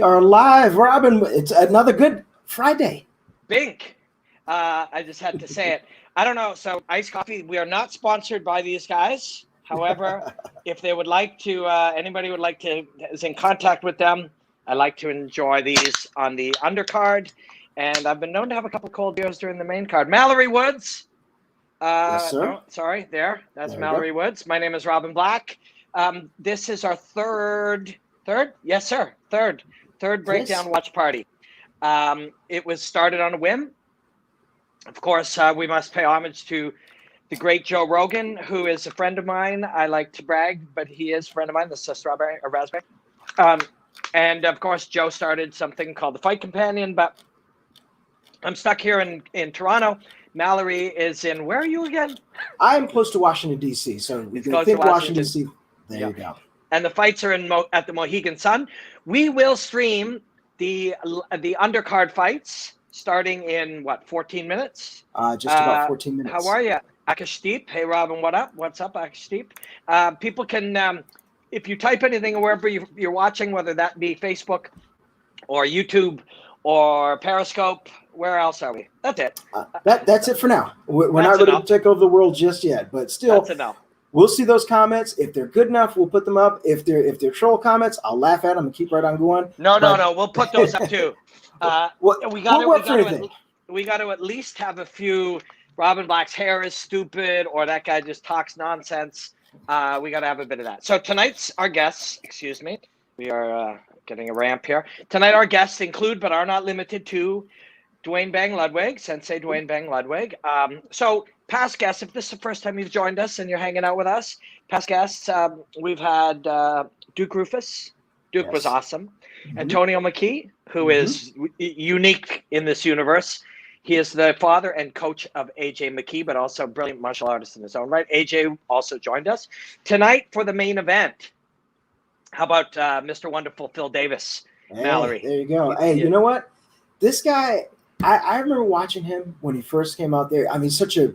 are live, Robin. It's another good Friday. Bink. I just had to say it. I don't know. So iced coffee, we are not sponsored by these guys. However, if they would like to, anybody would like to, is in contact with them, I like to enjoy these on the undercard. And I've been known to have a couple cold beers during the main card. Mallory Woods. Yes, sir. No, sorry, there. That's There Mallory Woods. My name is Robin Black. This is our third? Yes, sir. Third breakdown watch party. It was started on a whim. Of course, we must pay homage to the great Joe Rogan, who is a friend of mine. I like to brag, but he is a friend of mine. This is a raspberry. And of course, Joe started something called the Fight Companion, but I'm stuck here in Toronto. Mallory is in, where are you again? I'm close to Washington, D.C., so we can think Washington, D.C. There you go. And the fights are at the Mohegan Sun. We will stream the undercard fights starting in, 14 minutes? Just about 14 minutes. How are you? Akashdeep. Hey, Robin, what up? What's up, Akashdeep? People can, if you type anything wherever you're watching, whether that be Facebook or YouTube or Periscope, where else are we? That's it. That's it for now. We're not ready to take over the world just yet, but still, that's enough. We'll see those comments. If they're good enough, we'll put them up. If they're troll comments, I'll laugh at them and keep right on going. No, we'll put those up too. We got to at least have a few. Robin Black's hair is stupid, or that guy just talks nonsense. We got to have a bit of that. So tonight's our guests. Excuse me. We are getting a ramp here. Tonight our guests include, but are not limited to, Dwayne Bang Ludwig, Sensei Dwayne Bang Ludwig. So past guests, if this is the first time you've joined us and you're hanging out with us, past guests, we've had Duke Rufus. Duke was awesome. Mm-hmm. Antonio McKee, who is unique in this universe. He is the father and coach of AJ McKee, but also a brilliant martial artist in his own right. AJ also joined us. Tonight for the main event, how about Mr. Wonderful Phil Davis, Mallory? There you go. Hey, you know what? This guy, I remember watching him when he first came out there. I mean, such a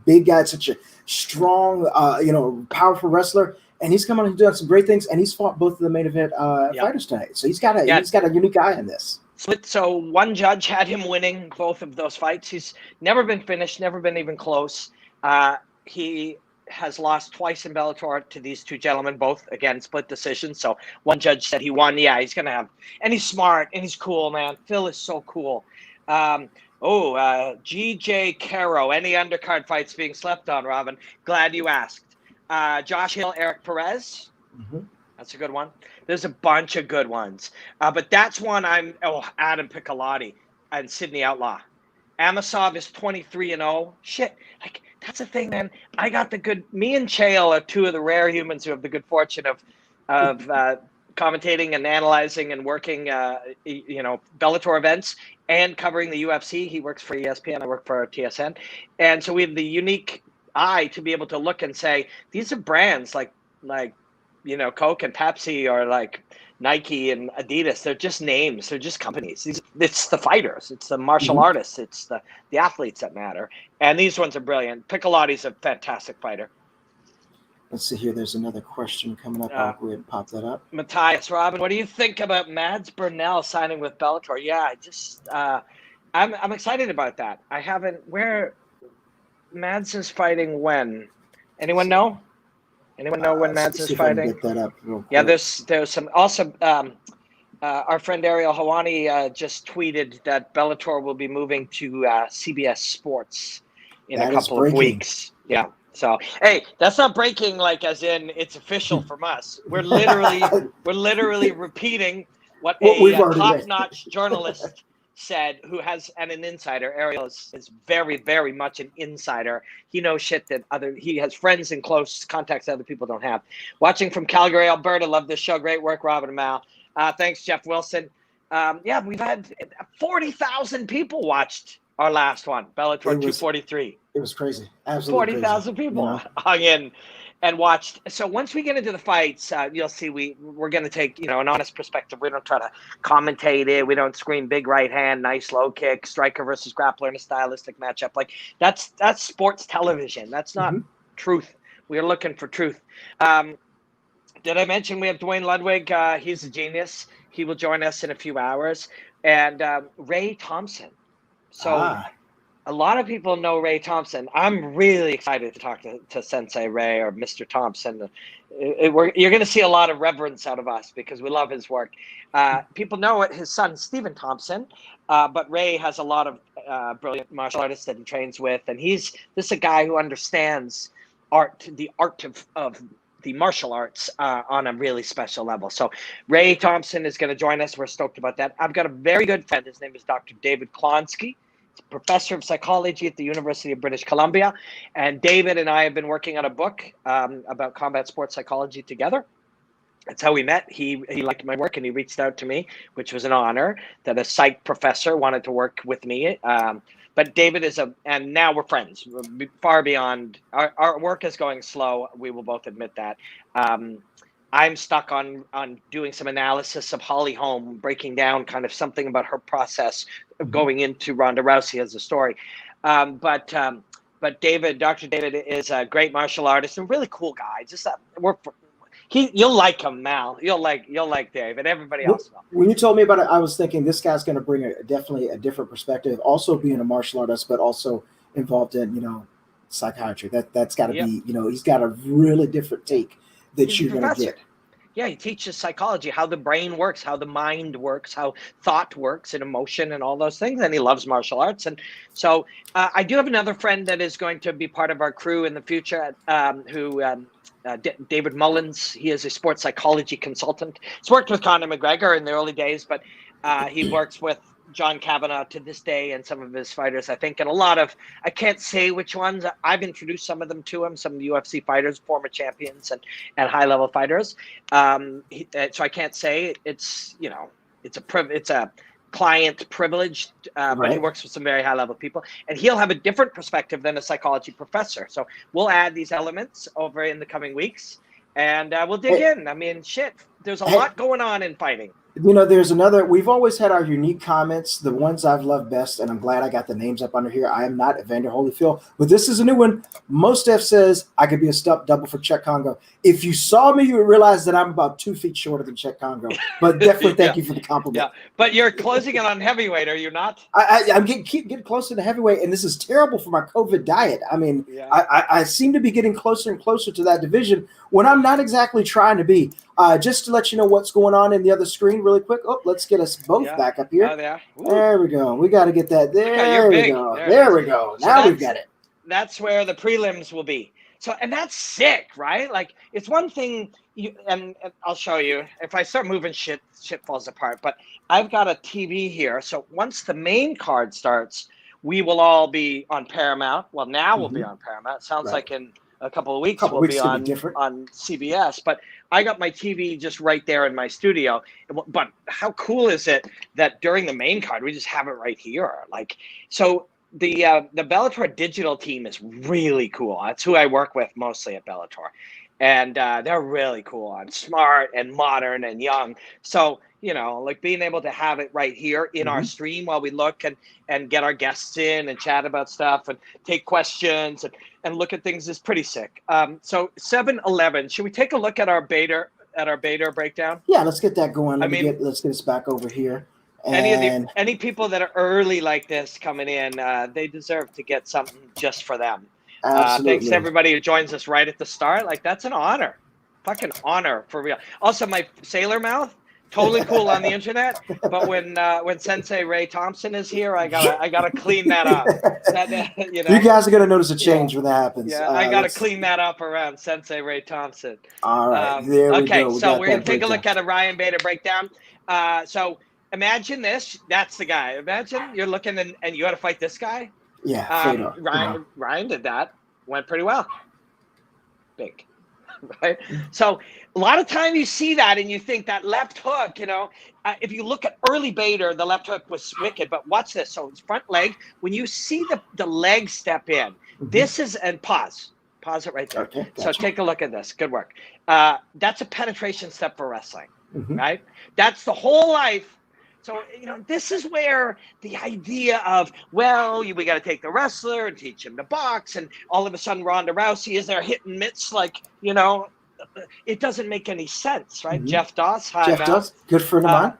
big guy, such a strong, powerful wrestler, and he's come on and done some great things. And he's fought both of the main event fighters tonight, so he's got a unique eye in this. So one judge had him winning both of those fights. He's never been finished, never been even close. He has lost twice in Bellator to these two gentlemen, both again split decisions. So one judge said he won. Yeah, he's gonna have, and he's smart and he's cool, man. Phil is so cool. GJ Caro, any undercard fights being slept on, Robin? Glad you asked. Josh Hill, Eric Perez. Mm-hmm. That's a good one. There's a bunch of good ones. But that's one Adam Piccolotti and Sydney Outlaw. Amasov is 23-0. Shit, like that's the thing, man. I got me and Chael are two of the rare humans who have the good fortune of commentating and analyzing and working, Bellator events and covering the UFC. He works for ESPN. I work for TSN. And so we have the unique eye to be able to look and say, these are brands like Coke and Pepsi, or like Nike and Adidas. They're just names. They're just companies. It's the fighters. It's the martial artists. It's the athletes that matter. And these ones are brilliant. Piccolotti's a fantastic fighter. Let's see here. There's another question coming up. I'll go ahead and pop that up. Matthias, Robin, what do you think about Mads Burnell signing with Bellator? Yeah, I'm excited about that. I haven't. Where Mads is fighting when? Anyone know? Anyone know when Mads is fighting? Get that up real quick. Yeah, there's some also. Our friend Ariel Hawani just tweeted that Bellator will be moving to CBS Sports in a couple of weeks. Yeah. So, hey, that's not breaking like as in it's official from us. We're literally repeating what a top-notch journalist said, who has an insider. Ariel is very, very much an insider. He knows shit that he has friends and close contacts that other people don't have. Watching from Calgary, Alberta. Love this show. Great work, Robin and Mal. Thanks, Jeff Wilson. We've had 40,000 people watched our last one, Bellator 243. It was crazy. Absolutely 40,000 people hung in and watched. So once we get into the fights, you'll see we're going to take an honest perspective. We don't try to commentate it. We don't scream big right hand, nice low kick, striker versus grappler in a stylistic matchup. Like that's sports television. That's not truth. We are looking for truth. Did I mention we have Dwayne Ludwig? He's a genius. He will join us in a few hours. And Ray Thompson. So a lot of people know Ray Thompson. I'm really excited to talk to Sensei Ray or Mr. Thompson. You're going to see a lot of reverence out of us because we love his work. People know it, his son, Stephen Thompson, but Ray has a lot of brilliant martial artists that he trains with. And this is a guy who understands the art of the martial arts on a really special level. So Ray Thompson is going to join us. We're stoked about that. I've got a very good friend. His name is Dr. David Klonsky. Professor of psychology at the University of British Columbia. And David and I have been working on a book about combat sports psychology together. That's how we met. He liked my work and he reached out to me, which was an honor that a psych professor wanted to work with me. But David and now we're friends. We're far beyond, our work is going slow. We will both admit that. I'm stuck on doing some analysis of Holly Holm, breaking down kind of something about her process of going into Ronda Rousey as a story. But David, Dr. David is a great martial artist and really cool guy. You'll like him, Mal. You'll like Dave and everybody else. When you told me about it, I was thinking this guy's going to bring definitely a different perspective. Also being a martial artist, but also involved in psychiatry. That's got to be he's got a really different take that you're going to get. Yeah, he teaches psychology, how the brain works, how the mind works, how thought works and emotion and all those things. And he loves martial arts. And so I do have another friend that is going to be part of our crew in the future David Mullins. He is a sports psychology consultant. He's worked with Conor McGregor in the early days, but he works with John Kavanagh to this day and some of his fighters, I think, and a lot of, I can't say which ones. I've introduced some of them to him, some of the UFC fighters, former champions and high level fighters. So I can't say it's a client privilege, but he works with some very high level people and he'll have a different perspective than a psychology professor. So we'll add these elements over in the coming weeks and we'll dig in. I mean, shit, there's a lot going on in fighting. There's we've always had our unique comments, the ones I've loved best, and I'm glad I got the names up under here. I am not Evander Holyfield, but this is a new one. Most F says I could be a stuffed double for Czech Congo. If you saw me, you would realize that I'm about 2 feet shorter than Czech Congo, but definitely thank you for the compliment. Yeah. But you're closing it on heavyweight, are you not? I'm keep getting closer to heavyweight, and this is terrible for my COVID diet. I mean, I seem to be getting closer and closer to that division when I'm not exactly trying to be. Just to let you know what's going on in the other screen really quick. Oh, let's get us both back up here. There we go. We got to get that. There we go. There we go. Now we've got it. That's where the prelims will be. So, and that's sick, right? Like, it's one thing, and I'll show you. If I start moving, shit falls apart. But I've got a TV here. So once the main card starts, we will all be on Paramount. Well, now we'll be on Paramount. Sounds like in a couple of weeks we'll be on CBS. But I got my TV just right there in my studio. But how cool is it that during the main card, we just have it right here? Like, so the Bellator digital team is really cool. That's who I work with mostly at Bellator. And they're really cool and smart and modern and young. So, like being able to have it right here in our stream while we look and get our guests in and chat about stuff and take questions and look at things is pretty sick. So 7-11, should we take a look at our Bader breakdown? Yeah, let's get that going. Let's get us back over here. And any people that are early like this coming in, they deserve to get something just for them. Thanks to everybody who joins us right at the start. Like, that's an honor. Fucking honor, for real. Also, my sailor mouth, totally cool on the internet, but when Sensei Ray Thompson is here, I gotta clean that up. You guys are gonna notice a change when that happens. Yeah, I gotta clean that up around Sensei Ray Thompson. All right, there we go. Okay, so we're gonna take a look at a Ryan Bader breakdown. So imagine this. That's the guy. Imagine you're looking and you got to fight this guy. Yeah, Ryan did that. Went pretty well. Big. Right? So a lot of time you see that and you think that left hook, if you look at early Bader, the left hook was wicked, but watch this. So it's front leg. When you see the leg step in, this is, and pause it right there. Okay, gotcha. So take a look at this. Good work. That's a penetration step for wrestling, right? That's the whole life. So, this is where the idea of, we got to take the wrestler and teach him to box. And all of a sudden, Ronda Rousey is there hitting mitts like, it doesn't make any sense, right? Mm-hmm. Jeff Doss. Jeff Doss, good friend of mine.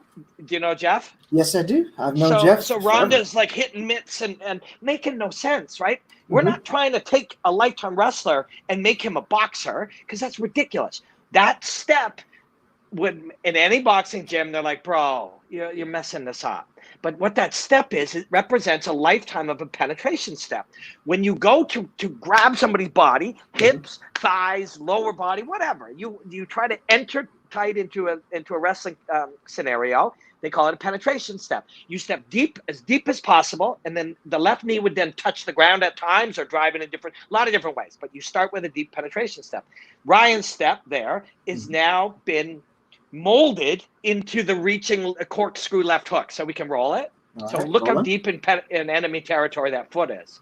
Do you know Jeff? Yes, I do. I've known Jeff. So Ronda's like hitting mitts and making no sense, right? We're not trying to take a lifetime wrestler and make him a boxer, because that's ridiculous. That step would, in any boxing gym, they're like, bro, you're messing this up. But what that step is, it represents a lifetime of a penetration step. When you go to grab somebody's body, hips, thighs, lower body, whatever, you try to enter tight into a wrestling scenario. They call it a penetration step. You step as deep as possible, and then the left knee would then touch the ground at times or drive in a lot of different ways. But you start with a deep penetration step. Ryan's step there is now been molded into the reaching a corkscrew left hook, so we can roll it. All so right, look how deep in enemy territory that foot is.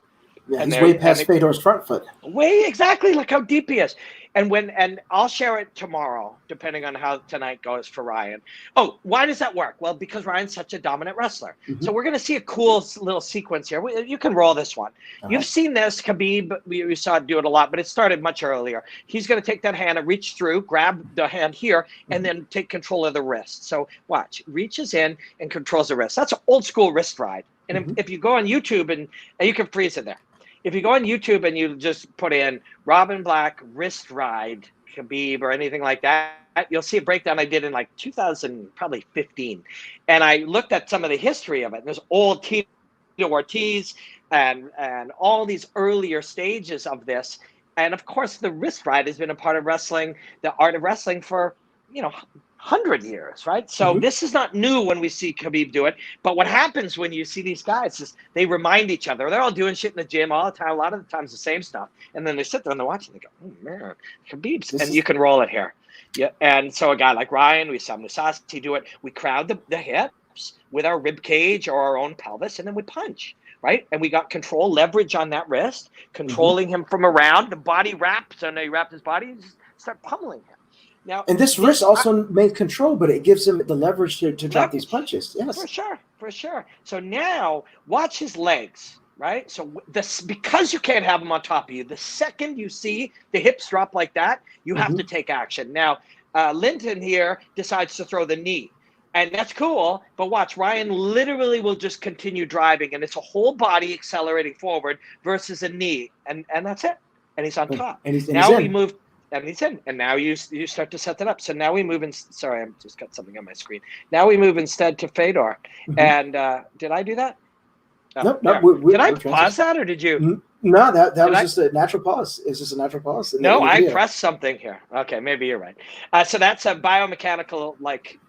Yeah, and he's way past Fedor's front foot. Exactly. Look how deep he is. And I'll share it tomorrow, depending on how tonight goes for Ryan. Oh, why does that work? Well, because Ryan's such a dominant wrestler. So we're going to see a cool little sequence here. You can roll this one. You've seen this, Khabib. We saw it do it a lot, but it started much earlier. He's going to take that hand and reach through, grab the hand here, and then take control of the wrist. So watch. Reaches in and controls the wrist. That's an old school wrist ride. And if you go on YouTube, and you can freeze it there. If you go on YouTube and you just put in Robin Black wrist ride Khabib or anything like that, you'll see a breakdown I did in like 2015. And I looked at some of the history of it. And there's old Tito Ortiz and all these earlier stages of this. And of course, the wrist ride has been a part of wrestling, the art of wrestling for, 100 years, right? So this is not new when we see Khabib do it. But what happens when you see these guys is they remind each other. They're all doing shit in the gym all the time. A lot of the times the same stuff. And then they sit there and they're watching. They go, oh, man, Khabib's. And you can roll it here. Yeah. And so a guy like Ryan, we saw Musasi do it. We crowd the hips with our rib cage or our own pelvis, and then we punch, right? And we got control, leverage on that wrist, controlling him from around. The body wraps, and they wrap his body and just start pummeling him. Now, and this wrist also made control, but it gives him the leverage to drop these punches. Yes, for sure. So now watch his legs, right? So because you can't have them on top of you, the second you see the hips drop like that, you have to take action. Now, Linton here decides to throw the knee, and that's cool. But watch, Ryan literally will just continue driving, and it's a whole body accelerating forward versus a knee, and that's it. And he's on top. And he's we move. And he's in, and now you start to set that up. So now we move in. Sorry, I just got something on my screen. Now we move instead to Fedor. And did I do that? No. Did I pause that, or did you? No, that was just a natural pause. It's just a natural pause. No, I pressed something here. Okay, maybe you're right. So that's a biomechanical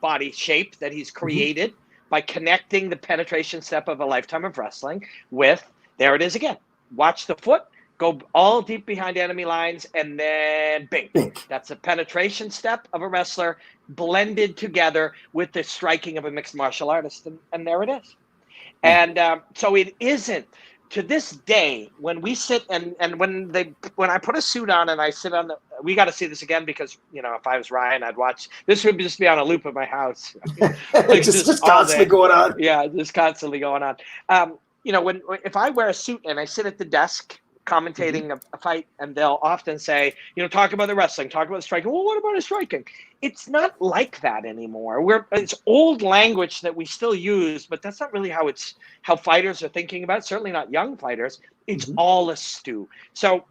body shape that he's created by connecting the penetration step of a lifetime of wrestling with. There it is again. Watch the foot. Go all deep behind enemy lines, and then bing. That's a penetration step of a wrestler blended together with the striking of a mixed martial artist, and there it is. And so it isn't, to this day, when we sit and when I put a suit on and I sit on we got to see this again, because if I was Ryan, I'd watch. This would just be on a loop at my house. just constantly going on. Yeah, just constantly going on. If I wear a suit and I sit at the desk commentating a fight, and they'll often say, talk about the wrestling, talk about the striking. Well, what about the striking? It's not like that anymore. It's old language that we still use, but that's not really how fighters are thinking about it. Certainly not young fighters. It's all a stew. So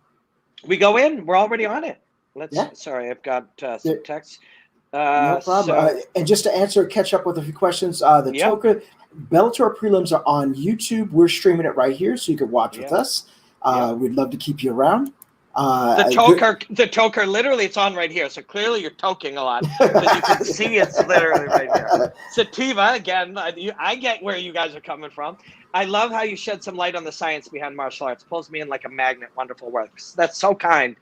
we go in, we're already on it. Sorry, I've got some text. No problem. And just to catch up with a few questions, the Toka Bellator prelims are on YouTube. We're streaming it right here, so you can watch with us. We'd love to keep you around. The toker, literally, it's on right here. So clearly, you're toking a lot, because you can see it's literally right here. Sativa, again, I get where you guys are coming from. I love how you shed some light on the science behind martial arts. Pulls me in like a magnet. Wonderful work. That's so kind.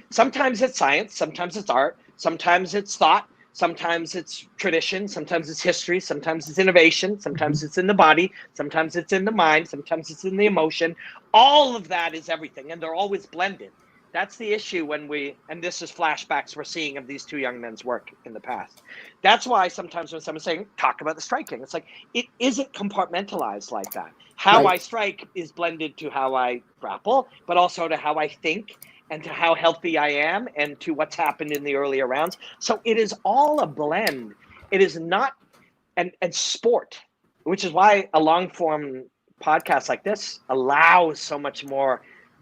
Sometimes it's science. Sometimes it's art. Sometimes it's thought. Sometimes it's tradition, sometimes it's history, sometimes it's innovation, sometimes it's in the body, sometimes it's in the mind, sometimes it's in the emotion. All of that is everything, and they're always blended. That's the issue and this is flashbacks we're seeing of these two young men's work in the past. That's why sometimes when someone's saying, talk about the striking, it's like, it isn't compartmentalized like that. How I strike is blended to how I grapple, but also to how I think and to how healthy I am and to what's happened in the earlier rounds. So it is all a blend. It is not, and sport, which is why a long form podcast like this allows so much more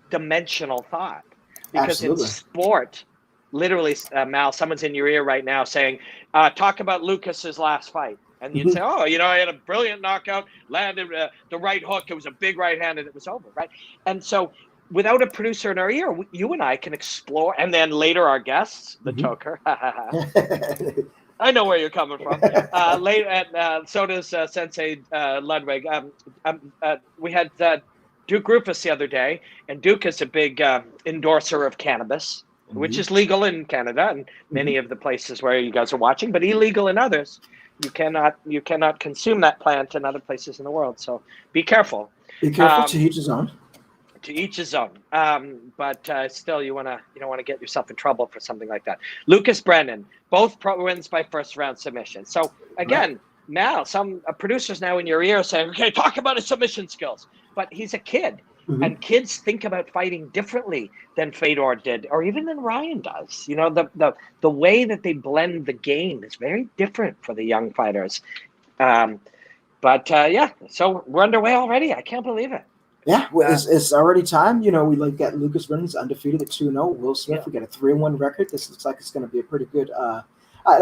dimensional thought. Because Absolutely. in sport, literally, Mal, someone's in your ear right now saying, talk about Lucas's last fight. And you'd say, oh, you know, I had a brilliant knockout, landed the right hook. It was a big right hand and it was over, right? And so without a producer in our ear, you and I can explore. And then later our guests, the Toker. I know where you're coming from. So does Sensei Ludwig. We had Duke Rufus the other day, and Duke is a big endorser of cannabis, which is legal in Canada and many of the places where you guys are watching, but illegal in others. You cannot consume that plant in other places in the world. So be careful. Be careful. To each his own. To each his own. But still, you don't want to get yourself in trouble for something like that. Lucas Brennan, both wins by first round submission. So again, now some producers now in your ear saying, okay, talk about his submission skills. But he's a kid. And kids think about fighting differently than Fedor did, or even than Ryan does. You know, the way that they blend the game is very different for the young fighters. So we're underway already. I can't believe it. Yeah, it's already time. You know, we got Lucas Brennan's undefeated at 2-0. Will Smith, we got a 3-1 record. This looks like it's going to be a pretty good. I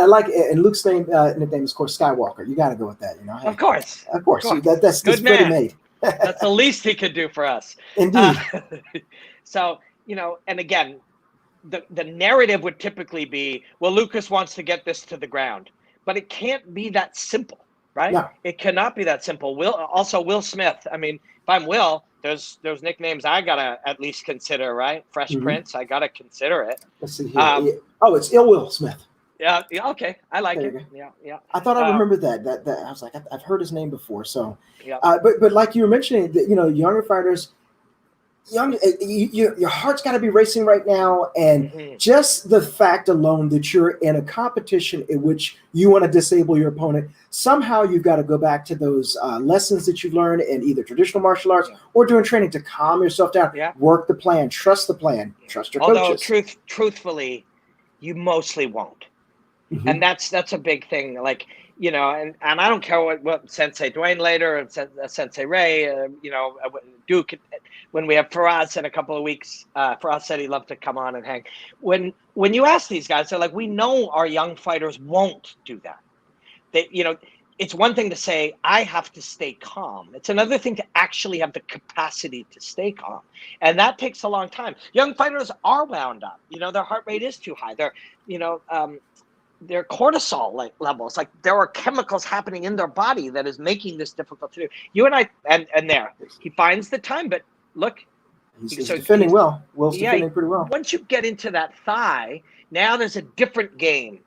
like it. And Luke's nickname, is, of course, Skywalker. You got to go with that. You know, hey, of course. That's pretty made. That's the least he could do for us. Indeed. So, you know, and again, the narrative would typically be, well, Lucas wants to get this to the ground, but it can't be that simple, right? No. It cannot be that simple. Will Smith. I mean, if I'm Will, there's nicknames I gotta at least consider, right? Fresh Prince, I gotta consider it. Let's see here. It's Ill Will Smith. Yeah, okay, I like it. Yeah. I thought I remembered that. I was like, I've heard his name before. So, but like you were mentioning, you know, younger fighters, your heart's got to be racing right now, and just the fact alone that you're in a competition in which you want to disable your opponent, somehow you've got to go back to those lessons that you've learned in either traditional martial arts or doing training to calm yourself down. Work the plan, trust the plan, trust your coaches. Although truthfully, you mostly won't. And that's a big thing. Like, you know, and I don't care what Sensei Dwayne later and Sensei Ray, Duke, when we have Faraz in a couple of weeks, Faraz said he'd love to come on and hang. When you ask these guys, they're like, we know our young fighters won't do that. They, you know, it's one thing to say, I have to stay calm. It's another thing to actually have the capacity to stay calm. And that takes a long time. Young fighters are wound up. You know, their heart rate is too high. They're, their cortisol levels, like there are chemicals happening in their body that is making this difficult to do. You and I, and there, he finds the time, but look. He's defending well. Will's defending pretty well. Once you get into that thigh, now there's a different game.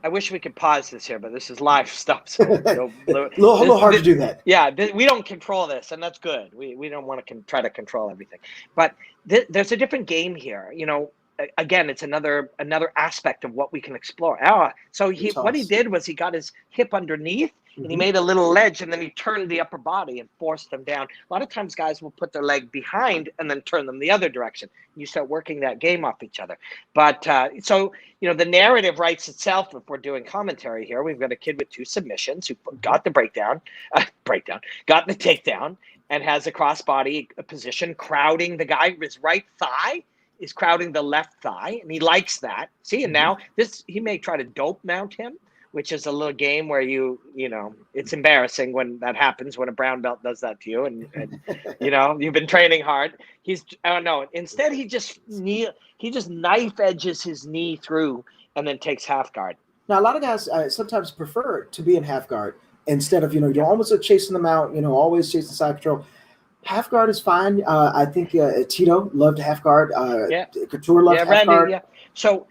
I wish we could pause this here, but this is live stuff. So a little hard to do that. Yeah, we don't control this, and that's good. We don't want to try to control everything. But there's a different game here, you know. Again, it's another aspect of what we can explore. So what he did was he got his hip underneath and he made a little ledge, and then he turned the upper body and forced them down. A lot of times guys will put their leg behind and then turn them the other direction. You start working that game off each other. But so, you know, the narrative writes itself if we're doing commentary here. We've got a kid with 2 submissions who got the got the takedown and has a crossbody position crowding the guy. His right thigh is crowding the left thigh, and he likes that. See, and now he may try to dope mount him, which is a little game where you know, it's embarrassing when that happens, when a brown belt does that to you, and you know, you've been training hard. Instead he just knife edges his knee through and then takes half guard. Now, a lot of guys sometimes prefer to be in half guard instead of, you know, you're almost chasing them out, you know, always chasing side control. Half guard is fine. I think Tito loved half guard. Couture loved half guard. Yeah. So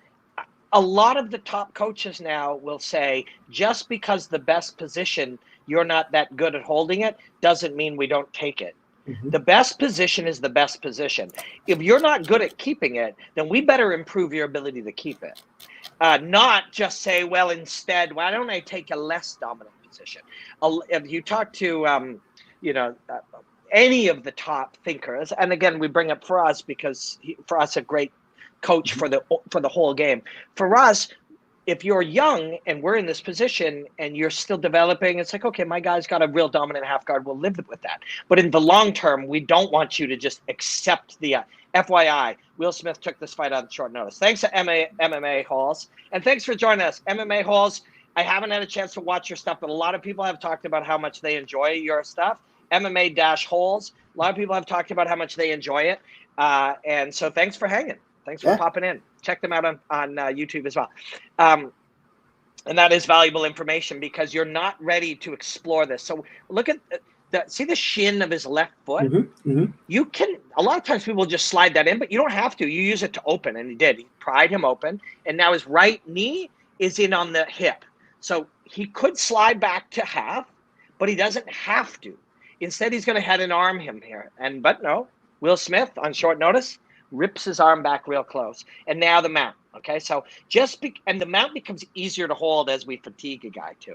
a lot of the top coaches now will say, just because the best position, you're not that good at holding it, doesn't mean we don't take it. The best position is the best position. If you're not good at keeping it, then we better improve your ability to keep it. Not just say, well, instead, why don't I take a less dominant position? If you talk to, any of the top thinkers, and again, we bring up Faraz because for us, a great coach for the whole game. For us, if you're young and we're in this position and you're still developing, it's like, okay, my guy's got a real dominant half guard. We'll live with that. But in the long term, we don't want you to just accept the FYI. Will Smith took this fight on short notice. Thanks to MMA Halls. And thanks for joining us. MMA Halls, I haven't had a chance to watch your stuff, but a lot of people have talked about how much they enjoy your stuff. MMA-Halls. A lot of people have talked about how much they enjoy it. And so thanks for hanging. Thanks for popping in. Check them out on YouTube as well. And that is valuable information because you're not ready to explore this. So look at see the shin of his left foot? You can, a lot of times people just slide that in, but you don't have to. You use it to open, and he did. He pried him open, and now his right knee is in on the hip. So he could slide back to half, but he doesn't have to. Instead, he's going to head and arm him here. But no, Will Smith on short notice rips his arm back real close. And now the mount. Okay, so and the mount becomes easier to hold as we fatigue a guy too.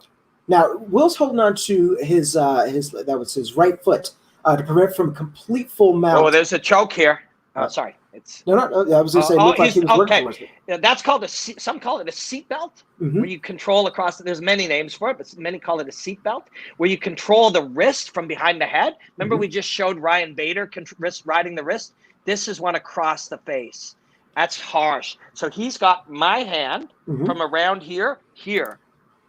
Now, Will's holding on to his right foot to prevent from complete full mount. Oh, there's a choke here. Sorry, it's no. I was going to say, looked like he was working towards it. Yeah, that's called some call it a seat belt, where you control across. There's many names for it, but many call it a seat belt, where you control the wrist from behind the head. Remember, we just showed Ryan Bader riding the wrist. This is one across the face. That's harsh. So he's got my hand from around here,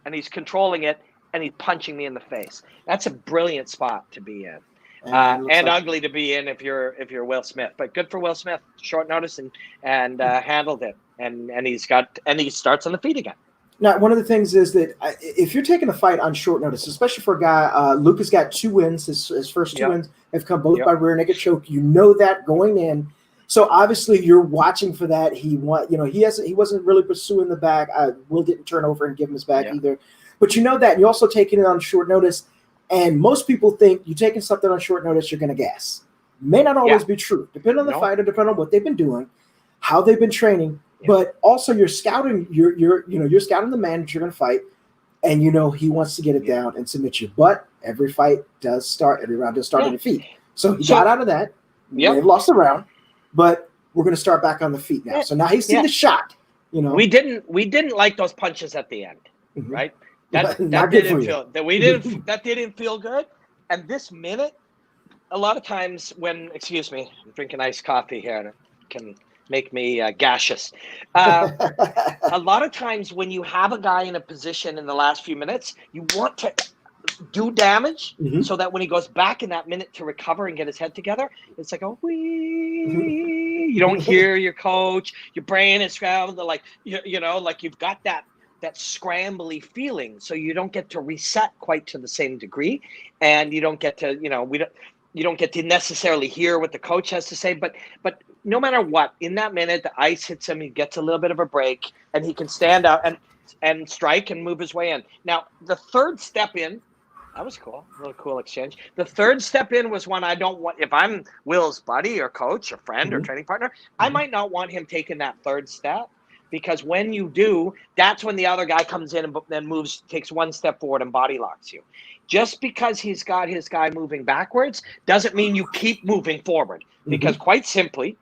and he's controlling it, and he's punching me in the face. That's a brilliant spot to be in. And ugly to be in if you're Will Smith, but good for Will Smith. Short notice and handled it, and he starts on the feet again. Now, one of the things is that if you're taking a fight on short notice, especially for a guy, Luke has got 2 wins. His first 2 wins have come both by rear naked choke. You know that going in. So obviously you're watching for that. He wasn't really pursuing the back. Will didn't turn over and give him his back either. But you know that, and you're also taking it on short notice. And most people think you're taking something on short notice, you're going to gas. May not always be true, depending on the fighter, depending on what they've been doing, how they've been training. Yeah. But also you're scouting. You're scouting the man that you're going to fight, and he wants to get it down and submit you. But every round does start at the feet. So he got out of that. Yeah, they've lost the round, but we're going to start back on the feet now. So now he's seen the shot. We didn't like those punches at the end, right? That didn't feel good. And this minute, a lot of times when, excuse me, I'm drinking iced coffee here and it can make me gaseous. A lot of times when you have a guy in a position in the last few minutes, you want to do damage so that when he goes back in that minute to recover and get his head together, it's like, you don't hear your coach, your brain is scrambled, like you've got that scrambly feeling, so you don't get to reset quite to the same degree, and you don't get to you don't get to necessarily hear what the coach has to say, but no matter what, in that minute the ice hits him, he gets a little bit of a break, and he can stand out and strike and move his way in. Now the third step in, that was cool, a little cool exchange. The third step in was one I don't want. If I'm Will's buddy or coach or friend or training partner, I might not want him taking that third step. Because when you do, that's when the other guy comes in and then takes one step forward and body locks you. Just because he's got his guy moving backwards doesn't mean you keep moving forward. Because quite simply,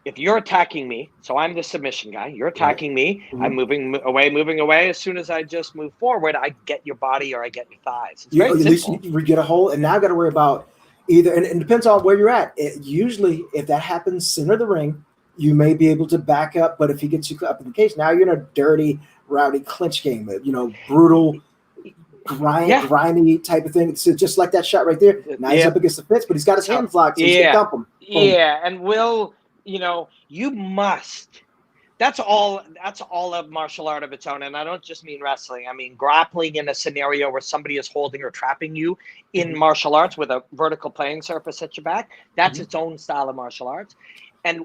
if you're attacking me, so I'm the submission guy, you're attacking me, I'm moving away. As soon as I just move forward, I get your body or I get your thighs. It's very simple. At least you get a hole, and now I've got to worry about either, and it depends on where you're at. Usually, if that happens center of the ring, you may be able to back up, but if he gets you up in the case, now you're in a dirty, rowdy clinch game, brutal, grimy type of thing. So just like that shot right there, now he's up against the fence, but he's got his hands locked, so he can dump him. Yeah, and Will, you must. That's all a martial art of its own, and I don't just mean wrestling. I mean grappling in a scenario where somebody is holding or trapping you in martial arts with a vertical playing surface at your back. That's its own style of martial arts, And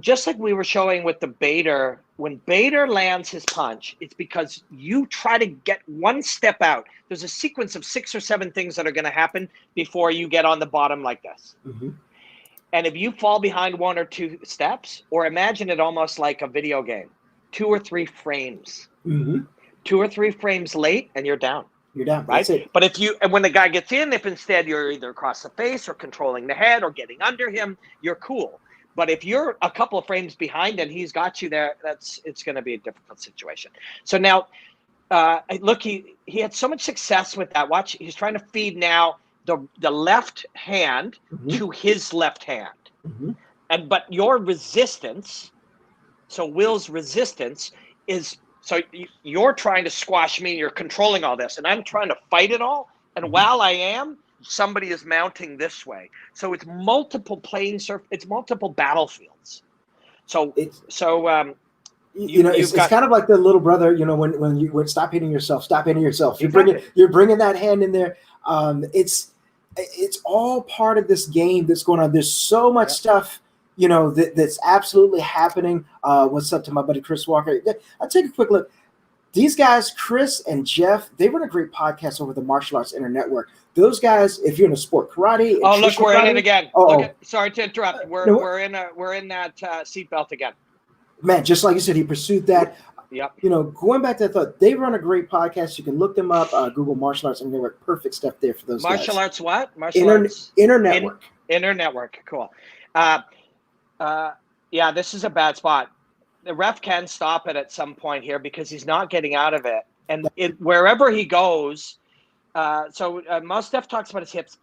just like we were showing with the Bader, when Bader lands his punch, it's because you try to get one step out. There's a sequence of 6 or 7 things that are going to happen before you get on the bottom like this. And if you fall behind 1 or 2 steps, or imagine it almost like a video game, 2 or 3 frames. 2 or 3 frames late and you're down. You're down. Right. That's it. But when the guy gets in, if instead you're either across the face or controlling the head or getting under him, you're cool. But if you're a couple of frames behind and he's got you there, it's going to be a difficult situation. So now, look, he had so much success with that. Watch, he's trying to feed now the left hand to his left hand. But your resistance, so Will's resistance is, so you're trying to squash me, you're controlling all this, and I'm trying to fight it all. And while I am, somebody is mounting this way. So it's multiple it's multiple battlefields. So it's kind of like the little brother, when you would stop hitting yourself. You're bringing that hand in there. It's all part of this game that's going on. There's so much stuff, that's absolutely happening. What's up to my buddy Chris Walker? I'll take a quick look. These guys, Chris and Jeff, they run a great podcast over the Martial Arts Inner Network. Those guys, if you're in a sport, karate. Oh, look, we're in it again. Sorry to interrupt. We're in that seatbelt again. Man, just like you said, he pursued that. Yep. Going back to that thought, they run a great podcast. You can look them up. Google Martial Arts Inner Network. Perfect stuff there for those Martial guys. Arts what? Martial Arts Inner Network. Inner Network. Cool. This is a bad spot. The ref can stop it at some point here because he's not getting out of it. And wherever he goes, Mustaf talks about his hips.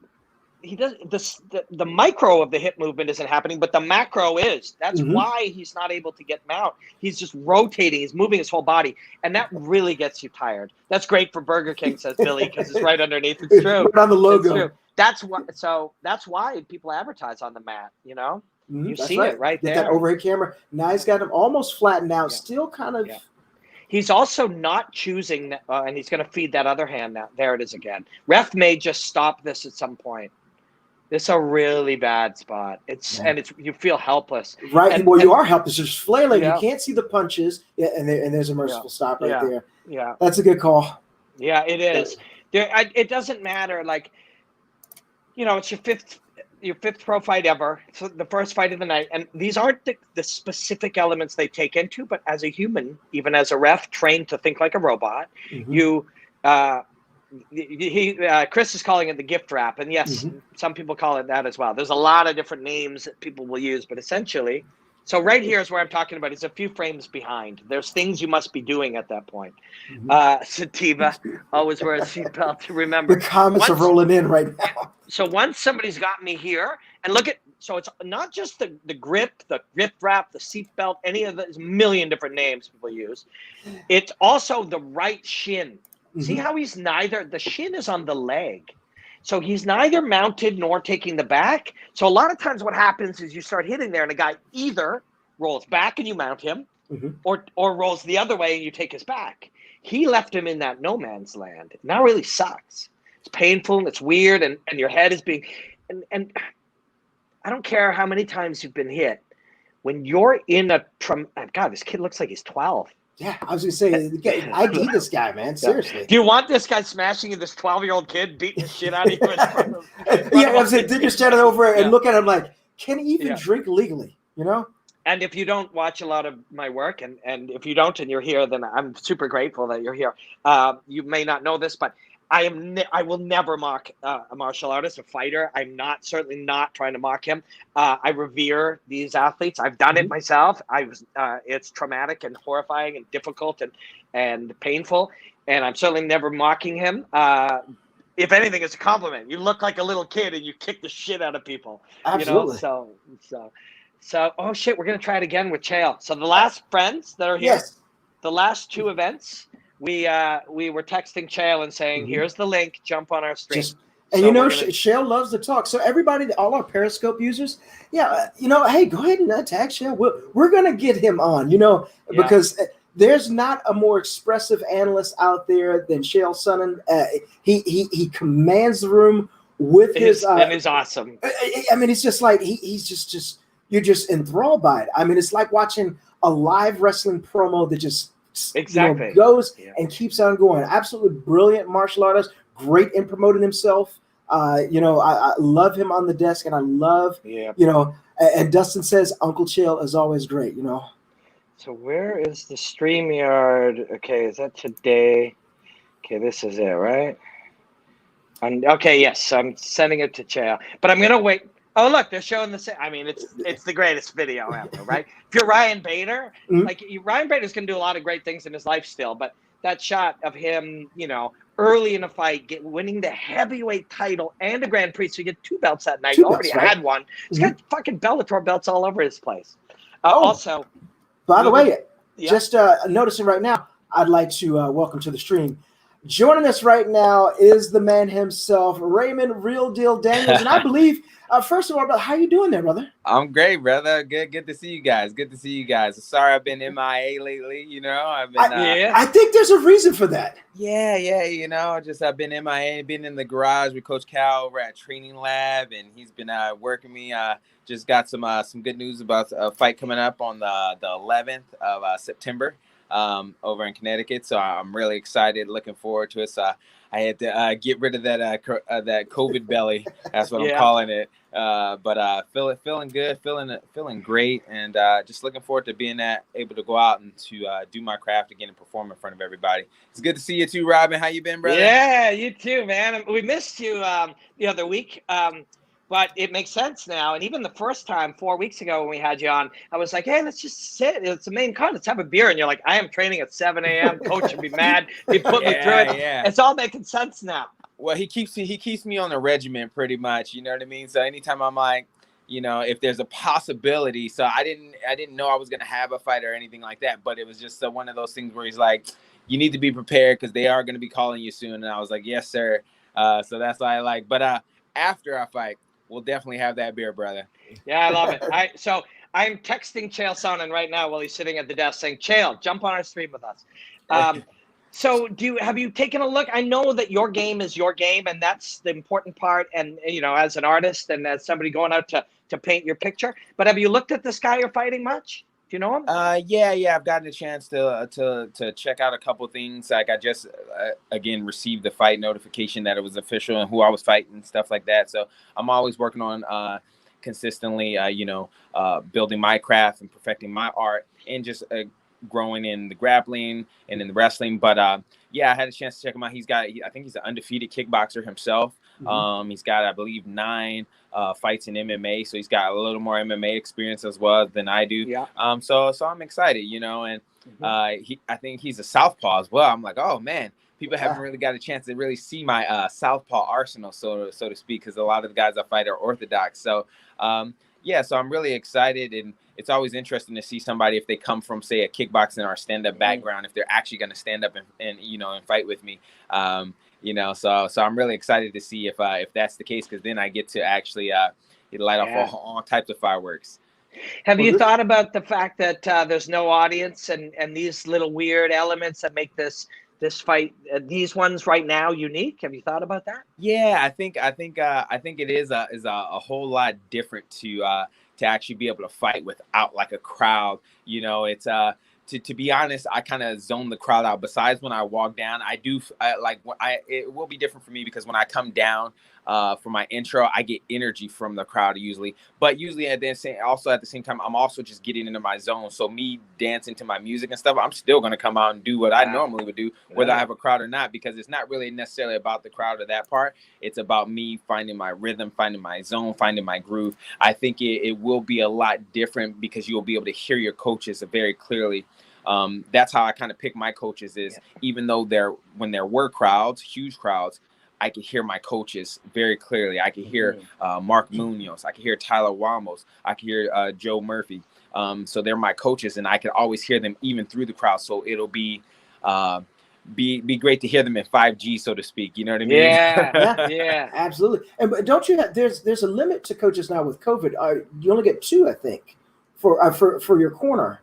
He does the micro of the hip movement isn't happening, but the macro is. That's why he's not able to get mount. He's just rotating. He's moving his whole body, and that really gets you tired. That's great for Burger King, says Billy, because it's right underneath. It's true. Right on the logo. It's true. That's why people advertise on the mat. You see it right there. That overhead camera. Now he's got him almost flattened out. Still kind of. Yeah. He's also not choosing, and he's going to feed that other hand now. There it is again. Ref may just stop this at some point. This is a really bad spot. You feel helpless. Right. You are helpless. You're flailing. You can't see the punches. Yeah, and there's a merciful stop right there. Yeah. That's a good call. Yeah, it is. It doesn't matter. Like, it's your fifth pro fight ever. So the first fight of the night. And these aren't the specific elements they take into, but as a human, even as a ref trained to think like a robot, Chris is calling it the gift wrap. And yes, some people call it that as well. There's a lot of different names that people will use, but essentially, so right here is where I'm talking about. It's a few frames behind. There's things you must be doing at that point. Sativa, always wear a seatbelt to remember. The comments are rolling in right now. So once somebody's got me here, and look at, so it's not just the grip, the grip wrap, the seatbelt, any of those million different names people use. It's also the right shin. See how the shin is on the leg. So he's neither mounted nor taking the back. So a lot of times what happens is you start hitting there and a guy either rolls back and you mount him or rolls the other way and you take his back. He left him in that no man's land. It now really sucks. It's painful and it's weird and your head is being and I don't care how many times you've been hit. When you're in God, this kid looks like he's 12. Yeah, I was going to say, I need this guy, man. Seriously. Do you want this guy smashing this 12-year-old kid, beating the shit out of you? I was saying, then you're standing over and look at him like, can he even drink legally, And if you don't watch a lot of my work, and if you don't and you're here, then I'm super grateful that you're here. You may not know this, but I will never mock a martial artist, a fighter. I'm certainly not trying to mock him. I revere these athletes. I've done it myself. It's traumatic and horrifying and difficult and painful. And I'm certainly never mocking him. If anything, it's a compliment. You look like a little kid and you kick the shit out of people. Absolutely. So oh shit, we're gonna try it again with Chael. So the last friends that are here, the last two events. We were texting Chael and saying, here's the link, jump on our stream. Chael loves to talk. So everybody, all our Periscope users, hey, go ahead and tag Chael. We're going to get him on, because there's not a more expressive analyst out there than Chael Sonnen. He commands the room with his and is awesome. I mean, it's just like he's just you're just enthralled by it. I mean, it's like watching a live wrestling promo that just goes and keeps on going. Absolutely brilliant martial artist, great in promoting himself. I love him on the desk, and I love, and Dustin says Uncle Chael is always great, So where is the StreamYard? Okay, is that today? Okay, this is it, right? Okay, yes, I'm sending it to Chael, but I'm gonna wait. Oh, look, they're showing the same. I mean, it's the greatest video ever, right? If you're Ryan Bader, like Ryan Bader's gonna do a lot of great things in his life still, but that shot of him, early in a fight, winning the heavyweight title and a Grand Prix, so you get 2 belts that night. Already had one. He's got fucking Bellator belts all over his place. Also, by the way, just noticing right now, I'd like to welcome to the stream. Joining us right now is the man himself, Raymond Real Deal Daniels, and I believe, first of all, how you doing there, brother? I'm great, brother. Good to see you guys. Sorry, I've been MIA lately. I've been. I think there's a reason for that. Yeah. I've been MIA, been in the garage with Coach Cal over at Training Lab, and he's been working me. Just got some good news about a fight coming up on the 11th of September. Over in Connecticut, so I'm really excited, looking forward to it. So I had to get rid of that COVID belly. That's what I'm calling it. But feeling good, feeling great, and just looking forward to being able to go out and to do my craft again and perform in front of everybody. It's good to see you too, Robin. How you been, brother? Yeah, you too, man. We missed you the other week. But it makes sense now. And even the first time 4 weeks ago when we had you on, I was like, hey, let's just sit. It's the main con. Let's have a beer. And you're like, I am training at 7 a.m. Coach would be mad. He put me through it. Yeah. It's all making sense now. Well, he keeps me on the regiment pretty much. You know what I mean? So anytime I'm like, if there's a possibility. So I didn't know I was going to have a fight or anything like that. But it was just one of those things where he's like, you need to be prepared because they are going to be calling you soon. And I was like, yes, sir. So that's why I like. But after I fight, we'll definitely have that beer, brother. Yeah, I love it. So I'm texting Chael Sonnen right now while he's sitting at the desk saying, Chael, jump on our stream with us. So have you taken a look? I know that your game is your game, and that's the important part. And, as an artist and as somebody going out to paint your picture, but have you looked at this guy you're fighting much? Do you know him? Yeah. I've gotten a chance to check out a couple things. Like I just again received the fight notification that it was official and who I was fighting and stuff like that. So I'm always working on consistently, building my craft and perfecting my art and just growing in the grappling and in the wrestling. But I had a chance to check him out. I think he's an undefeated kickboxer himself. He's got, I believe, 9 fights in MMA, so he's got a little more MMA experience as well than I do. Yeah. So I'm excited, and I think he's a southpaw as well. I'm like, oh man, people haven't really got a chance to really see my southpaw arsenal, so to speak, because a lot of the guys I fight are orthodox. So so I'm really excited, and it's always interesting to see somebody if they come from, say, a kickboxing or a stand-up background, if they're actually going to stand up and fight with me. So I'm really excited to see if that's the case, because then I get to actually light off all types of fireworks. Have you thought about the fact that there's no audience and these little weird elements that make this fight, these ones right now, unique? Have you thought about that? Yeah, I think it is a whole lot different to actually be able to fight without like a crowd. It's to be honest, I kind of zone the crowd out. Besides when I walk down, it will be different for me because when I come down for my intro, I get energy from the crowd usually. But usually at the same time, I'm also just getting into my zone. So me dancing to my music and stuff, I'm still going to come out and do what I normally would do, whether I have a crowd or not, because it's not really necessarily about the crowd or that part. It's about me finding my rhythm, finding my zone, finding my groove. I think it will be a lot different because you'll be able to hear your coaches very clearly. That's how I kind of pick my coaches is even though when there were crowds, huge crowds, I could hear my coaches very clearly. I could hear Mark Munoz. I could hear Tyler Wamos. I could hear Joe Murphy. So they're my coaches, and I could always hear them even through the crowd. So it'll be great to hear them in 5G, so to speak. You know what I mean? Yeah, absolutely. And don't you have? There's a limit to coaches now with COVID. You only get 2, I think, for your corner.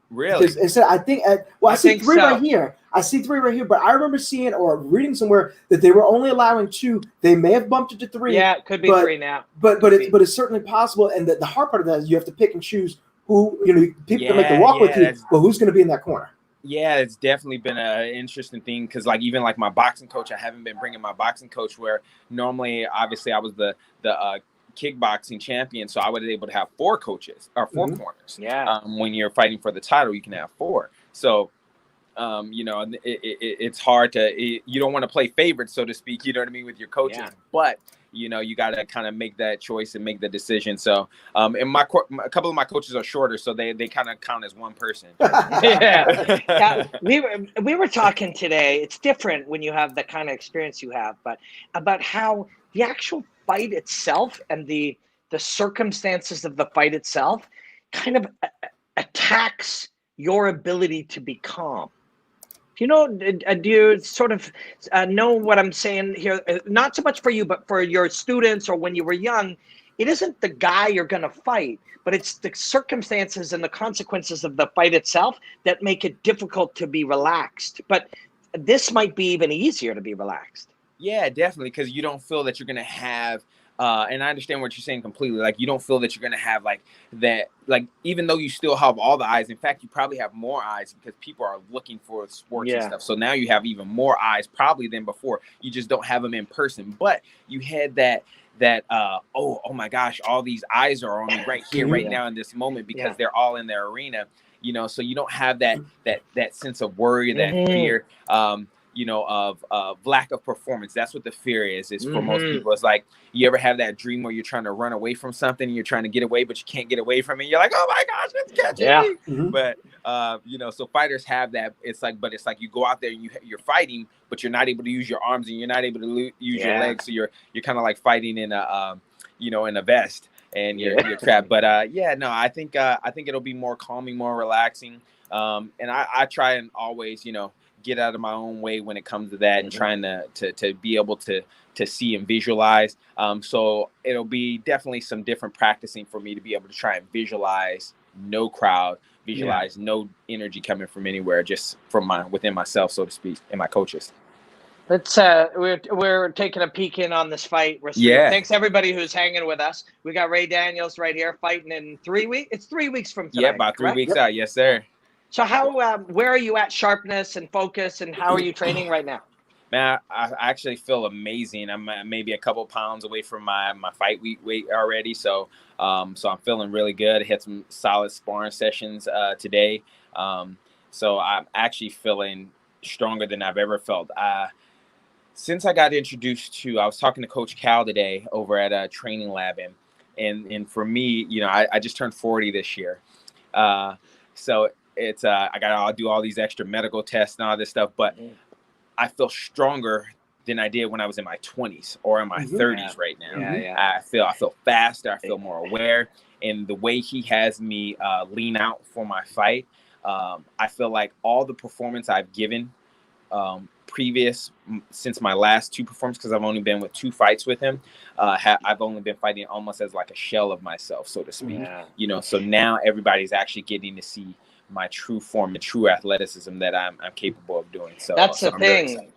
Really? I think. I see 3 right here. I see 3 right here, but I remember seeing or reading somewhere that they were only allowing 2. They may have bumped it to 3. Yeah, it could be 3 now. But it's certainly possible. And the hard part of that is you have to pick and choose who people can make the walk with you, but who's going to be in that corner. Yeah, it's definitely been an interesting thing because even my boxing coach, I haven't been bringing my boxing coach where normally, obviously, I was the kickboxing champion, so I was able to have 4 coaches or 4 corners. Yeah. When you're fighting for the title, you can have 4. So You know, it's hard you don't want to play favorites, so to speak, you know what I mean, with your coaches, but you know, you got to kind of make that choice and make the decision. So, and a couple of my coaches are shorter, so they kind of count as one person. Yeah, we were talking today. It's different when you have the kind of experience you have, but about how the actual fight itself and the circumstances of the fight itself kind of attacks your ability to be calm. Do you sort of know what I'm saying here? Not so much for you, but for your students or when you were young, it isn't the guy you're going to fight, but it's the circumstances and the consequences of the fight itself that make it difficult to be relaxed. But this might be even easier to be relaxed. Yeah, definitely, because you don't feel that you're going to have and I understand what you're saying completely. Like, you don't feel that you're going to have like that, like, even though you still have all the eyes, in fact, you probably have more eyes because people are looking for sports and stuff. So now you have even more eyes probably than before. You just don't have them in person, but you had that oh my gosh, all these eyes are on me right here, right now in this moment, because they're all in their arena, you know, so you don't have that sense of worry, that fear, you know, of lack of performance. That's what the fear is for most people. It's like, you ever have that dream where you're trying to run away from something, you're trying to get away, but you can't get away from it. You're like, oh my gosh, it's catching me. But, you know, so fighters have that. It's like you go out there and you're fighting, but you're not able to use your arms and you're not able to use your legs. So you're kind of like fighting in a, you know, in a vest, and you're trapped. But no, I think it'll be more calming, more relaxing. And I try and always, you know, get out of my own way when it comes to that, and trying to be able to see and visualize. So it'll be definitely some different practicing for me to be able to try and visualize no crowd, visualize no energy coming from anywhere, just from within myself, so to speak, and my coaches. Let's we're taking a peek in on this fight. Thanks everybody who's hanging with us. We got Ray Daniels right here fighting in 3 weeks. It's 3 weeks from tonight. Yeah, about 3 weeks out. Yes, sir. So where are you at sharpness and focus, and how are you training right now? Man, I actually feel amazing. I'm maybe a couple pounds away from my fight weight already. So I'm feeling really good. I had some solid sparring sessions today. So I'm actually feeling stronger than I've ever felt. Since I got introduced I was talking to Coach Cal today over at a training lab, and for me, you know, I just turned 40 this year. So it's I'll do all these extra medical tests and all this stuff, but I feel stronger than I did when I was in my 20s or in my 30s right now. I feel faster. I feel more aware. And the way he has me lean out for my fight, I feel like all the performance I've given since my last 2 performances, because I've only been with 2 fights with him, I've only been fighting almost as like a shell of myself, so to speak. You know, so now everybody's actually getting to see my true form, the true athleticism that I'm capable of doing. So that's the thing.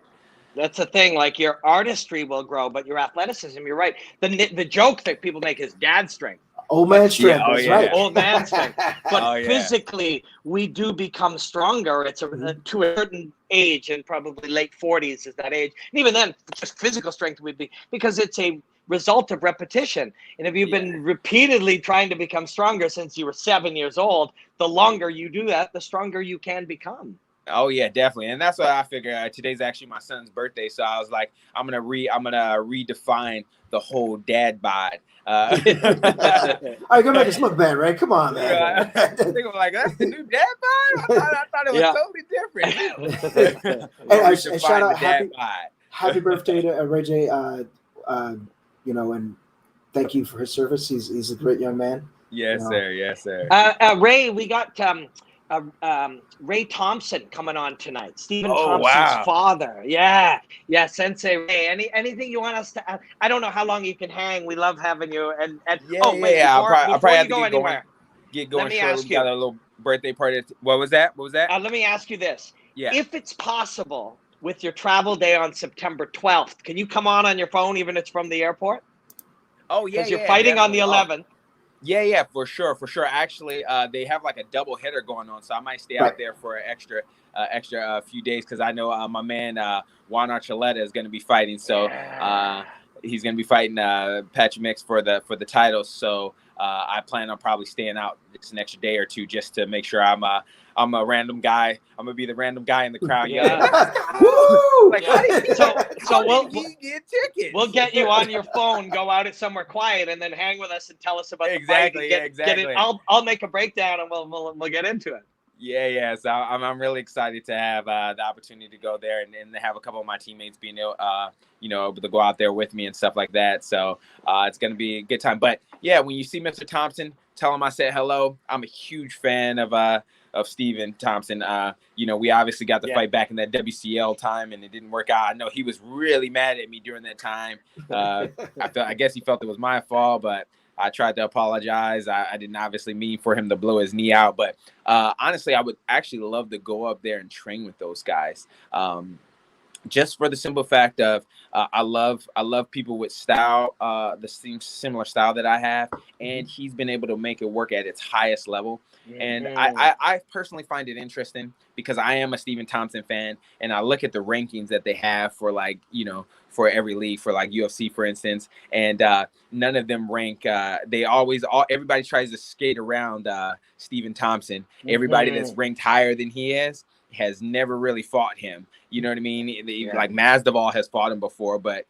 That's the thing. Like, your artistry will grow, but your athleticism, you're right. The joke that people make is dad strength. Old man strength, right? Old man strength. But physically, we do become stronger. It's to a certain age, and probably late 40s is that age. And even then, just physical strength would be, because it's a result of repetition. And if you've been repeatedly trying to become stronger since you were 7 years old, the longer you do that, the stronger you can become. Oh yeah, definitely. And that's what I figured. Today's actually my son's birthday, so I was like, I'm gonna redefine the whole dad bod. All right, go make us look bad, right? Come on, man. I think I'm like, that's the new dad bod? I thought it was totally different. Hey, shout out, happy birthday to Ray J. You know, and thank you for his service. He's a great young man. Yes, sir. Yes, sir. Ray, we got Ray Thompson coming on tonight. Stephen Thompson's father. Yeah, Sensei Ray. Anything you want us to? I don't know how long you can hang. We love having you. I'll probably have to get going. Let me ask you. We got a little birthday party. What was that? Let me ask you this. Yeah. If it's possible, with your travel day on September 12th, can you come on your phone, even if it's from the airport? Oh yeah, because you're fighting on the 11th. Yeah, for sure. Actually, they have like a double header going on, so I might stay out there for an extra few days, because I know my man Juan Archuleta is going to be fighting. So he's going to be fighting Patrick Mix for the title. So I plan on probably staying out this next day or two just to make sure I'm a random guy. I'm gonna be the random guy in the crowd. Yeah. Like, how did he get tickets? We'll get you on your phone, go out at somewhere quiet, and then hang with us and tell us about the fight. Exactly. Get it. I'll make a breakdown and we'll get into it. Yeah. So I'm really excited to have the opportunity to go there and have a couple of my teammates being able to go out there with me and stuff like that. So it's going to be a good time. But yeah, when you see Mr. Thompson, tell him I said hello. I'm a huge fan of Stephen Thompson. We obviously got the fight back in that WCL time, and it didn't work out. I know he was really mad at me during that time. I guess he felt it was my fault, but I tried to apologize. I didn't obviously mean for him to blow his knee out, but honestly, I would actually love to go up there and train with those guys. Just for the simple fact of I love people with style, the same similar style that I have, and he's been able to make it work at its highest level. And I personally find it interesting because I am a Stephen Thompson fan, and I look at the rankings that they have for for every league, for like UFC, for instance, and none of them rank. Everybody tries to skate around Stephen Thompson. Everybody that's ranked higher than he is has never really fought him. You know what I mean? Like Masvidal has fought him before, but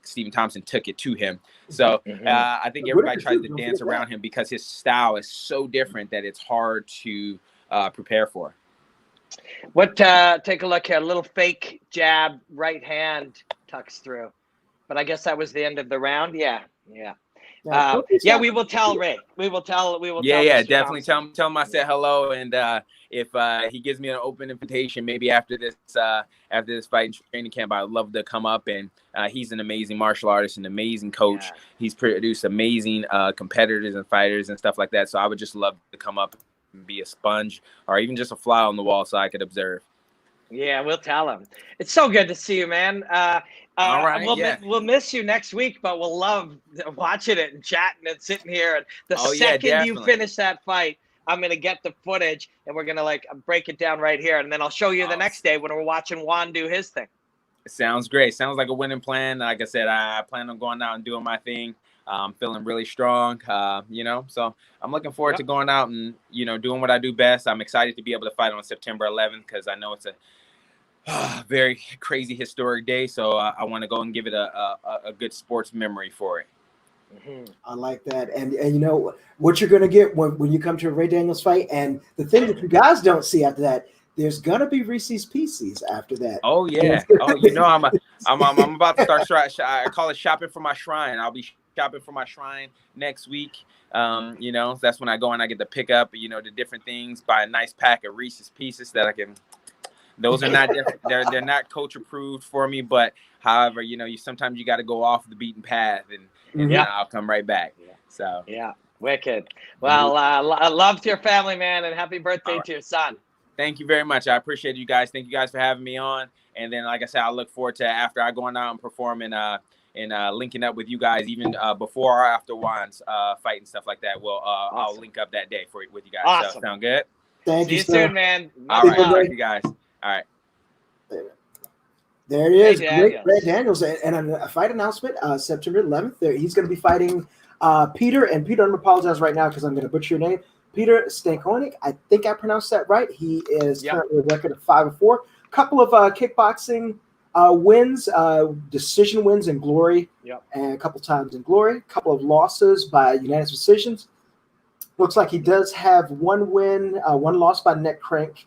Stephen Thompson took it to him. So I think everybody tries to dance around him because his style is so different that it's hard to prepare for. Take a look here. A little fake jab, right hand tucks through. But I guess that was the end of the round. Yeah. We will tell Ray. We will tell. Yeah, definitely tell him I said hello, and if he gives me an open invitation, maybe after this fight and training camp, I'd love to come up. And he's an amazing martial artist, an amazing coach. Yeah. He's produced amazing competitors and fighters and stuff like that. So I would just love to come up and be a sponge, or even just a fly on the wall, so I could observe. Yeah, we'll tell him. It's so good to see you, man. All right, we'll miss you next week, but we'll love watching it and chatting and sitting here. And the second you finish that fight, I'm going to get the footage and we're going to break it down right here. And then I'll show you the next day when we're watching Juan do his thing. Sounds great. Sounds like a winning plan. Like I said, I plan on going out and doing my thing. I'm feeling really strong, so I'm looking forward to going out and, doing what I do best. I'm excited to be able to fight on September 11th because I know it's a very crazy historic day. So I want to go and give it a good sports memory for it. I like that. And you know what you're going to get when you come to a Ray Daniels fight. And the thing that you guys don't see after that, there's going to be Reese's Pieces after that. Oh, yeah. I'm about to start. I call it shopping for my shrine. I'll be shopping for my shrine next week. That's when I go and I get to pick up, the different things, buy a nice pack of Reese's Pieces that I can. Those are not they're not coach approved for me, but however, sometimes you got to go off the beaten path and I'll come right back. Yeah. So wicked. Well, I love to your family, man, and happy birthday to your son. Thank you very much. I appreciate you guys. Thank you guys for having me on. And then, like I said, I look forward to after I going out and performing and linking up with you guys, even before or after Juan's fight and stuff like that. I'll link up that day with you guys. Awesome. So, sound good? Thank you, See you soon, man. All right. Thank you guys. All right. There he is, Ray Daniels. And a fight announcement, September 11th. He's going to be fighting Peter. And Peter, I'm going to apologize right now because I'm going to butcher your name. Peter Stankonik. I think I pronounced that right. He is currently a record of 5-4. Couple of kickboxing wins, decision wins in Glory, and a couple times in Glory. Couple of losses by unanimous decisions. Looks like he does have one win, one loss by neck crank,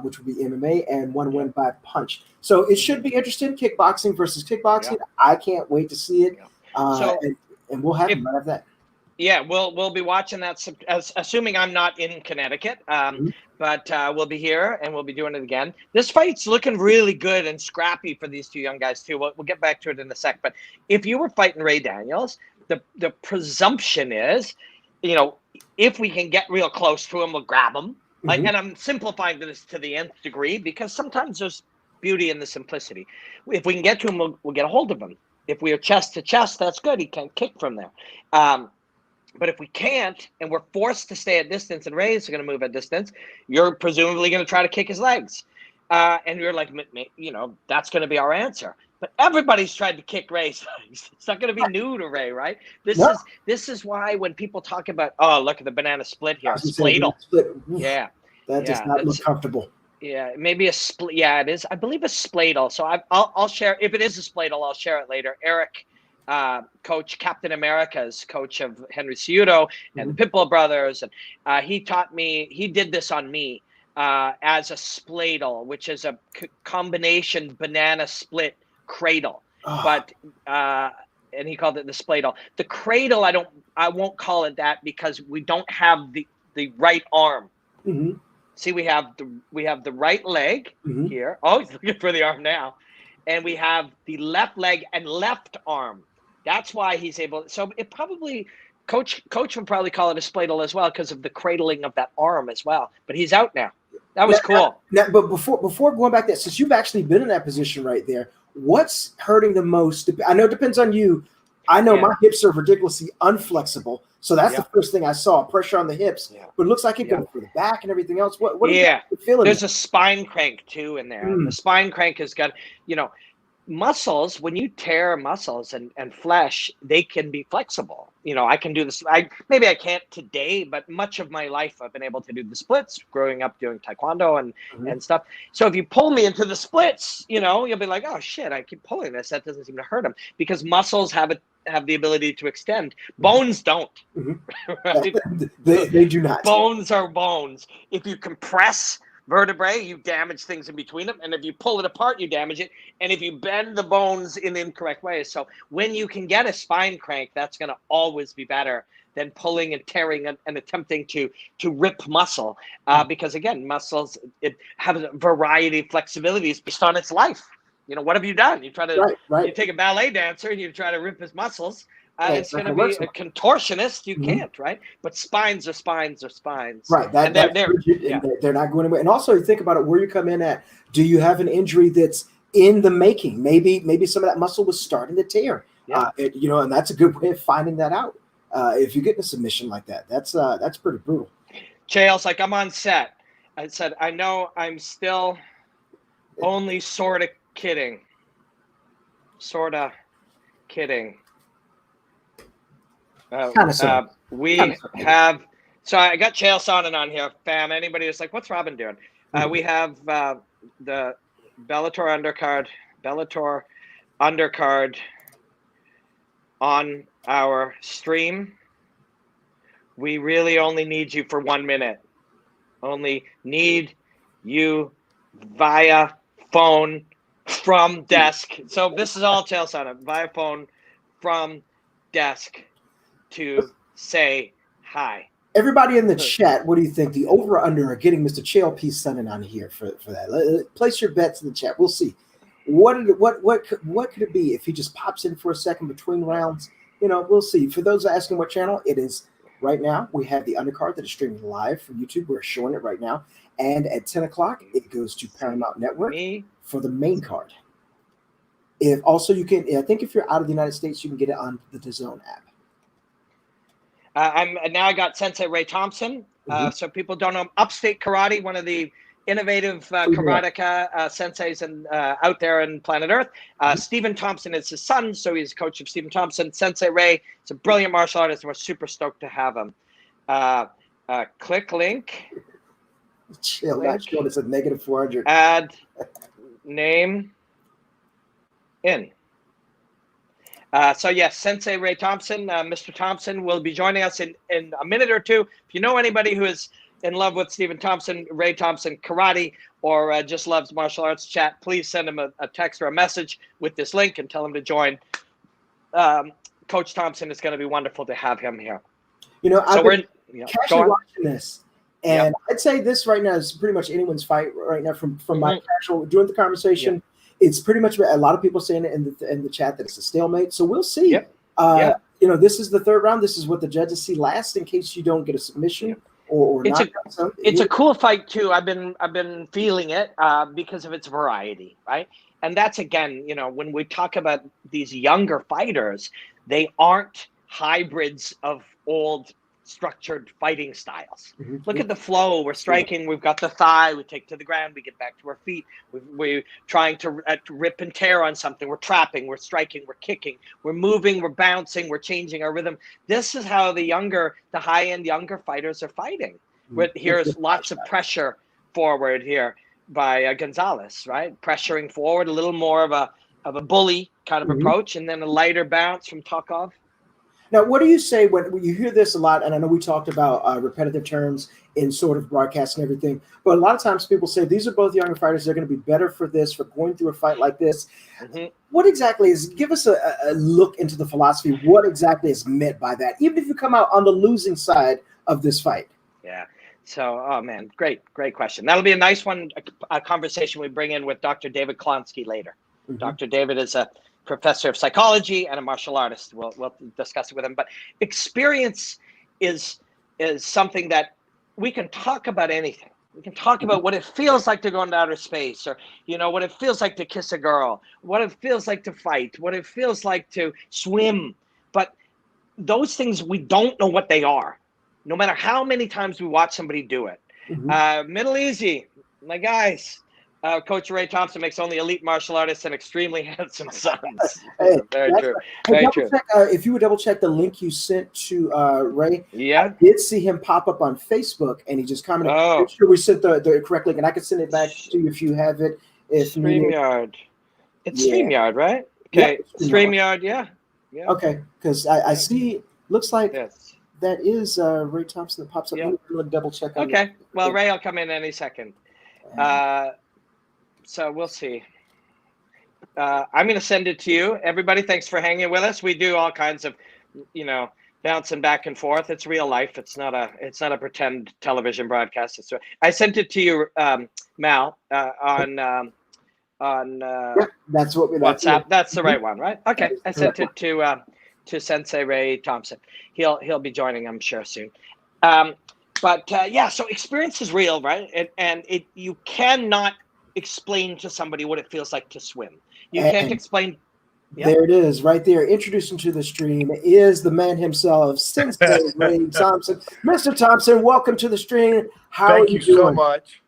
which would be MMA, and one win by punch. So it should be interesting, kickboxing versus kickboxing. I can't wait to see it. And we'll have him right after that. Yeah, we'll be watching that, assuming I'm not in Connecticut. But we'll be here and we'll be doing it again. This fight's looking really good and scrappy for these two young guys too. We'll get back to it in a sec. But if you were fighting Ray Daniels, the presumption is, if we can get real close to him, we'll grab him. And I'm simplifying this to the nth degree because sometimes there's beauty in the simplicity. If we can get to him, we'll get a hold of him. If we are chest to chest, that's good. He can't kick from there. But if we can't, and we're forced to stay at distance, and Ray's going to move at distance, you're presumably going to try to kick his legs. And you're like, that's going to be our answer. But everybody's tried to kick Ray. So it's not going to be new to Ray, right? This is why when people talk about, oh, look at the banana split here, spladle. Yeah. That does not look comfortable. Yeah, maybe a split. Yeah, it is. I believe a spladle. So I'll share. If it is a spladle, I'll share it later. Eric, coach, Captain America's coach of Henry Cejudo and the Pitbull Brothers, and he taught me. He did this on me as a spladle, which is a combination banana split cradle. But and he called it the spladle. The cradle, I won't call it that because we don't have the right arm. See, we have the right leg here. Oh, he's looking for the arm now. And we have the left leg and left arm. That's why he's able. So it probably, coach would probably call it a spladle as well because of the cradling of that arm as well. But he's out now. That was cool. But before going back there, since you've actually been in that position right there, what's hurting the most? I know it depends on you. I know my hips are ridiculously unflexible. So that's the first thing I saw, pressure on the hips. Yeah. But it looks like it goes for the back and everything else. What are you feeling? There's a spine crank too in there. The spine crank has got, muscles. When you tear muscles and flesh, they can be flexible. I can do this. Maybe I can't today, but much of my life I've been able to do the splits growing up doing taekwondo and stuff. So if you pull me into the splits, you'll be like, oh shit, I keep pulling this. That doesn't seem to hurt them because muscles have the ability to extend. Bones don't. Right? They do not. Bones are bones. If you compress vertebrae, you damage things in between them. And if you pull it apart, you damage it. And if you bend the bones in the incorrect way. So when you can get a spine crank, that's going to always be better than pulling and tearing and attempting to rip muscle. Because again, muscles, it has a variety of flexibilities based on its life. What have you done? You try to you take a ballet dancer and you try to rip his muscles. It's going to be a contortionist. You can't, right? But spines are spines are spines. Right. They're not going away. And also, think about it. Where you come in at. Do you have an injury that's in the making? Maybe some of that muscle was starting to tear. Yeah. And that's a good way of finding that out. If you get in a submission like that, that's pretty brutal. Chael's like, I'm on set. I said, I know I'm still only sort of kidding. Sorta kidding. We have, so I got Chael Sonnen on here, fam. Anybody who's like, what's Robin doing? We have the Bellator undercard on our stream. We really only need you for 1 minute. Only need you via phone from desk. So this is all Chael Sonnen, via phone from desk to say hi. Everybody in the chat, what do you think? The over or under are getting Mr. Chael P. Sonnen on here for that. Place your bets in the chat. We'll see. What could it be if he just pops in for a second between rounds? We'll see. For those asking what channel it is right now, we have the undercard that is streaming live from YouTube. We're showing it right now. And at 10 o'clock, it goes to Paramount Network for the main card. If also you can, I think if you're out of the United States, you can get it on the DAZN app. Now I got Sensei Ray Thompson. So people don't know Upstate Karate, one of the innovative karateka senseis out there in planet Earth. Stephen Thompson is his son, so he's coach of Stephen Thompson. Sensei Ray is a brilliant martial artist, and we're super stoked to have him. Click link. Chill. That's what it's a negative 400. Add name in. So yes, Sensei Ray Thompson, Mr. Thompson will be joining us in a minute or two. If you know anybody who is in love with Stephen Thompson, Ray Thompson karate, or just loves martial arts chat, please send him a text or a message with this link and tell him to join. Coach Thompson, is going to be wonderful to have him here. I've been casually watching this, and I'd say this right now is pretty much anyone's fight right now from my casual doing the conversation. It's pretty much a lot of people saying it in the chat that it's a stalemate. So we'll see. This is the third round. This is what the judges see last in case you don't get a submission or not. It's a cool fight too. I've been feeling it because of its variety, right? And that's again, when we talk about these younger fighters, they aren't hybrids of old structured fighting styles. Look at the flow. We're striking. We've got the thigh. We take to the ground. We get back to our feet. We're trying to rip and tear on something. We're trapping. We're striking. We're kicking. We're moving. We're bouncing. We're changing our rhythm. This is how the high-end younger fighters are fighting. Here's lots of pressure forward here by Gonzalez, right? Pressuring forward, a little more of a bully kind of approach, and then a lighter bounce from Tokov. Now, what do you say when you hear this a lot? And I know we talked about repetitive terms in sort of broadcast and everything, but a lot of times people say these are both younger fighters. They're going to be better for this, for going through a fight like this. What exactly is? Give us a look into the philosophy. What exactly is meant by that? Even if you come out on the losing side of this fight. Yeah. So, oh man, great question. That'll be a nice one, a conversation we bring in with Dr. David Klonsky later. Dr. David is a professor of psychology and a martial artist. We'll discuss it with him. But experience is something that we can talk about anything. We can talk about what it feels like to go into outer space, or what it feels like to kiss a girl, what it feels like to fight, what it feels like to swim. But those things, we don't know what they are, no matter how many times we watch somebody do it. Middle Easy, my guys. Coach Ray Thompson makes only elite martial artists and extremely handsome sons. Hey, very true. Very true. If you would double check the link you sent to Ray, I did see him pop up on Facebook, and he just commented. Make sure we sent the correct link, and I can send it back to you if you have it. If StreamYard, it's StreamYard, right? Okay, StreamYard, yeah. Okay, because I see. Looks like that is Ray Thompson that pops up. Let me double check. Okay, well, Ray will come in any second. So we'll see. I'm going to send it to you. Everybody, thanks for hanging with us. We do all kinds of, bouncing back and forth. It's real life. It's not a pretend television broadcast. I sent it to you, Mal, on that's what we WhatsApp. That's the right one, right? Okay. I sent it to Sensei Ray Thompson. He'll be joining, I'm sure, soon. So experience is real, right? And you cannot explain to somebody what it feels like to swim. You can't explain. There it is, right there. Introducing to the stream is the man himself, Sensei Ray Thompson. Mr. Thompson, welcome to the stream. Thank you so much.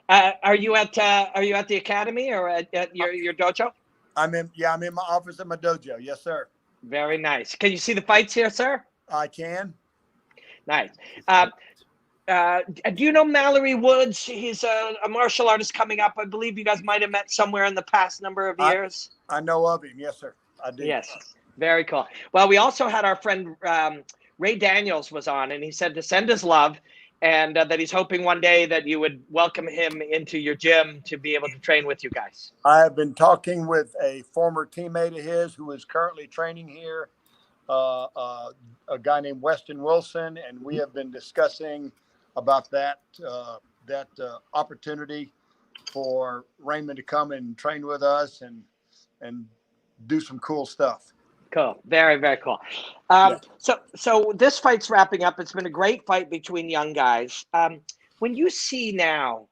Are you at the academy or at your dojo? I'm in my office at my dojo. Yes, sir. Very nice. Can you see the fights here, sir? I can. Nice. Do you know Mallory Woods? He's a martial artist coming up. I believe you guys might have met somewhere in the past number of years. I know of him. Yes, sir. I do. Yes. Very cool. Well, we also had our friend Ray Daniels was on, and he said to send his love, and that he's hoping one day that you would welcome him into your gym to be able to train with you guys. I have been talking with a former teammate of his who is currently training here, a guy named Weston Wilson, and we have been discussing about that opportunity for Raymond to come and train with us and do some cool stuff. Cool. Very, very cool. So this fight's wrapping up. It's been a great fight between young guys. When you see now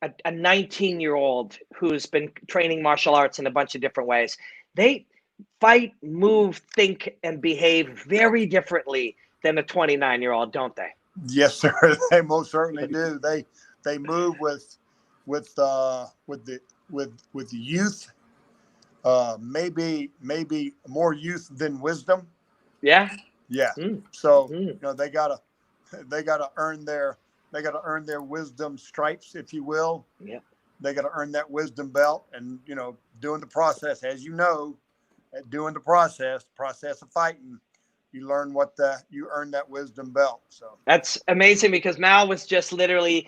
a 19-year-old who's been training martial arts in a bunch of different ways, they fight, move, think, and behave very differently than a 29-year-old, don't they? Yes, sir. They most certainly do. They move with youth, maybe more youth than wisdom. Yeah. Yeah. So they gotta earn their wisdom stripes, if you will. Yeah. They gotta earn that wisdom belt, and doing the process, as doing the process of fighting, you learn you earn that wisdom belt. So that's amazing, because Mal was just literally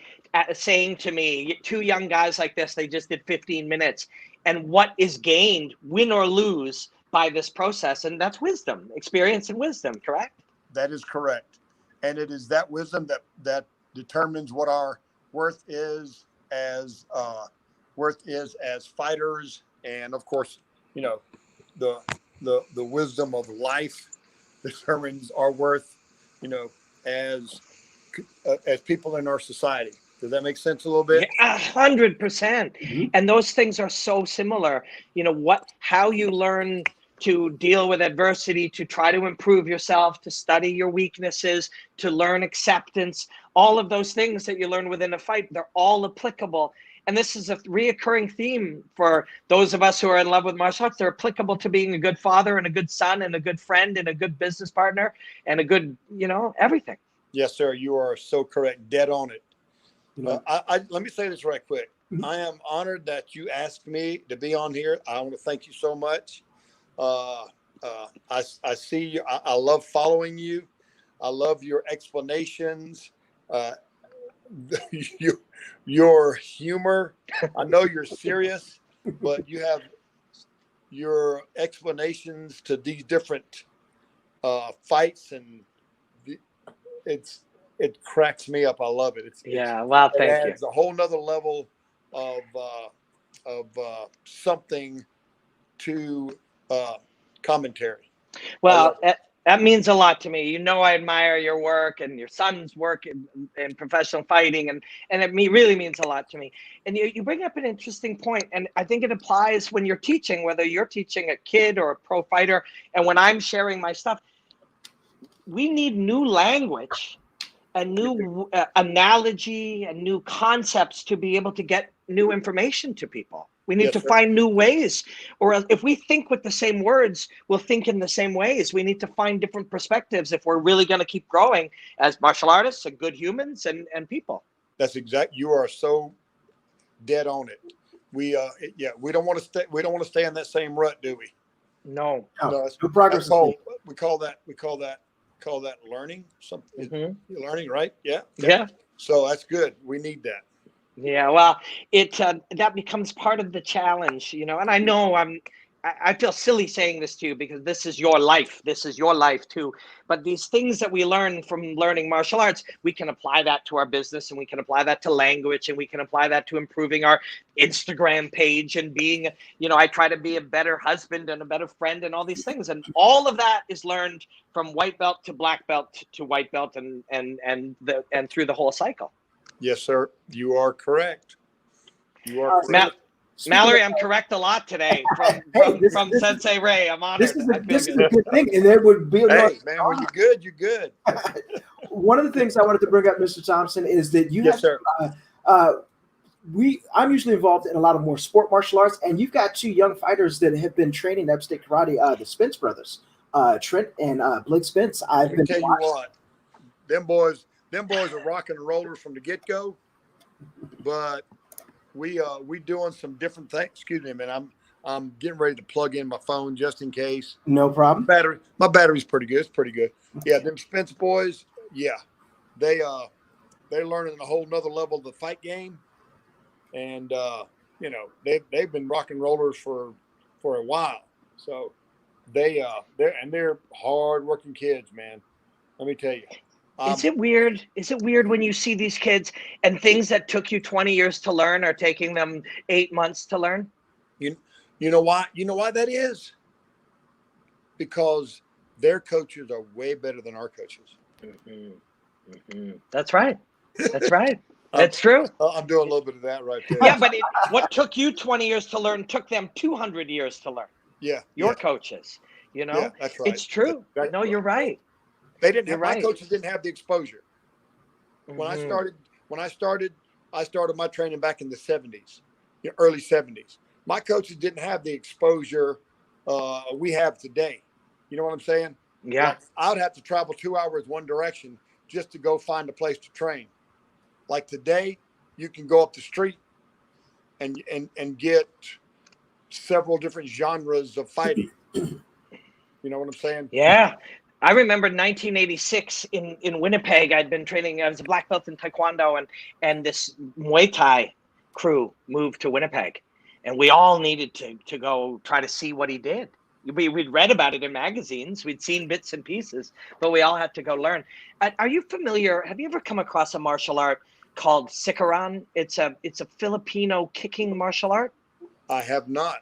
saying to me, two young guys like this, they just did 15 minutes, and what is gained, win or lose, by this process, and that's wisdom, experience, and wisdom. Correct? That is correct, and it is that wisdom that determines what our worth is as fighters, and of course, the wisdom of life determines our worth, as people in our society. Does that make sense a little bit? 100%. And those things are so similar. How you learn to deal with adversity, to try to improve yourself, to study your weaknesses, to learn acceptance, all of those things that you learn within a fight, they're all applicable. And this is a reoccurring theme for those of us who are in love with martial arts. They're applicable to being a good father and a good son and a good friend and a good business partner and a good, everything. Yes, sir. You are so correct. Dead on it. Let me say this right quick. I am honored that you asked me to be on here. I want to thank you so much. I see you. I love following you. I love your explanations. Your humor. I know you're serious, but you have your explanations to these different fights, and it cracks me up. I love it. Thank you. It adds a whole nother level of something to commentary. Well, that means a lot to me. I admire your work and your son's work in professional fighting, and it really means a lot to me. And you bring up an interesting point, and I think it applies when you're teaching, whether you're teaching a kid or a pro fighter, and when I'm sharing my stuff. We need new language, a new analogy, and new concepts to be able to get new information to people. We need to find new ways, or if we think with the same words, we'll think in the same ways. We need to find different perspectives if we're really going to keep growing as martial artists and good humans and people. That's exact. You are so dead on it. We don't want to stay. We don't want to stay in that same rut, do we? No. No progress. We call that learning. Something learning, right? Yeah. So that's good. We need that. Yeah, well, that becomes part of the challenge, and I know I feel silly saying this to you because this is your life. This is your life too. But these things that we learn from learning martial arts, we can apply that to our business, and we can apply that to language, and we can apply that to improving our Instagram page and being, I try to be a better husband and a better friend and all these things. And all of that is learned from white belt to black belt to white belt and through the whole cycle. Yes, sir. You are correct. You are correct. Mallory, I'm correct a lot today from Sensei Ray. I'm honored. This is a good thing, and there would be. Hey, man, when you're good, you're good. One of the things I wanted to bring up, Mr. Thompson, is that you yes, have. Sir. I'm usually involved in a lot of more sport martial arts, and you've got two young fighters that have been training upstate karate, the Spence brothers, Trent and Blake Spence. I've been tell you what, them boys are rock and rollers from the get-go, but we doing some different things. Excuse me, man. I'm getting ready to plug in my phone just in case. No problem. My battery's pretty good. It's pretty good. Yeah, them Spence boys. Yeah, they're learning a whole nother level of the fight game, and they've been rock and rollers for a while. So they're hard-working kids, man. Let me tell you. Is it weird? Is it weird when you see these kids and things that took you 20 years to learn are taking them 8 months to learn? You know why? You know why that is? Because their coaches are way better than our coaches. That's right. That's right. That's true. I'm doing a little bit of that right there. Yeah, but what took you 20 years to learn took them 200 years to learn. Yeah. Your coaches, Yeah, that's right. It's true. No, you're right. They didn't have, my coaches didn't have the exposure. When I started my training back in the 70s, early 70s. My coaches didn't have the exposure we have today. You know what I'm saying? Yeah. Like, I would have to travel 2 hours one direction just to go find a place to train. Like today, you can go up the street and get several different genres of fighting. You know what I'm saying? Yeah. I remember 1986 in Winnipeg. I'd been training. I was a black belt in Taekwondo, and this Muay Thai crew moved to Winnipeg, and we all needed to go try to see what he did. We'd read about it in magazines. We'd seen bits and pieces, but we all had to go learn. Are you familiar? Have you ever come across a martial art called Sikaran? It's a Filipino kicking martial art. I have not.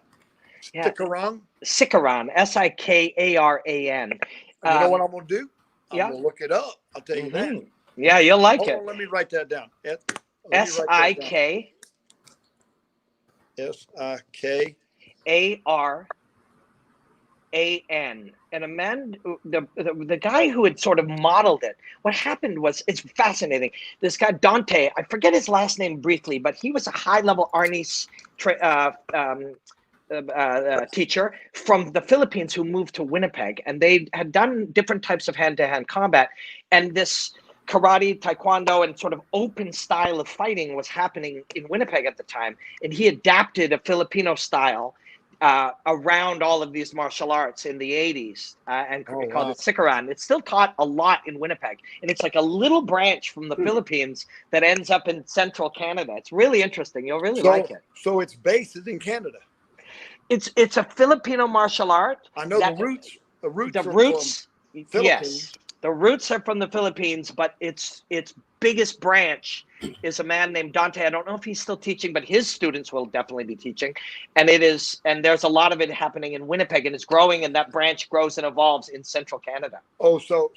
Sikaran? Sikaran, Sikaran. You know what I'm going to do? I'm going to look it up. I'll tell you that. Yeah, you'll like Hold it. on, let me write that down. S-I-K. S-I-K. A-R-A-N. and the guy who had sort of modeled it. What happened was, it's fascinating. This guy Dante, I forget his last name briefly, but he was a high-level Arnis teacher from the Philippines who moved to Winnipeg, and they had done different types of hand-to-hand combat, and this karate, taekwondo, and sort of open style of fighting was happening in Winnipeg at the time, and he adapted a Filipino style around all of these martial arts in the 80s and called it Sikaran. It's still taught a lot in Winnipeg, and it's like a little branch from the Philippines that ends up in central Canada. It's really interesting. You'll really like it. So its base is in Canada. It's a Filipino martial art. I know the roots. The roots. Yes. The roots are from the Philippines, but its biggest branch is a man named Dante. I don't know if he's still teaching, but his students will definitely be teaching. And there's a lot of it happening in Winnipeg, and it's growing, and that branch grows and evolves in central Canada. Oh, so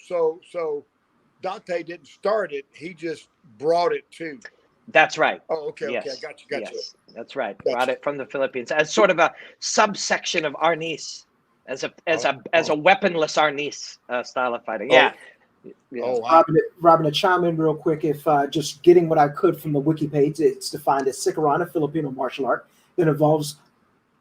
Dante didn't start it; he just brought it to. That's right. Oh, okay, yes. I got you. Yes, that's right. Brought it from the Philippines as sort of a subsection of Arnis. As a weaponless Arnis style of fighting. Yeah. Oh, wow. Robin, to chime in real quick, if just getting what I could from the wiki page, it's defined as Sikaran, a Filipino martial art that involves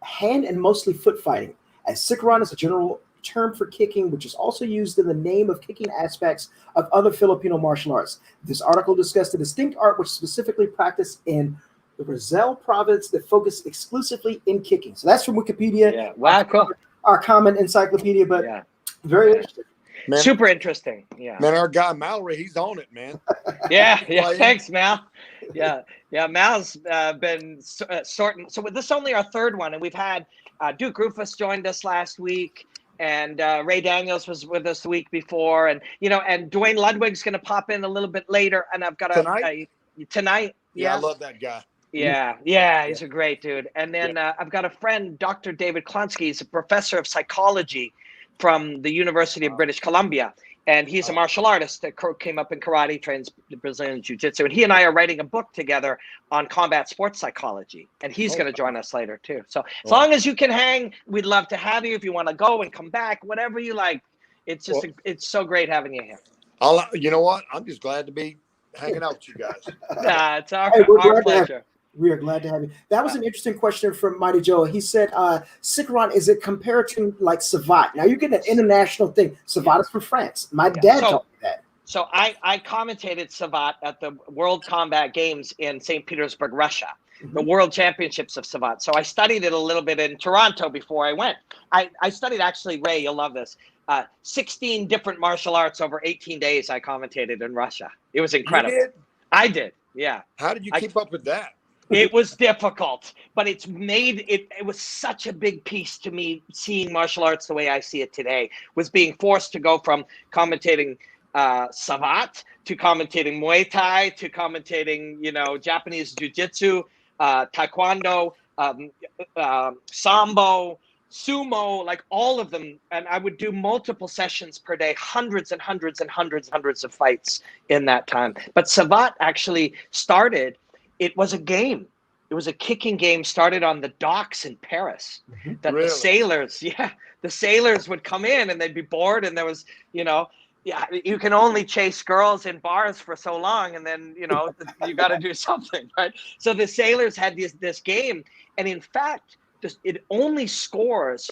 hand and mostly foot fighting. As Sikaran is a general term for kicking, which is also used in the name of kicking aspects of other Filipino martial arts. This article discussed a distinct art which specifically practiced in the Rizal province that focused exclusively in kicking. So that's from Wikipedia. Yeah. Wow, cool. Our common encyclopedia, but very interesting. Man, super interesting. Yeah. Man, our guy Mallory, he's on it, man. Yeah. Thanks, Mal. Yeah. Mal's been sorting. So this is only our third one, and we've had Duke Rufus joined us last week, and Ray Daniels was with us the week before, and and Dwayne Ludwig's going to pop in a little bit later, and I've got tonight. Yeah, I love that guy. Yeah, he's a great dude. And then I've got a friend, Dr. David Klonsky. He's a professor of psychology from the University of British Columbia. And he's a martial artist that came up in karate, trains Brazilian jiu-jitsu. And he and I are writing a book together on combat sports psychology. And he's going to join us later, too. So as long as you can hang, we'd love to have you. If you want to go and come back, whatever you like. It's just it's so great having you here. You know what? I'm just glad to be hanging out with you guys. It's our pleasure. We are glad to have you. That was an interesting question from Mighty Joe. He said, Sikaran, is it compared to like Savate? Now, you get an international thing. Savate is from France. My dad told me that. So I commentated Savate at the World Combat Games in St. Petersburg, Russia, the World Championships of Savate. So I studied it a little bit in Toronto before I went. I studied, actually, Ray, you'll love this, 16 different martial arts over 18 days I commentated in Russia. It was incredible. You did? I did, yeah. How did you keep up with that? It was difficult, but it was such a big piece to me seeing martial arts the way I see it today, was being forced to go from commentating Savate to commentating Muay Thai to commentating, Japanese Jiu-Jitsu, Taekwondo, Sambo, Sumo, like all of them. And I would do multiple sessions per day, hundreds and hundreds and hundreds of fights in that time. But Savate actually started, it was a game. It was a kicking game started on the docks in Paris that the sailors would come in and they'd be bored. And there was, you can only chase girls in bars for so long. And then, you got to do something, right? So the sailors had this game. And in fact, it only scores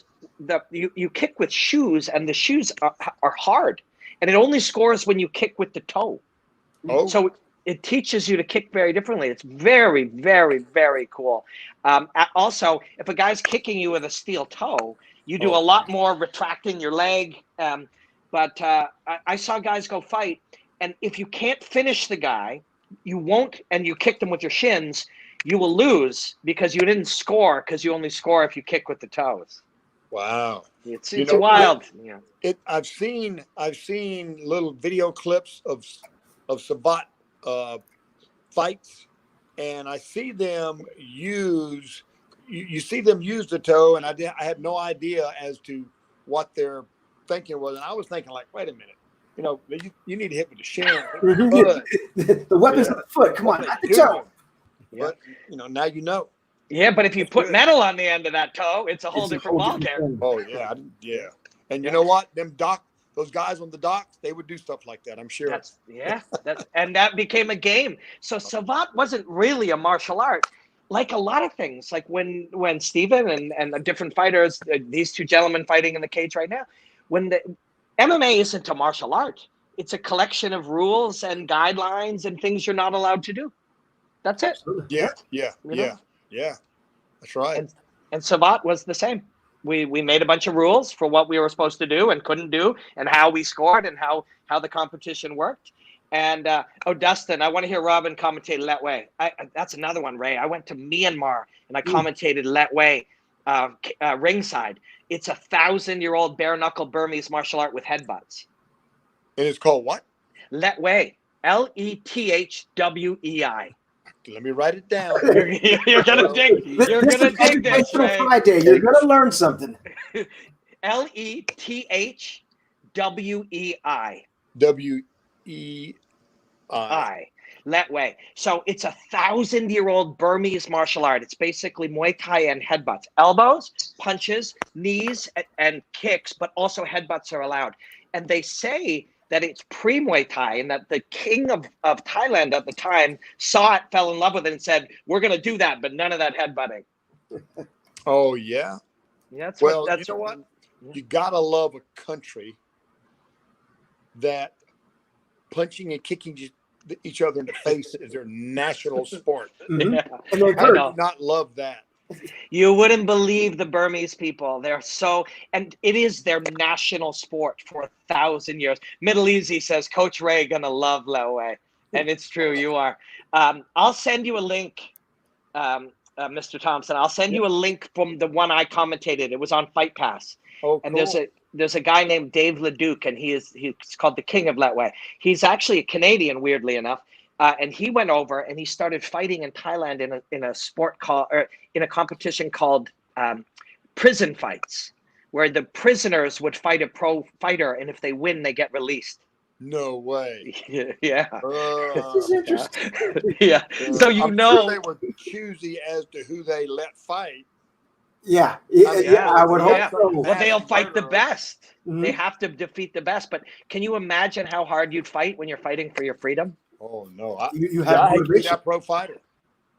you kick with shoes, and the shoes are hard. And it only scores when you kick with the toe. Oh. So it teaches you to kick very differently. It's very, very, very cool. Also, if a guy's kicking you with a steel toe, you do a lot more retracting your leg. But I saw guys go fight, and if you can't finish the guy, you won't, and you kick them with your shins, you will lose because you didn't score, because you only score if you kick with the toes. Wow. It's wild. I've seen little video clips of Savate fights, and I see them use the toe, and I had no idea as to what their thinking was, and I was thinking like, wait a minute, you need to hit with the shin. The weapon's on the foot. Come on, not the toe. But now you know. Yeah, but if you put metal on the end of that toe, it's a whole different ballgame. Oh yeah, And you know what? Those guys on the docks, they would do stuff like that, I'm sure. And that became a game. So Savate wasn't really a martial art. Like a lot of things, like when Steven and the different fighters, these two gentlemen fighting in the cage right now, when the MMA isn't a martial art, it's a collection of rules and guidelines and things you're not allowed to do. That's it. Yeah. That's right. And Savate was the same. We made a bunch of rules for what we were supposed to do and couldn't do, and how we scored and how the competition worked. And Dustin, I want to hear Robin commentate Letway. That's another one, Ray. I went to Myanmar and I commentated Letway ringside. It's 1,000-year-old bare knuckle Burmese martial art with headbutts. And it's called what? Letway. Lethwei. Let me write it down. You're gonna dig. You're gonna dig this, Ray. Friday. You're gonna learn something. Lethwei. Wei. Letway. So it's 1,000-year-old Burmese martial art. It's basically Muay Thai and headbutts, elbows, punches, knees, and kicks, but also headbutts are allowed. And they say that it's pre-Muay Thai, and that the king of Thailand at the time saw it, fell in love with it, and said, "We're going to do that, but none of that headbutting." Oh yeah. Yeah. You know what? You gotta love a country that punching and kicking each other in the face is their national sport. Mm-hmm. Yeah. And I do not love that. You wouldn't believe the Burmese people. They're so, and it is their national sport for 1,000 years. Middle Easy says, Coach Ray gonna love Letway. And it's true, you are. I'll send you a link, Mr. Thompson. I'll send you a link from the one I commentated. It was on Fight Pass. Oh, and cool. There's a guy named Dave Leduc, and he's called the King of Letway. He's actually a Canadian, weirdly enough. And he went over and he started fighting in Thailand in a sport in a competition called prison fights, where the prisoners would fight a pro fighter, and if they win, they get released. No way. Yeah. This is interesting. Yeah. So I'm sure they were choosy as to who they let fight. Yeah. I would hope so. Well, they'll fight the best. Mm-hmm. They have to defeat the best. But can you imagine how hard you'd fight when you're fighting for your freedom? Oh no! You have that pro fighter.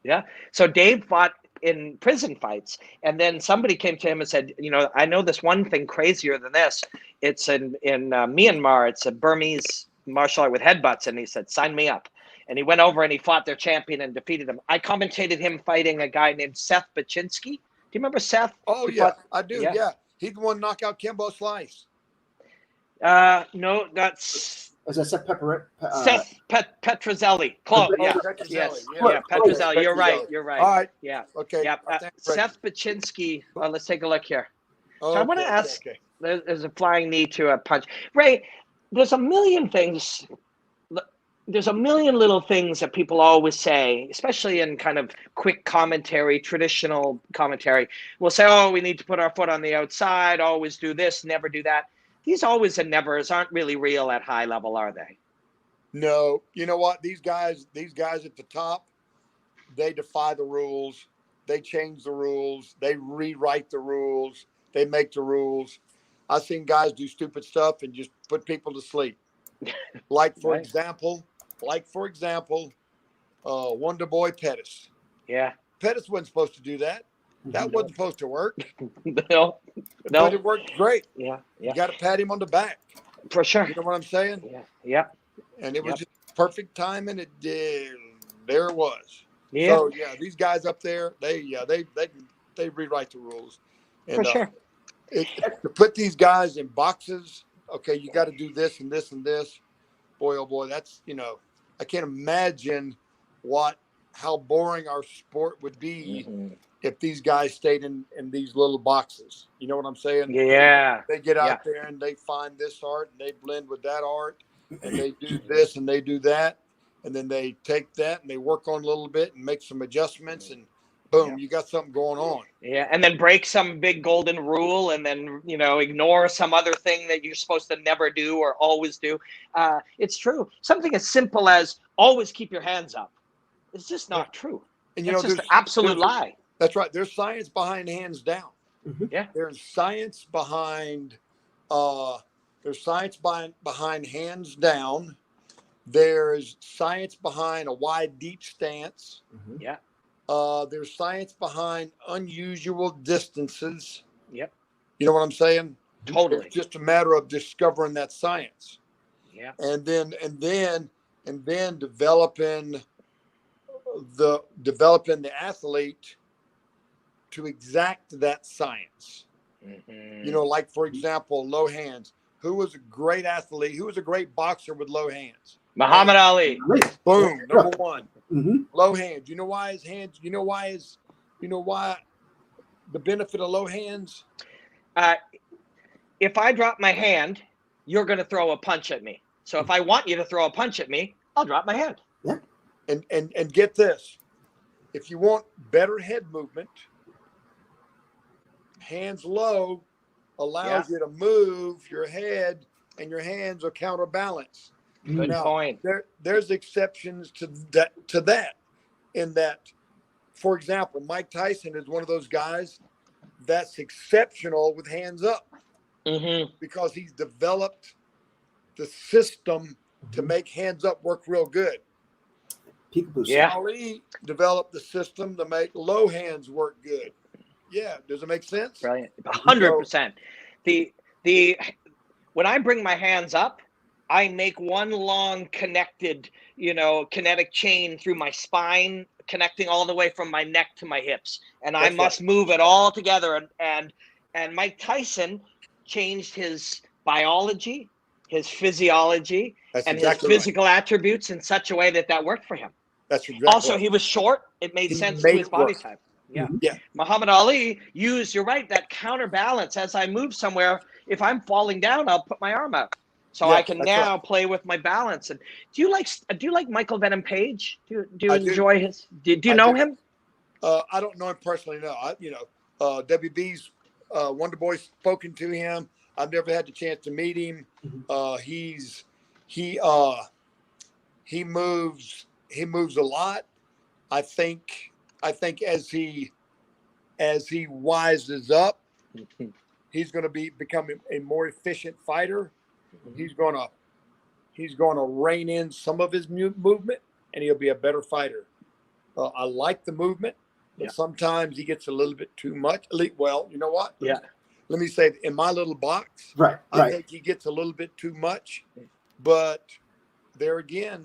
Yeah. So Dave fought in prison fights, and then somebody came to him and said, I know this one thing crazier than this. It's in Myanmar. It's a Burmese martial art with headbutts, and he said, "Sign me up." And he went over and he fought their champion and defeated him. I commentated him fighting a guy named Seth Baczynski. Do you remember Seth? Oh yeah, I do. Yeah, he's the one to knock out Kimbo Slice. No, that's. Was that Seth Seth Petrozelli. Close. Yeah. Yes. Yeah. Petrozelli. You're right. You're right. All right. Yeah. Okay. Yeah. Seth Baczynski. Let's take a look here. So I want to ask. Okay. There's a flying knee to a punch. Ray, there's a million things. There's a million little things that people always say, especially in kind of quick commentary, traditional commentary. We'll say, "Oh, we need to put our foot on the outside. Always do this. Never do that." These always and nevers aren't really real at high level, are they? No. You know what? These guys at the top, they defy the rules. They change the rules. They rewrite the rules. They make the rules. I've seen guys do stupid stuff and just put people to sleep. For example, Wonder Boy Pettis. Yeah. Pettis wasn't supposed to do that. That wasn't supposed to work. No. But it worked great. Yeah. You got to pat him on the back. For sure. You know what I'm saying? Yeah. And it was just perfect timing. It did. There it was. Yeah. So these guys up there, they rewrite the rules. And, for sure. To put these guys in boxes, okay, you got to do this and this and this. Boy, oh boy, that's I can't imagine how boring our sport would be. Mm-hmm. If these guys stayed in these little boxes. You know what I'm saying? Yeah. They get out there and they find this art and they blend with that art and they do this and they do that. And then they take that and they work on a little bit and make some adjustments and boom, you got something going on. Yeah. And then break some big golden rule and then, ignore some other thing that you're supposed to never do or always do. It's true. Something as simple as always keep your hands up. It's just not true. And it's just an absolute lie. That's right. There's science behind hands down. Mm-hmm. Yeah. There's science behind There's science behind hands down. There's science behind a wide, deep stance. Mm-hmm. Yeah. There's science behind unusual distances. Yep. You know what I'm saying? Totally. It's just a matter of discovering that science. Yeah. And then developing the athlete to exact that science. Mm-hmm. You know, like for example, low hands. Who was a great athlete? Who was a great boxer with low hands? Muhammad Ali. Boom, number one. Mm-hmm. Low hands. You know why his hands? You know why the benefit of low hands? If I drop my hand, you're going to throw a punch at me. So if I want you to throw a punch at me, I'll drop my hand. Yeah. And get this. If you want better head movement, hands low allows you to move your head, and your hands will counterbalance. Good point. There's exceptions to that. In that, for example, Mike Tyson is one of those guys that's exceptional with hands up because he's developed the system to make hands up work real good. Ali developed the system to make low hands work good. Yeah, does it make sense? Brilliant. 100%. When I bring my hands up, I make one long connected, kinetic chain through my spine, connecting all the way from my neck to my hips. And I must move it all together. And Mike Tyson changed his biology, his physiology, and his physical attributes in such a way that worked for him. That's exactly also, he was short. It made sense to his body type. Yeah. Yeah. Muhammad Ali used, you're right, that counterbalance. As I move somewhere, if I'm falling down, I'll put my arm out. So I can now play with my balance. And do you like Michael Venom Page? Do you enjoy his? Do you know him? I don't know him personally. No, WB's Wonder Boy's spoken to him. I've never had the chance to meet him. He moves a lot. I think as he wises up, he's going to become a more efficient fighter. He's going to rein in some of his movement, and he'll be a better fighter. I like the movement, but sometimes he gets a little bit too much. Well, you know what? Yeah. Let me say, in my little box, I think he gets a little bit too much, but there again,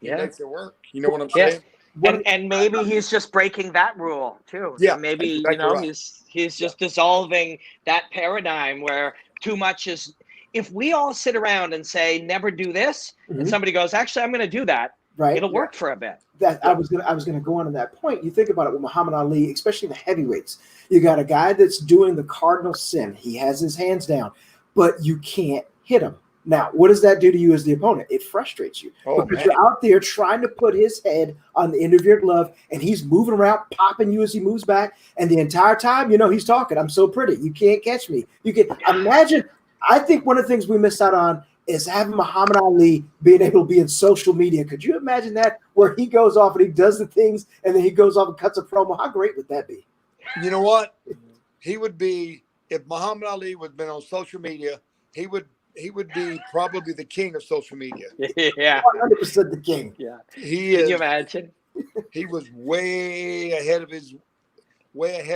he makes it work. You know what I'm saying? And maybe he's just breaking that rule too. Yeah. Maybe he's just dissolving that paradigm where too much is. If we all sit around and say never do this, and somebody goes, actually, I'm going to do that. Right. It'll work for a bit. I was gonna go on to that point. You think about it with Muhammad Ali, especially the heavyweights. You got a guy that's doing the cardinal sin. He has his hands down, but you can't hit him. Now, what does that do to you as the opponent? It frustrates you because you're out there trying to put his head on the end of your glove, and he's moving around, popping you as he moves back, and the entire time, he's talking. I'm so pretty. You can't catch me. You can imagine. I think one of the things we missed out on is having Muhammad Ali being able to be in social media. Could you imagine that, where he goes off and he does the things and then he goes off and cuts a promo? How great would that be? You know what? He would be, if Muhammad Ali would have been on social media, he would be probably the king of social media. Yeah. 100% the king. Yeah. Can you imagine? He was way ahead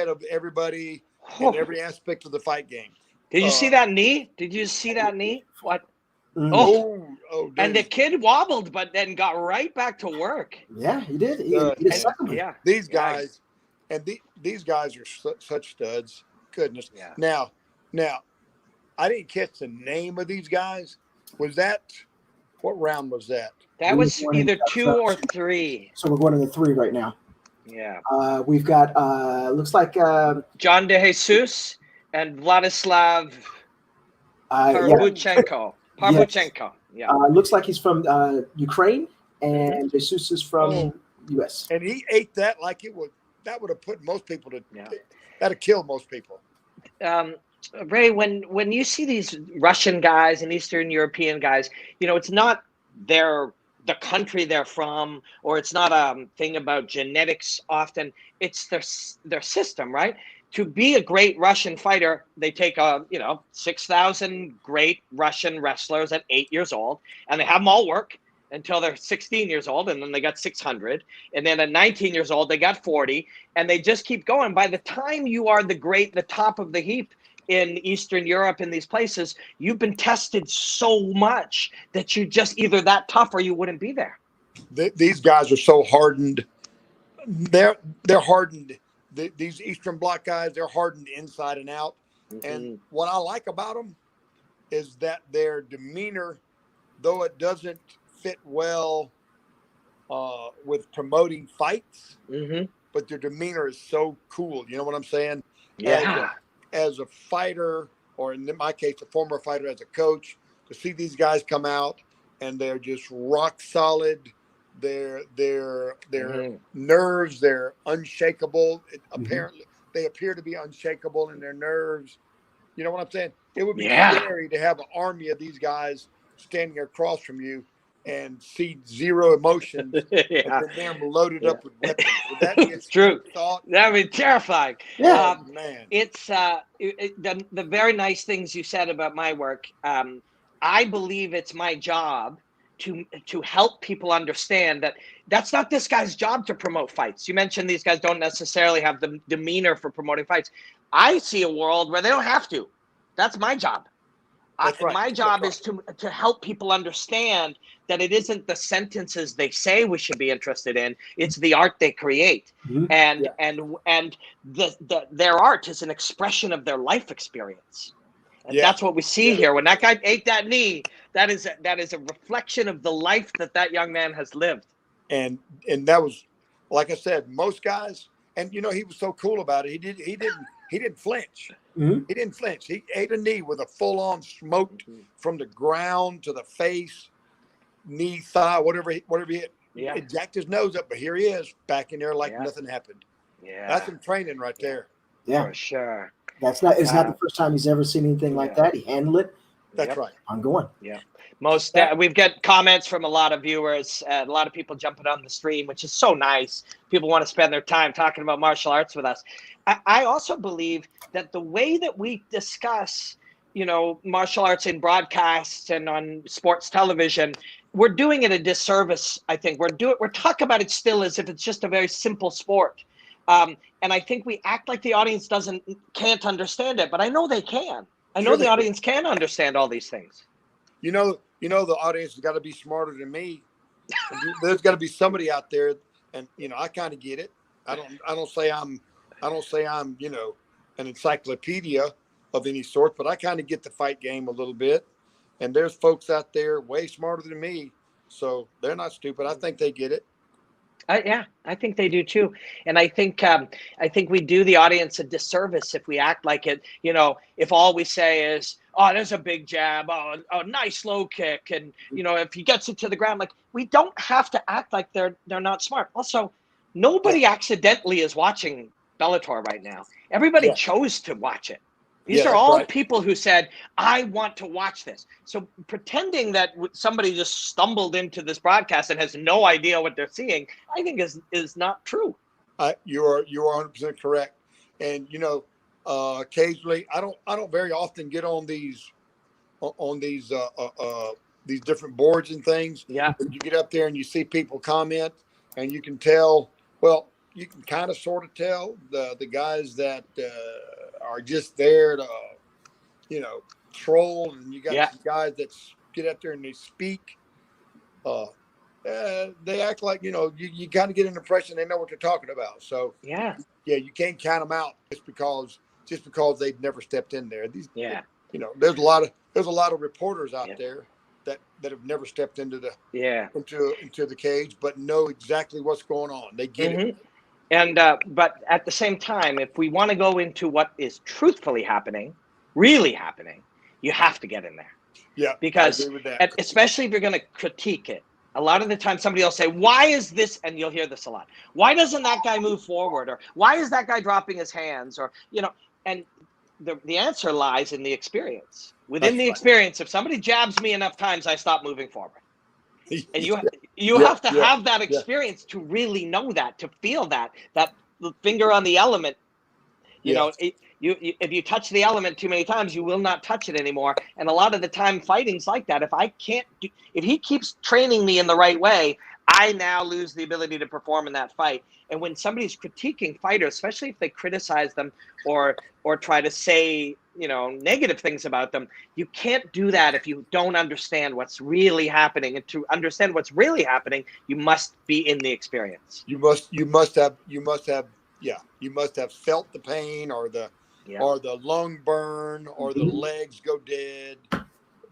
of everybody in every aspect of the fight game. Did you see that knee? Did you see that knee? What? Oh, and the kid wobbled, but then got right back to work. Yeah, he did. These guys, these guys are such studs. Goodness. Yeah. Now, I didn't catch the name of these guys. What round was that? That was either 2 or 3. So we're going to the 3 right now. Yeah. We've got looks like John De Jesus and Vladislav Parbuchenko. Yeah. Looks like he's from Ukraine, and Jesus is from U.S. And he ate that like that would have put most people to. Yeah. That'd have killed most people. Ray, when you see these Russian guys and Eastern European guys, it's not the country they're from, or it's not a thing about genetics often. It's their system, right? to be a great Russian fighter, they take 6,000 great Russian wrestlers at 8 years old, and they have them all work until they're 16 years old, and then they got 600, and then at 19 years old they got 40, and they just keep going. By the time you are the top of the heap in Eastern Europe, in these places, you've been tested so much that you just either that tough or you wouldn't be there. These guys are so hardened. They're hardened. These Eastern Bloc guys, they're hardened inside and out. Mm-hmm. And what I like about them is that their demeanor, though it doesn't fit well with promoting fights, mm-hmm. but their demeanor is so cool. You know what I'm saying? Yeah. As a fighter, or in my case, a former fighter, as a coach, to see these guys come out and they're just rock solid. Their mm-hmm. nerves, they're unshakable. Apparently, they appear to be unshakable in their nerves. You know what I'm saying? It would be scary to have an army of these guys standing across from you and see zero emotions, and them loaded up with weapons. Would that be a true thought? That would be terrifying. Yeah, man. It's the very nice things you said about my work. I believe it's my job to help people understand that that's not this guy's job to promote fights. You mentioned these guys don't necessarily have the demeanor for promoting fights. I see a world where they don't have to. That's my job. My job is to help people understand that it isn't the sentences they say we should be interested in. It's the art they create. Mm-hmm. And their art is an expression of their life experience. And that's what we see here. When that guy ate that knee, that is a reflection of the life that young man has lived. And that was, like I said, most guys, and he was so cool about it. He didn't flinch. Mm-hmm. He didn't flinch. He ate a knee with a full-on smoked from the ground to the face, knee, thigh, whatever he hit. Yeah. It jacked his nose up, but here he is back in there like nothing happened. Yeah. That's some training right there. Yeah. For sure. It's not the first time he's ever seen anything like that. He handled it. That's right. I'm going. Yeah. We've got comments from a lot of viewers, a lot of people jumping on the stream, which is so nice. People want to spend their time talking about martial arts with us. I also believe that the way that we discuss, martial arts in broadcasts and on sports television, we're doing it a disservice. I think we're talking about it still as if it's just a very simple sport. And I think we act like the audience can't understand it, but I know they can. I know the audience can understand all these things. The audience has got to be smarter than me. There's got to be somebody out there, and I kind of get it. I don't say I'm an encyclopedia of any sort, but I kind of get the fight game a little bit. And there's folks out there way smarter than me, so they're not stupid. I think they get it. I think they do too, and I think we do the audience a disservice if we act like it. If all we say is, "Oh, there's a big jab, oh, nice low kick," and if he gets it to the ground, like, we don't have to act like they're not smart. Also, nobody accidentally is watching Bellator right now. Everybody chose to watch it. These are all people who said, "I want to watch this." So pretending that somebody just stumbled into this broadcast and has no idea what they're seeing, I think is not true. You are 100% correct. And occasionally, I don't very often get on these different boards and things. Yeah. But you get up there and you see people comment, and you can tell. Well, you can kind of sort of tell the guys that are just there to, troll, and you got some guys that get up there and they speak. They act like, you kind of get an impression they know what they're talking about. So you can't count them out just because they've never stepped in there. There's a lot of reporters out there that have never stepped into the cage, but know exactly what's going on. They get it. And but at the same time, if we want to go into what is truthfully happening, really happening, you have to get in there. Yeah, because I agree with that. Especially if you're going to critique it. A lot of the time somebody will say, "Why is this?" And you'll hear this a lot. "Why doesn't that guy move forward?" Or "Why is that guy dropping his hands?" Or and the answer lies in the experience. Within the experience, if somebody jabs me enough times, I stop moving forward. And you have to have that experience to really know that, to feel that finger on the element. You know, if you touch the element too many times, you will not touch it anymore. And a lot of the time, fighting's like that. If he keeps training me in the right way, I now lose the ability to perform in that fight. And when somebody's critiquing fighters, especially if they criticize them or try to say, you know, negative things about them, you can't do that if you don't understand what's really happening. And to understand what's really happening, you must be in the experience. You must have felt the pain or the lung burn or the legs go dead.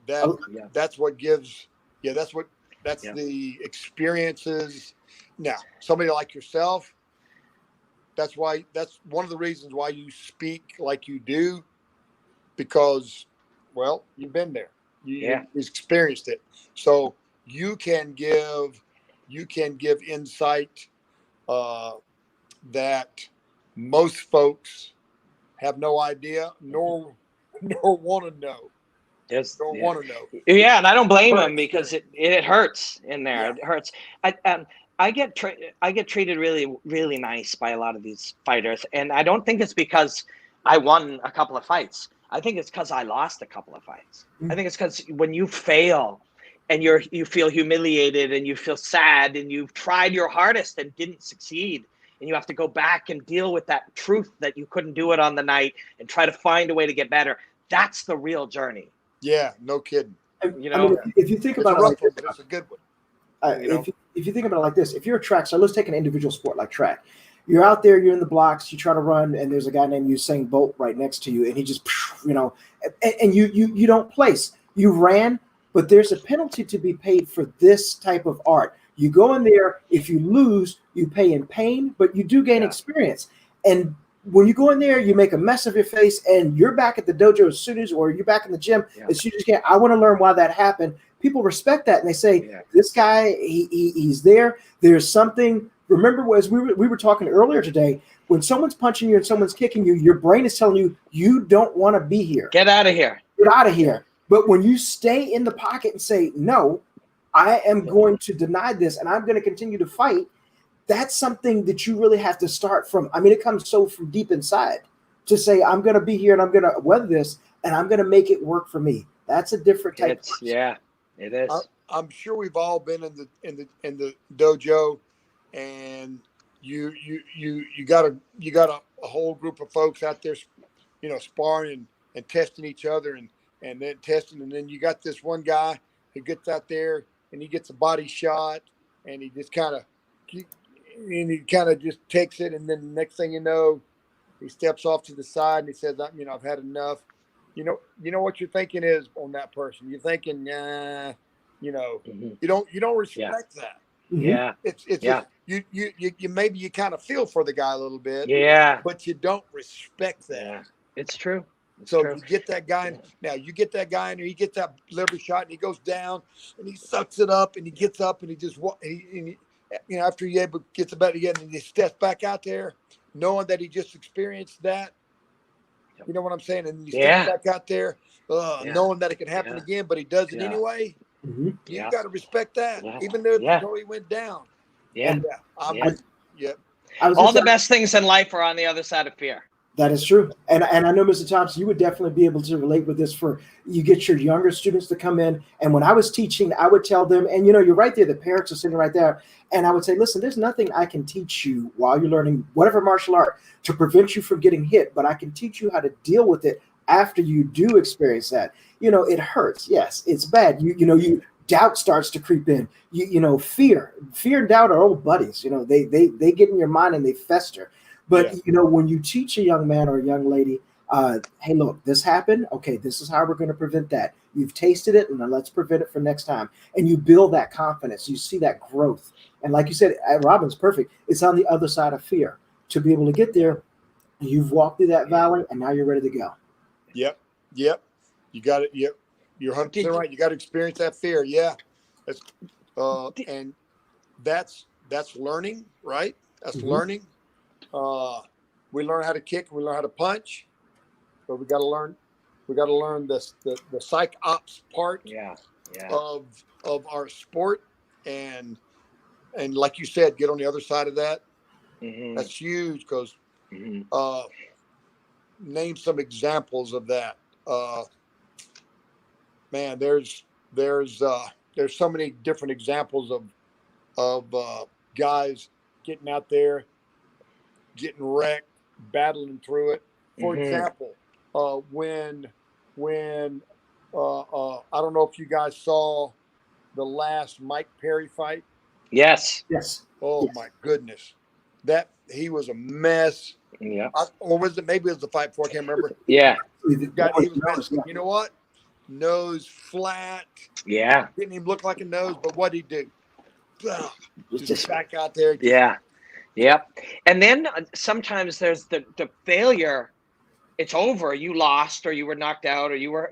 That's what gives. That's the experiences. Now, somebody like yourself, that's one of the reasons why you speak like you do, because, well, you've been there. You've experienced it. So you can give insight that most folks have no idea nor want to know. Want to know. Yeah, and I don't blame them, because it hurts in there. Yeah. It hurts. I get treated really, really nice by a lot of these fighters, and I don't think it's because I won a couple of fights. I think it's because I lost a couple of fights. I think it's because when you fail and you feel humiliated and you feel sad and you've tried your hardest and didn't succeed, and you have to go back and deal with that truth that you couldn't do it on the night and try to find a way to get better. That's the real journey. Yeah, no kidding. You know, I mean, if you think about it, it's a good one. If you think about it like this, if you're a track star, let's take an individual sport like track. You're out there, you're in the blocks, you try to run, and there's a guy named Usain Bolt right next to you, and he just, you know, and you don't place. You ran, but there's a penalty to be paid for this type of art. You go in there, if you lose, you pay in pain, but you do gain experience. And when you go in there, you make a mess of your face, and you're back at the dojo as soon as, or you're back in the gym as soon as you can. I want to learn why that happened. People respect that, and they say, this guy, he's there. There's something. Remember, as we were talking earlier today, when someone's punching you and someone's kicking you, your brain is telling you, you don't want to be here. Get out of here. Get out of here. But when you stay in the pocket and say, no, I am going to deny this, and I'm going to continue to fight, that's something that you really have to start from. I mean, it comes so from deep inside to say, I'm going to be here and I'm going to weather this and I'm going to make it work for me. That's a different type of person. Yeah, it is. I'm sure we've all been in the dojo, and you got a whole group of folks out there, you know, sparring and testing each other and then testing. And then you got this one guy who gets out there and he gets a body shot and he just kind of just takes it. And then the next thing you know, he steps off to the side and he says, you know, I've had enough. You know what you're thinking is on that person. You're thinking, you know, you don't respect that. Yeah. It's just, you maybe you kind of feel for the guy a little bit. Yeah. But you don't respect that. Yeah. It's true. You get that guy now. You get that guy in there. He gets that liver shot and he goes down and he sucks it up and he gets up and he just you know, after he gets about again and he steps back out there, knowing that he just experienced that. You know what I'm saying? And he steps back out there, knowing that it can happen again, but he does it anyway. You got to respect that, even though he went down. Yeah. All the best things in life are on the other side of fear. That is true. And I know, Mr. Thompson, you would definitely be able to relate with this. You get your younger students to come in. And when I was teaching, I would tell them, and, you know, you're right there. The parents are sitting right there. And I would say, listen, there's nothing I can teach you while you're learning whatever martial art to prevent you from getting hit. But I can teach you how to deal with it after you do experience that. You know, it hurts. Yes, it's bad. You doubt starts to creep in. You know, fear and doubt are old buddies. You know, they get in your mind and they fester. But, you know, when you teach a young man or a young lady, hey, look, this happened. Okay, this is how we're going to prevent that. You've tasted it, and now let's prevent it for next time. And you build that confidence. You see that growth. And like you said, Robin's perfect. It's on the other side of fear. To be able to get there, you've walked through that valley, and now you're ready to go. Yep. You got it. Yep. You're 100% right. You got to experience that fear. Yeah. And that's learning, right? That's learning. We learn how to kick and we learn how to punch, but we got to learn the psych ops part of our sport. And like you said, get on the other side of that. That's huge because name some examples of that. Man, there's so many different examples of guys getting out there, getting wrecked, battling through it. For example, when I don't know if you guys saw the last Mike Perry fight. Yes. Oh my goodness, that he was a mess. Yeah. Or was it? Maybe it was the fight before. I can't remember. Yeah. He was messed. You know what? Nose flat. Yeah. Didn't even look like a nose, but what'd he do? Just back out there. Yeah. Yep. And then sometimes there's the failure. It's over. You lost, or you were knocked out, or you were,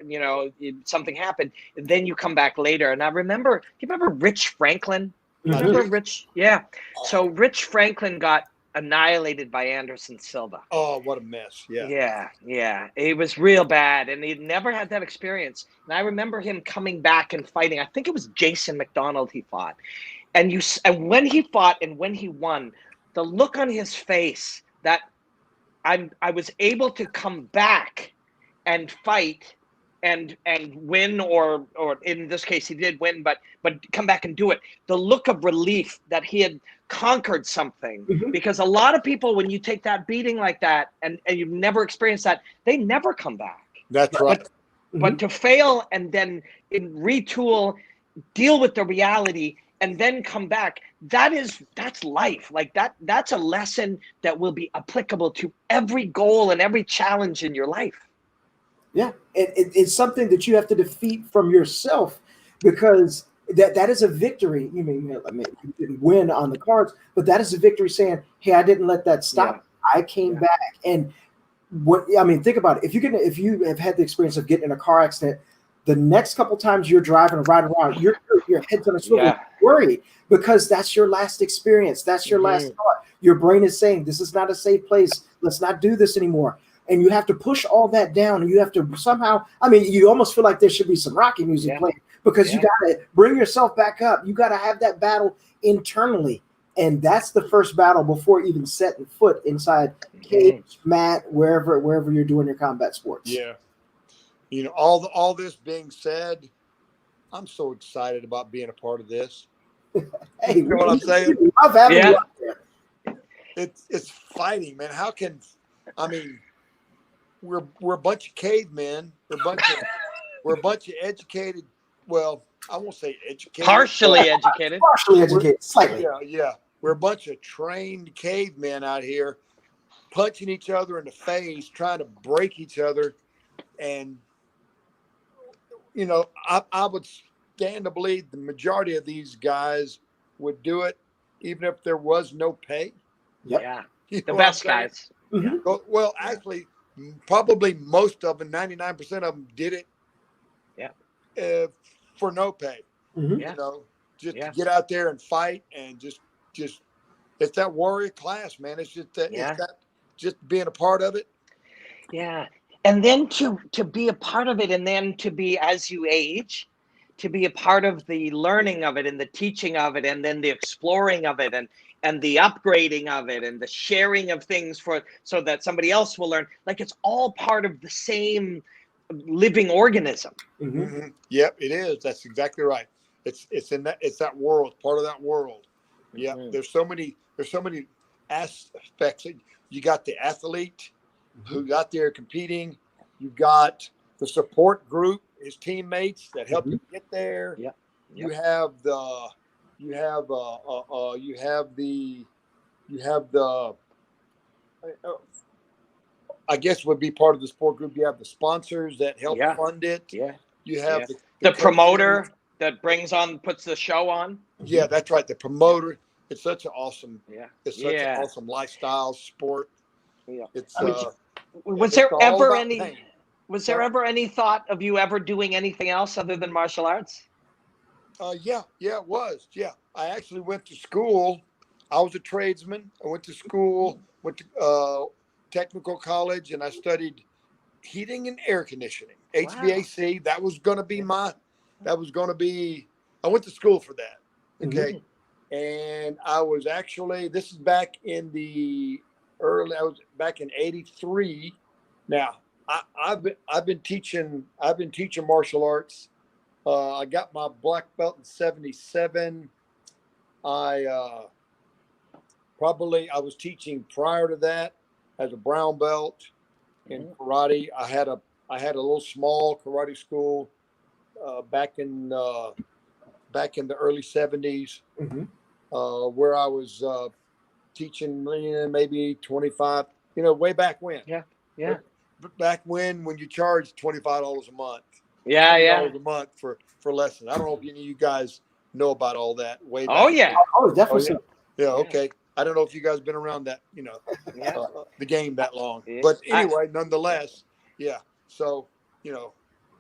something happened. And then you come back later. And I remember, do you remember Rich Franklin? Remember Rich? Yeah. So Rich Franklin got annihilated by Anderson Silva. Oh, what a mess. Yeah. It was real bad. And he'd never had that experience. And I remember him coming back and fighting. I think it was Jason McDonald he fought. And when he fought and when he won, the look on his face that I was able to come back and fight and win, or in this case he did win, but come back and do it. The look of relief that he had conquered something, because a lot of people, when you take that beating like that and you've never experienced that, they never come back. That's right. But to fail and then retool, deal with the reality, and then come back, that's life. Like that's a lesson that will be applicable to every goal and every challenge in your life. Yeah, it's something that you have to defeat from yourself, because that is a victory. You didn't win on the cards, but that is a victory saying, hey, I didn't let that stop. Yeah. I came back. And think about it. If you have had the experience of getting in a car accident, the next couple times you're driving or riding around, your head's on a swivel, worried, because that's your last experience. That's your last thought. Your brain is saying, this is not a safe place. Let's not do this anymore. And you have to push all that down. And you have to somehow, you almost feel like there should be some Rocky music playing, because you got to bring yourself back up. You got to have that battle internally. And that's the first battle before even setting foot inside cage, mat, wherever you're doing your combat sports. Yeah. All this being said, I'm so excited about being a part of this. Hey, you know what I'm saying? Love having you out there. It's fighting, man. How can we're a bunch of cavemen. We're a bunch of educated. Well, I won't say educated. Partially educated. Slightly. Yeah. We're a bunch of trained cavemen out here, punching each other in the face, trying to break each other. And I would stand to believe the majority of these guys would do it, even if there was no pay. Yep. Yeah. The best guys. Mm-hmm. Well, actually, probably most of them, 99% of them, did it. Yeah. For no pay. Mm-hmm. To get out there and fight, and just it's that warrior class, man. It's just that it's that, just being a part of it. Yeah. And then to be a part of it, and then to be, as you age, to be a part of the learning of it and the teaching of it, and then the exploring of it, and the upgrading of it, and the sharing of things so that somebody else will learn. Like, it's all part of the same living organism. Mm-hmm. Mm-hmm. Yep, it is. That's exactly right. It's that world, part of that world. Yeah. Mm-hmm. There's so many aspects. You got the athlete who got there competing. You got the support group, his teammates that helped him get there. Yep. You have I guess would be part of the sport group. You have the sponsors that help fund it. Yeah. You have the promoter that puts the show on. Yeah, that's right. The promoter. It's such an awesome. Yeah. It's such an awesome lifestyle sport. Yeah. It's. Was there ever any thought of you ever doing anything else other than martial arts? Yeah, it was. Yeah, I actually went to school. I was a tradesman. I went to school, went to technical college, and I studied heating and air conditioning, HVAC. That was going to be I went to school for that. Okay. Mm-hmm. And I was actually, this is back in I was back in 83. Now, I've been teaching martial arts. I got my black belt in '77. I was teaching prior to that as a brown belt in karate. I had a little small karate school back in the early '70s, where I was teaching maybe 25. Way back when. Yeah. But back when you charged $25 a month. $20 a month for lessons. I don't know if any of you guys know about all that. Way back. Oh yeah. Oh, definitely. Yeah. Okay. I don't know if you guys been around that, the game that long. But anyway, nonetheless, yeah. So,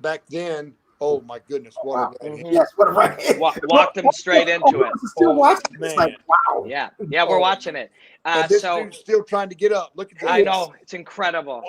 back then, oh my goodness, what a right yes, what a right hand. Walked them straight into it. Still watching. Man. It's like, wow. Yeah, we're watching it. This dude's still trying to get up. Look at this. I know, it's incredible.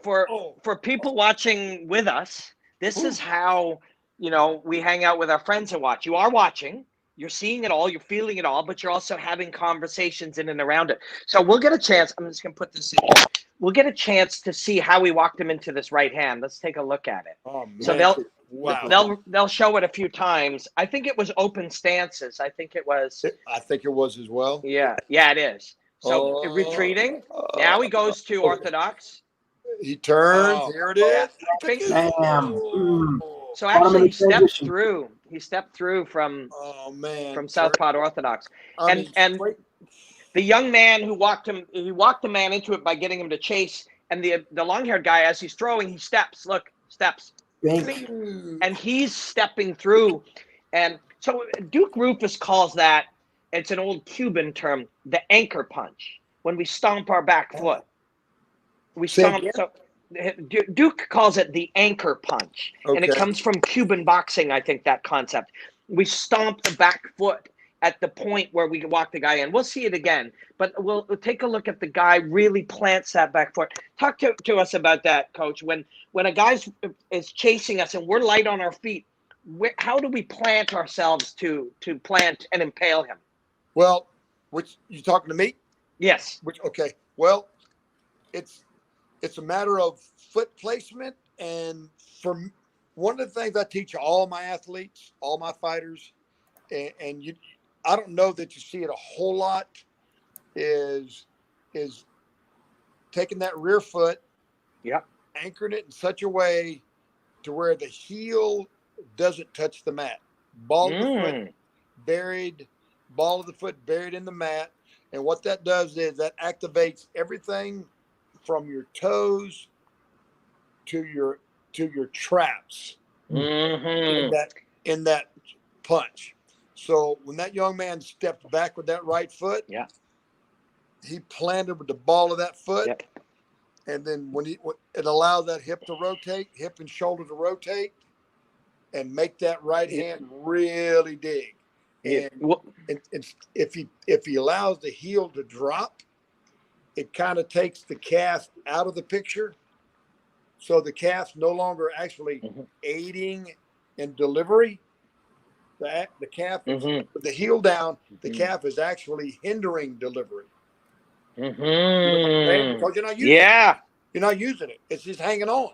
For people watching with us, this is how we hang out with our friends and watch. You are watching. You're seeing it all, you're feeling it all, but you're also having conversations in and around it. So we'll get a chance. I'm just going to put this in here. We'll get a chance to see how we walked him into this right hand. Let's take a look at it. Oh, man. So they'll show it a few times. I think it was open stances. I think it was as well. Yeah, it is. So retreating. Now he goes to orthodox. He turns. Here it is. Damn. So actually, he stepped through. He stepped through from from southpaw to orthodox, and the young man who walked the man into it by getting him to chase, and the long-haired guy, as he's throwing, he steps. Look, steps, and he's stepping through, and so Duke Rufus calls that. It's an old Cuban term, the anchor punch. When we stomp our back foot, we stomp. So Duke calls it the anchor punch, and it comes from Cuban boxing. I think that concept. We stomp the back foot at the point where we walk the guy in. We'll see it again, but we'll take a look at the guy really plants that back foot. Talk to us about that, Coach. When a guy is chasing us and we're light on our feet, how do we plant ourselves to plant and impale him? Well, which you talking to me? Yes. Well, it's a matter of foot placement, and one of the things I teach all my athletes, all my fighters, and I don't know that you see it a whole lot, is taking that rear foot, anchoring it in such a way to where the heel doesn't touch the mat. Ball of the foot buried in the mat, and what that does is that activates everything from your toes to your traps in that punch. So when that young man stepped back with that right foot, he planted with the ball of that foot, and then when it allows that hip and shoulder to rotate, and make that right hand really dig. And if he allows the heel to drop, it kind of takes the calf out of the picture. So the calf's no longer actually aiding in delivery. The calf, with the heel down, the calf is actually hindering delivery. You know, because you're not using it. You're not using it. It's just hanging on.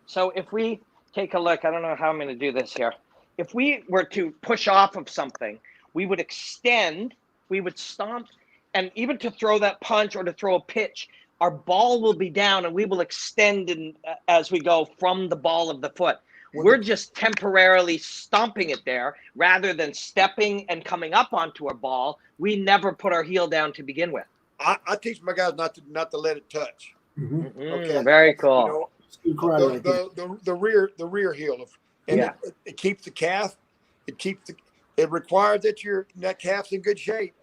So if we take a look, I don't know how I'm going to do this here. If we were to push off of something, we would extend, we would stomp, and even to throw that punch or to throw a pitch, our ball will be down and we will extend as we go from the ball of the foot. We're just temporarily stomping it there rather than stepping and coming up onto our ball. We never put our heel down to begin with. I teach my guys not to let it touch. Okay, very cool. The rear heel, and it keeps the calf. It requires that calf's in good shape.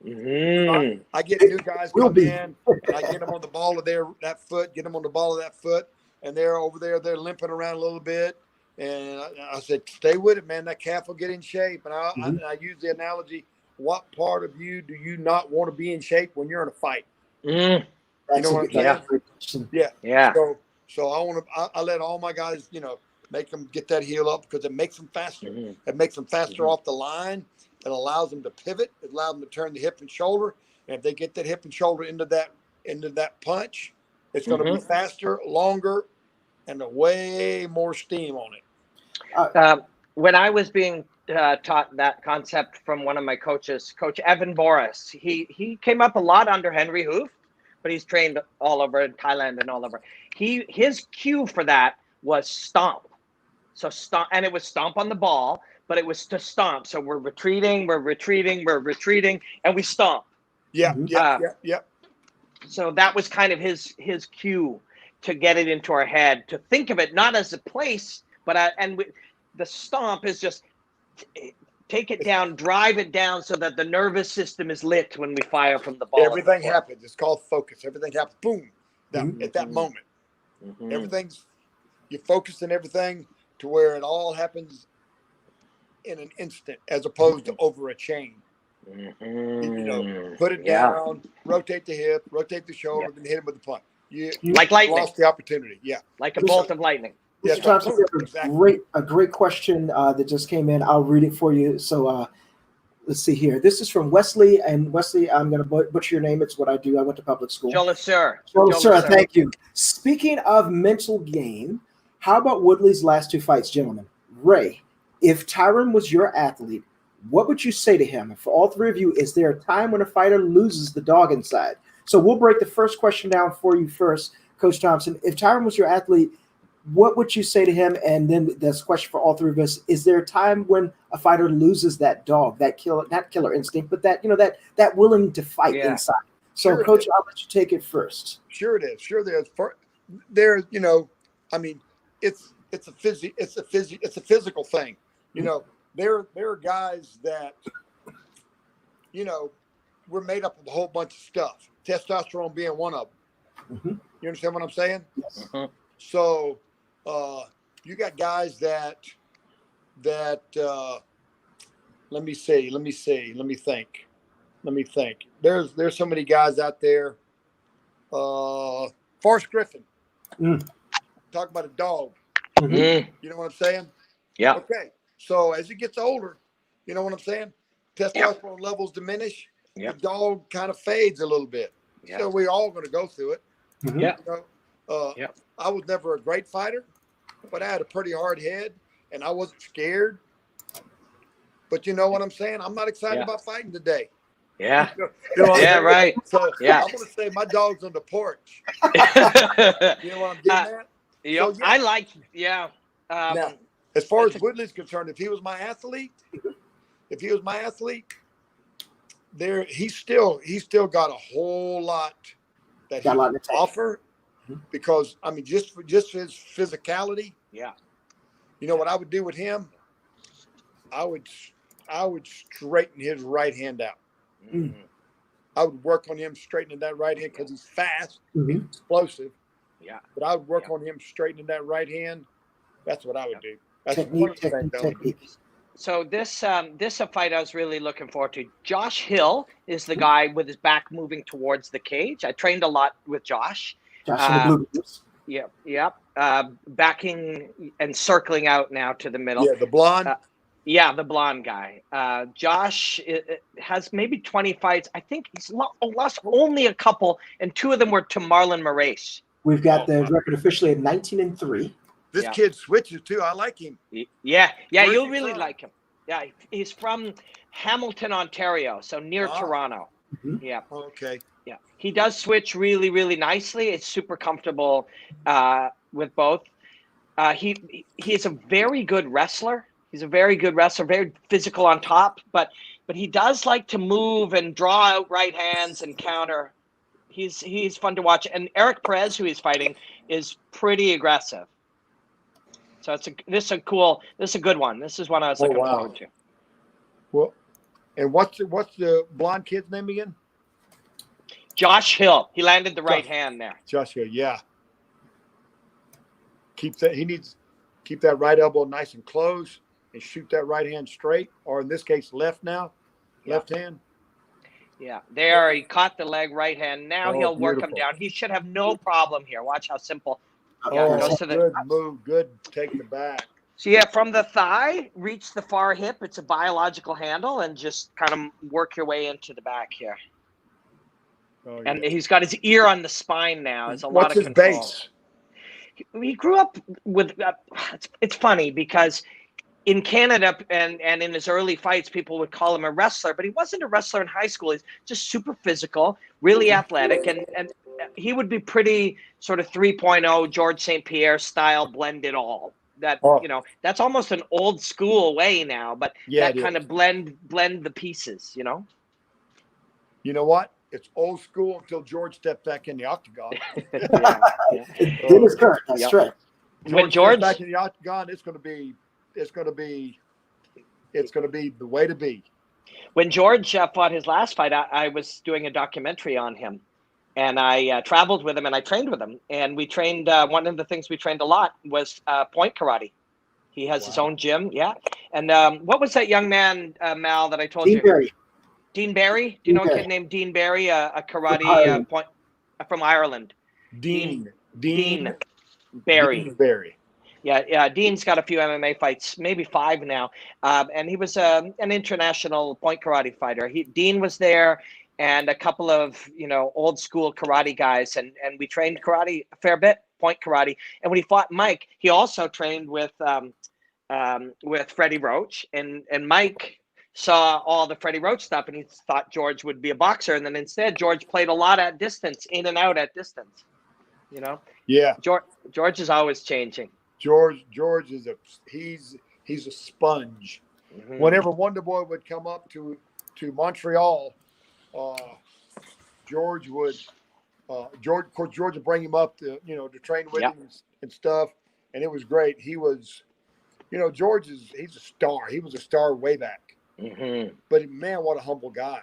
I get new guys come in, and I get them on the ball of that foot, and they're over there, they're limping around a little bit. And I said, stay with it, man. That calf will get in shape. And I use the analogy, what part of you do you not want to be in shape when you're in a fight? You know what I'm saying? Yeah. So I let all my guys, make them get that heel up because it makes them faster. It makes them faster off the line. It allows them to pivot. It allows them to turn the hip and shoulder. And if they get that hip and shoulder into that punch, It's going to be faster, longer, and way more steam on it. When I was being taught that concept from one of my coaches, Coach Evan Boris, he came up a lot under Henry Hoof, but he's trained all over in Thailand and all over. His cue for that was stomp. So stomp, and it was stomp on the ball, but it was to stomp. So we're retreating, and we stomp. Yeah. So that was kind of his cue to get it into our head, to think of it not as a place, but the stomp is just take it down, drive it down so that the nervous system is lit when we fire from the ball. Everything happens. It's called focus. Everything happens. Boom. At that moment. Everything's, you focus on everything to where it all happens in an instant as opposed to over a chain. Put it down, rotate the hip, rotate the shoulder, and hit him with the punch. You like lightning. Lost the opportunity. Yeah. Like a bolt of lightning. Mr. Thompson, a great question that just came in. I'll read it for you. So let's see here. This is from Wesley. And Wesley, I'm going to butcher your name. It's what I do. I went to public school. Joel, sir. Thank you. Speaking of mental game, how about Woodley's last two fights, gentlemen? Ray, if Tyron was your athlete, what would you say to him? And for all three of you, is there a time when a fighter loses the dog inside? So we'll break the first question down for you first, Coach Thompson. If Tyron was your athlete, what would you say to him? And then this question for all three of us: is there a time when a fighter loses that dog, that not killer instinct, but that that willing to fight inside? So, sure, Coach, I'll let you take it first. Sure, it is. Sure, there's I mean, it's a physical thing. There are guys that we're made up of a whole bunch of stuff. Testosterone being one of them. You understand what I'm saying? Yes. So. You got guys that let me think. There's so many guys out there. Forrest Griffin. Talk about a dog. You know what I'm saying? Yeah. Okay. So as he gets older, you know what I'm saying? Testosterone levels diminish. The dog kind of fades a little bit. So we're all going to go through it. I was never a great fighter, but I had a pretty hard head and I wasn't scared. But you know what I'm saying? I'm not excited about fighting today. Yeah. Right. So I'm going to say my dog's on the porch. You know what I'm getting at? So, I like, now, as far as Woodley's concerned, if he was my athlete, he's still got a whole lot that he can offer. Because I mean, just for his physicality, you know what I would do with him? I would straighten his right hand out. I would work on him straightening that right hand because he's fast, he's explosive. But I would work on him straightening that right hand. That's what I would do. That's technique. So this a fight I was really looking forward to. Josh Hill is the guy with his back moving towards the cage. I trained a lot with Josh. Backing and circling out now to the middle. The blonde. The blonde guy. Josh has maybe 20 fights. I think he's lost only a couple, and two of them were to Marlon Moraes. We've got the record officially at 19-3. This kid switches too. I like him. You'll really like him. Yeah, he's from Hamilton, Ontario, so near Toronto. Yeah. Okay. Yeah, he does switch really, really nicely. It's super comfortable with both. He's a very good wrestler. Very physical on top, but he does like to move and draw out right hands and counter. He's fun to watch. And Eric Perez, who he's fighting, is pretty aggressive. So this is a good one. This is one I was looking forward to. Well, and what's the blonde kid's name again? Josh Hill. He landed the right hand there. Josh Hill, yeah. Keep that right elbow nice and close and shoot that right hand straight, or in this case, left hand. Yeah, there he caught the leg, right hand. Now he'll work him down. He should have no problem here. Watch how simple. Goes to good move. Good take the back. So from the thigh, reach the far hip. It's a biological handle, and just kind of work your way into the back here. Oh, and yeah. he's got his ear on the spine now. It's a lot What's of his control. base? He grew up with. It's funny because in Canada and in his early fights, people would call him a wrestler, but he wasn't a wrestler in high school. He's just super physical, really athletic, and he would be pretty sort of 3.0 George St. Pierre style, blend it all. That that's almost an old school way now, but Yeah, that kind of blend the pieces. You know what? It's old school until George stepped back in the octagon. Yeah. It is correct. That's right. When George steps back in the octagon, it's going to be the way to be. When George fought his last fight, I was doing a documentary on him, and I traveled with him and I trained with him. And we trained, one of the things we trained a lot was point karate. He has his own gym. Yeah. And what was that young man, Mal, that I told you? Barry. Dean Barry? Do you know a kid named Dean Barry, a karate point from Ireland? Dean Barry. Dean Barry. Yeah, Dean's got a few MMA fights, maybe 5 now, and he was an international point karate fighter. Dean was there, and a couple of old school karate guys, and we trained karate a fair bit, point karate. And when he fought Mike, he also trained with Freddie Roach, and Mike saw all the Freddie Roach stuff, and he thought George would be a boxer, and then instead George played a lot at distance, in and out at distance. Yeah. George is always changing. George is he's a sponge. Mm-hmm. Whenever Wonder Boy would come up to Montreal, George would bring him up to train with him and stuff, and it was great. He was, George he's a star. He was a star way back. Mm-hmm. But man, what a humble guy.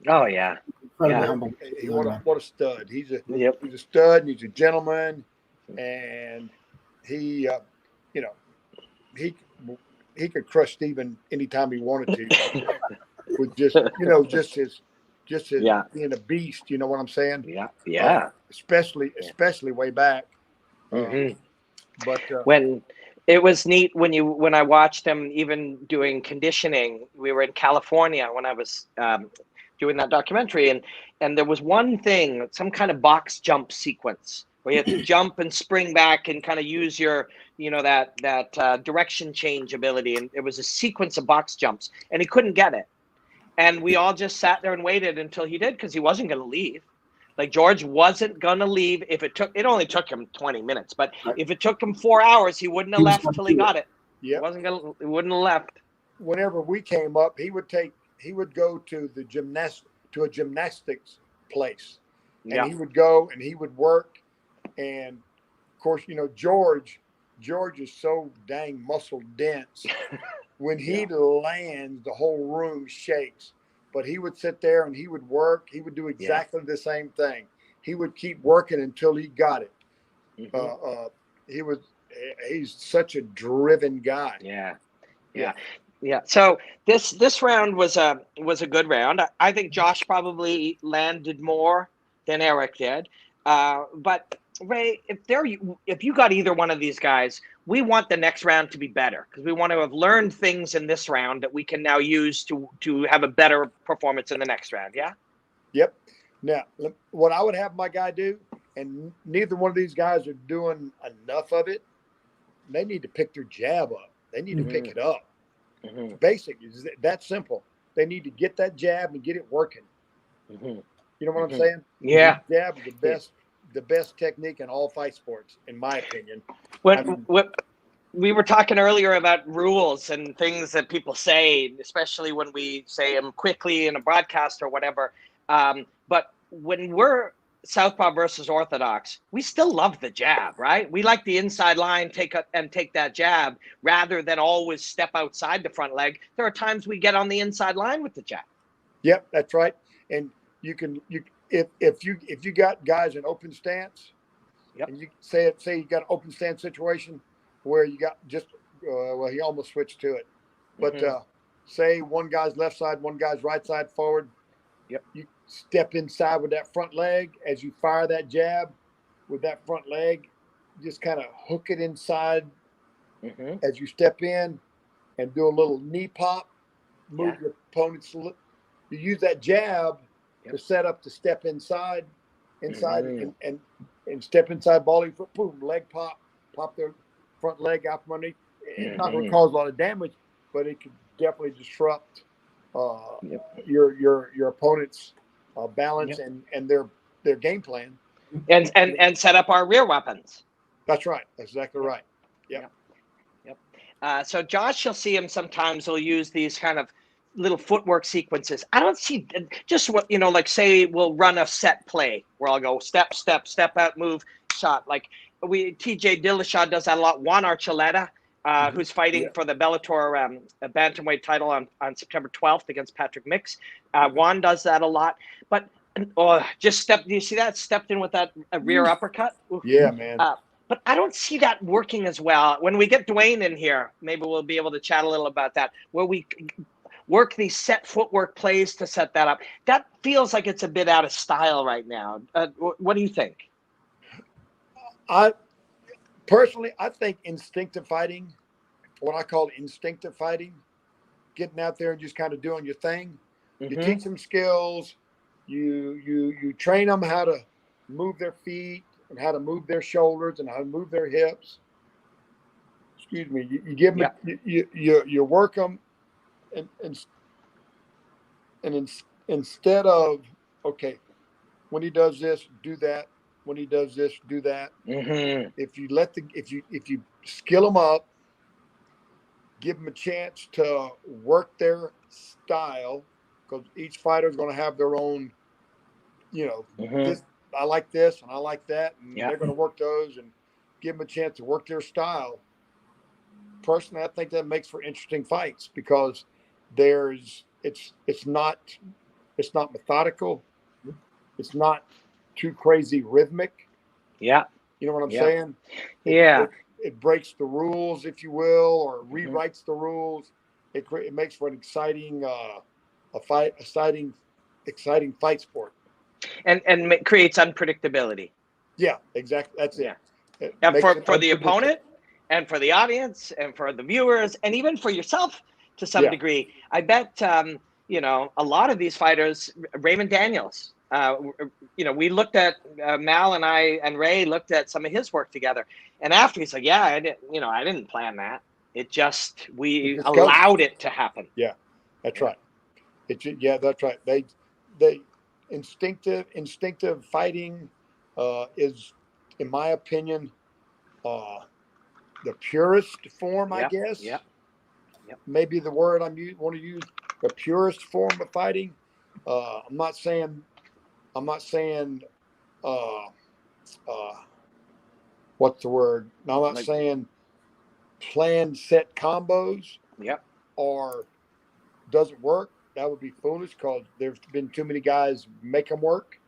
Oh yeah. Humble. What a stud. He's a stud, and he's a gentleman, and he he could crush Steven anytime he wanted to with just his being a beast. You know what I'm saying? Yeah. Especially way back. Mm-hmm. But when it was neat when I watched him even doing conditioning. We were in California when I was doing that documentary, and there was one thing, some kind of box jump sequence where you have to jump and spring back and kind of use your that direction change ability, and it was a sequence of box jumps, and he couldn't get it, and we all just sat there and waited until he did, because he wasn't going to leave. Like, George wasn't gonna leave. It only took him 20 minutes, but if it took him 4 hours, he wouldn't have left till he got it. He wouldn't have left. Whenever we came up, he would go to a gymnastics place, and he would go and he would work. And of course, George is so dang muscle dense. When he lands, the whole room shakes. But he would sit there and he would work. He would do exactly the same thing. He would keep working until he got it. Mm-hmm. He's such a driven guy. Yeah. So this round was a good round. I think Josh probably landed more than Eric did. But Ray, if you got either one of these guys, we want the next round to be better, because we want to have learned things in this round that we can now use to have a better performance in the next round. Yeah. Yep. Now, what I would have my guy do, and neither one of these guys are doing enough of it, they need to pick their jab up. They need to pick it up. Mm-hmm. Basic. It's that simple. They need to get that jab and get it working. Mm-hmm. You know what I'm saying? Yeah. The jab is the best technique in all fight sports, in my opinion. We were talking earlier about rules and things that people say, especially when we say them quickly in a broadcast or whatever. But when we're Southpaw versus Orthodox, we still love the jab, right? We like the inside line, take that jab rather than always step outside the front leg. There are times we get on the inside line with the jab. Yep, that's right. And if you got guys in open stance, and you say you got an open stance situation where you got just he almost switched to it, but say one guy's left side, one guy's right side forward. Yep. You step inside with that front leg as you fire that jab with that front leg. Just kind of hook it inside as you step in, and do a little knee pop. Move your opponent's. You use that jab to set up to step inside, and step inside, ball foot, boom, leg pop their front leg out from underneath. It's not going to cause a lot of damage, but it could definitely disrupt your opponent's balance and their game plan, and set up our rear weapons. That's right. That's exactly right. Yep. So Josh, you'll see him sometimes. He'll use these kind of little footwork sequences. I don't see just what, like say we'll run a set play where I'll go step, step, step out, move, shot. Like TJ Dillashaw does that a lot. Juan Archuleta, who's fighting for the Bellator bantamweight title on September 12th against Patrick Mix. Juan does that a lot, but just step. Do you see that? Stepped in with that rear uppercut. Oof. Yeah, man. But I don't see that working as well. When we get Dwayne in here, maybe we'll be able to chat a little about that, where we work these set footwork plays to set that up. That feels like it's a bit out of style right now. What do you think? I think instinctive fighting, what I call instinctive fighting, getting out there and just kind of doing your thing. You teach them skills. You train them how to move their feet and how to move their shoulders and how to move their hips. Excuse me. You give them, you work them, and instead of, okay, when he does this, do that. When he does this, do that. If you skill them up, give them a chance to work their style, because each fighter is going to have their own, this, I like this and I like that, and they're going to work those, and give them a chance to work their style. Personally, I think that makes for interesting fights, because it's not methodical, it's not too crazy rhythmic. Yeah. You know what I'm saying? It breaks the rules, if you will, or rewrites the rules. It makes for an exciting exciting fight sport. And creates unpredictability. Yeah, exactly. That's it. And for the opponent, and for the audience, and for the viewers, and even for yourself to some degree. I bet a lot of these fighters, Raymond Daniels, we looked at Mal and I and Ray looked at some of his work together, and after he's like, I didn't plan that. We allowed it to happen. Yeah, that's right. That's right. They instinctive fighting is, in my opinion, the purest form, I guess. Yep. Maybe the word want to use, the purest form of fighting. I'm not saying what's the word? No, I'm not saying planned set combos. Or doesn't work. That would be foolish, because there's been too many guys make them work.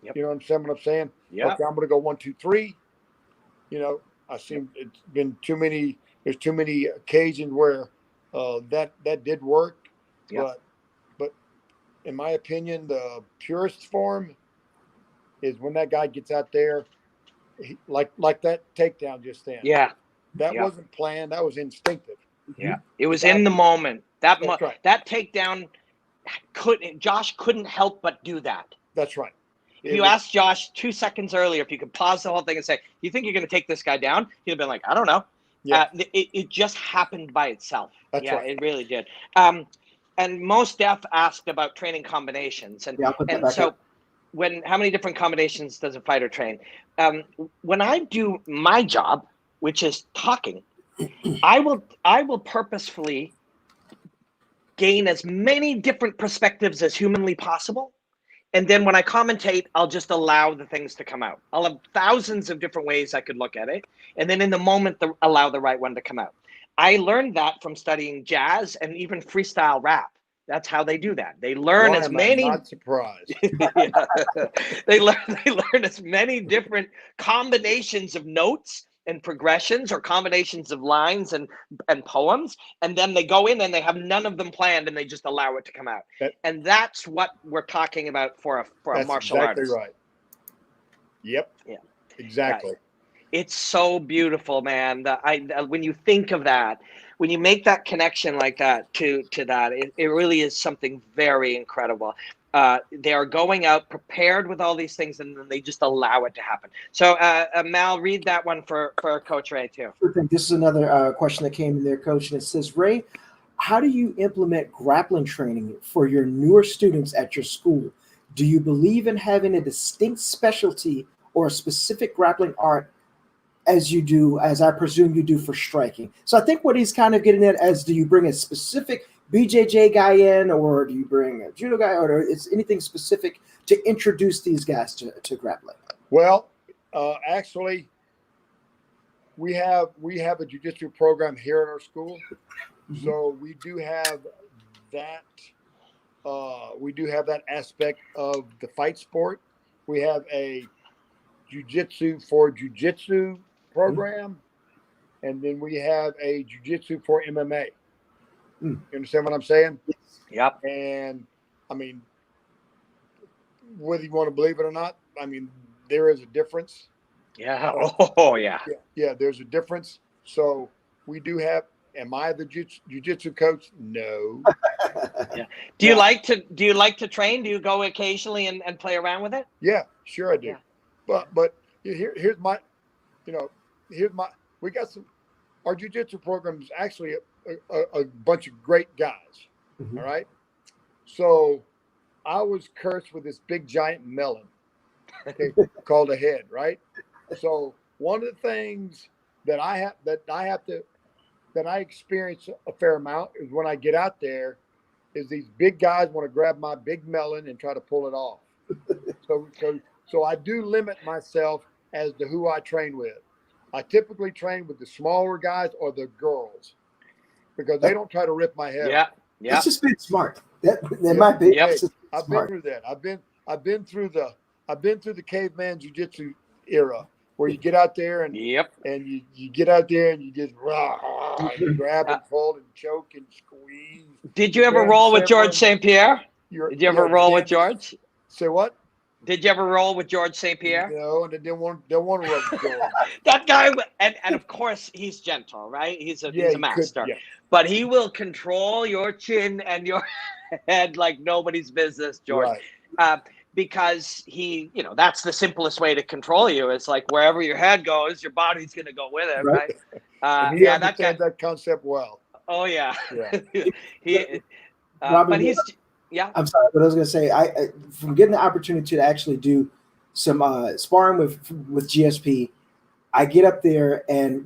You know what I'm saying? Okay, I'm going to go 1, 2, 3. I seen it's been too many. There's too many occasions where that did work. But in my opinion, the purest form is when that guy gets out there, like that takedown just then. That wasn't planned. That was instinctive. It was in the moment. That takedown Josh couldn't help but do that. That's right. If you asked Josh 2 seconds earlier if you could pause the whole thing and say, "You think you're going to take this guy down?" He'd have been like, "I don't know." It just happened by itself. That's right. It really did. And Most Def asked about training combinations, and so how many different combinations does a fighter train? When I do my job, which is talking, I will purposefully gain as many different perspectives as humanly possible. And then when I commentate, I'll just allow the things to come out. I'll have thousands of different ways I could look at it. And then in the moment, allow the right one to come out. I learned that from studying jazz and even freestyle rap. That's how they do that. They learn as many. I'm not surprised. They learn as many different combinations of notes and progressions, or combinations of lines and poems, and then they go in and they have none of them planned, and they just allow it to come out. And that's what we're talking about for a martial artist. Right. Yep. Yeah. Exactly. It's so beautiful, man. When you think of that, when you make that connection like that to that, it really is something very incredible. They are going out prepared with all these things, and then they just allow it to happen. So, Mal, read that one for Coach Ray too. This is another question that came in there, Coach, and it says, Ray, how do you implement grappling training for your newer students at your school? Do you believe in having a distinct specialty or a specific grappling art as I presume you do for striking? So I think what he's kind of getting at is, do you bring a specific BJJ guy in, or do you bring a judo guy, or is anything specific to introduce these guys to grappling? Well, actually, we have a jiu-jitsu program here at our school. Mm-hmm. So we do have that. We do have that aspect of the fight sport. We have a jiu-jitsu for jiu-jitsu program, and then we have a jiu-jitsu for MMA. You understand what I'm saying? Yep. And I mean, whether you want to believe it or not, I mean, there is a difference. Yeah. Oh, yeah. Yeah, there's a difference. So we do have. Am I the jiu-jitsu coach? No. Yeah. Do you like to train? Do you go occasionally and play around with it? Yeah, sure I do. Yeah. But here's my, we got our jiu-jitsu program is actually a bunch of great guys. Mm-hmm. All right. So I was cursed with this big giant melon, called a head, right? So one of the things that I experience a fair amount is when I get out there, is these big guys want to grab my big melon and try to pull it off. So I do limit myself as to who I train with. I typically train with the smaller guys or the girls because they don't try to rip my head off. Yeah. It's just being smart. That might be. Yep. I've been through that. I've been through the caveman jiu-jitsu era where you get out there and you get out there and you just you grab and pull and choke and squeeze. Did you ever roll with George St. Pierre? Did you ever roll with George? Say what? Did you ever roll with George St. Pierre? No, and I didn't want to roll with George. That guy, and of course he's gentle, right? He's a master, but he will control your chin and your head like nobody's business, George. Right. Because he, that's the simplest way to control you. It's like wherever your head goes, your body's going to go with it, right? He understands that concept well. Oh yeah. Robin, but he's. Yeah, I'm sorry, but I was going to say, I from getting the opportunity to actually do some sparring with GSP, I get up there and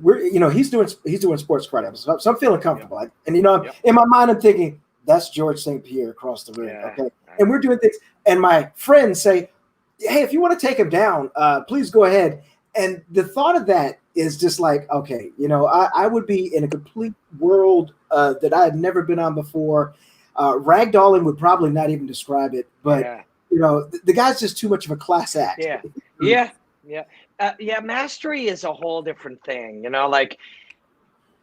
he's doing sports karate, so I'm feeling comfortable. And in my mind, I'm thinking that's George St. Pierre across the ring, okay? And we're doing things, and my friends say, "Hey, if you want to take him down, please go ahead." And the thought of that is just like, okay, I would be in a complete world that I had never been on before. Ragdolling would probably not even describe it, but the guy's just too much of a class act. Mastery is a whole different thing,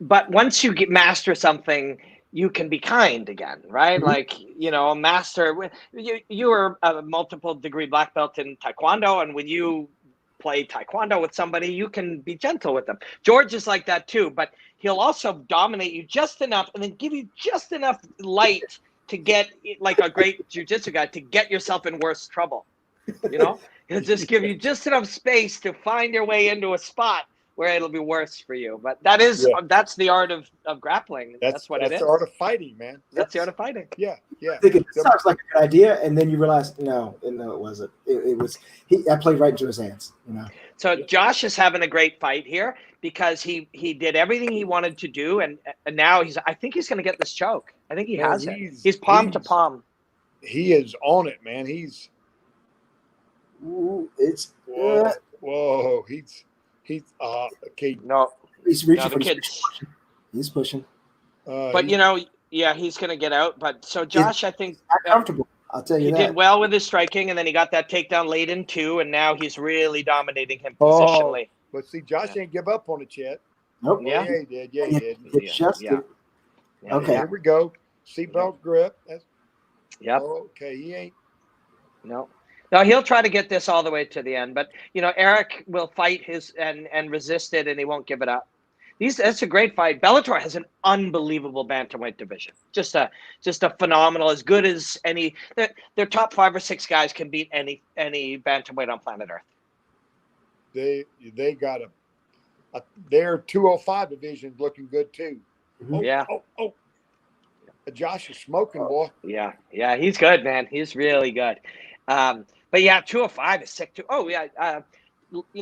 but once you master something, you can be kind again, right? Mm-hmm. Like, a master, you were a multiple degree black belt in Taekwondo, and when you play Taekwondo with somebody, you can be gentle with them. George is like that too, but he'll also dominate you just enough and then give you just enough light to get, like a great jiu-jitsu guy, to get yourself in worse trouble. He'll just give you just enough space to find your way into a spot where it'll be worse for you. But that's the art of grappling. That's what it is. That's the art of fighting, man. That's the art of fighting. Yeah. It sounds like a good idea, and then you realize, no, it wasn't. It was. I played right into his hands. So Josh is having a great fight here because he did everything he wanted to do, and now I think he's going to get this choke. I think he has it. He's palm to palm. He is on it, man. He's. Whoa! He's okay. No, he's reaching for the He's pushing. But he's going to get out. But so Josh, I think comfortable. I'll tell you he did well with his striking, and then he got that takedown late in 2, and now he's really dominating him positionally. But see, Josh ain't give up on it yet. Nope. Yeah, he did. Yeah, he did. Okay. Here we go. Seatbelt grip. Yep. Okay, he ain't. No, he'll try to get this all the way to the end, but Eric will fight and resist it, and he won't give it up. That's a great fight. Bellator has an unbelievable bantamweight division. Just a phenomenal, as good as any. Their top 5 or 6 guys can beat any bantamweight on planet Earth. They got their 205 division looking good too. Yeah. Josh is smoking, boy. Yeah, he's good, man. He's really good. But yeah, 205 is sick too. Oh yeah.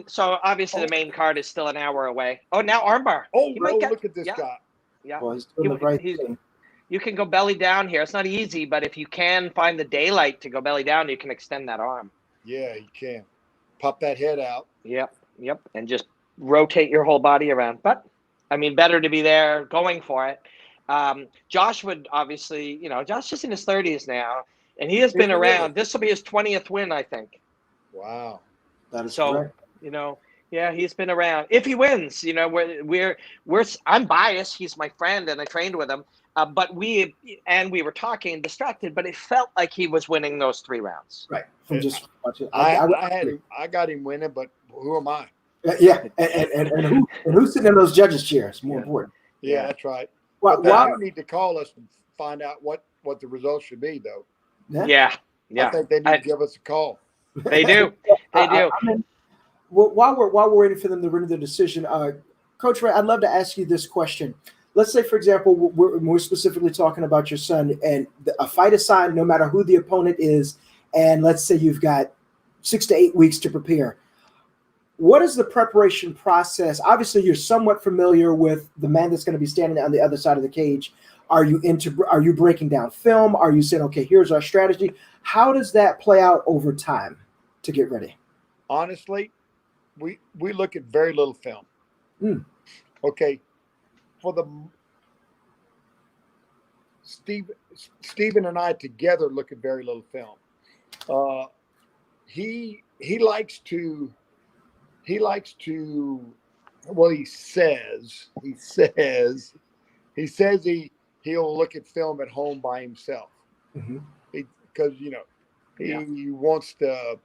So obviously the main card is still an hour away. Oh, now armbar. Look at this guy. Yeah. Well, he's doing the right thing. You can go belly down here. It's not easy, but if you can find the daylight to go belly down, you can extend that arm. Yeah, you can. Pop that head out. Yep. And just rotate your whole body around. But, I mean, better to be there going for it. Josh would obviously, Josh is in his 30s now, and he has been around. This will be his 20th win, I think. Wow. That is so, correct. He's been around. If he wins, I'm biased. He's my friend, and I trained with him. But we were talking distracted, but it felt like he was winning those 3 rounds. Right. From just watching. I got him winning, but who am I? Yeah, and who's sitting in those judges' chairs? More important. Yeah, that's right. Well, you need to call us and find out what the results should be, though. Yeah. I think they need to give us a call. They do. They do. While we're waiting for them to render the decision, Coach Ray, I'd love to ask you this question. Let's say, for example, we're specifically talking about your son, and a fight aside, no matter who the opponent is, and let's say you've got 6 to 8 weeks to prepare. What is the preparation process? Obviously, you're somewhat familiar with the man that's going to be standing on the other side of the cage. Are you breaking down film? Are you saying, okay, here's our strategy? How does that play out over time to get ready? Honestly, we look at very little film. Okay. For Stephen and I together look at very little film. He likes to well, he says he'll look at film at home by himself. Because he wants to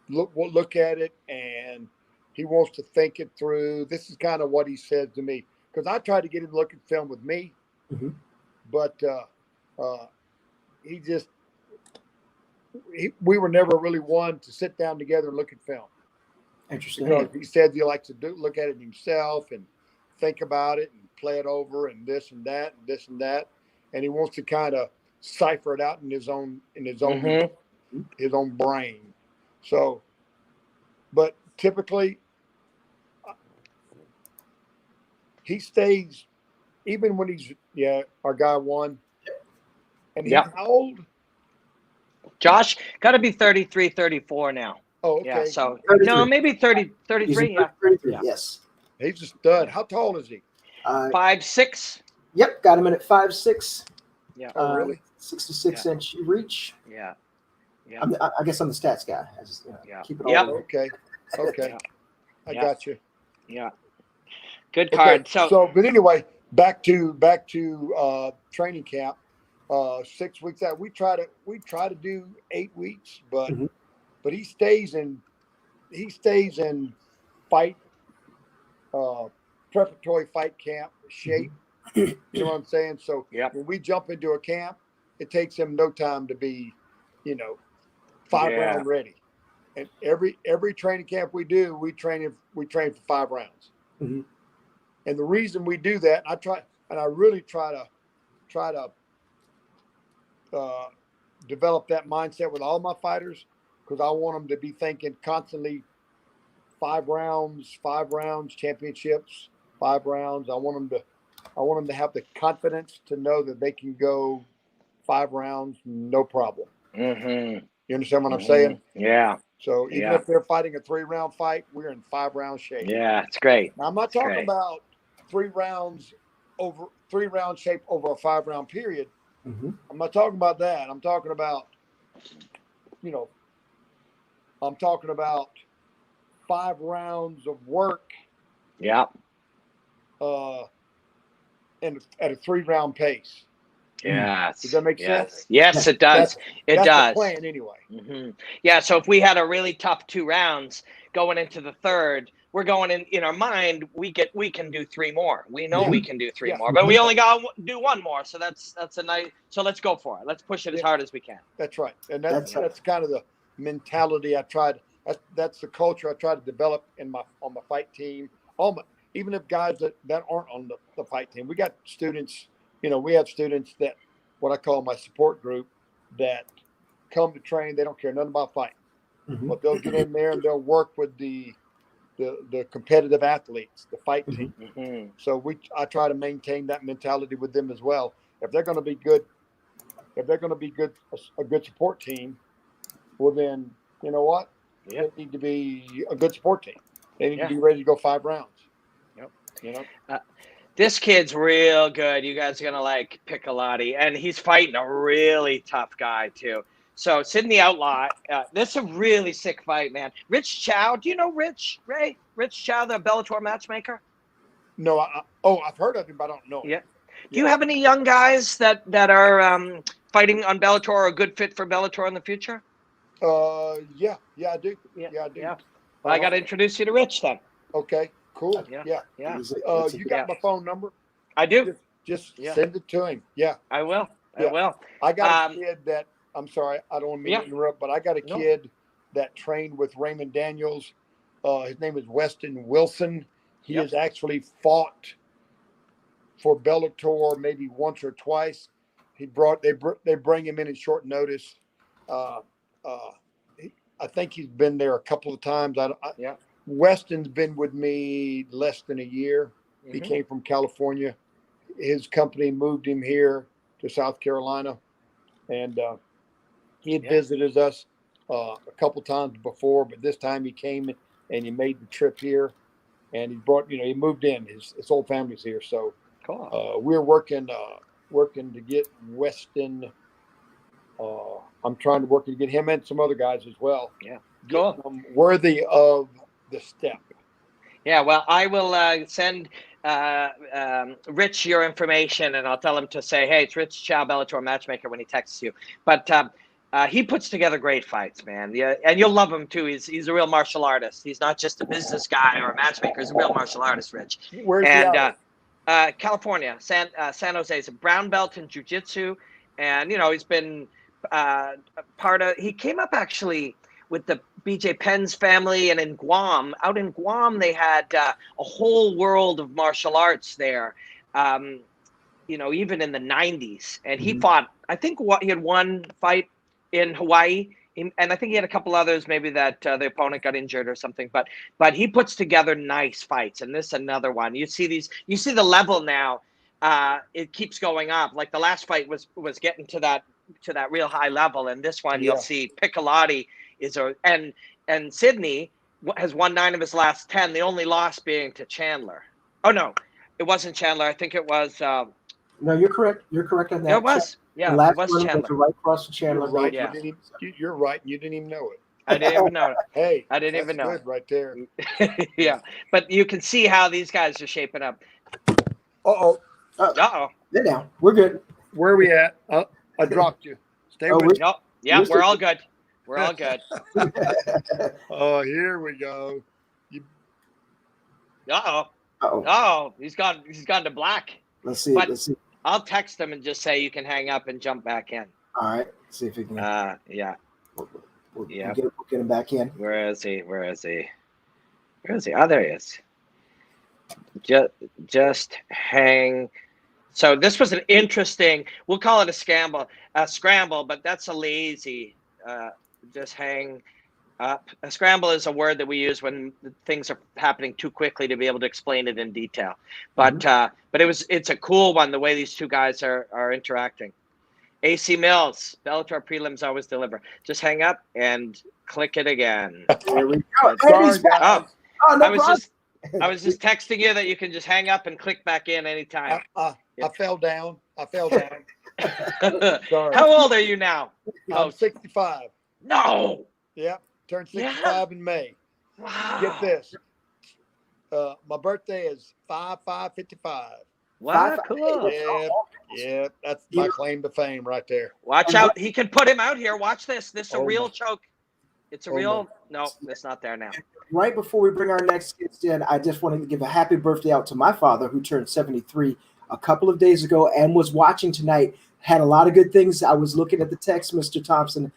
look at it, and he wants to think it through. This is kind of what he said to me, because I tried to get him to look at film with me, but we were never really one to sit down together and look at film. Interesting. Because he said he likes to look at it himself and think about it and play it over and this and that and this and that, and he wants to kind of cipher it out in his own brain. So, but typically, he stays even when he's our guy won. And he's how old? Josh, got to be 33, 34 now. Oh, okay. Yeah, so 33. no, maybe 30, 33. Yeah. 33, yes. He's a stud. How tall is he? 5'6". Yep, got him in at 5'6". Yeah. Oh, really? 66 inch reach. Yeah. I guess I'm the stats guy. I just keep it all. Yep. Okay. I got you. Yeah. Good card. Okay. So, but anyway, back to training camp. 6 weeks out. We try to do 8 weeks, but he stays in fight preparatory fight camp shape. You know what I'm saying? So when we jump into a camp, it takes him no time to be, 5 round ready. And every training camp we do, we train for 5 rounds. And the reason we do that, I really try to develop that mindset with all my fighters, because I want them to be thinking constantly 5 rounds, championships, 5 rounds. I want them to have the confidence to know that they can go 5 rounds, no problem. You understand what I'm saying? Yeah. So even if they're fighting a 3-round fight, we're in 5-round shape. Yeah, it's great. Now, I'm not talking about 3 round shape over a 5-round period. I'm not talking about that. I'm talking about, 5 rounds of work. Yeah. And at a 3-round pace. Yes. Does that make sense? Yes, it does. It does. The plan anyway. Yeah. So if we had a really tough 2 rounds going into the third, we're going in our mind, we can do 3 more. We know we can do 3 Yeah. more, but we only got to do 1 more. So that's a nice. So let's go for it. Let's push it as hard as we can. That's right, and that's kind of the mentality I tried. That's the culture I try to develop on my fight team. Even if guys that aren't on the fight team, we got students. We have students that what I call my support group that come to train. They don't care nothing about fighting, but they'll get in there and they'll work with the competitive athletes, the fight team. So I try to maintain that mentality with them as well. If they're going to be good, a good support team, well then, you know what? They need to be a good support team. They need to be ready to go 5 rounds. This kid's real good. You guys are going to like Piccolotti, and he's fighting a really tough guy too. So Sydney Outlaw, this is a really sick fight, man. Rich Chow, do you know Rich Chow, the Bellator matchmaker? No, I've heard of him, but I don't know. Yeah. Do you have any young guys that are fighting on Bellator or a good fit for Bellator in the future? Yeah, I do. Yeah, I do. Yeah. Well, I got to introduce you to Rich then. Okay, cool. Yeah. You got my phone number? I do. Just send it to him. Yeah. I will. I will. I got a kid that, I'm sorry, I don't mean to interrupt, but I got a kid that trained with Raymond Daniels. His name is Weston Wilson. He has actually fought for Bellator maybe once or twice. They bring him in short notice. I think he's been there a couple of times. Weston's been with me less than a year. He came from California. His company moved him here to South Carolina, and he had visited us a couple times before, but this time he came and he made the trip here, and he brought, he moved in. His whole family's here, so cool. We're working to get Weston. I'm trying to work to get him and some other guys as well. Yeah, cool. Worthy of the step. Yeah, well, I will send Rich your information, and I'll tell him to say, hey, it's Rich Chow, Bellator matchmaker, when he texts you. But he puts together great fights, man. Yeah, and you'll love him too. He's a real martial artist. He's not just a business guy or a matchmaker. He's a real martial artist, Rich. Where's he out? California, San Jose. He's a brown belt in jiu-jitsu, and he's been part of. He came up actually with the BJ Penn's family, and in Guam. Out in Guam, they had a whole world of martial arts there. Even in the 90s, and he fought. I think he had one fight in Hawaii, and I think he had a couple others, maybe that the opponent got injured or something. But he puts together nice fights, and this is another one. You see the level now. It keeps going up. Like the last fight was getting to that real high level, and this one you'll see Piccolotti and Sydney has won 9 of his last 10. The only loss being to Chandler. Oh no, it wasn't Chandler. I think it was. No, you're correct. You're correct on that. It was. Yeah, the last it was one Chandler. was right across the Chandler. You're right. Yeah. You're right. You didn't even know it. I didn't even know it. Hey, I didn't even know good it. right there. Yeah, but you can see how these guys are shaping up. They're down. We're good. Where are we at? I dropped you. Stay with me. No, yeah, we're all good. We're all good. Oh, here we go. Oh, he's gone to black. Let's see. I'll text him and just say you can hang up and jump back in. All right. Let's see if he can. Yeah. We'll get him back in. Where is he? Oh, there he is. Just hang. So this was an interesting. We'll call it a scramble, but that's a lazy. Just hang up. A scramble is a word that we use when things are happening too quickly to be able to explain it in detail. But it's a cool one, the way these two guys are interacting. AC Mills, Bellator prelims always deliver. Just hang up and click it again. There we go. I was just texting you that you can just hang up and click back in anytime. I fell down. Sorry. How old are you now? I'm 65. No. Yep. Turned 65 in May. Wow. Get this. My birthday is 5/5/55. Wow, cool. Yeah, that's my claim to fame right there. Watch out. He can put him out here. Watch this. This is a real choke. It's a real. No, it's not there now. Right before we bring our next guest in, I just wanted to give a happy birthday out to my father, who turned 73 a couple of days ago and was watching tonight. Had a lot of good things. I was looking at the text, Mr. Thompson,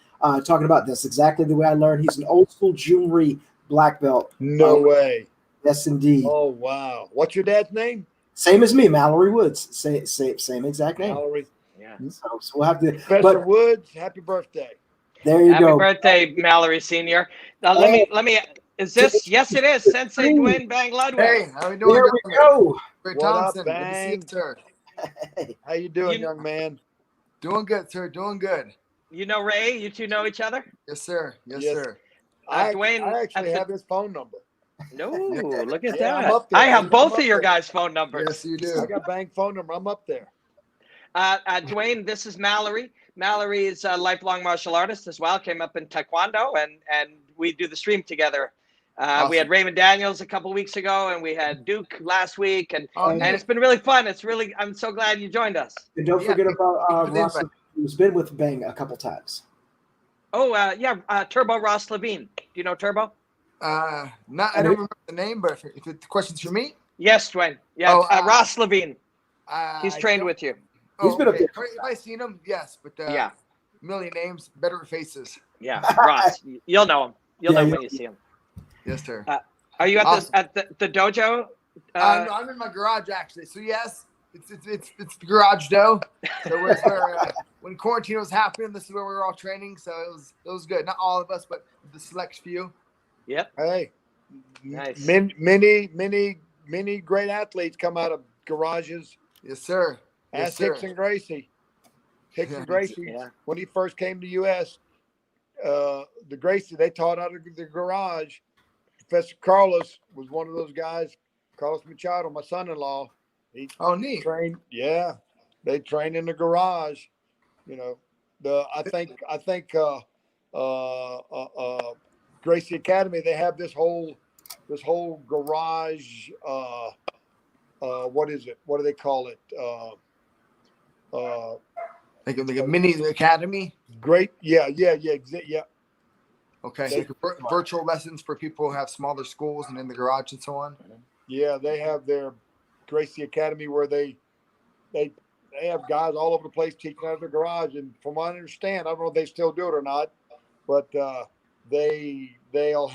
talking about this. Exactly the way I learned. He's an old school Junior black belt. No way. Yes, indeed. Oh, wow. What's your dad's name? Same as me, Mallory Woods. Same exact name. Mallory. Yeah. So we'll have to. Professor Woods, happy birthday. There you Happy go. birthday, Mallory Senior. Now let me. Is this? Yes, it is. Sensei Dwayne Bang Ludwig. Hey, how we doing? There we go. Ray What up, Thompson. Good to see you, Bang? sir. How you doing, young man? Doing good, sir. Doing good. You know Ray? You two know each other? Yes, sir. Yes, Yes. sir. Dwayne, I actually have his phone number. No, look at Yeah, I'm that. up there. I have I'm both up of your there. guys' phone numbers. Yes, you I do. got Bang phone number. I'm up there. Dwayne, this is Mallory. Mallory is a lifelong martial artist as well. Came up in Taekwondo, and we do the stream together. Awesome. We had Raymond Daniels a couple weeks ago, and we had Duke last week, and yeah. it's been really fun. I'm so glad you joined us. And don't Yeah. forget about Yeah. Ross, who's been with Bang a couple times. Oh, Turbo Ross Levine. Do you know Turbo? I don't remember the name, but if the question's for me, Yes, Dwayne. Yeah, Oh, Ross Levine. He's I trained don't- with you. He's been up okay. there. If I seen him, yes, but Yeah. million names, better faces. Yeah, Ross. You'll know him. You'll Yeah, know yeah. when you see him. Yes, sir. Are you at Awesome. the dojo? No, I'm in my garage actually. So yes, it's the garage dough. So it's where when quarantine was happening, this is where we were all training. So it was good. Not all of us, but the select few. Yep. Hey, Nice. many great athletes come out of garages. Yes, sir. Yes, Ask sir. Hicks and Gracie. Hicks and Yeah. Gracie, Yeah. when he first came to U.S., the Gracie, they taught out of the garage. Professor Carlos was one of those guys. Carlos Machado, my son-in-law. He Oh, neat. trained. Yeah, they trained in the garage. You know, I think Gracie Academy, they have this whole garage. What is it? What do they call it? Like a mini academy. Great. Yeah. Okay. They- Like virtual lessons for people who have smaller schools and in the garage and so on. Yeah, they have their Gracie Academy where they have guys all over the place teaching out of the garage. And from what I understand, I don't know if they still do it or not, but they'll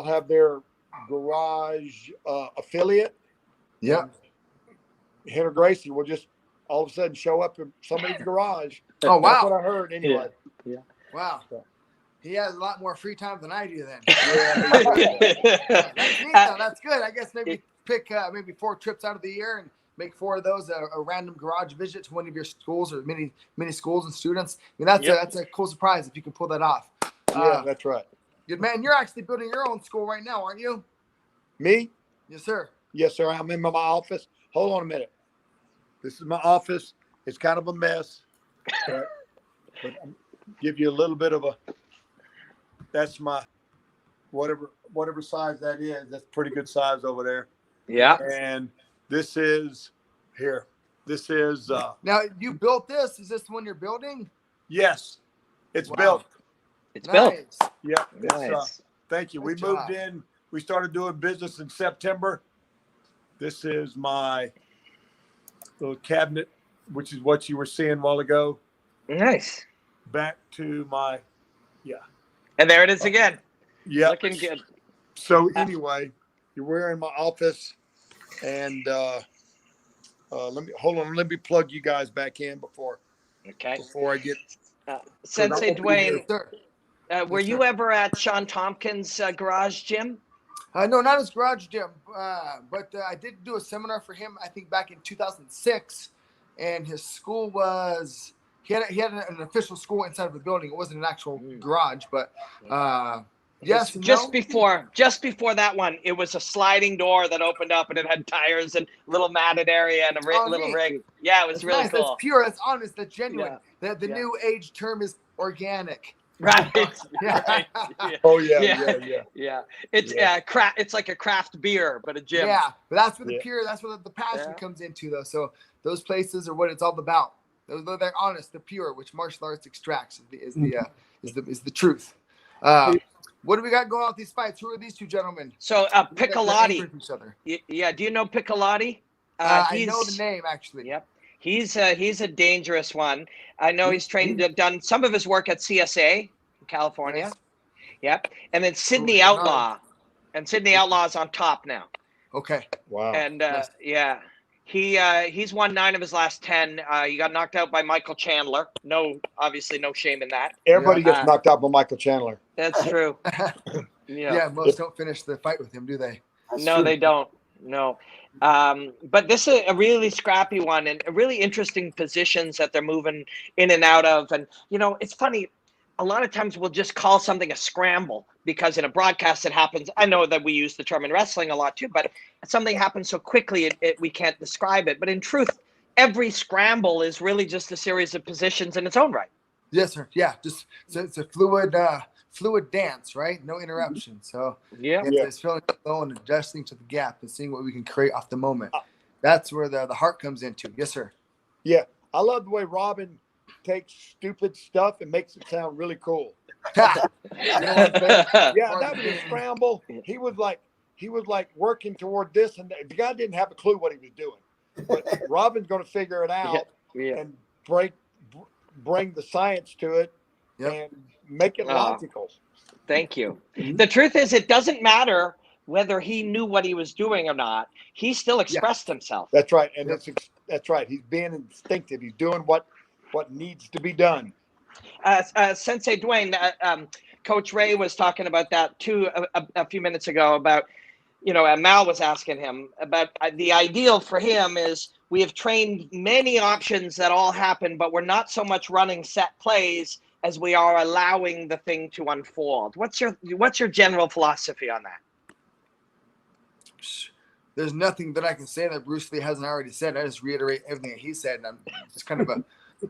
have their garage affiliate. Yeah. Henry Gracie will just all of a sudden show up in somebody's garage. Oh, That's what wow. I heard anyway. Wow. He has a lot more free time than I do then. Yeah. That's neat, though. That's good. I guess maybe pick maybe 4 trips out of the year and make 4 of those a random garage visit to one of your schools or many schools and students. I mean, that's a cool surprise if you can pull that off. Yeah, that's right. Good man. You're actually building your own school right now, aren't you? Me? Yes, sir. Yes, sir. I'm in my office. Hold on a minute. This is my office. It's kind of a mess. But I'll give you a little bit of that's my whatever size that is. That's pretty good size over there. Yeah. And this is here. This is Now you built this. Is this the one you're building? yes. It's Wow. built. It's built. Nice. Yeah. It's, Nice. thank you. We Good moved job. in. We started doing business in September. This is my little cabinet, which is what you were seeing a while ago. Nice. Back to my, And there it is again. yeah. Looking good. So anyway, we're in my office, and let me plug you guys back in before Okay. I get. Sensei Dwayne, Yes, sir. were you ever at Sean Tompkins' garage gym? No, not his garage gym, but I did do a seminar for him. I think back in 2006, and his school was he had an official school inside of the building. It wasn't an actual garage, but yes, and Just no. before that one, it was a sliding door that opened up and it had tires and little matted area and a little neat. ring. Yeah, it was That's really nice. cool. That's pure. That's honest. That's genuine. The Yeah. new age term is organic. Right. Yeah. Right. Yeah. Oh yeah. Yeah. It's Yeah. It's like a craft beer, but a gym. Yeah, but that's where the Yeah. pure. That's where the passion Yeah. comes into, though. So those places are what it's all about. They're honest, they're pure, which martial arts extracts is the truth. What do we got going on with these fights? Who are these two gentlemen? So Piccolotti. Yeah, do you know Piccolotti? I know the name actually. Yep. He's a dangerous one. I know he's done some of his work at CSA in California. Nice. Yep. And then Sydney Outlaw. And Sydney Outlaw is on top now. Okay. Wow. And yeah. He's won 9 of his last 10. He got knocked out by Michael Chandler. Obviously no shame in that. Everybody gets knocked out by Michael Chandler. That's true. Yeah, most don't finish the fight with him, do they? No, they don't. No. But this is a really scrappy one and really interesting positions that they're moving in and out of. And, it's funny. A lot of times we'll just call something a scramble because in a broadcast it happens. I know that we use the term in wrestling a lot too, but something happens so quickly we can't describe it. But in truth, every scramble is really just a series of positions in its own right. Yes, sir. Yeah, just so it's a fluid dance, right? No interruption. So it's feeling low and adjusting to the gap and seeing what we can create off the moment. That's where the heart comes into. Yes, sir. Yeah, I love the way Robin takes stupid stuff and makes it sound really cool. Yeah, that was a scramble. He was like working toward this, and the guy didn't have a clue what he was doing. But Robin's going to figure it out and bring the science to it and make it logical. Thank you. The truth is, it doesn't matter whether he knew what he was doing or not. He still expressed himself. That's right, and that's right. He's being instinctive. He's doing what needs to be done. Sensei Dwayne, Coach Ray was talking about that too a few minutes ago about, Mal was asking him about the ideal for him is we have trained many options that all happen, but we're not so much running set plays as we are allowing the thing to unfold. What's your general philosophy on that? There's nothing that I can say that Bruce Lee hasn't already said. I just reiterate everything that he said, and it's kind of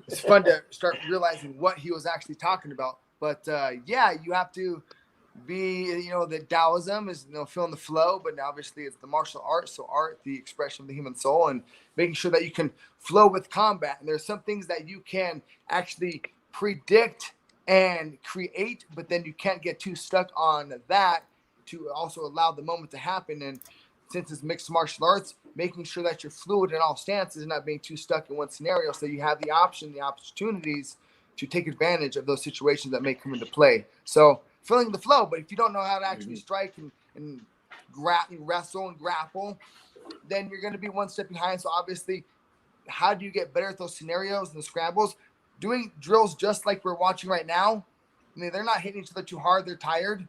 it's fun to start realizing what he was actually talking about. But you have to be, the Taoism is, feeling the flow, but obviously it's the martial arts. So art, the expression of the human soul, and making sure that you can flow with combat. And there's some things that you can actually predict and create, but then you can't get too stuck on that to also allow the moment to happen. And since it's mixed martial arts, making sure that you're fluid in all stances and not being too stuck in one scenario, so you have the opportunities to take advantage of those situations that may come into play. So feeling the flow, but if you don't know how to actually strike and wrestle and grapple, then you're going to be one step behind. So obviously, how do you get better at those scenarios and the scrambles? Doing drills just like we're watching right now. I mean, they're not hitting each other too hard. They're tired.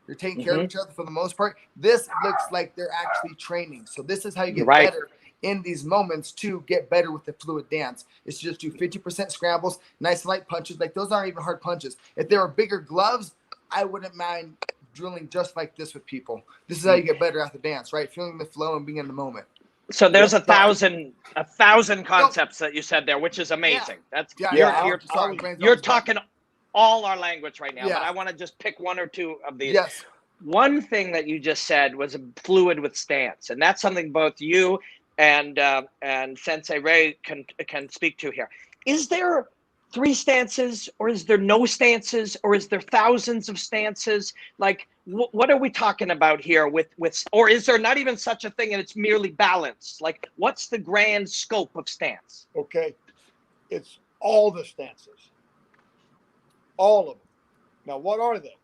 They're taking care of each other for the most part. This looks like they're actually training. So this is how you get better in these moments to get better with the fluid dance. It's just do 50% scrambles, nice light punches. Like those aren't even hard punches. If there were bigger gloves, I wouldn't mind drilling just like this with people. This is how you get better at the dance, right? Feeling the flow and being in the moment. So there's a thousand concepts that you said there, which is amazing. You're talking all our language right now, but I want to just pick one or two of these. Yes. One thing that you just said was fluid with stance, and that's something both you and Sensei Ray can speak to here. Is there 3 stances, or is there no stances, or is there thousands of stances? Like, what are we talking about here with, or is there not even such a thing and it's merely balance? Like, what's the grand scope of stance? Okay. It's all the stances. All of them. Now, what are they?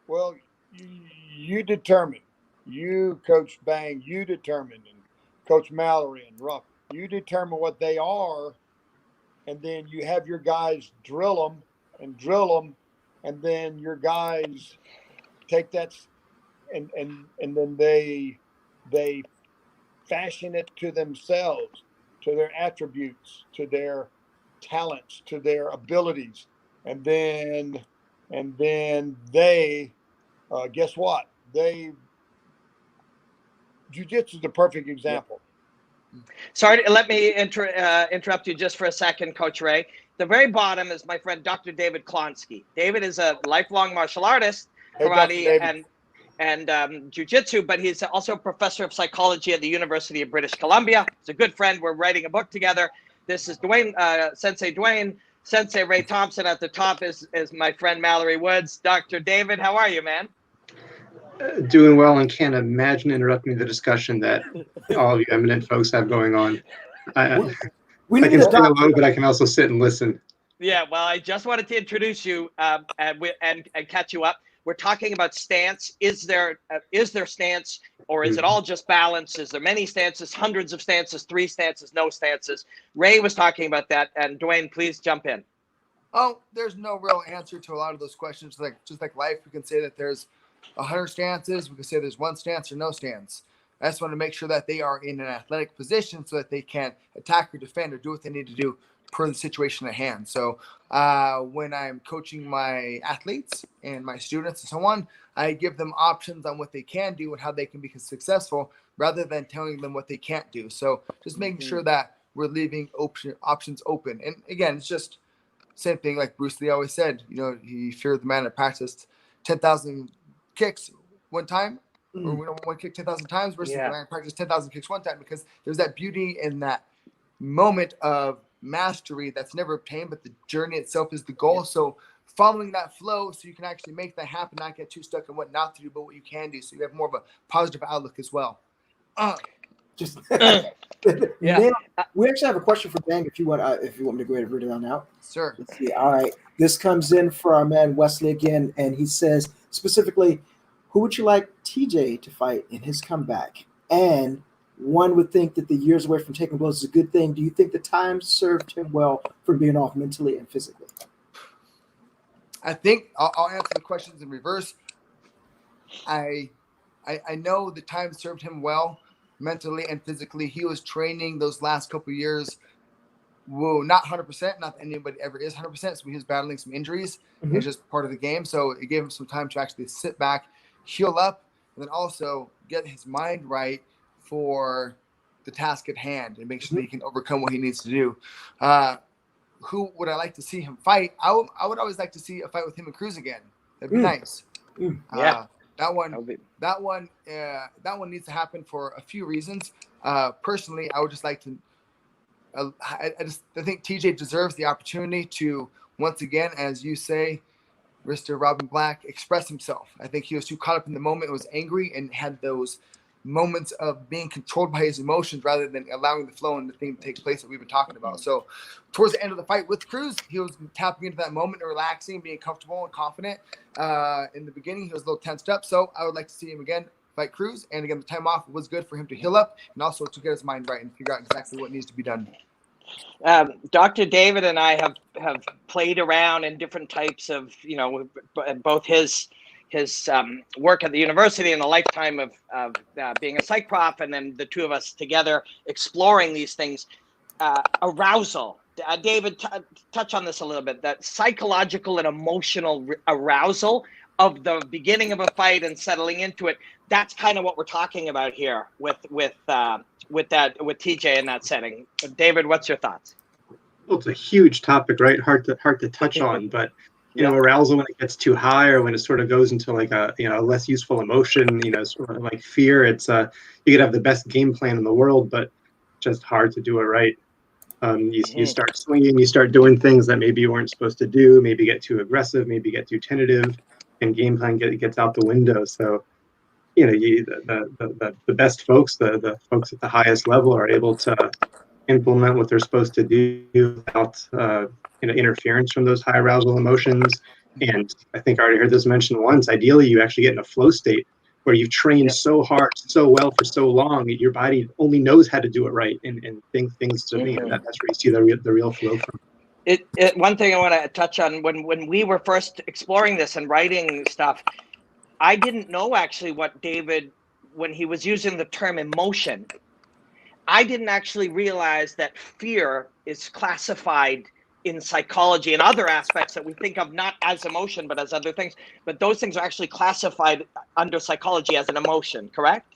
Well, you determine. You, Coach Bang, you determine, and Coach Mallory and Ruff, you determine what they are, and then you have your guys drill them, and then your guys take that and then they fashion it to themselves, to their attributes, to their talents, to their abilities, and then they guess what? Jiu-jitsu is the perfect example. Sorry, let me interrupt you just for a second, Coach Ray. The very bottom is my friend Dr. David Klonsky. David is a lifelong martial artist, karate and jiu-jitsu, but he's also a professor of psychology at the University of British Columbia. He's a good friend. We're writing a book together. This is Dwayne, Sensei Dwayne, Sensei Ray Thompson. At the top is my friend Mallory Woods. Dr. David, how are you, man? Doing well, and can't imagine interrupting the discussion that all of you eminent folks have going on. I can stay alone, but I can also sit and listen. Yeah, well, I just wanted to introduce you and catch you up. We're talking about stance. Is there stance, or is it all just balance? Is there many stances, hundreds of stances, 3 stances, no stances? Ray was talking about that, and Dwayne, please jump in. Oh, there's no real answer to a lot of those questions. Just like life, we can say that there's 100 stances. We can say there's 1 stance or no stance. I just want to make sure that they are in an athletic position so that they can attack or defend or do what they need to do per the situation at hand. So when I'm coaching my athletes and my students and so on, I give them options on what they can do and how they can be successful rather than telling them what they can't do. So just making sure that we're leaving options open. And again, it's just same thing like Bruce Lee always said, you know, he feared the man that practiced 10,000 kicks one time, or we don't want to kick 10,000 times versus the man practiced 10,000 kicks one time, because there's that beauty in that moment of mastery that's never obtained, but the journey itself is the goal. So following that flow so you can actually make that happen, not get too stuck in what not to do, but what you can do, so you have more of a positive outlook as well. We actually have a question for Bang if you want me to go ahead and read it on out. Sure. Let's see. All right. This comes in for our man Wesley again, and he says specifically, who would you like TJ to fight in his comeback? And one would think that the years away from taking blows is a good thing. Do you think the time served him well for being off mentally and physically? I think I'll answer the questions in reverse. I know the time served him well mentally and physically. He was training those last couple of years. Whoa, not 100%. Not that anybody ever is 100%. So he was battling some injuries. It's just part of the game. So it gave him some time to actually sit back, heal up, and then also get his mind right for the task at hand and make sure that he can overcome what he needs to do. Who would I like to see him fight? I would always like to see a fight with him and Cruz again. That'd be nice. That one needs to happen for a few reasons. Personally, I would just like to. I think TJ deserves the opportunity to once again, as you say, Mr. Robin Black, express himself. I think he was too caught up in the moment, was angry, and had those moments of being controlled by his emotions rather than allowing the flow and the thing to take place that we've been talking about. So towards the end of the fight with Cruz, he was tapping into that moment and relaxing, being comfortable and confident. In the beginning, he was a little tensed up. So I would like to see him again fight Cruz. And again, the time off was good for him to heal up and also to get his mind right and figure out exactly what needs to be done. Dr. David and I have played around in different types of, both his work at the university and a lifetime of being a psych prof, and then the two of us together exploring these things. Arousal. David, touch on this a little bit, that psychological and emotional arousal of the beginning of a fight and settling into it. That's kind of what we're talking about here with TJ in that setting. David, what's your thoughts? Well, it's a huge topic, right? Hard to touch on, but arousal when it gets too high or when it sort of goes into like a less useful emotion, sort of like fear. It's you could have the best game plan in the world, but just hard to do it right. You start swinging, you start doing things that maybe you weren't supposed to do, maybe get too aggressive, maybe get too tentative, and game plan gets out the window. So, the best folks, the folks at the highest level are able to implement what they're supposed to do without interference from those high arousal emotions. And I think I already heard this mentioned once. Ideally, you actually get in a flow state where you've trained so hard, so well for so long that your body only knows how to do it right, and things to me. And that's where you see the real flow from. One thing I want to touch on, when we were first exploring this and writing stuff, I didn't know actually what David, when he was using the term emotion, I didn't actually realize that fear is classified in psychology and other aspects that we think of not as emotion, but as other things. But those things are actually classified under psychology as an emotion, correct?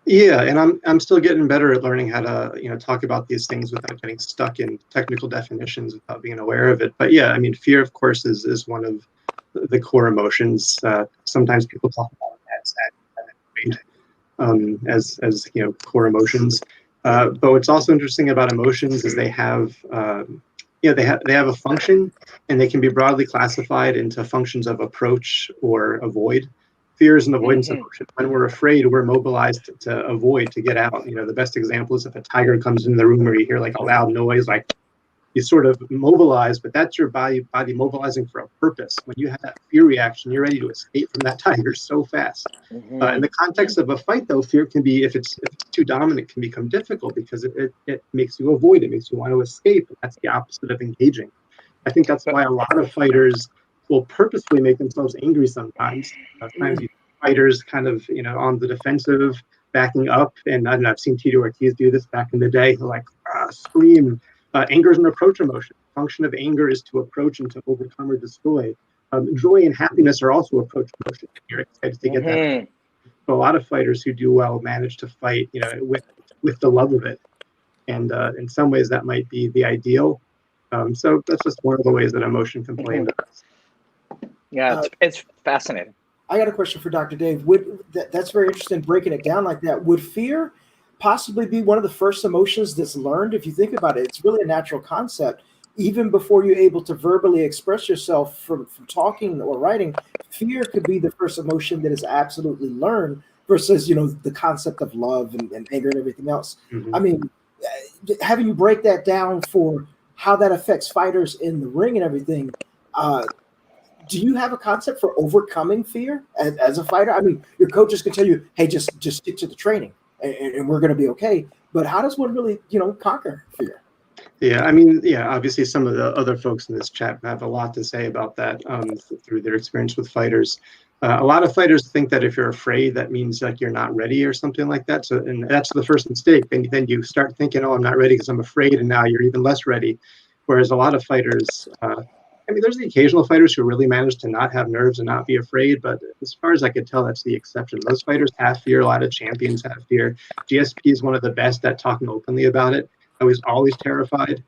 Yeah, and I'm still getting better at learning how to talk about these things without getting stuck in technical definitions, without being aware of it. But yeah, I mean, fear, of course, is one of the core emotions. Sometimes people talk about it as core emotions. But what's also interesting about emotions is they have they have a function, and they can be broadly classified into functions of approach or avoid. Fear is an avoidance emotion. When we're afraid, we're mobilized to avoid, to get out. The best example is if a tiger comes into the room or you hear like a loud noise, like you sort of mobilize, but that's your body mobilizing for a purpose. When you have that fear reaction, you're ready to escape from that tiger so fast. In the context of a fight, though, fear can be, if it's too dominant, can become difficult because it makes you avoid, it makes you want to escape. That's the opposite of engaging. I think that's why a lot of fighters will purposefully make themselves angry sometimes. Sometimes you see fighters kind of, on the defensive, backing up. And I don't know, I've seen Tito Ortiz do this back in the day. He'll like scream. Anger is an approach emotion. The function of anger is to approach and to overcome or destroy. Joy and happiness are also approach emotion. You're excited to get that. So a lot of fighters who do well manage to fight, with the love of it. And in some ways that might be the ideal. So that's just one of the ways that emotion can play into this. Yeah, it's fascinating. I got a question for Dr. Dave. That's very interesting, breaking it down like that. Would fear possibly be one of the first emotions that's learned? If you think about it, it's really a natural concept. Even before you're able to verbally express yourself from talking or writing, fear could be the first emotion that is absolutely learned versus, the concept of love and anger and everything else. I mean, having you break that down for how that affects fighters in the ring and everything, do you have a concept for overcoming fear as a fighter? I mean, your coaches can tell you, hey, just stick to the training and we're going to be okay. But how does one really, conquer fear? Yeah, I mean, obviously some of the other folks in this chat have a lot to say about that through their experience with fighters. A lot of fighters think that if you're afraid, that means like you're not ready or something like that. So, and that's the first mistake. Then you start thinking, oh, I'm not ready because I'm afraid, and now you're even less ready. Whereas a lot of fighters, there's the occasional fighters who really manage to not have nerves and not be afraid, but as far as I could tell, that's the exception. Most fighters have fear. A lot of champions have fear. GSP is one of the best at talking openly about it. I was always terrified.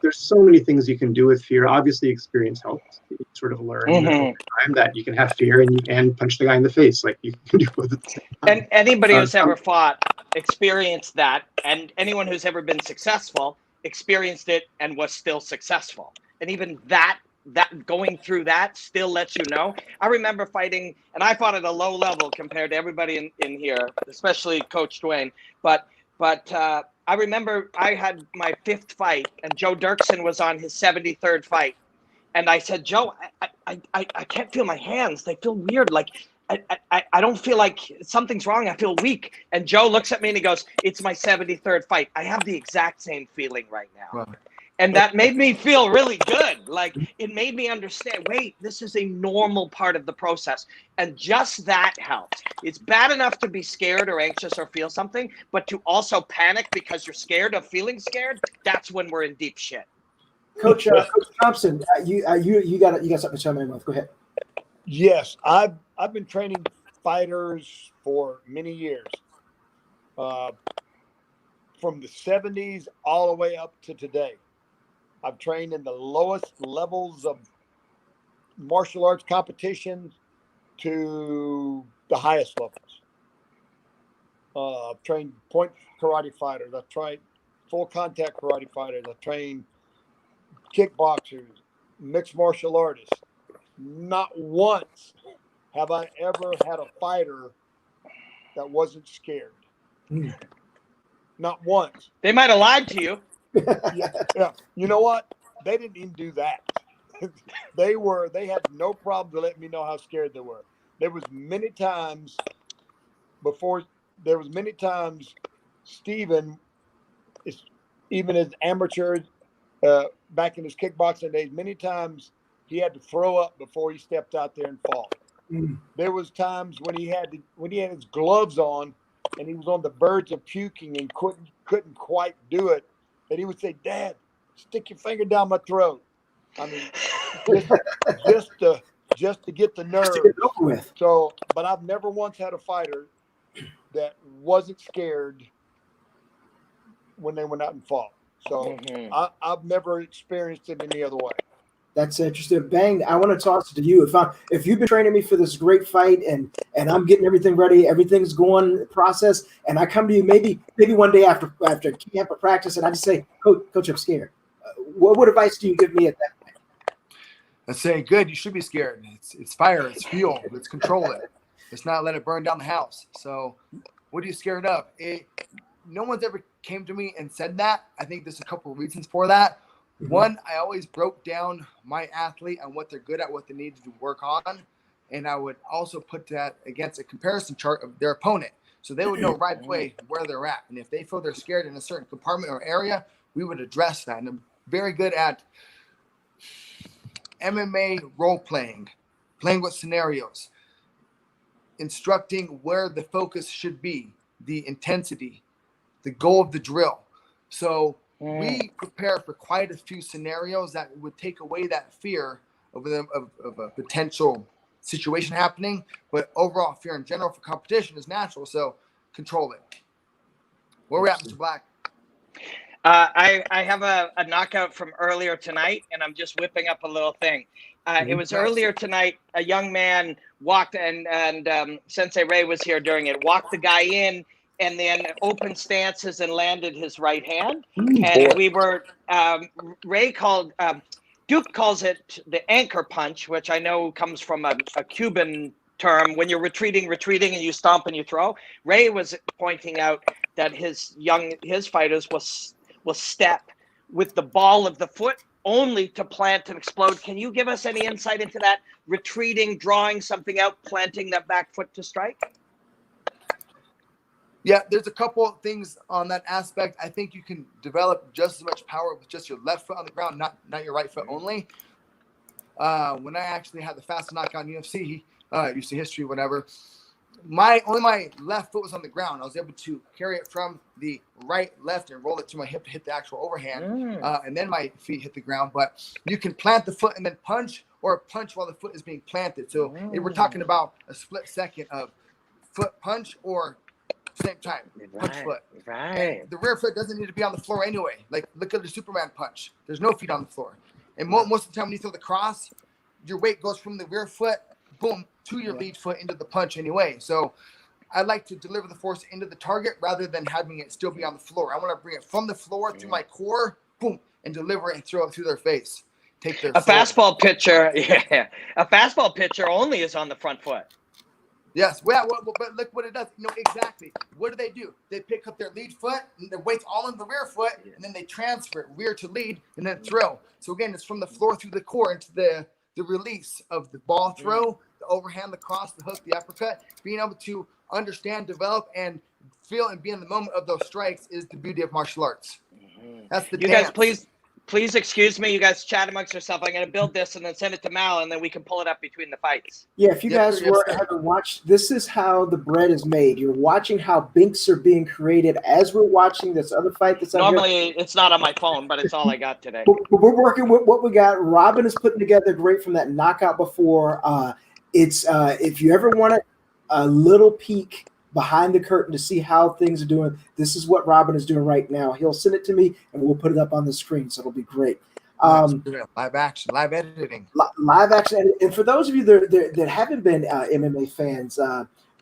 There's so many things you can do with fear. Obviously, experience helps. You sort of learn over time that you can have fear and punch the guy in the face. Like you can do both at the same time. And anybody who's ever fought experienced that, and anyone who's ever been successful experienced it and was still successful. And even that going through that still lets you know. I remember fighting, and I fought at a low level compared to everybody in here, especially Coach Dwayne. But I remember I had my 5th fight, and Joe Dirksen was on his 73rd fight. And I said, Joe, I can't feel my hands. They feel weird. Like, I don't feel like something's wrong. I feel weak. And Joe looks at me and he goes, it's my 73rd fight. I have the exact same feeling right now. Wow. And that made me feel really good. Like, it made me understand, wait, this is a normal part of the process. And just that helps. It's bad enough to be scared or anxious or feel something, but to also panic because you're scared of feeling scared, that's when we're in deep shit. Coach Thompson, you got something to tell me about. Go ahead. Yes, I've been training fighters for many years, from the 70s all the way up to today. I've trained in the lowest levels of martial arts competition to the highest levels. I've trained point karate fighters. I've tried full contact karate fighters. I've trained kickboxers, mixed martial artists. Not once have I ever had a fighter that wasn't scared. Not once. They might have lied to you. Yeah. You know what? They didn't even do that. They had no problem to let me know how scared they were. There was many times Steven, even as amateur, back in his kickboxing days, many times he had to throw up before he stepped out there and fought. There was times when he had his gloves on and he was on the verge of puking and couldn't quite do it. And he would say, Dad, stick your finger down my throat. I mean, just to get the nerve. So, but I've never once had a fighter that wasn't scared when they went out and fought. So I've never experienced it any other way. That's interesting. Bang, I want to toss it to you. If you've been training me for this great fight and I'm getting everything ready, everything's going process, and I come to you maybe one day after camp or practice, and I just say, Coach, I'm scared. What advice do you give me at that point? Let's say, good, you should be scared. It's fire, it's fuel. Let's control it. Let's not let it burn down the house. So what are you scared of? No one's ever came to me and said that. I think there's a couple of reasons for that. One, I always broke down my athlete on what they're good at, what they need to work on. And I would also put that against a comparison chart of their opponent. So they would know right away where they're at. And if they feel they're scared in a certain compartment or area, we would address that. And I'm very good at MMA role-playing, playing with scenarios, instructing where the focus should be, the intensity, the goal of the drill. So we prepare for quite a few scenarios that would take away that fear of a potential situation happening. But overall fear in general for competition is natural. So control it. Where are we at, Mr. Black? I have a knockout from earlier tonight, and I'm just whipping up a little thing. It was earlier tonight. A young man walked, and Sensei Ray was here during it, walked the guy in, and then opened stances and landed his right hand. And we were, Ray called, Duke calls it the anchor punch, which I know comes from a Cuban term. When you're retreating, and you stomp and you throw. Ray was pointing out that his fighters will step with the ball of the foot only to plant and explode. Can you give us any insight into that? Retreating, drawing something out, planting that back foot to strike? Yeah, there's a couple of things on that aspect. I think you can develop just as much power with just your left foot on the ground, not your right foot only. When I actually had the fastest knockout in UFC, UFC history, whatever, only my left foot was on the ground. I was able to carry it from the right, left, and roll it to my hip to hit the actual overhand, and then my feet hit the ground. But you can plant the foot and then punch, or punch while the foot is being planted. So we're talking about a split second of foot punch or same time punch foot. Right. And the rear foot doesn't need to be on the floor anyway. Like, look at the Superman punch. There's no feet on the floor. And most of the time when you throw the cross, your weight goes from the rear foot, boom, to your lead foot into the punch anyway. So I like to deliver the force into the target rather than having it still be on the floor. I want to bring it from the floor through my core, boom, and deliver it and throw it through their face. Take their fastball pitcher. Yeah, a fastball pitcher only is on the front foot. Yes, well, but look what it does. You know exactly. What do? They pick up their lead foot, and their weight's all in the rear foot, and then they transfer it rear to lead, and then throw. So again, it's from the floor through the core into the release of the ball throw, the overhand, the cross, the hook, the uppercut. Being able to understand, develop, and feel and be in the moment of those strikes is the beauty of martial arts. That's the dance. Guys, please excuse me. You guys chat amongst yourself. I'm going to build this and then send it to Mal, and then we can pull it up between the fights. Yeah, if you guys haven't watched, this is how the bread is made. You're watching how binks are being created as we're watching this other fight that's normally it's not on my phone, but it's all I got today. But we're working with what we got. Robin is putting together great from that knockout before. It's if you ever want a little peek behind the curtain to see how things are doing, this is what Robin is doing right now. He'll send it to me and we'll put it up on the screen, so it'll be great. Live action, live editing. Live action. And for those of you that haven't been MMA fans,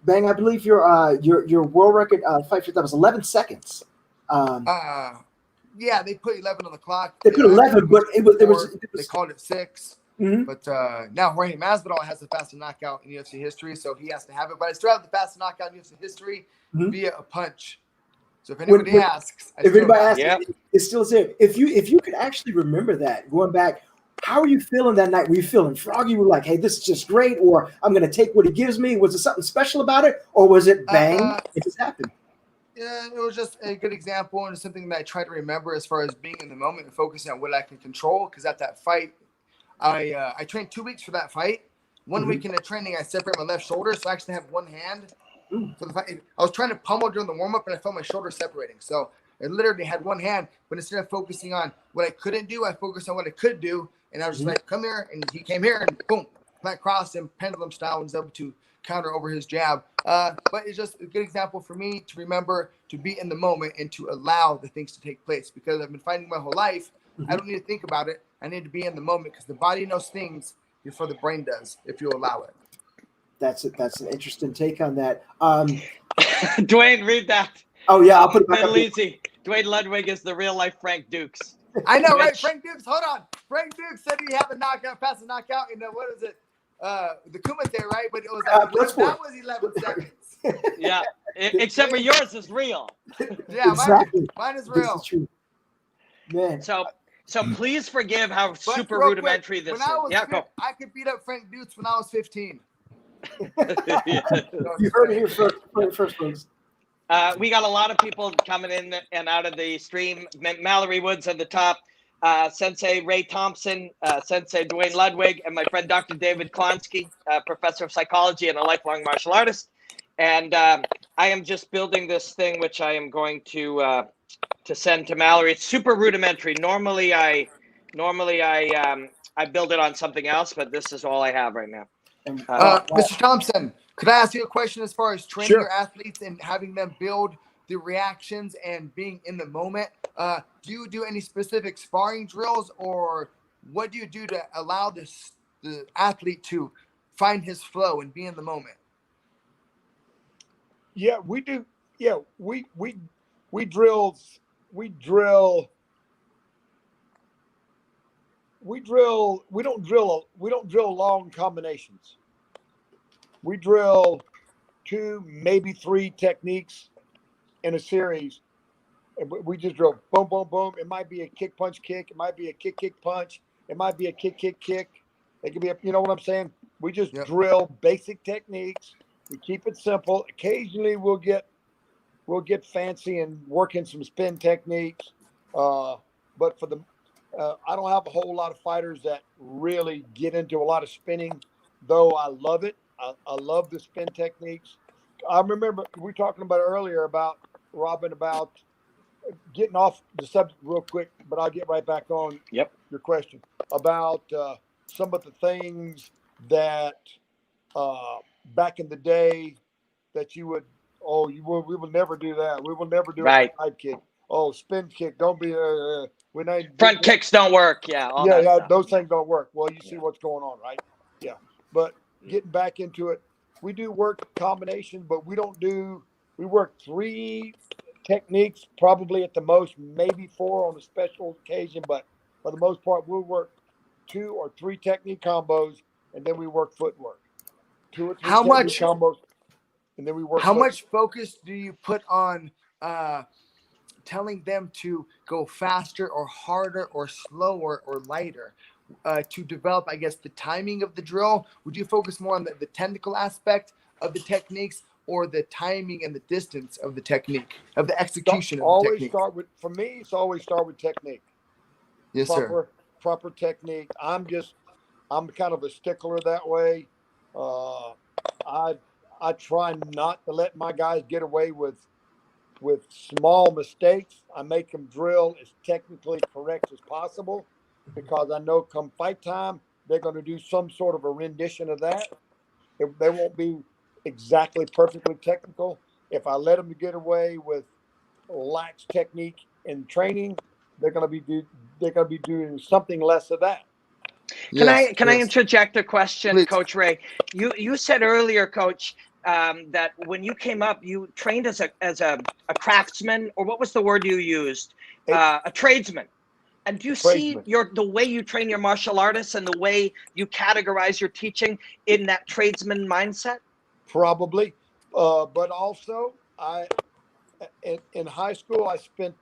Bang, I believe your world record fight that was 11 seconds. Yeah, they put 11 on the clock. They put 11, but it was they called it 6. But now Jorge Masvidal has the fastest knockout in UFC history, so he has to have it. But I still have the fastest knockout in UFC history via a punch. So if anybody asks, it still is there. If you could actually remember that, going back, how are you feeling that night? Were you feeling froggy? Were you like, hey, this is just great, or I'm going to take what he gives me? Was it something special about it, or was it bang? It just happened. Yeah, it was just a good example, and it's something that I try to remember as far as being in the moment and focusing on what I can control. Because at that fight, I trained 2 weeks for that fight. 1 week in the training, I separate my left shoulder, so I actually have one hand for the fight. I was trying to pummel during the warm-up, and I felt my shoulder separating. So I literally had one hand, but instead of focusing on what I couldn't do, I focused on what I could do. And I was just like, come here, and he came here, and boom, plant crossed him, pendulum style, and was able to counter over his jab. But it's just a good example for me to remember to be in the moment and to allow the things to take place, because I've been fighting my whole life. I don't need to think about it. I need to be in the moment, because the body knows things before the brain does, if you allow it. That's an interesting take on that. Dwayne, read that. Oh yeah, I'll put it back up. Easy. Dwayne Ludwig is the real life Frank Dukes. I know, right? Rich. Frank Dukes, hold on. Frank Dukes said he had the knockout, passed the knockout in the, what is it? The Kumite, right? But it was like, that was 11 seconds. Yeah, except for yours is real. Yeah, Exactly. mine is This is real. true. Man. So please forgive how But super real rudimentary quick, this is. when Yeah, go. I could beat up Frank Dukes when I was 15. You heard it here first, folks. We got a lot of people coming in and out of the stream. Mallory Woods at the top, Sensei Ray Thompson, Sensei Dwayne Ludwig, and my friend Dr. David Klonsky, professor of psychology and a lifelong martial artist. And I am just building this thing, which I am going to send to Mallory. It's super rudimentary. Normally I build it on something else, but this is all I have right now. Mr. Thompson, could I ask you a question as far as training Sure. your athletes and having them build the reactions and being in the moment? Do you do any specific sparring drills, or what do you do to allow the athlete to find his flow and be in the moment? Yeah, we do. Yeah, we drill. We don't drill long combinations. We drill 2, maybe 3 techniques in a series. And we just drill boom, boom, boom. It might be a kick, punch, kick. It might be a kick, kick, punch. It might be a kick, kick, kick. It could be you know what I'm saying? We just drill basic techniques. We keep it simple. Occasionally we'll get fancy and work in some spin techniques. But for the I don't have a whole lot of fighters that really get into a lot of spinning, though I love it. I love the spin techniques. I remember we were talking about earlier about, Robin, about getting off the subject real quick, but I'll get right back on your question about some of the things that back in the day that you would, we will never do that. We will never do a side kick. Oh, spin kick. Don't be front kicks don't work. Yeah. Those things don't work. Well, you see what's going on, right? Yeah. But getting back into it, we do work combinations, but we work 3 techniques, probably at the most, maybe 4 on a special occasion. But for the most part, we'll work 2 or 3 technique combos, and then we work footwork. 2 or 3 combos, and then we work. How much focus do you put on telling them to go faster or harder or slower or lighter to develop, I guess, the timing of the drill? Would you focus more on the technical aspect of the techniques, or the timing and the distance of the technique, of the execution of the technique? For me, it's always start with technique. Yes, sir. Proper technique. I'm kind of a stickler that way. I try not to let my guys get away with small mistakes. I make them drill as technically correct as possible, because I know come fight time, they're going to do some sort of a rendition of that. They won't be exactly perfectly technical. If I let them get away with lax technique in training, they're going to be doing something less of that. Can I interject a question, please? Coach Ray? You said earlier, Coach, that when you came up, you trained as a craftsman, or what was the word you used? A tradesman. And do you see the way you train your martial artists and the way you categorize your teaching in that tradesman mindset? Probably, but also in high school I spent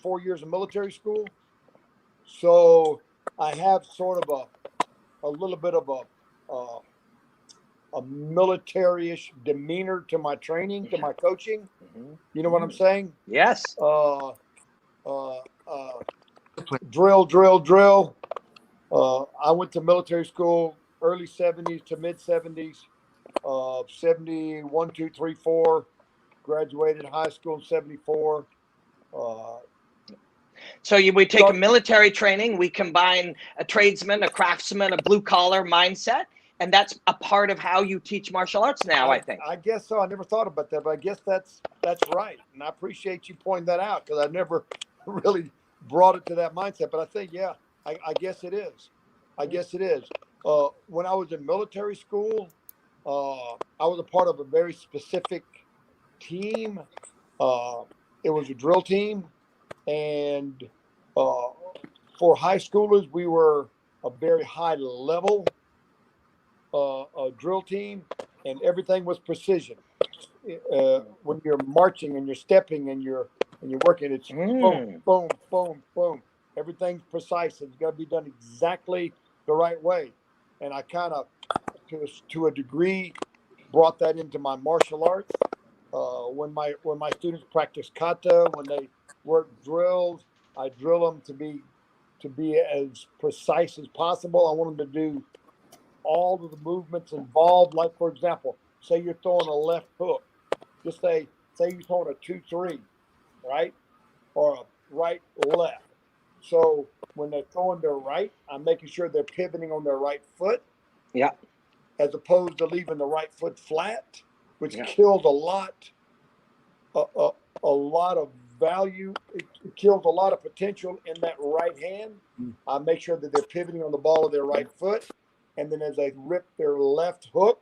4 years in military school, so I have sort of a little bit of a military-ish demeanor to my training, to my coaching. You know what I'm saying? Yes. Drill. I went to military school early 70s to mid 70s. 71, 2, 3, 4. Graduated high school in 74. So we take a military training, we combine a tradesman, a craftsman, a blue collar mindset, and that's a part of how you teach martial arts now, I think. I guess so. I never thought about that, but I guess that's right. And I appreciate you pointing that out, because I never really brought it to that mindset. But I think, I guess it is. When I was in military school, I was a part of a very specific team. It was a drill team, and for high schoolers, we were a very high level drill team, and everything was precision. When you're marching and you're stepping and you're working, it's boom, boom, boom, boom. Everything's precise. It's got to be done exactly the right way. And I kind of, to a degree, brought that into my martial arts. When my students practice kata, when they work drills, I drill them to be as precise as possible. I want them to do all of the movements involved. Like, for example, say you're throwing a left hook. Just say you're throwing a 2-3, right? Or a right left. So when they're throwing their right, I'm making sure they're pivoting on their right foot. Yeah. As opposed to leaving the right foot flat, which kills a lot of value. It kills a lot of potential in that right hand. I make sure that they're pivoting on the ball of their right foot. And then as they rip their left hook,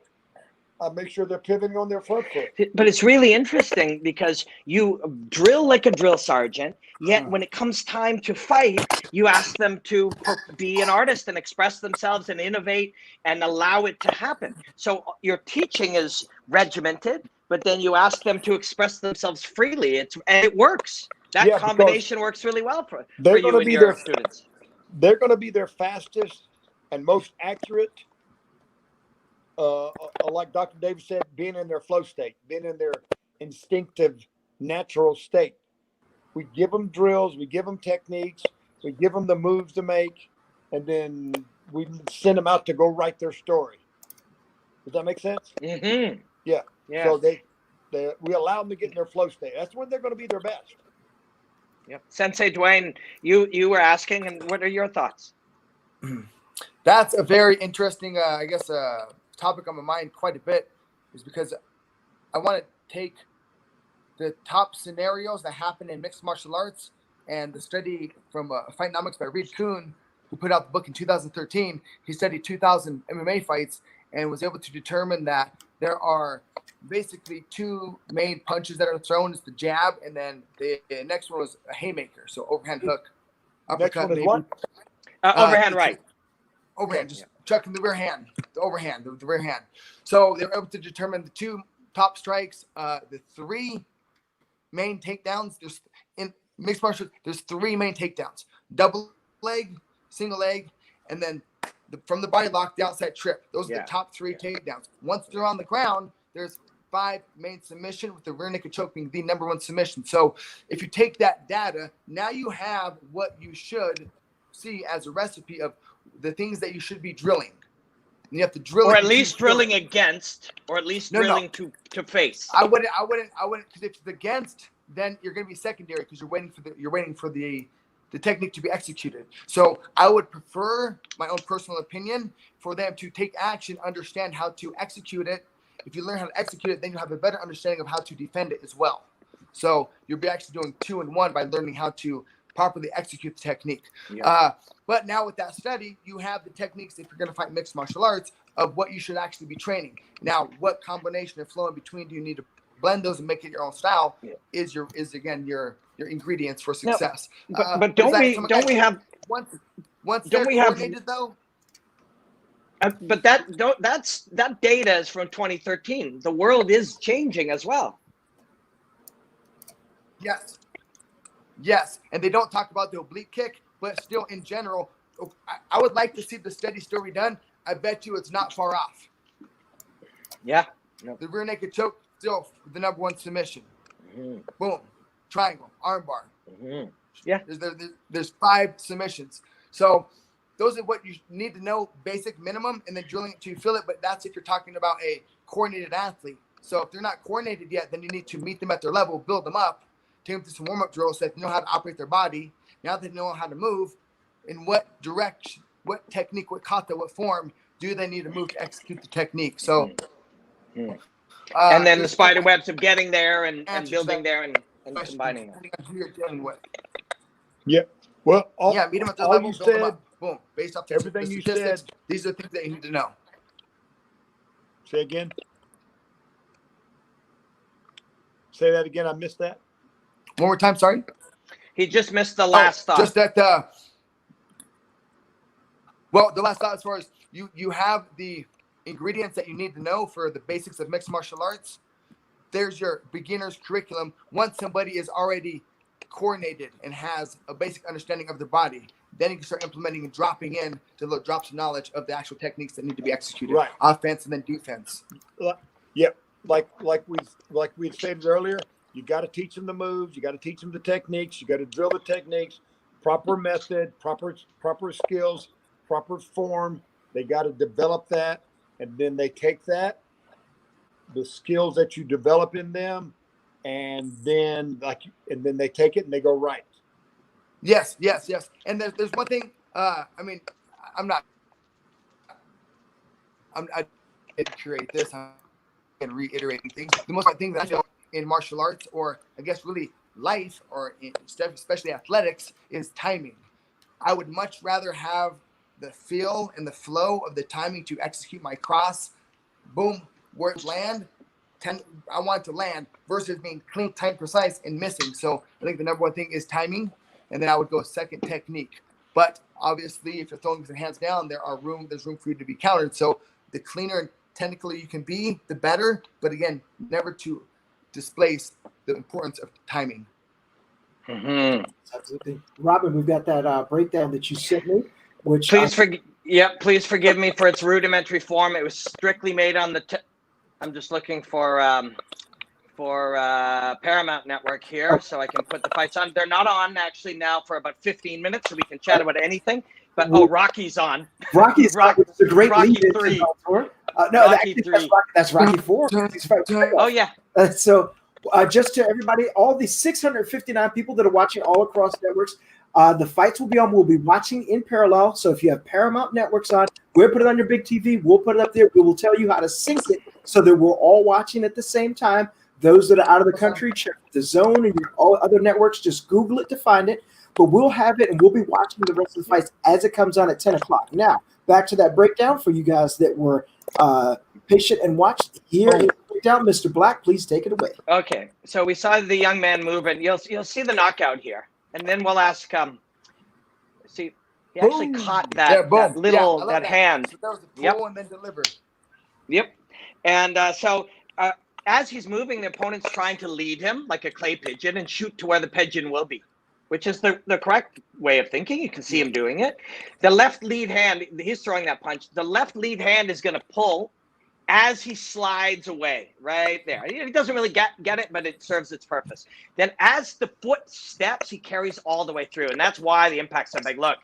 I make sure they're pivoting on their front foot. But it's really interesting because you drill like a drill sergeant, yet when it comes time to fight, you ask them to be an artist and express themselves and innovate and allow it to happen. So your teaching is regimented, but then you ask them to express themselves freely. And it works. That combination works really well for you and your students. They're going to be their fastest and most accurate. Like Dr. Davis said, being in their flow state, being in their instinctive, natural state. We give them drills, we give them techniques, we give them the moves to make, and then we send them out to go write their story. Does that make sense? Mm-hmm. Yeah. Yeah. So we allow them to get in their flow state. That's when they're going to be their best. Yep. Sensei Dwayne, you were asking, and what are your thoughts? That's a very interesting, topic on my mind quite a bit, is because I want to take the top scenarios that happen in mixed martial arts and the study from Fightnomics by Reed Kuhn, who put out the book in 2013. He studied 2,000 MMA fights and was able to determine that there are basically two main punches that are thrown. It's the jab, and then the next one was a haymaker, so overhand hook. Uppercut, next one is what? Overhand right. Overhand, just chucking the rear hand, the overhand, the rear hand. So they were able to determine the two top strikes, the three main takedowns. There's in mixed martial arts, there's three main takedowns: double leg, single leg, and then from the body lock, the outside trip. Those are the top three takedowns. Once they're on the ground, there's 5 main submission, with the rear naked choke being the number 1 submission. So if you take that data, now you have what you should see as a recipe of the things that you should be drilling. And you have to drill, or at least drilling against, or at least drilling to face. I wouldn't, because if it's against, then you're going to be secondary, because you're waiting for the technique to be executed. So I would prefer, my own personal opinion, for them to take action, understand how to execute it. If you learn how to execute it, then you have a better understanding of how to defend it as well. So you'll be actually doing 2 in 1 by learning how to properly execute the technique. But now with that study, you have the techniques, if you're going to fight mixed martial arts, of what you should actually be training. Now, what combination of flow in between do you need to blend those and make it your own style? Is again your ingredients for success. No, but don't we have once they're coordinated though? But that data is from 2013. The world is changing as well. Yes, and they don't talk about the oblique kick, but still in general, I would like to see the study still redone. I bet you it's not far off. Yeah. The rear naked choke, still the number 1 submission. Boom. Triangle, armbar. Yeah. There's 5 submissions. So those are what you need to know, basic minimum, and then drilling it till you feel it. But that's if you're talking about a coordinated athlete. So if they're not coordinated yet, then you need to meet them at their level, build them up, take them through some warm-up drills so that they know how to operate their body. Now they know how to move, in what direction, what technique, what kata, what form do they need to move to execute the technique. So, and then the spider webs of getting there and building there and combining them. Who you're dealing with. Yeah. Well, meet them at their level, build them up. Boom. Based off everything you said, these are things that you need to know. Say again. Say that again. I missed that. One more time, sorry. He just missed the last thought. Just that Well, the last thought as far as you have the ingredients that you need to know for the basics of mixed martial arts. There's your beginner's curriculum. Once somebody is already coordinated and has a basic understanding of their body, then you can start implementing and dropping in to little drops of knowledge of the actual techniques that need to be executed. Right. Offense and then defense. Yeah. Like we stated earlier, you got to teach them the moves. You got to teach them the techniques. You got to drill the techniques, proper method, proper skills, proper form. They got to develop that. And then they take that, the skills that you develop in them, and then they take it and they go right. Yes. And there's one thing. I didn't create this. I'm reiterating things. The most important thing that I feel in martial arts, or I guess really life, or especially athletics, is timing. I would much rather have the feel and the flow of the timing to execute my cross, boom, where it land. I want it to land versus being clean, tight, precise, and missing. So I think the number one thing is timing, and then I would go second, technique. But obviously, if you're throwing with your hands down, there's room for you to be countered. So the cleaner and technically you can be, the better. But again, never to displace the importance of timing. Mm-hmm. Absolutely. Robin, we've got that breakdown that you sent me. Which please forgive me for its rudimentary form. It was strictly made on the. I'm just looking for Paramount Network here, so I can put the fights on. They're not on actually now for about 15 minutes, so we can chat about anything. But Rocky's on. Rocky's it's a great Rocky lead 3. No, Rocky 3. That's Rocky 4. Oh yeah. So just to everybody, all the 659 people that are watching all across networks. The fights will be on. We'll be watching in parallel. So if you have Paramount Networks on, we'll put it on your big TV. We'll put it up there. We will tell you how to sync it so that we're all watching at the same time. Those that are out of the country, check the Zone and all other networks. Just Google it to find it. But we'll have it, and we'll be watching the rest of the fights as it comes on at 10 o'clock. Now, back to that breakdown for you guys that were patient and watched. Here is the breakdown. Mr. Black, please take it away. Okay. So we saw the young man move, and you'll see the knockout here. And then we'll ask, see, he actually caught that hand. So that was a pull and then delivered. Yep. And so as he's moving, the opponent's trying to lead him like a clay pigeon and shoot to where the pigeon will be, which is the correct way of thinking. You can see him doing it. The left lead hand, he's throwing that punch. The left lead hand is going to pull as he slides away right there. He doesn't really get it, but it serves its purpose. Then as the foot steps, he carries all the way through. And that's why the impact's so big. Look,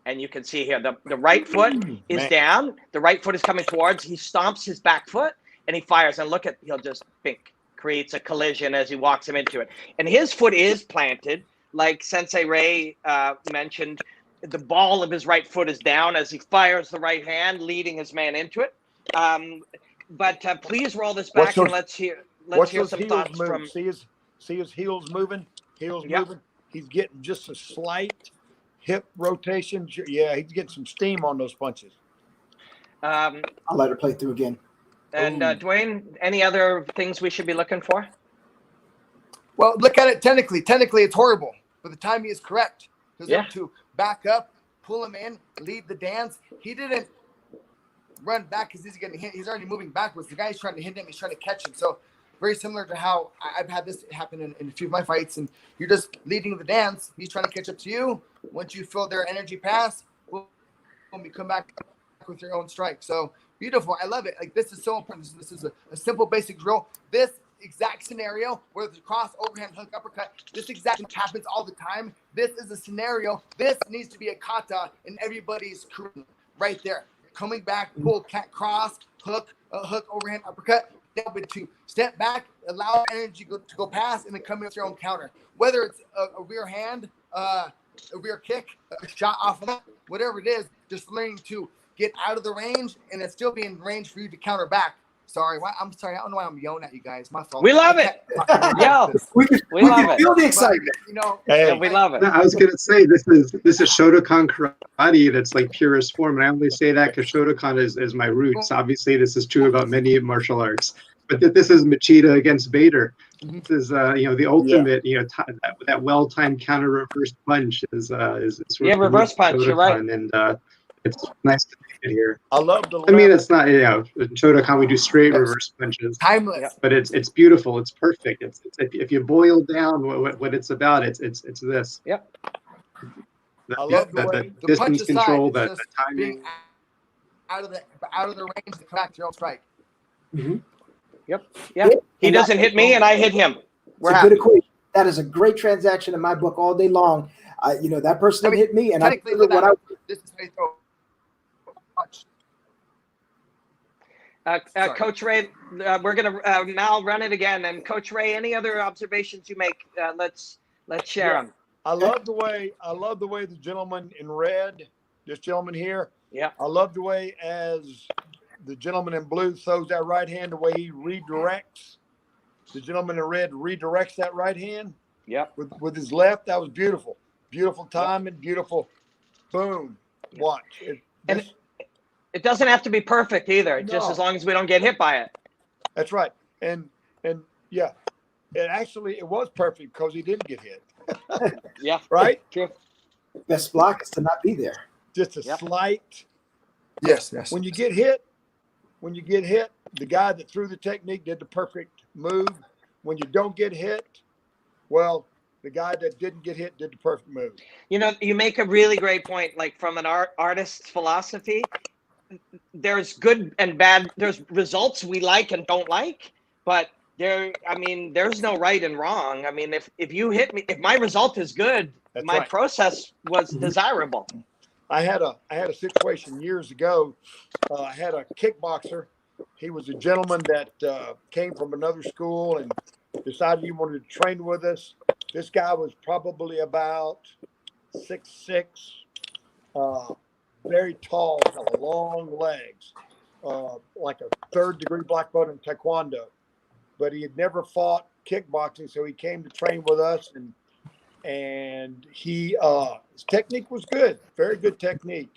and you can see here, the right foot is down. The right foot is coming towards. He stomps his back foot and he fires. And look he'll just creates a collision as he walks him into it. And his foot is planted. Like Sensei Ray mentioned, the ball of his right foot is down as he fires the right hand, leading his man into it. But please roll this back and let's hear some thoughts from. See his heels moving. Moving. He's getting just a slight hip rotation. Yeah, he's getting some steam on those punches. I'll let her play through again. And Dwayne, any other things we should be looking for? Well, look at it technically. Technically, it's horrible, but the timing is correct. Because to back up, pull him in, lead the dance. He didn't run back because he's getting hit. He's already moving backwards. The guy's trying to hit him. He's trying to catch him. So very similar to how I've had this happen in a few of my fights. And you're just leading the dance. He's trying to catch up to you. Once you feel their energy pass, boom, you come back with your own strike. So beautiful. I love it. Like, this is so important. This is a simple, basic drill. This exact scenario where the cross, overhand, hook, uppercut, this exact thing happens all the time. This is a scenario. This needs to be a kata in everybody's curriculum right there. Coming back, pull, cat, cross, hook, overhand, uppercut. Then to step back, allow energy to go past, and then come in with your own counter. Whether it's a rear hand, a rear kick, a shot off of that, whatever it is, just learning to get out of the range and it's still be in range for you to counter back. Sorry, I'm sorry. I don't know why I'm yelling at you guys. My fault. We love it. We can feel the excitement. But, we love it. No, I was gonna say this is Shotokan karate. That's like purest form, and I only say that because Shotokan is my roots. Obviously, this is true about many martial arts, but this is Machida against Bader. This is the ultimate. That well-timed counter reverse punch is reverse punch. You're right. And It's nice to make it here. I love the. I mean, it's not, you know, in Shotokan we do straight reverse punches, Timeless. but it's beautiful. It's perfect. It's if you boil down what it's about, it's this. Yep. I love the way The distance punch aside, control, it's the just timing. being out of the range to crack your own strike. Mm-hmm. Yep. He doesn't hit me, and I hit him. It's a good equation. That is a great transaction in my book all day long. You know, that person didn't hit me, and I did what I. This is how you throw a punch. Coach Ray, we're gonna now run it again. And Coach Ray, any other observations you make? Let's share them. I love the way the gentleman in red, this gentleman here. Yeah. I love the way as the gentleman in blue throws that right hand, the way he redirects. The gentleman in red redirects that right hand. Yeah. With his left, that was beautiful. Beautiful timing, beautiful. Boom. Watch. It doesn't have to be perfect either, just as long as we don't get hit by it. That's right. And yeah, it was perfect because he didn't get hit. Yeah. Right? True. Best block is to not be there. Just a slight. Yes. When you get hit, the guy that threw the technique did the perfect move. When you don't get hit, well, the guy that didn't get hit did the perfect move. You know, you make a really great point. Like from an artist's philosophy, there's good and bad. There's results we like and don't like, but there's no right and wrong. I mean, if you hit me, if my result is good, That's my right. process was desirable. I had a situation years ago. I had a kickboxer. He was a gentleman that came from another school and decided he wanted to train with us. This guy was probably about 6'6", very tall, had long legs, like a third-degree black belt in Taekwondo. But he had never fought kickboxing, so he came to train with us, and he his technique was good, very good technique.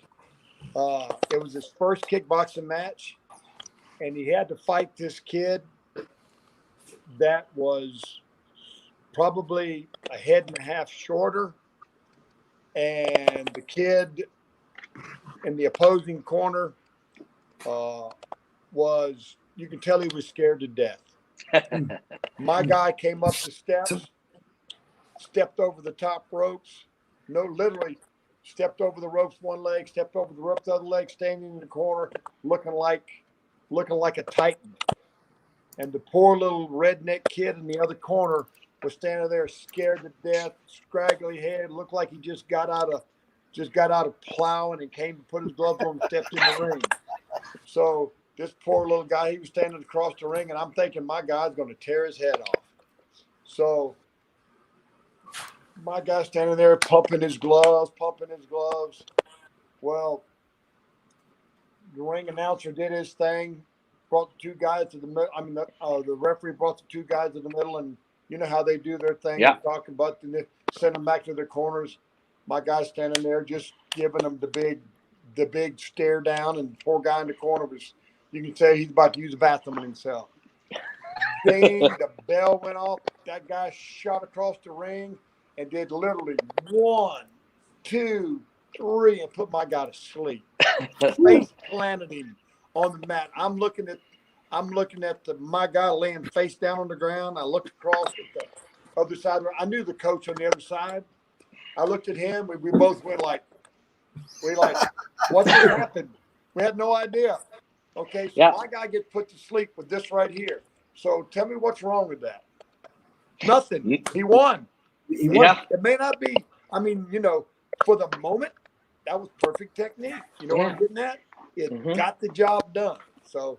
It was his first kickboxing match, and he had to fight this kid that was probably a head and a half shorter, and the kid in the opposing corner you can tell he was scared to death. My guy came up the steps, stepped over the top ropes, literally stepped over the ropes one leg, stepped over the ropes the other leg, standing in the corner, looking like a titan. And the poor little redneck kid in the other corner was standing there scared to death, scraggly head, looked like he just got out of plowing and came to put his gloves on and stepped in the ring. So this poor little guy, he was standing across the ring, and I'm thinking my guy's going to tear his head off. So my guy's standing there pumping his gloves. Well, the ring announcer did his thing, brought the two guys to the middle. I mean, the referee brought the two guys to the middle, and you know how they do their thing. Yeah. Talking about and they send them back to their corners. My guy's standing there just giving them the big stare down, and the poor guy in the corner was, you can say he's about to use the bathroom himself. Ding, the bell went off. That guy shot across the ring and did literally 1, 2, 3 and put my guy to sleep. Face planted him on the mat. I'm looking at my guy laying face down on the ground. I looked across at the other side. I knew the coach on the other side. I looked at him. We both went like, what just happened? We had no idea. Okay, so my guy gets put to sleep with this right here. So tell me what's wrong with that. Nothing. He won. Yeah. It may not be, for the moment, that was perfect technique. You know what I'm getting at? It got the job done. So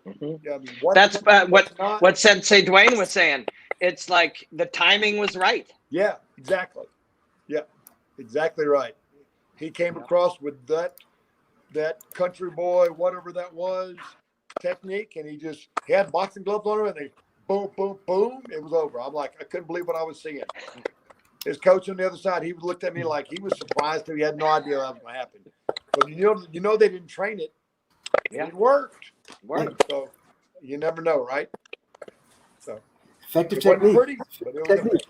that's what Sensei Dwayne was saying. It's like the timing was right. Yeah, exactly. Yeah, exactly right. He came across with that country boy, whatever that was, technique, and he had boxing gloves on him, and they boom, boom, boom, it was over. I'm like, I couldn't believe what I was seeing. His coach on the other side, he looked at me like he was surprised. He had no idea that was going to happen. But you know they didn't train it. Yeah. It worked. So you never know, right? So effective technique. Pretty, but it was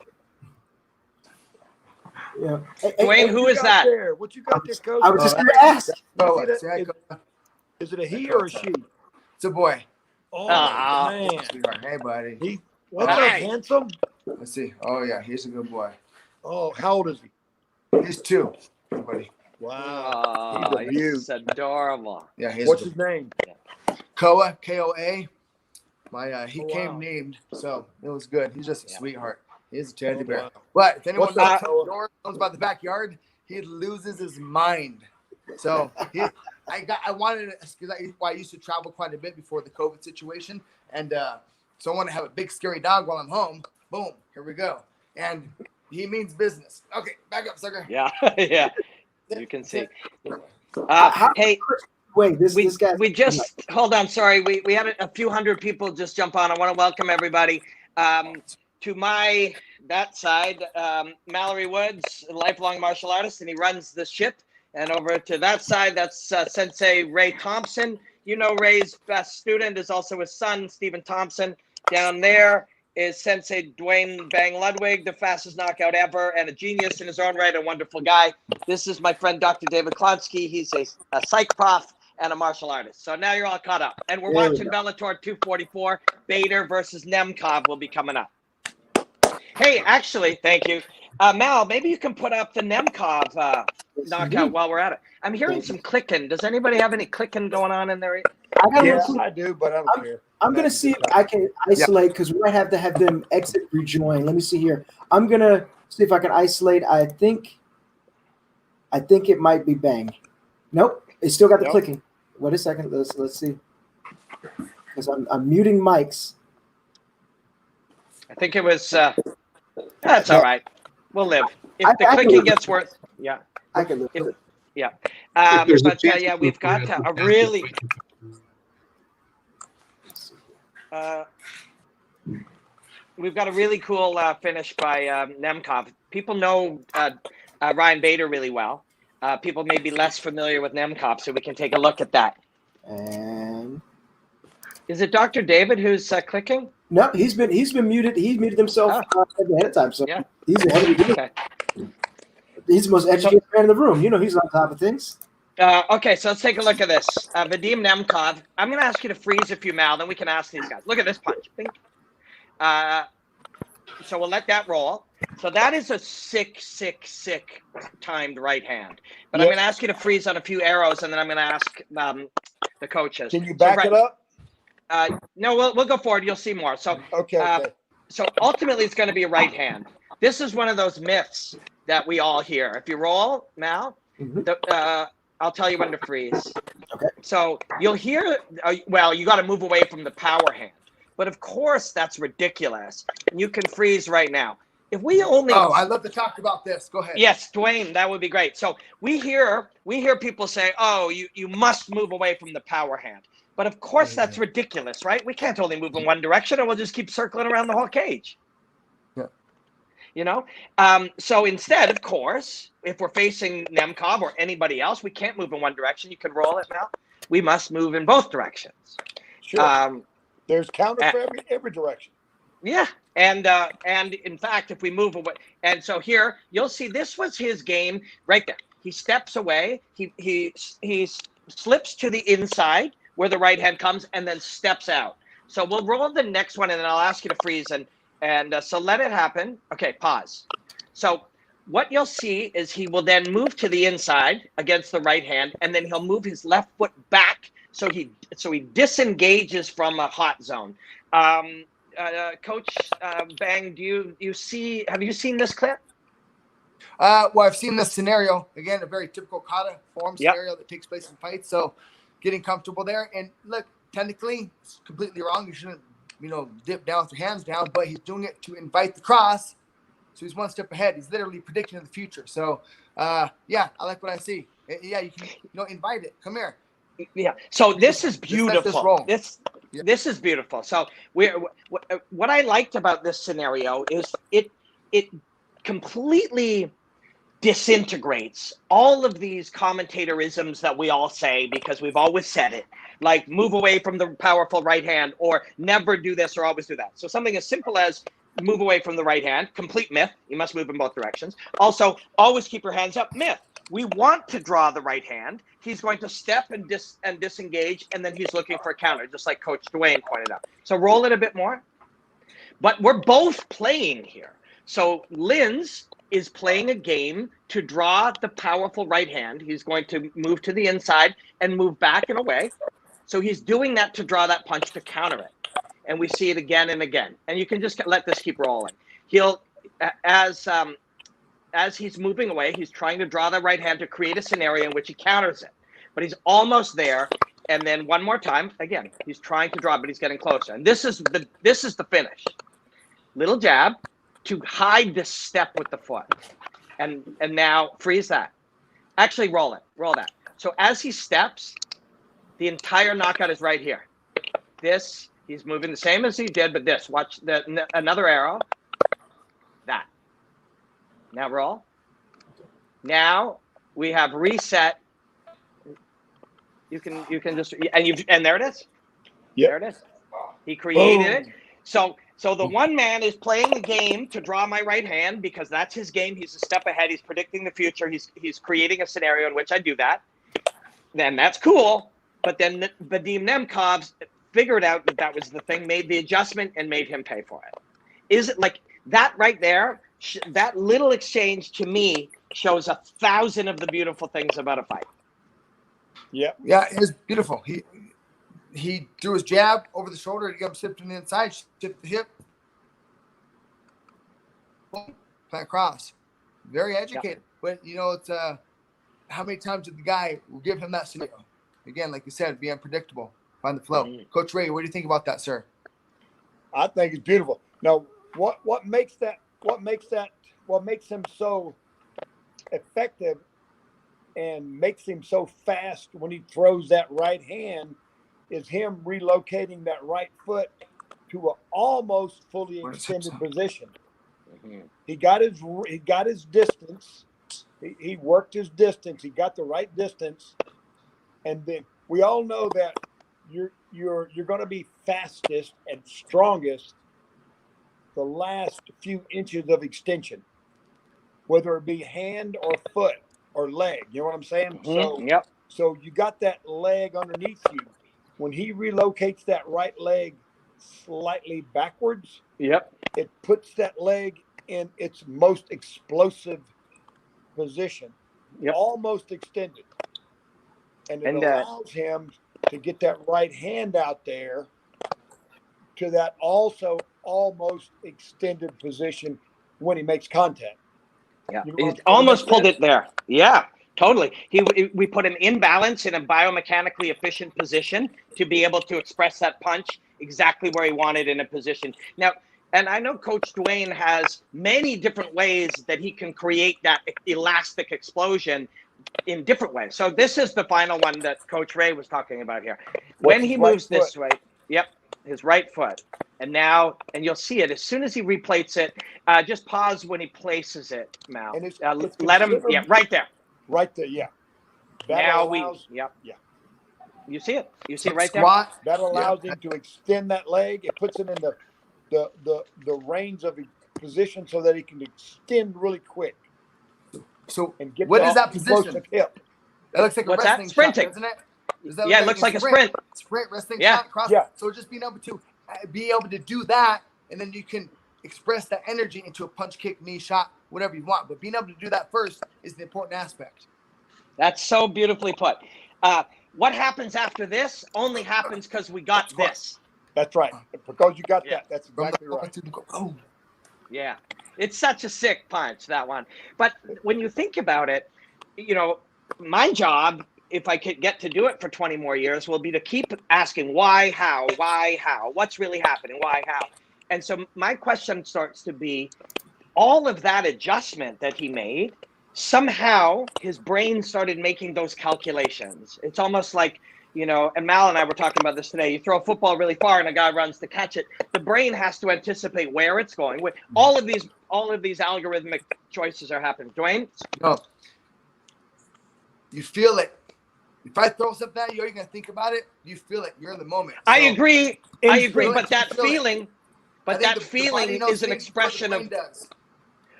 Yeah. Dwayne, who is that? There? What you got there, Coach? I was just going to ask. Is it a he or a she? It's a boy. Oh, man. Hey, buddy. What's up, handsome? Let's see. Oh, yeah. He's a good boy. Oh, how old is he? He's 2. Hey, buddy. Wow. Oh, he's adorable. Yeah, what's his name? Koa, Koa. He came named, so it was good. He's just a sweetheart. He's a teddy bear. Wow. But if anyone knows about the backyard, he loses his mind. So I wanted to, because I used to travel quite a bit before the COVID situation, and so I want to have a big scary dog while I'm home. Boom, here we go. And he means business. Okay, back up, sucker. Yeah, yeah. You can see. Hey. Wait, this guy. We just hold on. Sorry, we had a few hundred people just jump on. I want to welcome everybody to that side. Mallory Woods, a lifelong martial artist, and he runs the ship. And over to that side, that's Sensei Ray Thompson. You know, Ray's best student is also his son, Stephen Thompson. Down there is Sensei Dwayne Bang Ludwig, the fastest knockout ever, and a genius in his own right, a wonderful guy. This is my friend, Dr. David Klonsky. He's a psych prof and a martial artist. So now you're all caught up. And we're watching Bellator 244. Bader versus Nemkov will be coming up. Hey, actually, thank you. Mal, maybe you can put up the Nemkov knockout while we're at it. I'm hearing some clicking. Does anybody have any clicking going on in there? Yes, I do, but I don't care. I'm going to see if I can isolate, because we might have to have them exit, rejoin. Let me see here. I'm going to see if I can isolate. I think it might be Bang. Nope. It still got the clicking. Wait a second. Let's see. Because I'm muting mics. I think it was that's all right. We'll live. If the clicking gets worse, yeah. I can live with it. Yeah. But yeah, we've got a really we've got a really cool finish by Nemkov. People know Ryan Bader really well. People may be less familiar with Nemkov, so we can take a look at that. And is it Dr. David who's clicking? No, he's been muted. He muted himself ahead of time, so he's ahead of the game. Okay. He's the most educated man in the room. You know, he's on top of things. Okay, so let's take a look at this. Vadim Nemkov. I'm going to ask you to freeze if you Mal, then we can ask these guys. Look at this punch. So we'll let that roll. So that is a sick timed right hand. But I'm going to ask you to freeze on a few arrows, and then I'm going to ask the coaches. Can you back it up? No, we'll go forward. You'll see more. So okay. So ultimately, it's going to be a right hand. This is one of those myths that we all hear. If you roll, Mal, I'll tell you when to freeze. Okay. So you'll hear, well, you got to move away from the power hand. But of course, that's ridiculous. You can freeze right now. If we only I'd love to talk about this. Go ahead. Yes, Dwayne, that would be great. So we hear people say, "Oh, you must move away from the power hand." But of course, that's ridiculous, right? We can't only move in one direction, or we'll just keep circling around the whole cage. Yeah. You know. So instead, of course, if we're facing Nemkov or anybody else, we can't move in one direction. You can roll it now. We must move in both directions. Sure. There's counter for every direction. Yeah. And in fact, if we move away, and so here you'll see this was his game right there. He steps away. He slips to the inside where the right hand comes, and then steps out. So we'll roll the next one, and then I'll ask you to freeze. And so let it happen. Okay, pause. So what you'll see is he will then move to the inside against the right hand, and then he'll move his left foot back. So he disengages from a hot zone. Coach Bang, have you seen this clip? Well, I've seen this scenario. Again, a very typical kata form scenario that takes place in fights. So getting comfortable there. And look, technically, it's completely wrong. You shouldn't, dip down with your hands down, but he's doing it to invite the cross. So he's one step ahead. He's literally predicting the future. So, I like what I see. Yeah, you can, invite it. Come here. Yeah. So this is beautiful. This is beautiful. So what I liked about this scenario is it completely disintegrates all of these commentatorisms that we all say because we've always said it, like move away from the powerful right hand or never do this or always do that. So something as simple as move away from the right hand. Complete myth. You must move in both directions. Also, always keep your hands up. Myth. We want to draw the right hand. He's going to step and disengage, and then he's looking for a counter, just like Coach Dwayne pointed out. So roll it a bit more. But we're both playing here. So Linz is playing a game to draw the powerful right hand. He's going to move to the inside and move back and away. So he's doing that to draw that punch to counter it. And we see it again and again. And you can just let this keep rolling. He'll, as he's moving away, he's trying to draw the right hand to create a scenario in which he counters it. But he's almost there. And then one more time, again, he's trying to draw, but he's getting closer. And this is the finish. Little jab to hide this step with the foot. And now freeze that. Actually, roll it. Roll that. So as he steps, the entire knockout is right here. This, he's moving the same as he did, but this. Watch another arrow. That. Now roll. Now we have reset. You can just and there it is. Yep. There it is. He created it. So the one man is playing the game to draw my right hand because that's his game. He's a step ahead. He's predicting the future. He's creating a scenario in which I do that. Then that's cool. But then Vadim Nemkov figured out that was the thing, made the adjustment, and made him pay for it. Is it like that right there? That little exchange to me shows 1,000 of the beautiful things about a fight. Yeah. Yeah, it was beautiful. He threw his jab over the shoulder. He got him slipped from the inside, shipped the hip, boom, plant cross. Very educated. Yeah. But, it's how many times did the guy will give him that scenario? Again, like you said, be unpredictable. Find the flow. Mm-hmm. Coach Ray, what do you think about that, sir? I think it's beautiful. Now, what makes him so effective and makes him so fast when he throws that right hand is him relocating that right foot to an almost fully extended position. Mm-hmm. He got his distance. He worked his distance. He got the right distance, and then we all know that you're going to be fastest and strongest the last few inches of extension, whether it be hand or foot or leg. You know what I'm saying? Mm-hmm. So you got that leg underneath you. When he relocates that right leg slightly backwards, it puts that leg in its most explosive position, almost extended. And it allows him to get that right hand out there to that also almost extended position when he makes contact. Yeah, he almost pulled it there. Yeah, totally. We put him in balance in a biomechanically efficient position to be able to express that punch exactly where he wanted in a position. Now, and I know Coach Dwayne has many different ways that he can create that elastic explosion in different ways. So this is the final one that Coach Ray was talking about here. When he moves this way, his right foot. And now, and you'll see it as soon as he replates it. Just pause when he places it, Mal. And let him, right there. Right there, yeah. You see it? You see it right there? That allows him to extend that leg. It puts him in the range of position so that he can extend really quick. So what is that position? Hip. That looks like a wrestling sprinting, shot, doesn't it? It looks like a sprint. Sprint, wrestling shot, cross. Yeah. So just being able to do that, and then you can express that energy into a punch, kick, knee, shot, whatever you want. But being able to do that first is the important aspect. That's so beautifully put. What happens after this only happens because we got this. That's right. Because you got that. That's exactly right. Yeah. It's such a sick punch, that one. But when you think about it, my job, if I could get to do it for 20 more years, will be to keep asking why, how, what's really happening, why, how. And so my question starts to be, all of that adjustment that he made, somehow his brain started making those calculations. It's almost like, and Mal and I were talking about this today. You throw a football really far and a guy runs to catch it. The brain has to anticipate where it's going. All of these algorithmic choices are happening. Dwayne? No. You feel it. If I throw something at you, you're going to think about it. You feel it. You're in the moment. I agree. But that feeling, But that feeling is an expression of.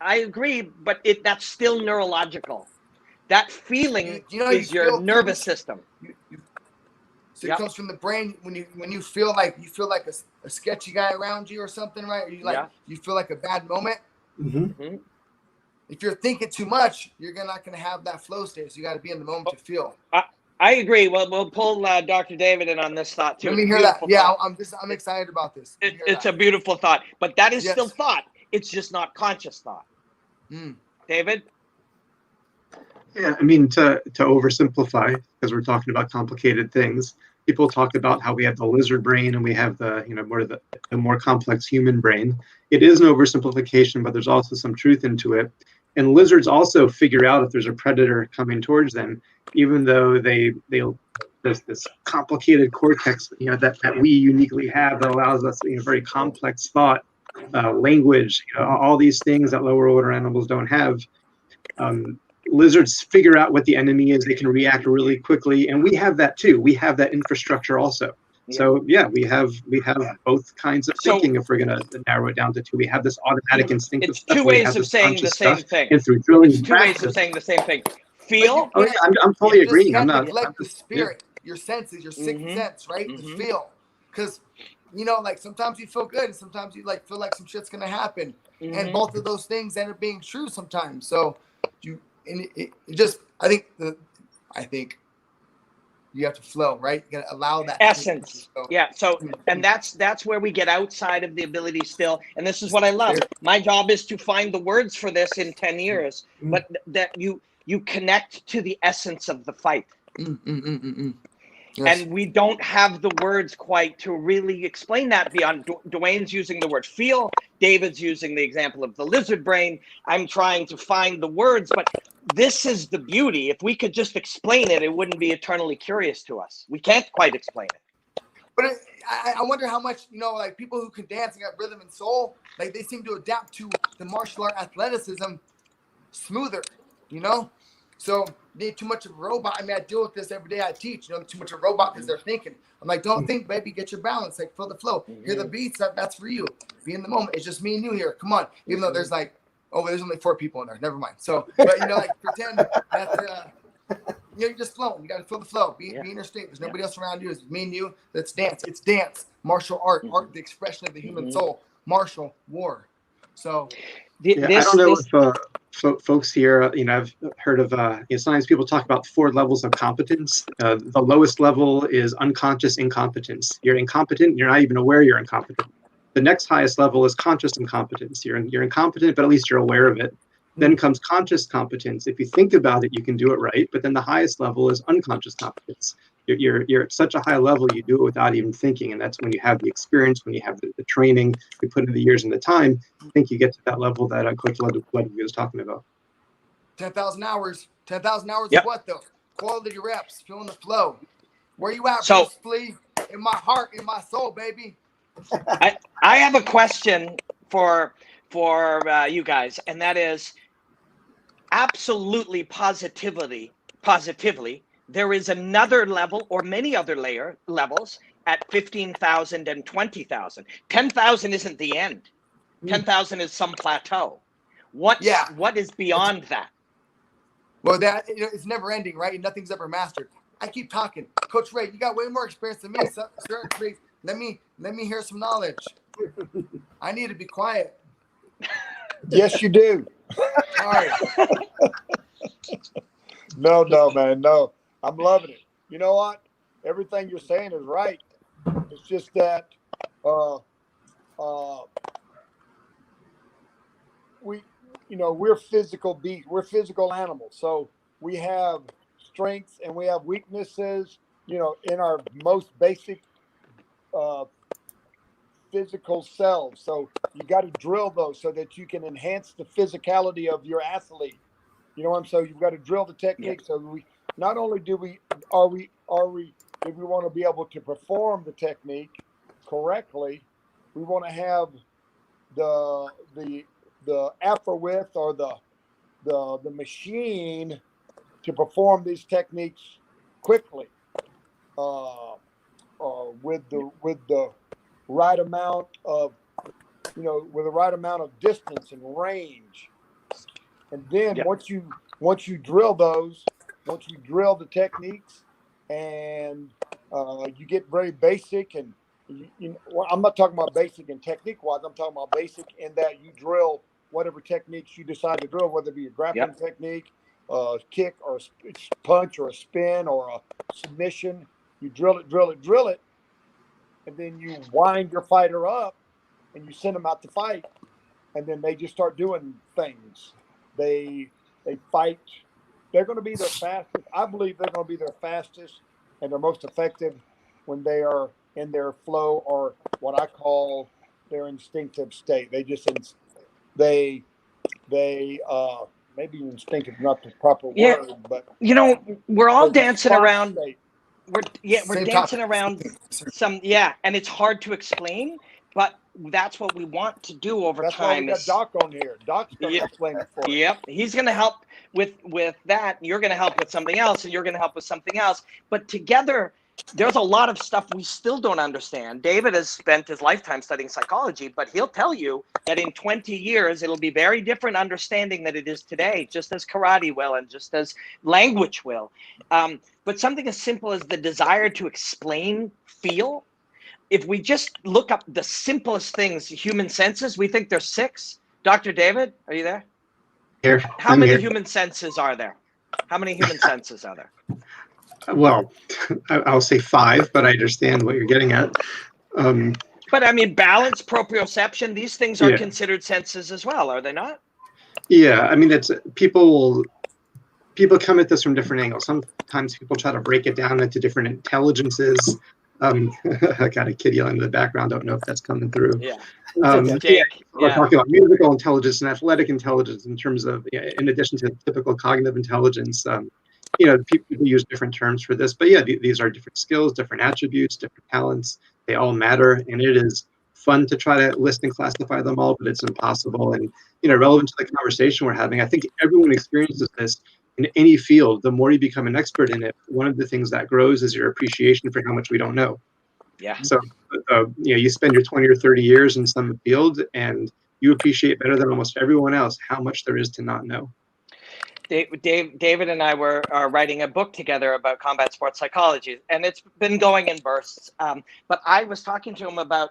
I agree, but that's still neurological. That feeling is your nervous system. So it comes from the brain when you feel like a sketchy guy around you or something, right? Or you feel like a bad moment. Mm-hmm. If you're thinking too much, you're not going to have that flow state. So you got to be in the moment to feel. I agree. Well, we'll pull Dr. David in on this thought too. Let me hear that. Yeah, I'm excited about this. It's a beautiful thought, but that is still thought. It's just not conscious thought. David? Yeah, I mean, to oversimplify, because we're talking about complicated things, people talk about how we have the lizard brain and we have the, the more complex human brain. It is an oversimplification, but there's also some truth into it. And lizards also figure out if there's a predator coming towards them, even though there's this complicated cortex, that we uniquely have that allows us, very complex thought, language, all these things that lower order animals don't have. Lizards figure out what the enemy is. They can react really quickly, and we have that too. We have that infrastructure also. Yeah. So yeah, we have both kinds of thinking. If we're going to narrow it down to two, we have this automatic instinctive. It's two ways of saying the same thing. And through drilling, it's two ways of saying the same thing. Feel. Oh yeah, I'm totally agreeing. I'm not neglect the spirit, your senses, your sixth sense, right? The feel, because like sometimes you feel good, and sometimes you feel like some shit's gonna happen, and both of those things end up being true sometimes. So I think you have to flow, right? You gotta allow that essence. Yeah. So, and that's where we get outside of the ability still. And this is what I love. My job is to find the words for this in 10 years, but that you connect to the essence of the fight. Yes. And we don't have the words quite to really explain that beyond Dwayne's using the word feel. David's using the example of the lizard brain. I'm trying to find the words, but this is the beauty. If we could just explain it, it wouldn't be eternally curious to us. We can't quite explain it. But I wonder how much, people who can dance and got rhythm and soul, they seem to adapt to the martial art athleticism smoother, So they too much of a robot. I mean, I deal with this every day. I teach, too much of a robot because they're thinking. I'm like, don't think, baby, get your balance. Feel the flow. Hear the beats. That's for you. Be in the moment. It's just me and you here. Come on. Even though there's there's only 4 people in there. Never mind. So, but pretend that you're just flowing. You got to feel the flow. Be in your state. There's nobody else around you. It's me and you. Let's dance. It's dance. Martial art. Art, the expression of the human soul. Martial war. So. I don't know if folks here, I've heard of, sometimes people talk about 4 levels of competence. The lowest level is unconscious incompetence. You're incompetent. You're not even aware you're incompetent. The next highest level is conscious incompetence. You're incompetent, but at least you're aware of it. Then comes conscious competence. If you think about it, you can do it right. But then the highest level is unconscious competence. You're at such a high level, you do it without even thinking. And that's when you have the experience, when you have the training, you put in the years and the time, I think you get to that level that Coach Ludwig was talking about. 10,000 hours. 10,000 hours of what, though? Quality reps, feeling the flow. Where you at, Bruce Lee? In my heart, in my soul, baby. I have a question for you guys, and that is absolutely positively, there is another level or many other levels at 15,000 and 20,000. 10,000 isn't the end. 10,000 is some plateau. What is beyond that? Well, that it's never ending, right? Nothing's ever mastered. I keep talking. Coach Ray, you got way more experience than me. Sir, please, let me hear some knowledge. I need to be quiet. Yes, you do. Sorry. No, man, no. I'm loving it. You know what? Everything you're saying is right. It's just that we're physical beings. We're physical animals. So we have strengths and we have weaknesses, in our most basic physical selves. So you got to drill those so that you can enhance the physicality of your athlete. You know what I'm saying? You've got to drill the technique. So we not only if we want to be able to perform the technique correctly, we want to have the afro width or the machine to perform these techniques quickly, with the right amount of with the right amount of distance and range. And then once you drill those, once you drill the techniques, and you get very basic, and I'm not talking about basic and technique wise. I'm talking about basic in that you drill whatever techniques you decide to drill, whether it be a grappling technique, kick, or a punch, or a spin, or a submission. You drill it, and then you wind your fighter up, and you send them out to fight, and then they just start doing things. They fight. They're going to be their fastest. I believe they're going to be their fastest and their most effective when they are in their flow, or what I call their instinctive state. Maybe instinctive is not the proper word, but we're all dancing around. State. We're dancing around and it's hard to explain, but that's what we want to do over time. That's why we got Doc on here. Doc's going to explain it for us. Yep, he's going to help with that. You're going to help with something else, and you're going to help with something else. But together, there's a lot of stuff we still don't understand. David has spent his lifetime studying psychology, but he'll tell you that in 20 years, it'll be very different understanding than it is today, just as karate will and just as language will. But something as simple as the desire to explain feel, if we just look up the simplest things, human senses, we think there's 6. Dr. David, are you there? Here. How many human senses are there? How many human senses are there? Well, I'll say 5, but I understand what you're getting at. But I mean, balance, proprioception, these things are considered senses as well, are they not? Yeah, I mean, it's people come at this from different angles. Sometimes people try to break it down into different intelligences. I got a kid yelling in the background. Don't know if that's coming through. We're talking about musical intelligence and athletic intelligence in terms of, in addition to typical cognitive intelligence. People use different terms for this, but these are different skills, different attributes, different talents. They all matter, and it is fun to try to list and classify them all, but it's impossible. And relevant to the conversation we're having, I think everyone experiences this in any field. The more you become an expert in it, one of the things that grows is your appreciation for how much we don't know. Yeah. So, you spend your 20 or 30 years in some field, and you appreciate better than almost everyone else how much there is to not know. David and I are writing a book together about combat sports psychology, and it's been going in bursts. But I was talking to him about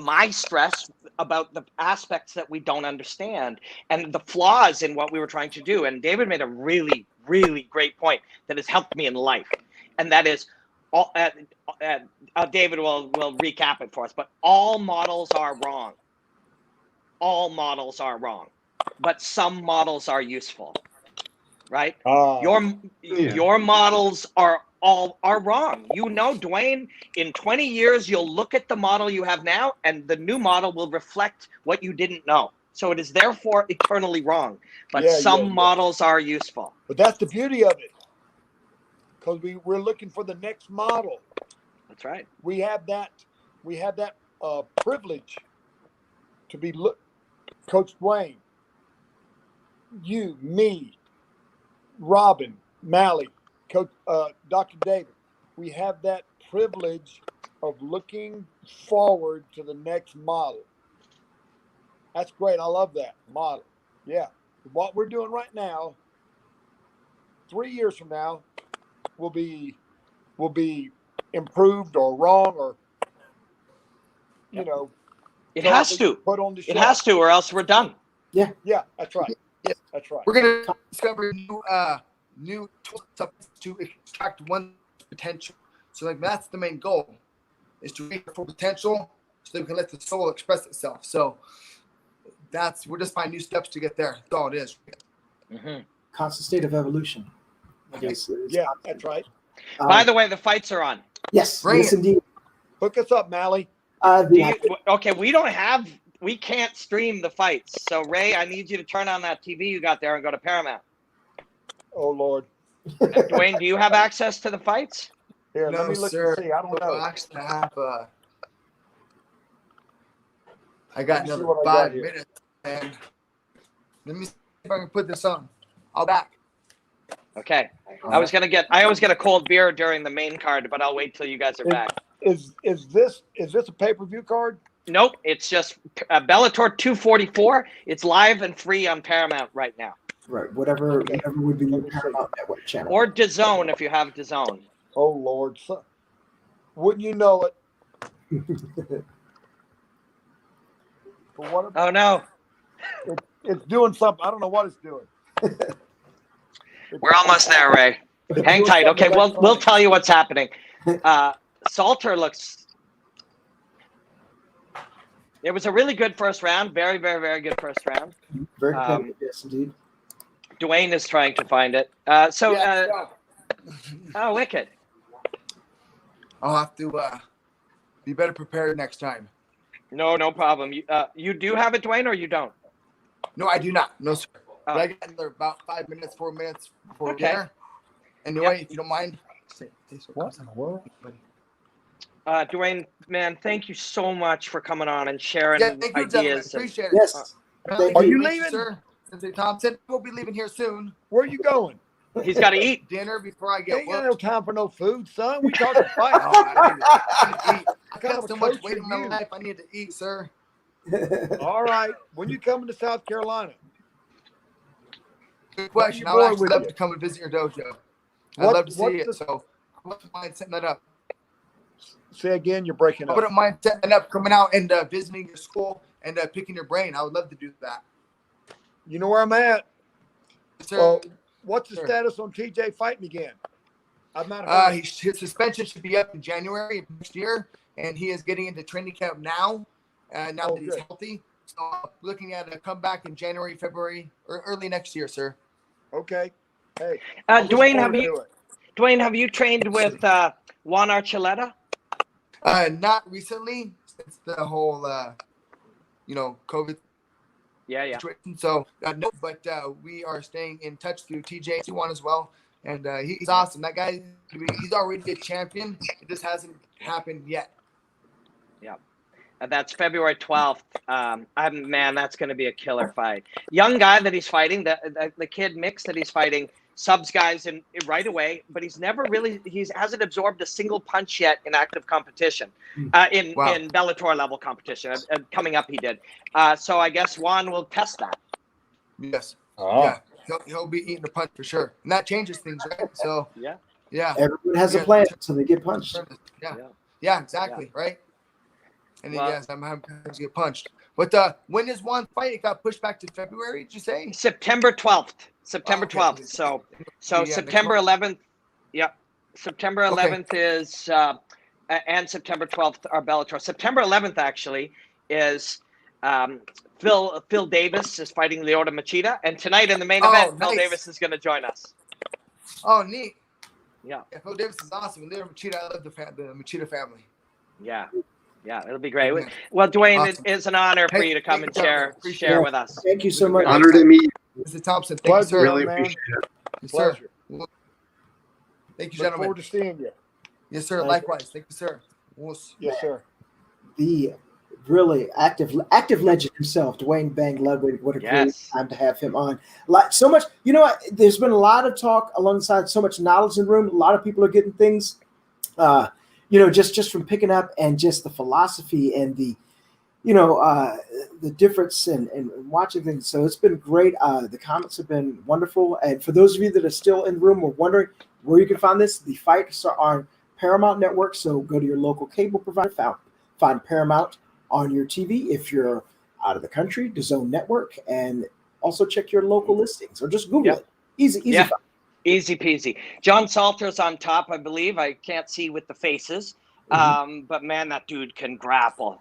my stress about the aspects that we don't understand and the flaws in what we were trying to do. And David made a really, really great point that has helped me in life. And that is, David will recap it for us, but all models are wrong. All models are wrong, but some models are useful. Right? Your models are wrong. Dwayne, in 20 years, you'll look at the model you have now, and the new model will reflect what you didn't know. So it is therefore eternally wrong. But some models are useful. But that's the beauty of it, because we're looking for the next model. That's right. We have that privilege to be Coach Dwayne, you, me, Robin, Mally, Coach, Dr. David. We have that privilege of looking forward to the next model. That's great. I love that model. Yeah. What we're doing right now, 3 years from now, will be improved or wrong, or it has to. Put on the shelf. It has to, or else we're done. Yeah, that's right. Yeah, that's right. We're going to discover new tools to extract one's potential. So that's the main goal, is to reach full potential so that we can let the soul express itself. So we're just finding new steps to get there. That's all it is. Mm-hmm. Constant state of evolution. That's right. By the way, the fights are on. Yes, indeed. Hook us up, Mally. We can't stream the fights. So Ray, I need you to turn on that TV you got there and go to Paramount. Oh Lord. Dwayne, do you have access to the fights? Here, let me look and see. I don't know. Actually, I got another 5 minutes, and let me see if I can put this on. I'll back. Okay. I always get a cold beer during the main card, but I'll wait till you guys are back. Is this a pay-per-view card? Nope, it's just Bellator 244. It's live and free on Paramount right now. Right, whatever would be your Paramount Network channel. Or DAZN if you have DAZN. Oh Lord, wouldn't you know it? Oh no, it's doing something. I don't know what it's doing. we're almost there, Ray. Hang tight. Okay, we'll tell you what's happening. Salter looks. It was a really good first round. Very, very, very good first round. Very competitive, yes, indeed. Dwayne is trying to find it. Oh, wicked. I'll have to be better prepared next time. No problem. You do have it, Dwayne, or you don't? No, I do not. No, sir. Oh. But I got another about 5 minutes, 4 minutes before dinner. Anyway, if you don't mind. What in the world? Dwayne, man, thank you so much for coming on and sharing Thank you, gentlemen. ideas. Appreciate it. Yes. Are you leaving? Sir, Ray Thompson, we'll be leaving here soon. Where are you going? He's got to eat. Dinner before I get Ain't got work. no time for no food, son. We talking fight. I need to eat. I Kind of got a so much coach weight in are my you? life. I need to eat, sir. All right. When you coming to South Carolina? Good question. I boy would actually with love you? to come and visit your dojo. I'd What- love to see what's it. the- So I wouldn't mind setting that up. Say again, you're breaking I up. wouldn't mind setting up, coming out and visiting your school and picking your brain. I would love to do that. You know where I'm at? Sir, Well, what's the Sure. status on TJ fighting again? I'm not. heard. his suspension should be up in January of next year, and he is getting into training camp now. Now Oh, that he's good. healthy, so looking at a comeback in January, February, or early next year, sir. Okay. Hey. I'm looking Dwayne, forward to it. have you trained with Juan Archuleta? Not recently, since the whole COVID Yeah. situation. So no, but we are staying in touch through TJ1 as well, and he's awesome. That guy, he's already a champion. It just hasn't happened yet. That's February 12th. Man, that's going to be a killer fight. Young guy that he's fighting, the kid Mix that he's fighting, subs guys in right away, but he's never really, hasn't absorbed a single punch yet in active competition, in Bellator level competition. Coming up, he did. So I guess Juan will test that. Yes. Oh. Yeah. He'll be eating a punch for sure, and that changes things, right? So Yeah. Everyone has a plan until they get punched. Yeah, exactly, right. And then Well- I'm having to get punched. But when is Juan's fight? It got pushed back to February. Did you say? September 12th. September Okay. 12th. So Yeah, September 11th. Yep. September 11th is and September 12th are Bellator. September 11th actually is Phil Davis is fighting Lyoto Machida, and tonight in the main event, Phil nice. Davis is going to join us. Oh, neat. Yeah. Phil Davis is awesome. Little Machida, I love the Machida family. Yeah, it'll be great. Yeah. Well, Dwayne, Awesome. it is an honor for Hey, you to come thank and you, share appreciate it. with us. Thank you so much. Honor to meet you. Mr. Thompson, thank Pleasure, you, sir. Really man. appreciate it. Yes, sir. Pleasure. Thank you, Look gentlemen. forward to seeing you. Yes, sir. Thank you. Likewise. Thank you, sir. Yes, sir. The really active legend himself, Dwayne "Bang" Ludwig. What a great time to have him on. So much, there's been a lot of talk alongside so much knowledge in the room. A lot of people are getting things, just from picking up, and just the philosophy and the difference and watching things. So it's been great. The comments have been wonderful. And for those of you that are still in the room or wondering where you can find this, the fights are on Paramount Network. So go to your local cable provider, find Paramount on your TV. If you're out of the country, DAZN Network, and also check your local listings or just Google it. Easy. Yeah. Easy peasy. John Salter's on top, I believe. I can't see with the faces, but man, that dude can grapple.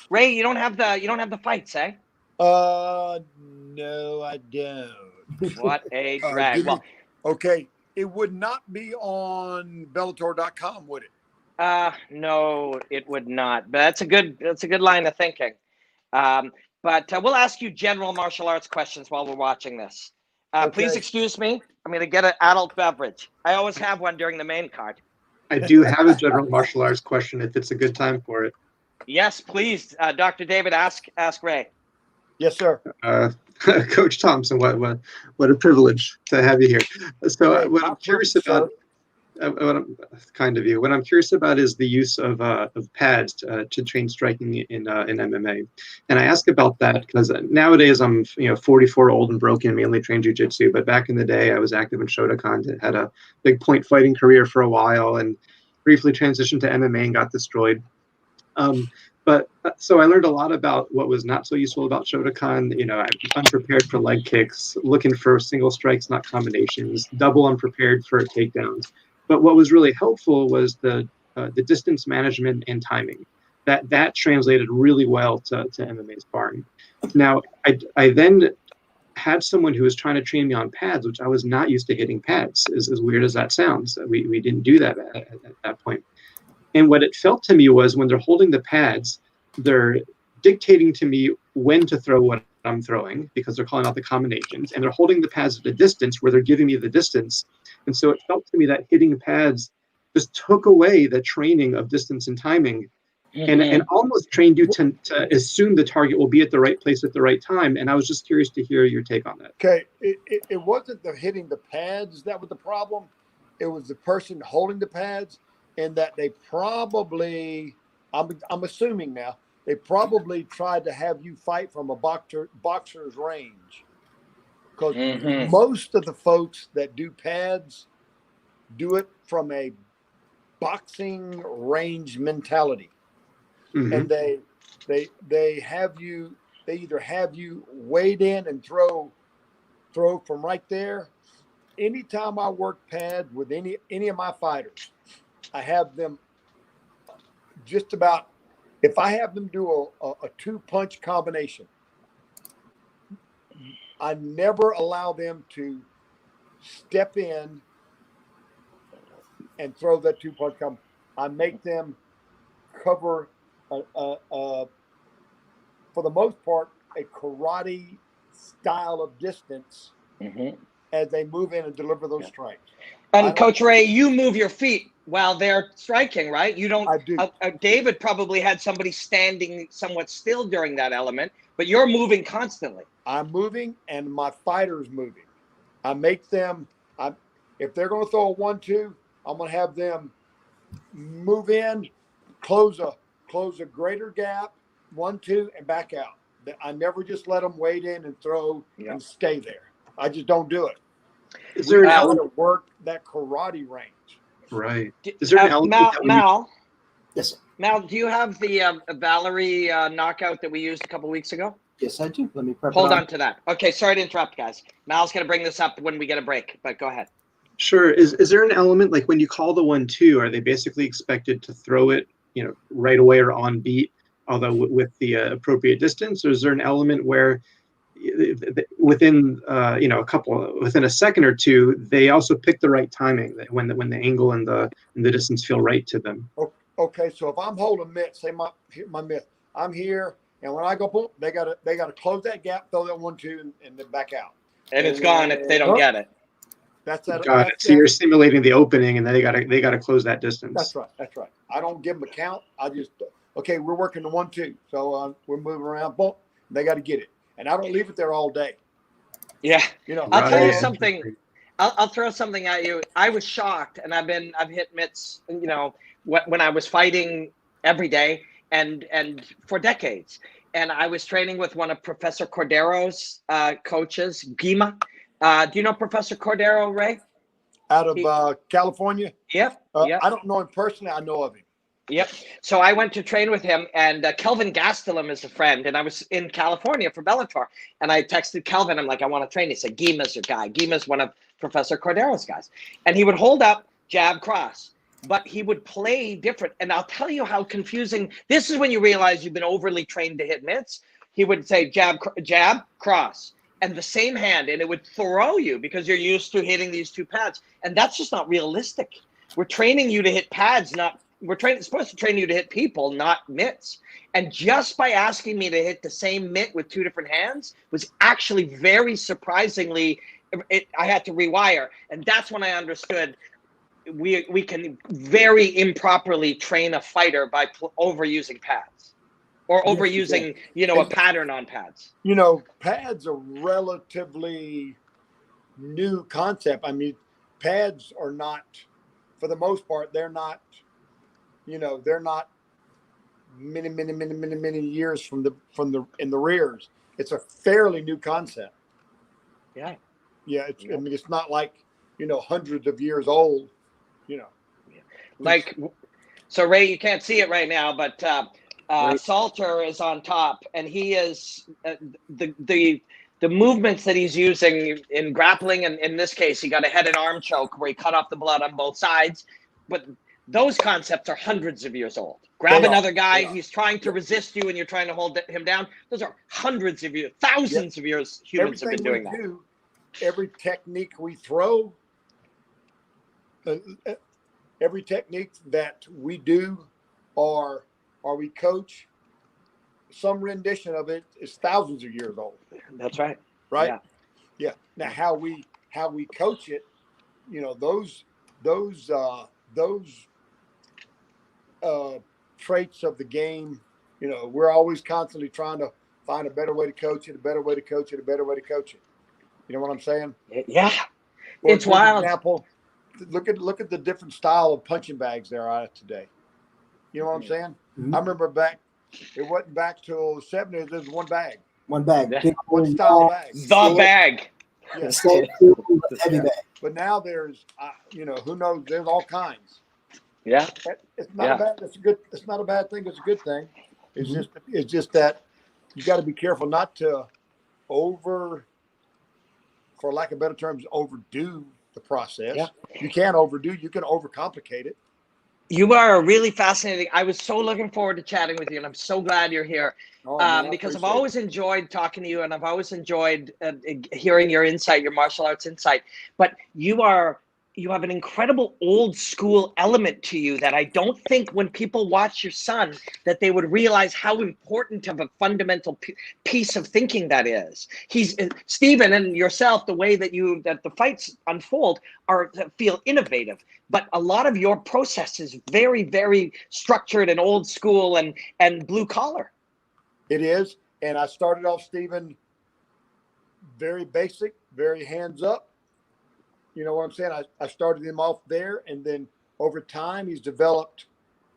Ray, you don't have the fights, eh? No, I don't. What a drag. Okay, it would not be on Bellator.com, would it? No, it would not. But that's a good line of thinking. But we'll ask you general martial arts questions while we're watching this. Please excuse me. I'm going to get an adult beverage. I always have one during the main card. I do have a general martial arts question if it's a good time for it. Yes, please, Dr. David, ask Ray. Yes, sir. Coach Thompson, what a privilege to have you here. So what I'm curious about, kind of you. What I'm curious about is the use of pads to train striking in MMA, and I ask about that because nowadays I'm 44, old and broken, mainly trained jiu-jitsu. But back in the day, I was active in Shotokan, had a big point fighting career for a while, and briefly transitioned to MMA and got destroyed. But so I learned a lot about what was not so useful about Shotokan. I'm unprepared for leg kicks, looking for single strikes, not combinations, double unprepared for takedowns. But what was really helpful was the distance management and timing. That translated really well to MMA sparring. Now, I then had someone who was trying to train me on pads, which I was not used to hitting pads, as weird as that sounds. We didn't do that at that point. And what it felt to me was when they're holding the pads, they're dictating to me when to throw what I'm throwing because they're calling out the combinations, and they're holding the pads at a distance where they're giving me the distance. And so it felt to me that hitting pads just took away the training of distance and timing, and almost trained you to assume the target will be at the right place at the right time. And I was just curious to hear your take on that. Okay, it wasn't the hitting the pads that was the problem. It was the person holding the pads. In that they probably, I'm assuming now, they probably tried to have you fight from a boxer's range. Because most of the folks that do pads do it from a boxing range mentality. And they have you, they either have you wade in and throw from right there. Anytime I work pads with any of my fighters, I have them just about, if I have them do a 2-punch combination, I never allow them to step in and throw that 2-punch combo. I make them cover, for the most part, a karate style of distance as they move in and deliver those strikes. And Coach Ray, you move your feet while they're striking, right? You don't. I do. David probably had somebody standing somewhat still during that element, but you're moving constantly. I'm moving, and my fighter's moving. I make them. If they're going to throw a 1-2, I'm going to have them move in, close a greater gap, 1-2, and back out. I never just let them wade in and throw and stay there. I just don't do it. Is there an element to work that karate range? Right. Is there an element Mal? Yes, sir. Mal, do you have the Valerie knockout that we used a couple weeks ago? Yes, I do. Let me prep. Hold on to that. Okay, sorry to interrupt, guys. Mal's going to bring this up when we get a break, but go ahead. Sure. Is there an element, like when you call the 1-2, are they basically expected to throw it, right away or on beat, although with the appropriate distance? Or is there an element where within within a second or two, they also pick the right timing when the angle and the distance feel right to them? Okay, so if I'm holding mitt, say my mitt, I'm here, and when I go boom, they gotta close that gap, throw that 1-2, and then back out. And it's gone if they don't get it. That's that. Got it. So you're simulating the opening, and then they gotta close that distance. That's right. I don't give them a count. I just we're working the 1-2, so we're moving around. Boom, they got to get it, and I don't leave it there all day. Yeah, I'll tell you something. I'll throw something at you. I was shocked, and I've hit mitts, when I was fighting every day and for decades. And I was training with one of Professor Cordero's coaches, Gima. Do you know Professor Cordero, Ray? Out of California? Yep. Yep. I don't know him personally. I know of him. Yep. So I went to train with him, and Kelvin Gastelum is a friend, and I was in California for Bellator, and I texted Kelvin. I'm like, I want to train. He said, Gima's your guy. Gima's one of Professor Cordero's guys. And he would hold up, jab, cross, but he would play different. And I'll tell you how confusing. This is when you realize you've been overly trained to hit mitts. He would say jab, cross, and the same hand, and it would throw you because you're used to hitting these two pads. And that's just not realistic. We're training you to hit pads, we're supposed to train you to hit people, not mitts. And just by asking me to hit the same mitt with two different hands was actually very surprisingly, I had to rewire. And that's when I understood we can very improperly train a fighter by overusing pads or overusing, a pattern on pads. Pads are relatively new concept. I mean, pads are not for the most part, they're not many years from the in the rears. It's a fairly new concept. Yeah. Yeah. I mean, it's not like, hundreds of years old, Like, so Ray, you can't see it right now, but Salter is on top, and he is the movements that he's using in grappling, and in this case, he got a head and arm choke where he cut off the blood on both sides. But those concepts are hundreds of years old. Grab another guy, he's trying to resist you, and you're trying to hold him down. Those are hundreds of years, thousands of years humans have been doing that. Every technique we throw, every technique that we do or we coach, some rendition of it is thousands of years old. That's right. Right? Yeah. Now how we coach it, those traits of the game, we're always constantly trying to find a better way to coach it, a better way to coach it, a better way to coach it. You know what I'm saying? Yeah. For it's wild. Example, look at the different style of punching bags there are today. You know what I'm saying? Mm-hmm. I remember it wasn't back till the 70s. There was one bag. One bag. Yeah. One style bag. The bag. Yeah. Heavy bag. But now there's, who knows? There's all kinds. Yeah. It's not a bad. It's not a bad thing. It's a good thing. It's just that you got to be careful not to for lack of better terms, overdo the process. Yeah. You can't overdo. You can overcomplicate it. You are really fascinating. I was so looking forward to chatting with you, and I'm so glad you're here because I've always enjoyed talking to you, and I've always enjoyed hearing your insight, your martial arts insight. But you have an incredible old school element to you that I don't think when people watch your son that they would realize how important of a fundamental piece of thinking that is. He's Stephen and yourself, the way that the fights unfold feel innovative, but a lot of your process is very, very structured and old school and blue collar. It is. And I started off, Stephen, very basic, very hands up. You know what I'm saying? I started him off there, and then over time he's developed,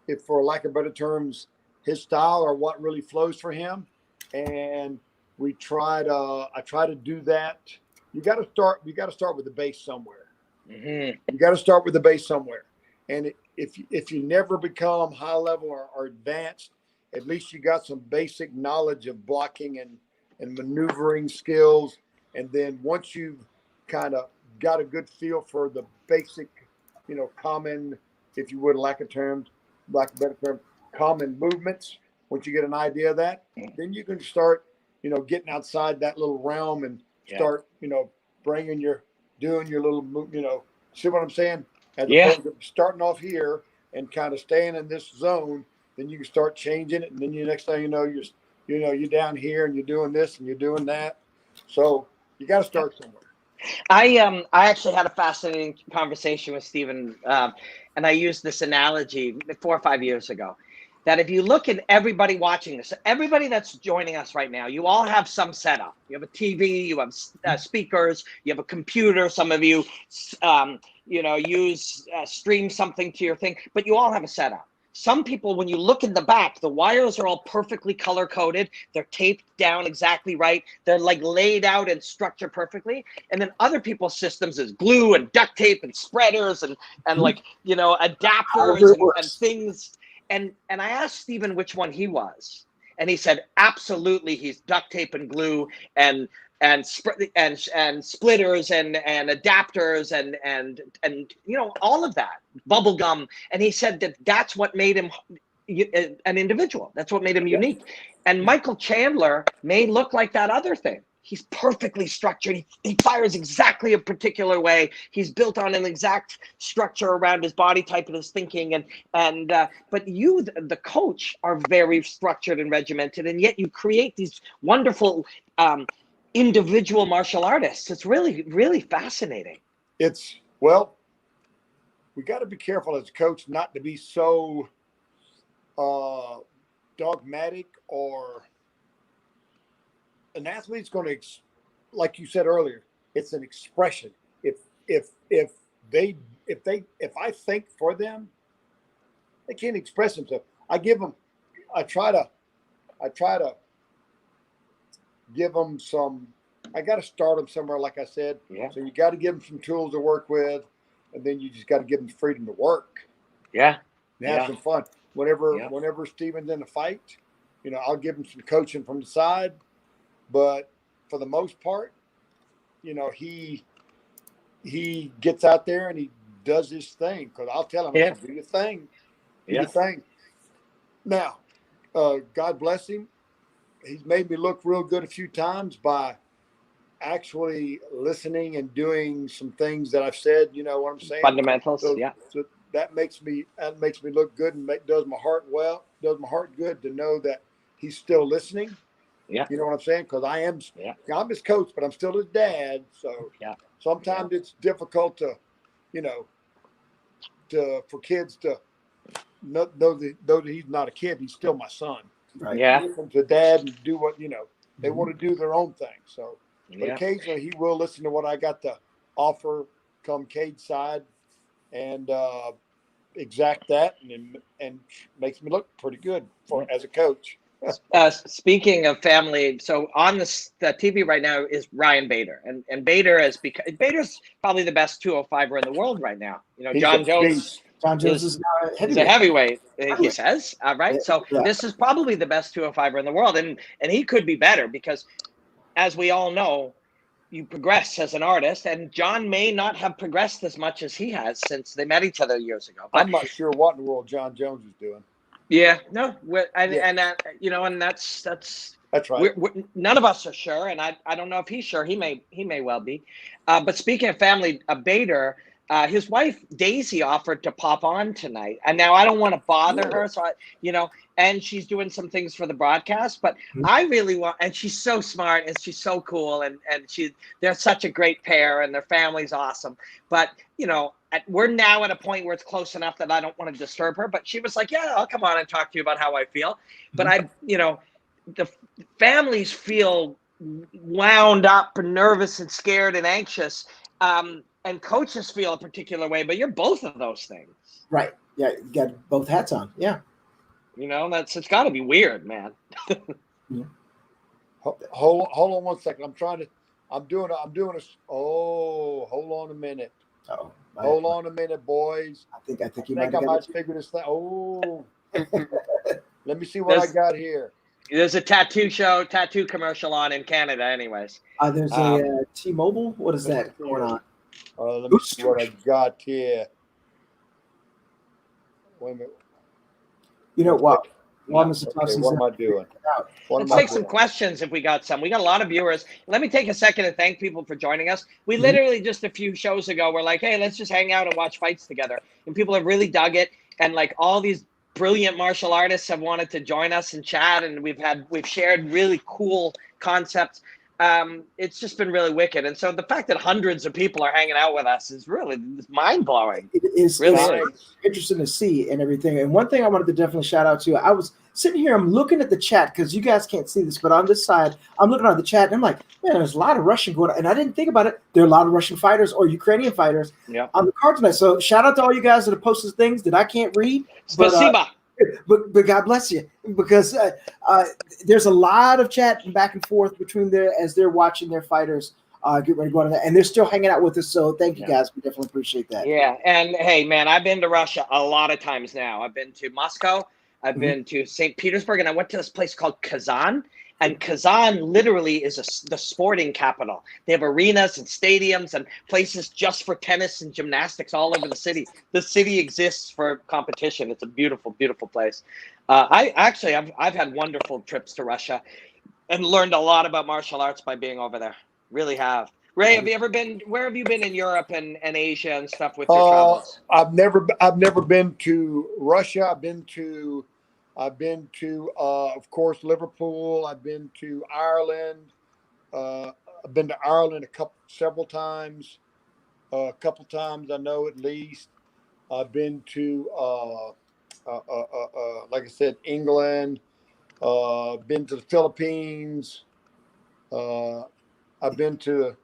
if for lack of better terms, his style or what really flows for him. And I try to do that. You got to start with the base somewhere. Mm-hmm. You got to start with the base somewhere. And if you never become high level or advanced, at least you got some basic knowledge of blocking and maneuvering skills. And then once you've kind of got a good feel for the basic, common, if you would, lack of better term, common movements. Once you get an idea of that, then you can start, getting outside that little realm and start, doing your little, see what I'm saying? As opposed to starting off here and kind of staying in this zone, then you can start changing it. And then next thing you know, you're down here and you're doing this and you're doing that. So you got to start somewhere. I actually had a fascinating conversation with Stephen, and I used this analogy 4 or 5 years ago, that if you look at everybody watching this, everybody that's joining us right now, you all have some setup. You have a TV, you have speakers, you have a computer. Some of you, stream something to your thing, but you all have a setup. Some people, when you look in the back, the wires are all perfectly color-coded. They're taped down exactly right. They're like laid out and structured perfectly. And then other people's systems is glue and duct tape and spreaders and adapters and things. And I asked Stephen which one he was. And he said, absolutely, he's duct tape and glue and splitters and adapters and all of that, bubble gum. And he said that's what made him an individual. That's what made him unique. And Michael Chandler may look like that other thing. He's perfectly structured. He fires exactly a particular way. He's built on an exact structure around his body type and his thinking. But you, the coach, are very structured and regimented, and yet you create these wonderful individual martial artists. It's really, really fascinating. We got to be careful as a coach not to be so dogmatic, or an athlete's going to, like you said earlier, it's an expression. If if I think for them, they can't express themselves. I try to give them some. I got to start them somewhere, like I said. Yeah. So you got to give them some tools to work with, and then you just got to give them freedom to work. Yeah. And have some fun. Whenever Steven's in a fight, I'll give him some coaching from the side, but for the most part, he gets out there and he does his thing, because I'll tell him, do your thing. Do your thing. Now, God bless him. He's made me look real good a few times by actually listening and doing some things that I've said. You know what I'm saying? Fundamentals. So that makes me look good and does my heart good to know that he's still listening. Yeah. You know what I'm saying? Because I'm his coach, but I'm still his dad. So sometimes it's difficult to, for kids to know that he's not a kid. He's still my son. Right. Yeah. Listen to dad and do what, they want to do their own thing. So, but occasionally he will listen to what I got to offer come Cade's side and exact that and makes me look pretty good as a coach. Speaking of family, so on the TV right now is Ryan Bader, and Bader's probably the best 205er in the world right now. John Jones is now a heavyweight. He says, right? So this is probably the best 205er in the world, and he could be better because, as we all know, you progress as an artist, and John may not have progressed as much as he has since they met each other years ago. But I'm not sure what in the world John Jones is doing. Yeah, no, and that's right. None of us are sure, and I don't know if he's sure. He may well be. But speaking of family, Bader, his wife Daisy offered to pop on tonight, and now I don't want to bother her, so and she's doing some things for the broadcast, but I really want, and she's so smart and she's so cool, and they're such a great pair, and their family's awesome, but we're now at a point where it's close enough that I don't want to disturb her, but she was like, yeah, I'll come on and talk to you about how I feel. But the families feel wound up and nervous and scared and anxious. And coaches feel a particular way, but you're both of those things. Right. Yeah. You got both hats on. Yeah. It's gotta be weird, man. Hold on one second. I'm doing a, hold on a minute. Oh, hold on a minute, boys. I think I might figure this thing. Oh, let me see what I got here. There's a tattoo commercial on in Canada, anyways. There's a T-Mobile. What is that going on? Let me see what I got here. Wait a minute. Mr. Thompson, what am I doing? Let's take some questions if we got some. We got a lot of viewers. Let me take a second and thank people for joining us. We literally just a few shows ago were like, hey, let's just hang out and watch fights together. And people have really dug it. And like all these brilliant martial artists have wanted to join us and chat, and we've shared really cool concepts. It's just been really wicked. And so the fact that hundreds of people are hanging out with us is really mind-blowing. It is really interesting to see and everything. And one thing I wanted to definitely shout out to, I was sitting here, I'm looking at the chat because you guys can't see this, but on this side, I'm looking at the chat and I'm like, man, there's a lot of Russian going on. And I didn't think about it. There are a lot of Russian fighters or Ukrainian fighters on the card tonight. So shout out to all you guys that have posted things that I can't read. Spasiba. But God bless you, because there's a lot of chat back and forth between as they're watching their fighters get ready to go on that, and they're still hanging out with us. So thank you guys. We definitely appreciate that. Yeah, and hey, man, I've been to Russia a lot of times now. I've been to Moscow, I've been to St. Petersburg, and I went to this place called Kazan. And Kazan literally is the sporting capital. They have arenas and stadiums and places just for tennis and gymnastics all over the city. The city exists for competition. It's a beautiful, beautiful place. I've had wonderful trips to Russia and learned a lot about martial arts by being over there. Really have. Ray, have you ever been? Where have you been in Europe and Asia and stuff with your travels? I've never been to Russia. I've been to, of course, Liverpool. I've been to Ireland. I've been to Ireland several times. A couple times, I know at least. I've been to, like I said, England. Been to the Philippines. I've been to,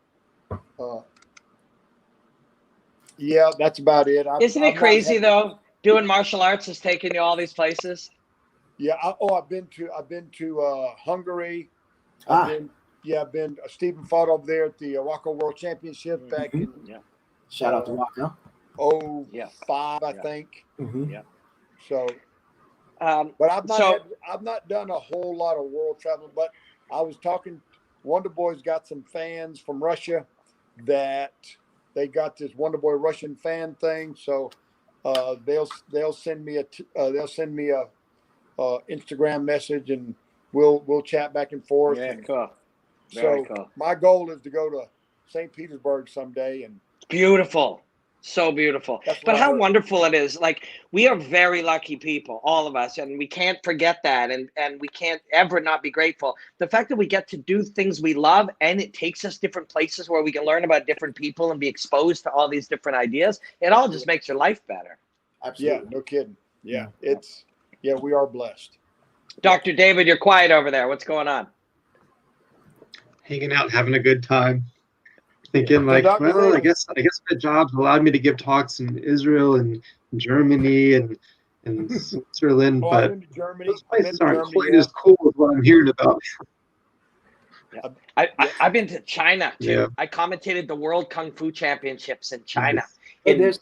Yeah, that's about it. Isn't it crazy though? Doing martial arts has taken you all these places. Yeah. I've been to Hungary. I've been. Stephen fought over there at the Rocco World Championship back in. Yeah. Shout out to Rocco. 05, I think. Mm-hmm. Yeah. So, but I've not done a whole lot of world traveling. But I was talking. Wonder Boy's got some fans from Russia that they got this Wonder Boy Russian fan thing. So they'll send me a Instagram message, and we'll chat back and forth. Yeah, cool. Very cool. My goal is to go to St. Petersburg someday, and beautiful. So beautiful. But how wonderful it is. Like, we are very lucky people, all of us, and we can't forget that, and we can't ever not be grateful. The fact that we get to do things we love, and it takes us different places where we can learn about different people and be exposed to all these different ideas, it all just makes your life better. Absolutely. Yeah, no kidding. Yeah, we are blessed. Dr. David, you're quiet over there. What's going on? Hanging out, having a good time. Thinking like, well, I guess my job's allowed me to give talks in Israel and Germany and Switzerland, but those places aren't quite as cool as what I'm hearing about. Yeah. I've been to China too. Yeah. I commentated the World Kung Fu Championships in China. There's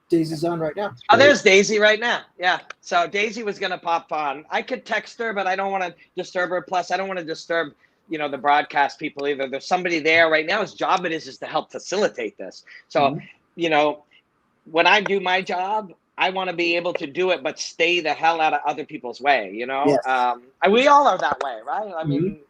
Daisy's on right now. Oh, there's Daisy right now. Yeah. So Daisy was gonna pop on. I could text her, but I don't want to disturb her. Plus, I don't want to disturb the broadcast people either. There's somebody there right now. His job is to help facilitate this. So, when I do my job, I want to be able to do it, but stay the hell out of other people's way. Yes. We all are that way, right? I mean,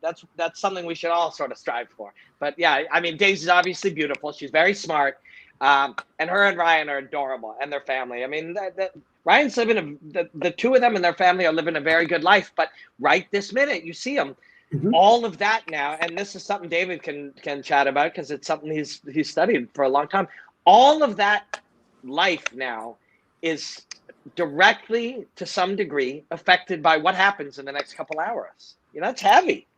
that's something we should all sort of strive for. But yeah, I mean, Daisy's obviously beautiful. She's very smart. And her and Ryan are adorable, and their family. I mean, Ryan's living the two of them and their family are living a very good life. But right this minute, you see them. All of that now, and this is something David can chat about because it's something he's studied for a long time. All of that life now is directly, to some degree, affected by what happens in the next couple hours. It's heavy.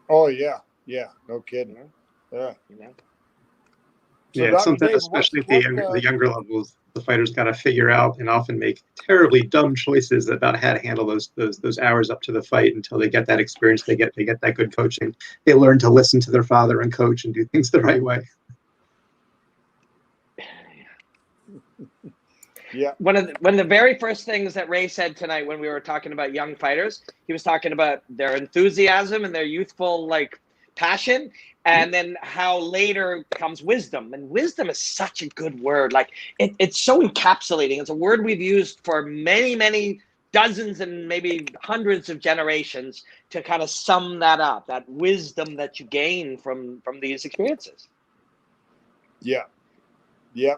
Oh yeah, no kidding. Yeah. So it's something, Dave, especially at the younger levels, the fighters got to figure out and often make terribly dumb choices about how to handle those hours up to the fight until they get that experience. They get that good coaching. They learn to listen to their father and coach and do things the right way. Yeah. One of the very first things that Ray said tonight when we were talking about young fighters, he was talking about their enthusiasm and their youthful passion, and then how later comes wisdom. And wisdom is such a good word. Like it's so encapsulating. It's a word we've used for many, many dozens and maybe hundreds of generations to kind of sum that up, that wisdom that you gain from these experiences. Yeah. You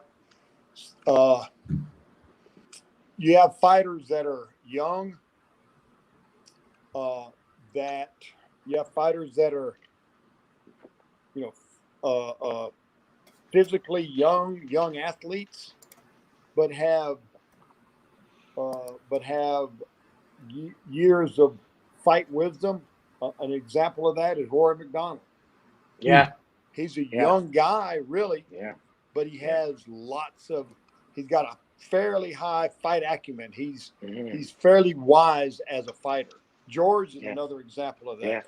have fighters that are young, physically young athletes, but have years of fight wisdom. An example of that is Rory McDonald. Yeah, he's a young guy, really. Yeah, but he has he's got a fairly high fight acumen. He's fairly wise as a fighter. George is another example of that. Yeah.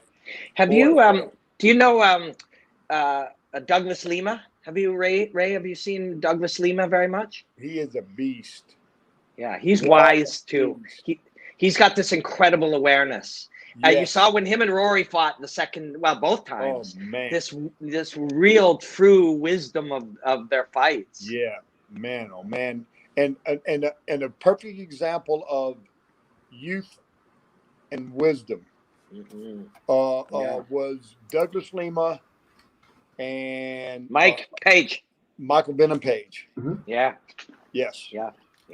Have you do you know Douglas Lima? Have you Ray? Have you seen Douglas Lima very much? He is a beast. Yeah, he's wise too. He's got this incredible awareness. Yes. You saw when him and Rory fought both times. Oh man, this real true wisdom of their fights. Yeah, man, oh man, and a perfect example of youth and wisdom was Douglas Lima and Michael Benham Page. Mm-hmm. Yeah. Yes. Yeah.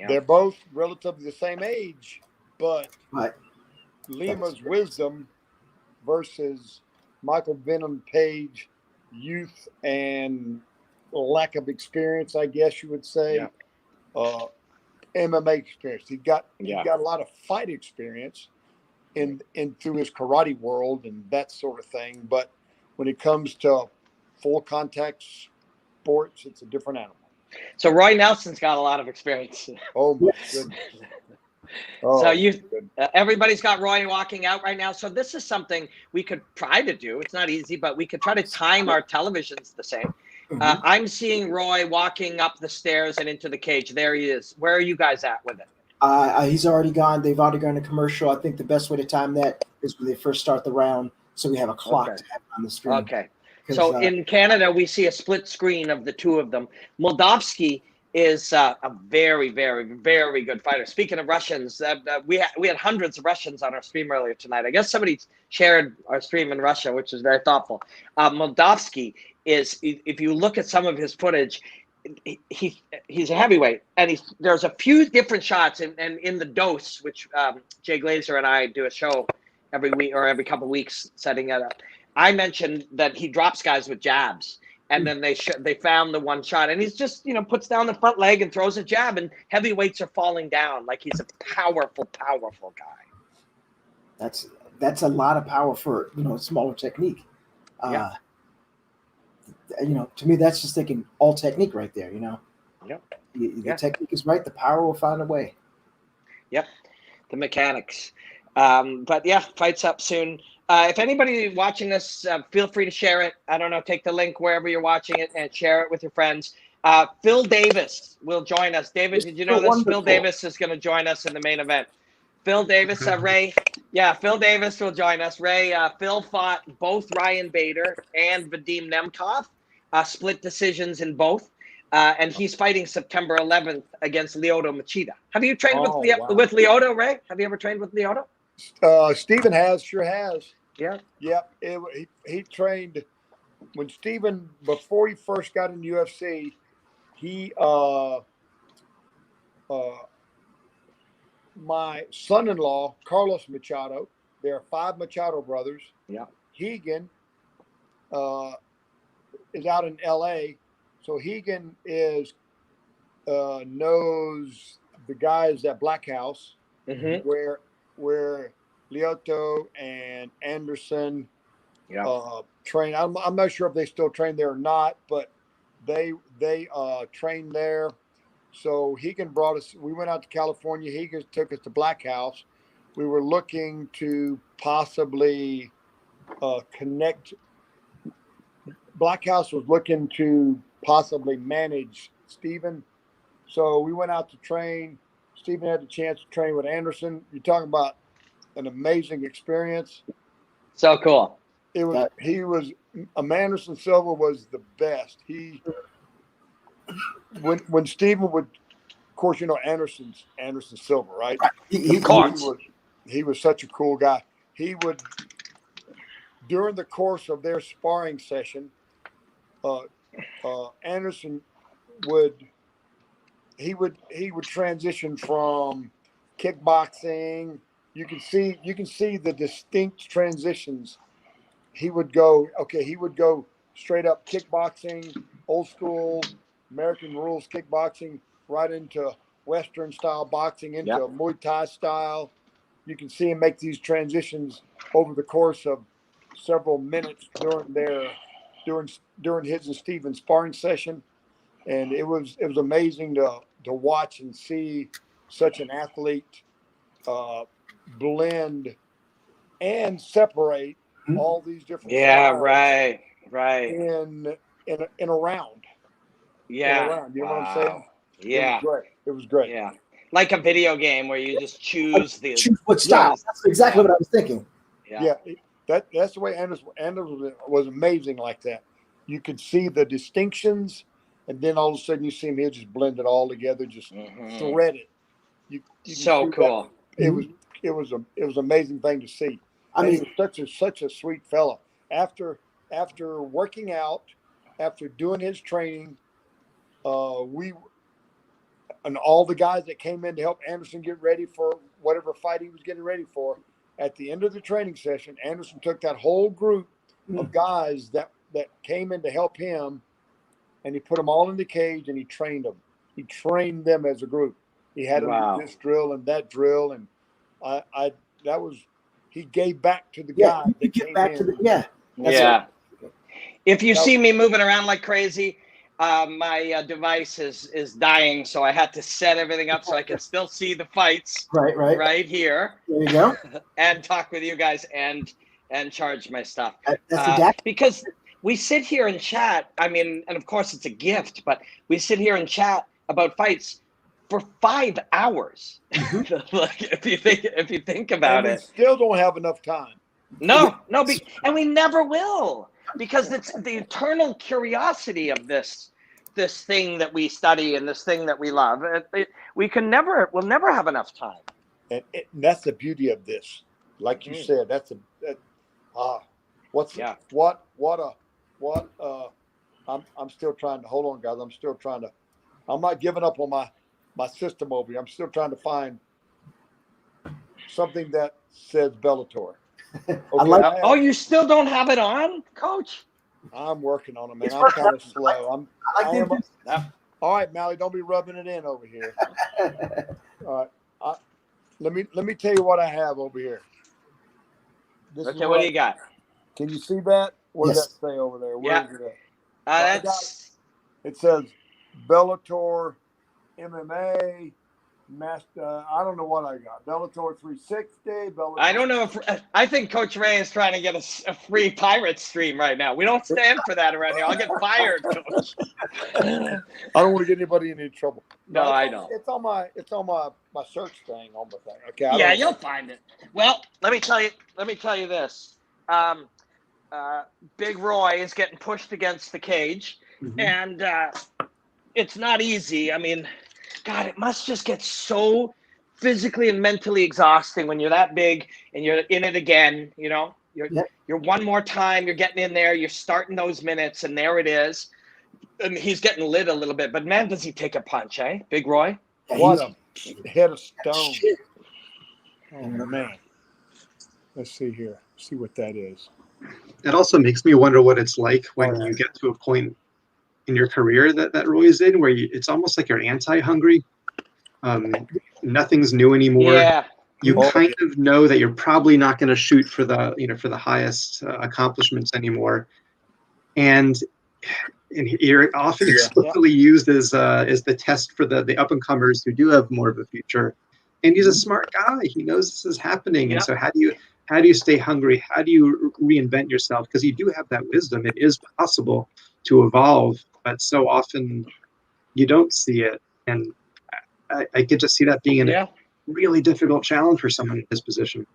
They're both relatively the same age, but Lima's wisdom versus Michael Benham Page youth and lack of experience, I guess you would say. Yeah. MMA experience. He got a lot of fight experience in through his karate world and that sort of thing. But when it comes to full contact sports, it's a different animal. So Roy Nelson's got a lot of experience. Oh my Yes. goodness. Oh, So you, goodness. everybody's got Roy walking out right now. So this is something we could try to do. It's not easy, but we could try to time our televisions the same. Mhm. I'm seeing Roy walking up the stairs and into the cage. There he is. Where are you guys at with it? He's already gone. They've already gone to commercial. I think the best way to time that is when they first start the round, so we have a clock Okay. to have on the screen. Okay. 'Cause, So in Canada, we see a split screen of the two of them. Moldavsky is a very, very, very good fighter. Speaking of Russians, we had hundreds of Russians on our stream earlier tonight. I guess somebody shared our stream in Russia, which is very thoughtful. Moldavsky is, if you look at some of his footage, he's a heavyweight, and there's a few different shots, and in the dose, which Jay Glazer and I do a show every week or every couple of weeks setting it up. I mentioned that he drops guys with jabs, and then they found the one shot, and he's just puts down the front leg and throws a jab, and heavyweights are falling down like he's a powerful guy. that's a lot of power for smaller technique. Yeah. To me, that's just thinking all technique right there. Yep. The technique is right. The power will find a way. Yep. The mechanics. But yeah, fight's up soon. If anybody watching this, feel free to share it. I don't know, take the link wherever you're watching it and share it with your friends. Phil Davis will join us. David, did you know this? Wonderful. Phil Davis is going to join us in the main event. Phil Davis, Ray. Yeah, Phil Davis will join us. Ray, Phil fought both Ryan Bader and Vadim Nemkov, split decisions in both. And he's fighting September 11th against Lyoto Machida. Have you trained with Lyoto, Ray? Have you ever trained with Lyoto? Stephen sure has. Yeah. Yep. He trained when Stephen, before he first got in UFC, he my son-in-law, Carlos Machado, there are 5 Machado brothers. Yeah. Hegan is out in LA. So Hegan knows the guys at Black House, where Lyoto and Anderson train. I'm not sure if they still train there or not, but they trained there. So Hegan brought us. We went out to California. Hegan took us to Black House. We were looking to possibly connect. Black House was looking to possibly manage Stephen. So we went out to train. Stephen had the chance to train with Anderson. You're talking about an amazing experience. So cool. Anderson Silva was the best. When Stephen would, of course, Anderson Silva, right? He was such a cool guy. He would, during the course of their sparring session, Anderson would transition from kickboxing. You can see the distinct transitions. He would go straight up kickboxing, old school American rules kickboxing, right into Western style boxing, into Muay Thai style. You can see him make these transitions over the course of several minutes during his and Stephen's sparring session. And it was amazing to watch and see such an athlete blend and separate all these different styles right in a round. You know what I'm saying? Yeah, it was great. Yeah, like a video game where you just choose what style. That's exactly what I was thinking. That's the way Anderson was amazing like that. You could see the distinctions, and then all of a sudden you see him here just blend it all together, just thread it. You so cool. It was an amazing thing to see. I mean, he was such a sweet fella. After working out, after doing his training, we and all the guys that came in to help Anderson get ready for whatever fight he was getting ready for. At the end of the training session, Anderson took that whole group of guys that came in to help him, and he put them all in the cage and he trained them. He trained them as a group. He had them do this drill and that drill, and he gave back to the guy that came in. If you see me moving around like crazy, my device is dying, so I had to set everything up so I could still see the fights right here. There you go. And talk with you guys and charge my stuff. That's because we sit here and chat. I mean, and of course it's a gift, but we sit here and chat about fights for 5 hours. Like, if you think about it, we still don't have enough time. No, and we never will, because it's the eternal curiosity of this thing that we study and this thing that we love. We'll never have enough time. And that's the beauty of this. Like you said, I'm still trying to hold on, guys. I'm not giving up on my system over here. I'm still trying to find something that says Bellator. Okay, you still don't have it on, Coach? I'm working on it, man. I'm kind of slow. All right, Mally, don't be rubbing it in over here. All right, let me tell you what I have over here. What do you got? Can you see that? What does that say over there? Where is it at? It says Bellator MMA. Master, I don't know what I got. Bellator 360. I don't know I think Coach Ray is trying to get a free pirate stream right now. We don't stand for that around here. I'll get fired, Coach. I don't want to get anybody in any trouble. No, I know. It's on my search thing on the thing. Okay. Yeah, you'll find it. Well, let me tell you this. Big Roy is getting pushed against the cage, and it's not easy. I mean, God, it must just get so physically and mentally exhausting when you're that big and you're in it again. You know, you're one more time, you're getting in there, you're starting those minutes, and there it is. And he's getting lit a little bit, but man, does he take a punch, eh? Big Roy? What a head of stone. Oh, man. Let's see here. See what that is. It also makes me wonder what it's like when you get to a point in your career that Roy's in, where it's almost like you're anti-hungry. Nothing's new anymore. Yeah. You kind of know that you're probably not going to shoot for the highest accomplishments anymore, and you're often explicitly used as the test for the up and comers who do have more of a future. And he's a smart guy. He knows this is happening. And so how do you stay hungry? How do you reinvent yourself? Because you do have that wisdom. It is possible to evolve, but so often you don't see it. And I get to see that being a really difficult challenge for someone in his position.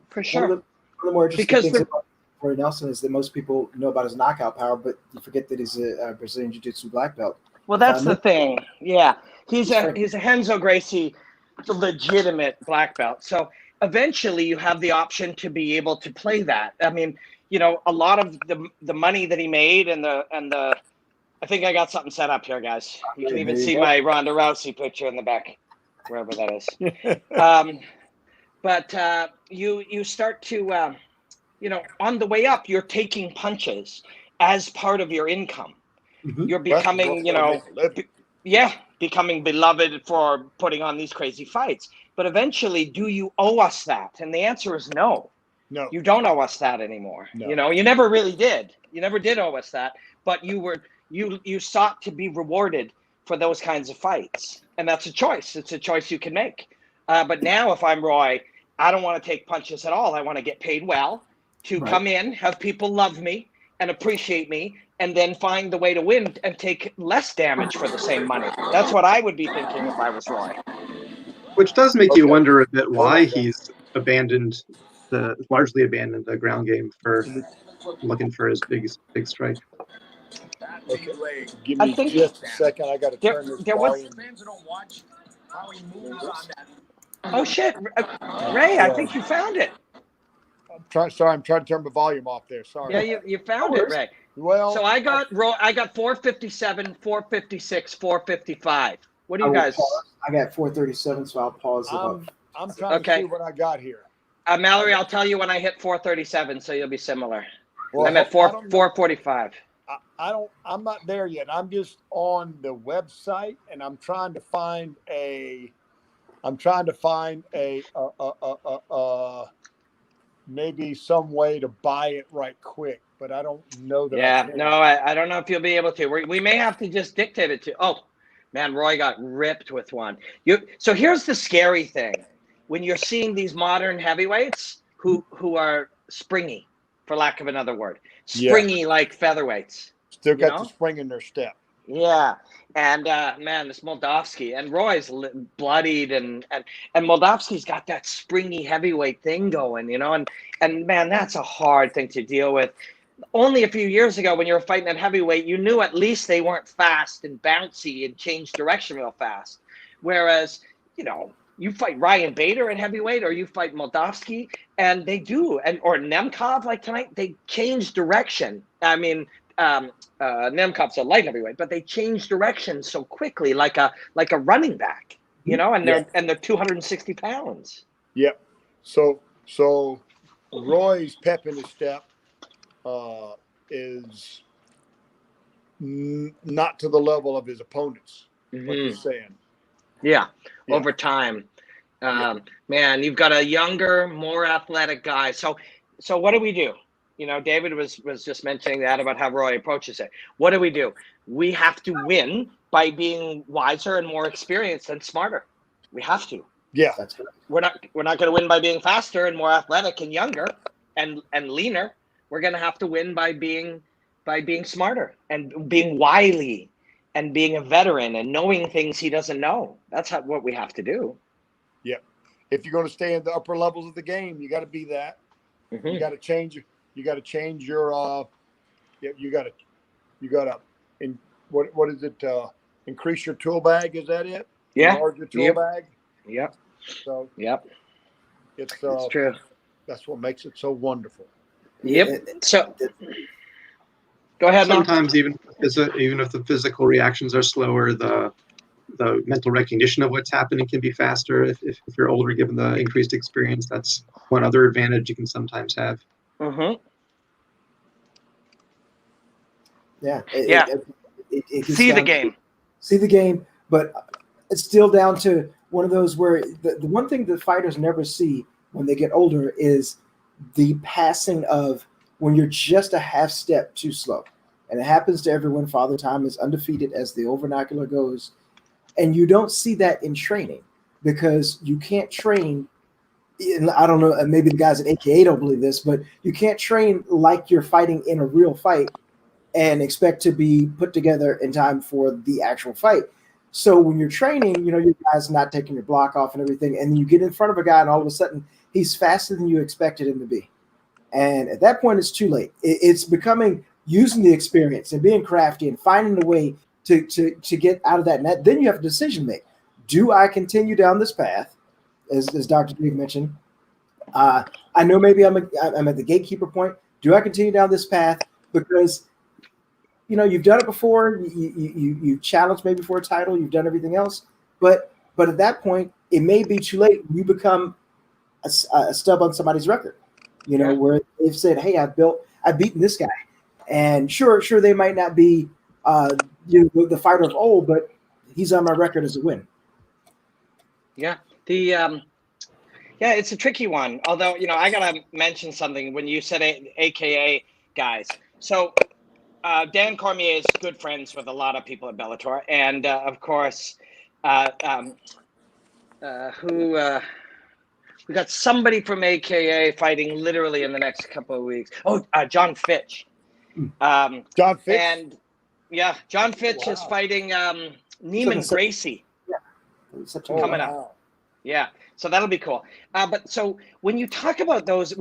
For sure. One of the more interesting things about Roy Nelson is that most people know about his knockout power, but you forget that he's a Brazilian Jiu-Jitsu black belt. Well, that's the thing. Yeah, he's a Renzo Gracie, legitimate black belt. So eventually, you have the option to be able to play that. I mean, you know, a lot of the money that he made and the I think I got something set up here, guys. You can even see my Ronda Rousey picture in the back, wherever that is. But you start to, on the way up, you're taking punches as part of your income. You're becoming, becoming beloved for putting on these crazy fights. But eventually, do you owe us that? And the answer is no. No. You don't owe us that anymore. No. You know, you never really did. You never did owe us that. But you sought to be rewarded for those kinds of fights. And that's a choice. It's a choice you can make. But now if I'm Roy, I don't want to take punches at all. I want to get paid well to come in, have people love me and appreciate me, and then find the way to win and take less damage for the same money. That's what I would be thinking if I was Roy. Which does make you wonder a bit why he's largely abandoned the ground game for looking for his big strike. Okay. Give me just a second. I got to turn this volume. Oh shit, Ray! I think you found it. I'm trying to turn the volume off there. Sorry. Yeah, you found it, Ray. Well, so I got 457, 456, 455. What do you guys? I got 437, so I'll pause. I'm trying to see what I got here. Mallory, I'll tell you when I hit 437, so you'll be similar. Well, I'm at 445. I'm not there yet. I'm just on the website, and I'm trying to find maybe some way to buy it right quick, but I don't know that. Yeah, I don't know if you'll be able to. We may have to just dictate it to. Oh, man, Roy got ripped with one. So here's the scary thing: when you're seeing these modern heavyweights who are springy, for lack of another word, springy like featherweights. Still got the spring in their step. Yeah, and man, this Moldavsky and Roy's bloodied, and Moldavsky's got that springy heavyweight thing going, and man, that's a hard thing to deal with. Only a few years ago, when you were fighting at heavyweight, you knew at least they weren't fast and bouncy and change direction real fast. Whereas, you fight Ryan Bader at heavyweight, or you fight Moldavsky, and they do, or Nemkov like tonight, they change direction. I mean, Nemkov's a light heavyweight, but they change direction so quickly, like a running back, and they're 260 pounds. Yep. So Roy's pep in his step is not to the level of his opponents. What you're saying? Yeah. Over time, man, you've got a younger, more athletic guy. So what do we do? David was just mentioning that about how Roy approaches it. What do? We have to win by being wiser and more experienced and smarter. We have to. Yeah, that's good. We're not going to win by being faster and more athletic and younger and leaner. We're going to have to win by being smarter and being wily and being a veteran and knowing things he doesn't know. That's what we have to do. Yeah. If you're going to stay in the upper levels of the game, you got to be that. Mm-hmm. You got to change your you got to what is it? Increase your tool bag. Is that it? Yeah. Enlarge your tool bag. Yep. So it's true. That's what makes it so wonderful. Yep. So go ahead. Sometimes even if the physical reactions are slower, the mental recognition of what's happening can be faster if you're older, given the increased experience. That's one other advantage you can sometimes have. Mm-hmm. Yeah. See the game. See the game, but it's still down to one of those where the one thing that fighters never see when they get older is the passing of when you're just a half step too slow. And it happens to everyone. Father Time is undefeated, as the old vernacular goes. And you don't see that in training because you can't train. I don't know, maybe the guys at AKA don't believe this, but you can't train like you're fighting in a real fight and expect to be put together in time for the actual fight. So when you're training, your guy's not taking your block off and everything, and then you get in front of a guy and all of a sudden he's faster than you expected him to be. And at that point, it's too late. It's becoming using the experience and being crafty and finding a way to get out of that net. Then you have a decision to make. Do I continue down this path, as Dr. Dwayne mentioned? I know maybe I'm at the gatekeeper point. Do I continue down this path? Because, you've done it before. You challenged maybe for a title. You've done everything else. But at that point, it may be too late. You become a stub on somebody's record, where they've said, hey, I've beaten this guy. And sure, they might not be the fighter of old, but he's on my record as a win. Yeah. It's a tricky one. Although, I got to mention something when you said AKA guys. So Dan Cormier is good friends with a lot of people at Bellator. And, of course, we got somebody from AKA fighting literally in the next couple of weeks. Oh, John Fitch. John Fitch? And, John Fitch is fighting Neiman Gracie coming up. Yeah, so that'll be cool. But so when we talk about those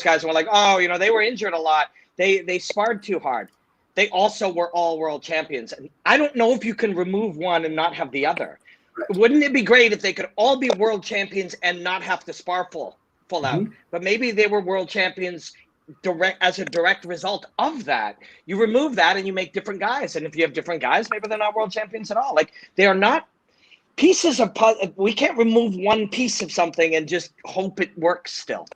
guys, we're like, oh, they were injured a lot. They sparred too hard. They also were all world champions. And I don't know if you can remove one and not have the other. Right. Wouldn't it be great if they could all be world champions and not have to spar full out? But maybe they were world champions as a direct result of that. You remove that and you make different guys. And if you have different guys, maybe they're not world champions at all. Like, they are not pieces of puzzle. We can't remove one piece of something and just hope it works still.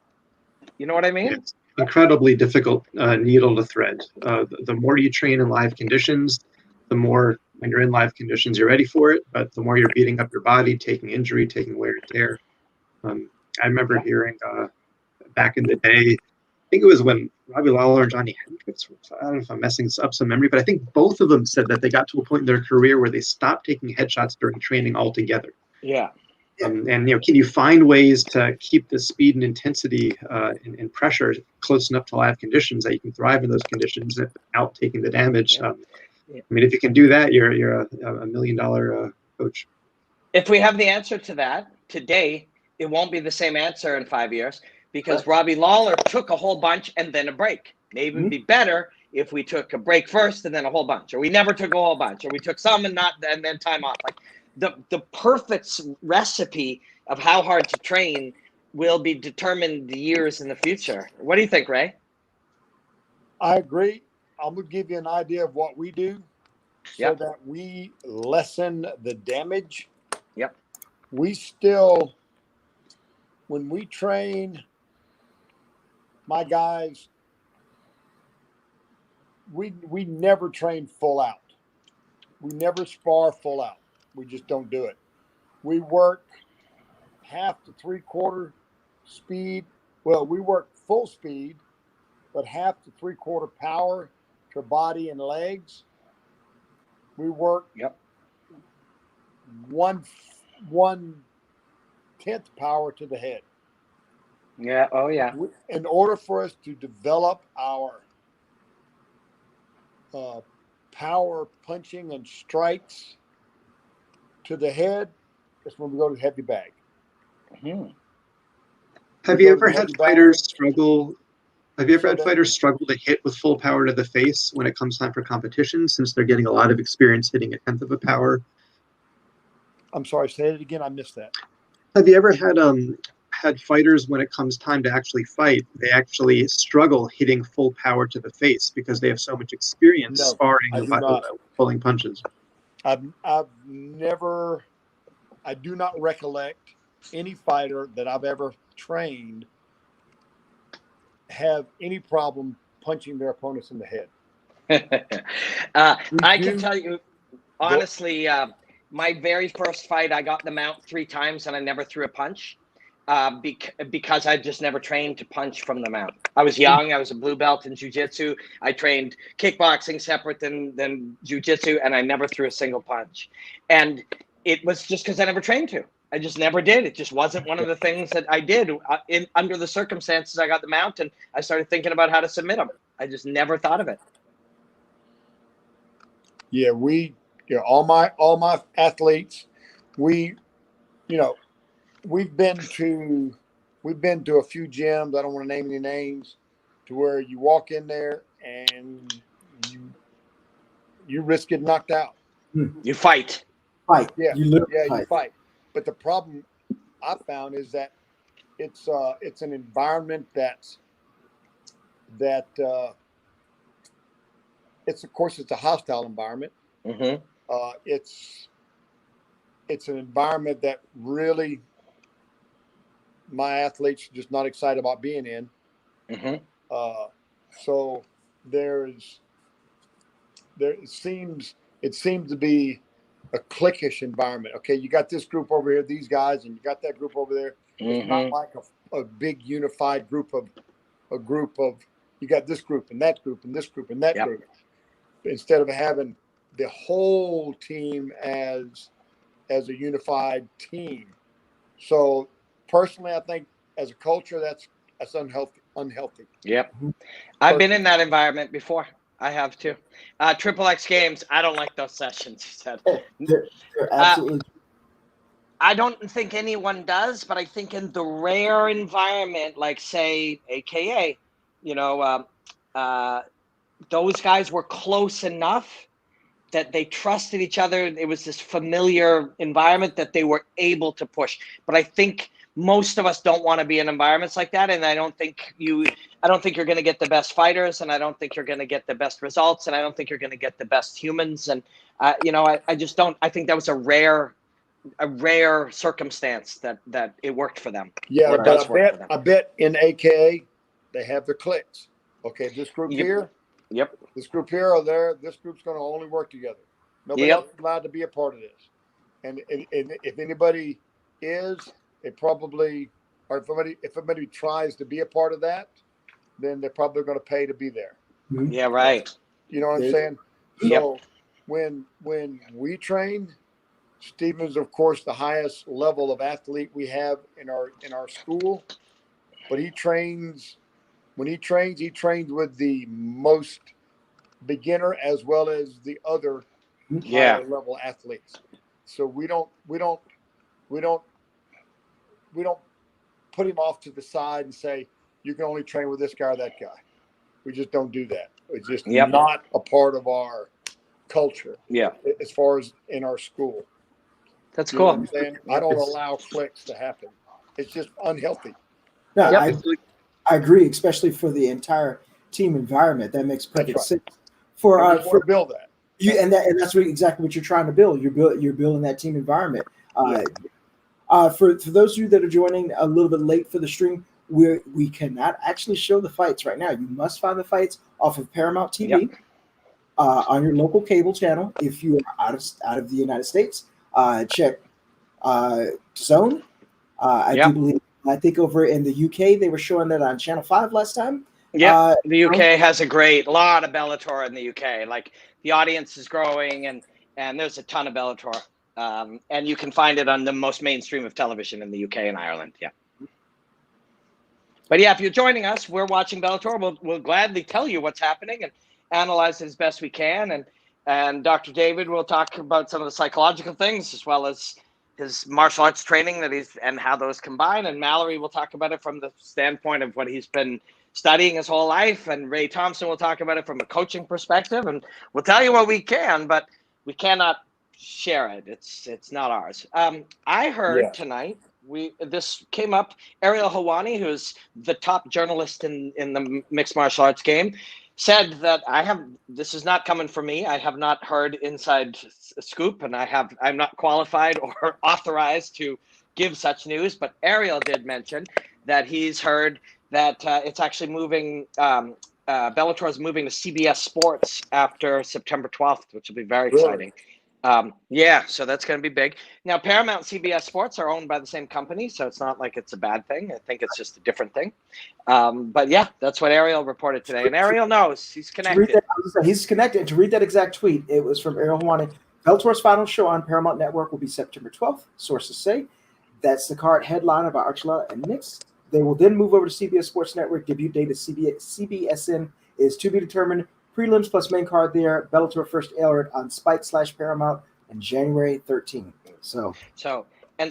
You know what I mean? It's incredibly difficult needle to thread. The more you train in live conditions, the more, when you're in live conditions, you're ready for it. But the more you're beating up your body, taking injury, taking wear and tear. I remember hearing back in the day. I think it was when Robbie Lawler and Johnny Hendricks, I don't know if I'm messing up some memory, but I think both of them said that they got to a point in their career where they stopped taking headshots during training altogether. Yeah. And can you find ways to keep the speed and intensity and pressure close enough to live conditions that you can thrive in those conditions without taking the damage? Yeah. I mean, if you can do that, you're a $1 million coach. If we have the answer to that today, it won't be the same answer in 5 years because Robbie Lawler took a whole bunch and then a break. Maybe it'd be better if we took a break first and then a whole bunch, or we never took a whole bunch, or we took some and then time off. Like the perfect recipe of how hard to train will be determined the years in the future. What do you think, Ray? I agree. I'm going to give you an idea of what we do so that we lessen the damage. Yep. We still, when we train my guys, we never train full out. We never spar full out. We just don't do it. We work half to 3/4 speed. Well, we work full speed, but half to 3/4 power to body and legs. We work 1/10 power to the head. Yeah. Oh, yeah. In order for us to develop our power punching and strikes to the head, that's when we go to the heavy bag. Mm-hmm. Have you ever had fighters struggle? Have you ever had fighters struggle to hit with full power to the face when it comes time for competition, since they're getting a lot of experience hitting 1/10 of a power? I'm sorry, say it again. I missed that. Have you ever had fighters, when it comes time to actually fight, they actually struggle hitting full power to the face because they have so much experience sparring and pulling punches? I do not recollect any fighter that I've ever trained have any problem punching their opponents in the head. I can tell you, honestly, my very first fight, I got the mount 3 times and I never threw a punch because I just never trained to punch from the mount. I was young. I was a blue belt in jiu-jitsu. I trained kickboxing separate than jiu-jitsu, and I never threw a single punch. And it was just because I never trained to. I just never did. It just wasn't one of the things that I did. Under the circumstances, I got the mount and I started thinking about how to submit them. I just never thought of it. Yeah, all my athletes, we've been to a few gyms. I don't want to name any names, to where you walk in there and you risk getting knocked out. You fight. Yeah, you fight. But the problem I found is that it's an environment it's of course it's a hostile environment. Mm-hmm. It's an environment that really my athletes are just not excited about being in. Mm-hmm. So it seems to be a cliquish environment. Okay, you got this group over here, these guys, and you got that group over there. It's not like a big unified group of you got this group and that group and this group and that group. Instead of having the whole team as a unified team. So personally, I think as a culture, that's unhealthy. Yep. I've been in that environment before. I have too. Triple X Games, I don't like those sessions, you said. They're absolutely. I don't think anyone does, but I think in the rare environment, like say AKA, those guys were close enough that they trusted each other. It was this familiar environment that they were able to push. But I think most of us don't want to be in environments like that. And I don't think you're going to get the best fighters, and I don't think you're going to get the best results, and I don't think you're going to get the best humans. And, I just don't. I think that was a rare circumstance that it worked for them. Yeah, but I bet in AKA they have the cliques. Okay, this group here. Yep. This group here or there, this group's going to only work together. Nobody else is allowed to be a part of this. And if anybody is, they probably or if somebody tries to be a part of that, then they're probably going to pay to be there. Mhm. Yeah, right. You know what I'm There's- saying? Yep. So when we train, Stephen's of course the highest level of athlete we have in our school, but he trains with the most beginner as well as the other Yeah. higher level athletes. So we don't put him off to the side and say you can only train with this guy or that guy. We just don't do that. It's just Yep. not a part of our culture. Yeah. As far as in our school. That's You know what cool. I'm saying? I don't allow clicks to happen. It's just unhealthy. No, Yep. I agree, especially for the entire team environment. That makes perfect That's sense. For We want to build that. you, and that's exactly what you're trying to build. You're building that team environment. For those of you that are joining a little bit late for the stream, we cannot actually show the fights right now. You must find the fights off of Paramount TV on your local cable channel. If you are out of the United States, check Zone. Do believe. I think over in the UK they were showing that on Channel 5 last time. Yeah, the UK has a lot of Bellator in the UK. Like the audience is growing, and there's a ton of Bellator, and you can find it on the most mainstream of television in the UK and Ireland. Yeah. But yeah, if you're joining us, we're watching Bellator. We'll gladly tell you what's happening and analyze it as best we can. And Dr. David will talk about some of the psychological things as well as his martial arts training and how those combine. And Mallory will talk about it from the standpoint of what he's been studying his whole life. And Ray Thompson will talk about it from a coaching perspective. And we'll tell you what we can, but we cannot share it. It's not ours. I heard tonight, this came up, Ariel Helwani, who's the top journalist in the mixed martial arts game, said that this is not coming from me. I have not heard inside scoop, and I'm not qualified or authorized to give such news. But Ariel did mention that he's heard that it's actually moving. Bellator is moving to CBS Sports after September 12th, which will be very exciting. So that's going to be big. Now, Paramount and CBS Sports are owned by the same company, so it's not like it's a bad thing. I think it's just a different thing. But yeah, that's what Ariel reported today. And Ariel knows he's connected. He's connected. To read that exact tweet, it was from Ariel Helwani. Bellator's final show on Paramount Network will be September 12th, sources say. That's the card headliner by Archuleta and Nix. They will then move over to CBS Sports Network. Debut date of CBSN is to be determined. Prelims plus main card there. Bellator first aired on Spike/Paramount on January 13th. So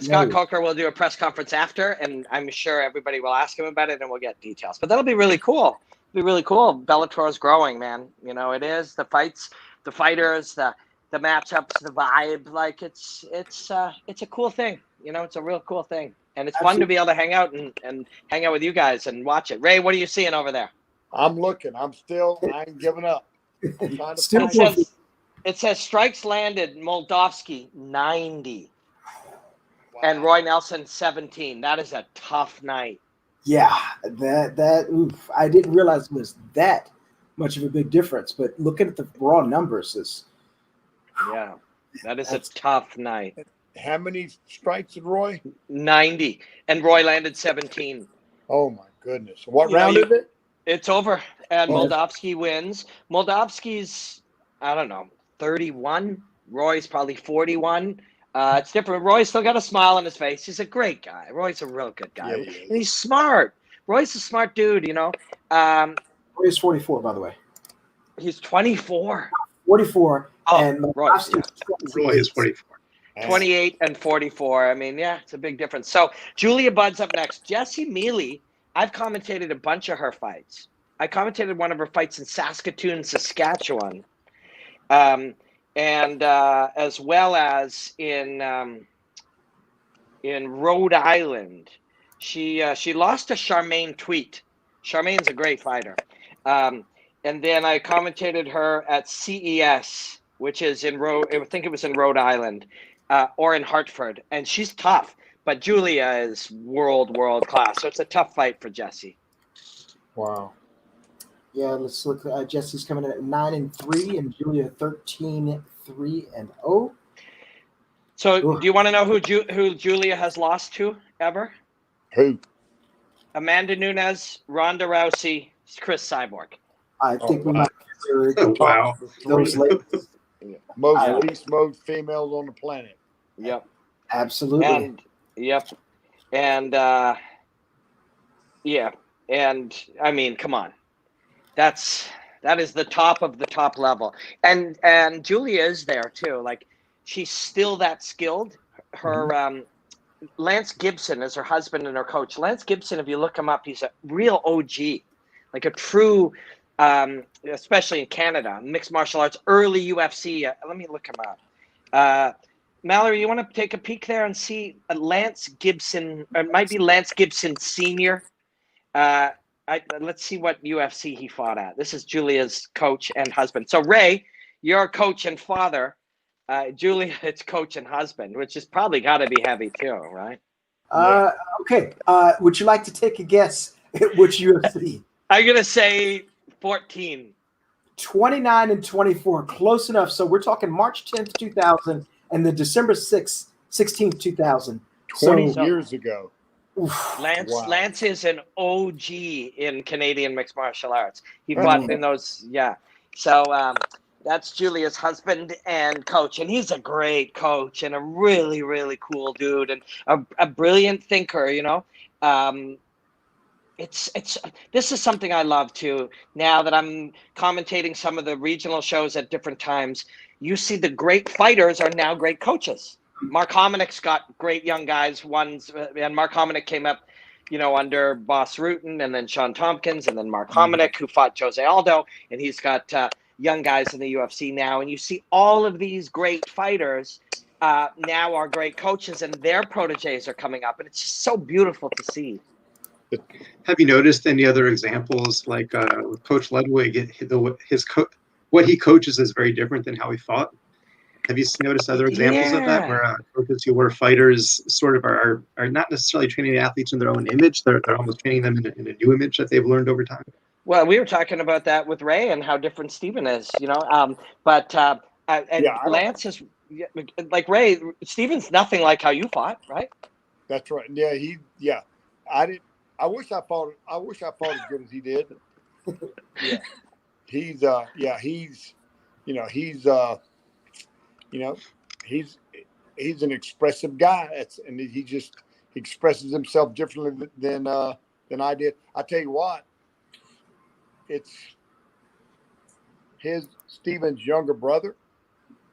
Scott Coker will do a press conference after, and I'm sure everybody will ask him about it, and we'll get details. But that'll be really cool. It'll be really cool. Bellator is growing, man. You know, it is. The fights, the fighters, the matchups, the vibe. Like it's a cool thing. You know, it's a real cool thing, and it's fun to be able to hang out and hang out with you guys and watch it. Ray, what are you seeing over there? I'm looking. I ain't giving up. It says strikes landed, Moldovsky 90. Wow. And Roy Nelson 17. That is a tough night. Yeah, oof. I didn't realize it was that much of a big difference, but looking at the raw numbers that is a tough night. How many strikes did Roy? 90. And Roy landed 17. Oh my goodness. What round is it? It's over, and Moldovsky wins. Moldovsky's, I don't know, 31. Roy's probably 41. It's different. Roy's still got a smile on his face. He's a great guy. Roy's a real good guy. And he's smart. Roy's a smart dude, you know. Roy's 44, by the way. He's 24. 44. And Roy is 44. 28 and 44. I mean, yeah, it's a big difference. So Julia Budd's up next. Jessie Mealy, I've commentated a bunch of her fights. I commentated one of her fights in Saskatoon, Saskatchewan, and as well as in Rhode Island. She lost to Charmaine Tweet. Charmaine's a great fighter. And then I commentated her at CES, which is I think it was in Rhode Island, or in Hartford, and she's tough. But Julia is world class, so it's a tough fight for Jessie. Wow. Yeah, let's look. Jessie's coming in at 9-3, and Julia 13-3-0. So, do you want to know who Julia has lost to ever? Who? Amanda Nunes, Ronda Rousey, Chris Cyborg. I think we wow. might consider Oh, wow. those ladies. Least most females on the planet. Yep. Absolutely. And and yeah, and I mean, come on, that is the top of the top level, and Julia is there too. Like, she's still that skilled. Her Lance Gibson is her husband and her coach. Lance Gibson, if you look him up, he's a real OG, like a true, especially in Canada, mixed martial arts, early UFC. Let me look him up. Mallory, you want to take a peek there and see Lance Gibson? It might be Lance Gibson Sr. Let's see what UFC he fought at. This is Julia's coach and husband. So Ray, you're coach and father. Julia, it's coach and husband, which is probably got to be heavy too, right? Okay. Would you like to take a guess at which UFC? I'm gonna say 14. 29 and 24, close enough. So we're talking March 10th, 2000, and then December 6th, 16th, 2000. 20 years ago. Lance is an OG in Canadian mixed martial arts. He fought in those, yeah. So that's Julia's husband and coach, and he's a great coach and a really, really cool dude and a brilliant thinker. You know, this is something I love too. Now that I'm commentating some of the regional shows at different times, you see the great fighters are now great coaches. Mark Hominick's got great young guys. And Mark Hominick came up, you know, under Boss Rutan, and then Sean Tompkins, and then Mark Hominick, who fought Jose Aldo, and he's got young guys in the UFC now. And you see all of these great fighters now are great coaches, and their proteges are coming up, and it's just so beautiful to see. Have you noticed any other examples, like Coach Ludwig? What he coaches is very different than how he fought. Have you noticed other examples of that, where coaches who were fighters sort of are not necessarily training the athletes in their own image; they're almost training them in a new image that they've learned over time? Well, we were talking about that with Ray and how different Steven is, you know. Lance is like Ray. Steven's nothing like how you fought, right? That's right. Yeah, I wish I fought as good as he did. He's an expressive guy. And he just expresses himself differently than I did. I tell you what, it's Steven's younger brother,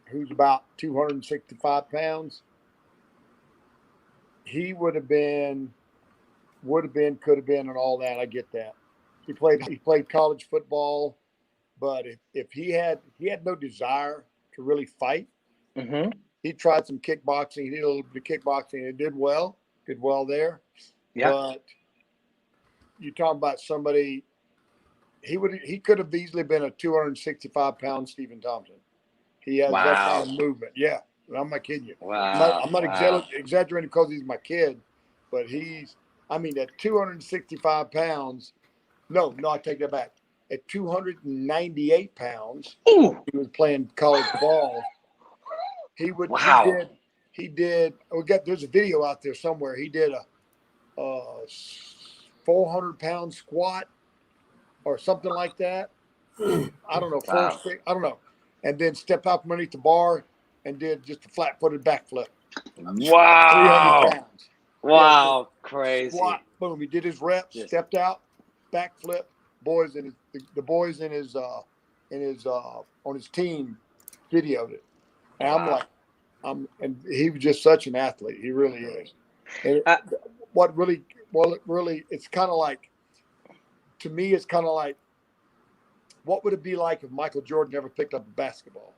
who's about 265 pounds. He could have been, and all that. I get that. He played college football, but if he had no desire to really fight. Mm-hmm. He tried some kickboxing. He did a little bit of kickboxing and did well there. Yeah. But you're talking about somebody. He could have easily been a 265-pound Stephen Thompson. He has that kind of movement. Yeah, I'm not kidding you. Wow. I'm not exaggerating because he's my kid, but at 265 pounds. No, I take that back. At 298 pounds, Ooh. He was playing college ball. He did. There's a video out there somewhere. He did a 400-pound squat or something like that. I don't know. I don't know. And then stepped out from underneath the bar and did just a flat-footed backflip. Wow. 300 pounds. Wow. Yeah, crazy. Squat. Boom. He did his reps. Yes. Stepped out. Backflip. The boys in his on his team videoed it. And and he was just such an athlete. He really is. And it's kind of like, to me, it's kind of like, what would it be like if Michael Jordan ever picked up a basketball?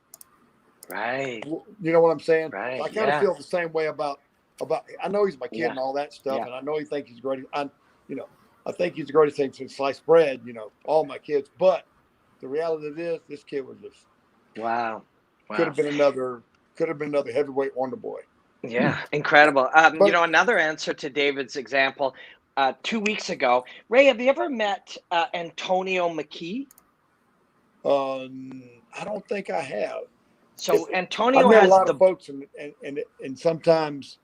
Right. You know what I'm saying? Right. I kind of feel the same way about. I know he's my kid and all that stuff, and I know he thinks he's great. I think he's the greatest thing since sliced bread. All my kids, but the reality of this kid was just wow. Could have been another heavyweight wonder boy. Yeah, incredible. Another answer to David's example. 2 weeks ago, Ray, have you ever met Antonio McKee? I don't think I have. So Antonio I've met has a lot of folks, and sometimes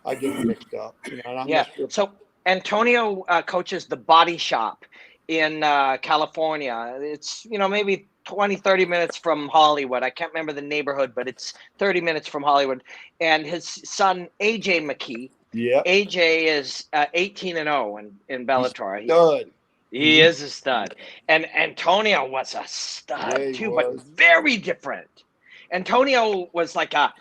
I I get it mixed up. And I'm Yeah. just, So Antonio coaches the Body Shop in California. It's, maybe 20, 30 minutes from Hollywood. I can't remember the neighborhood, but it's 30 minutes from Hollywood. And his son, AJ McKee. yeah. AJ is 18-0 in Bellator. Stud. He is a stud. And Antonio was a stud Yeah, too, was. but very different. Antonio was like a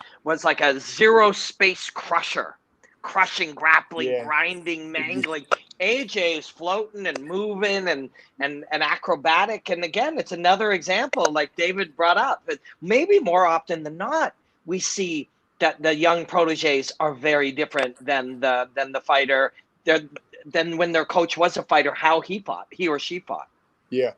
zero space crusher, crushing, grappling, Yeah. grinding, mangling. AJ is floating and moving and acrobatic. And again, it's another example, like David brought up. Maybe more often than not, we see that the young proteges are very different than the fighter. Than when their coach was a fighter, how he or she fought. Yeah.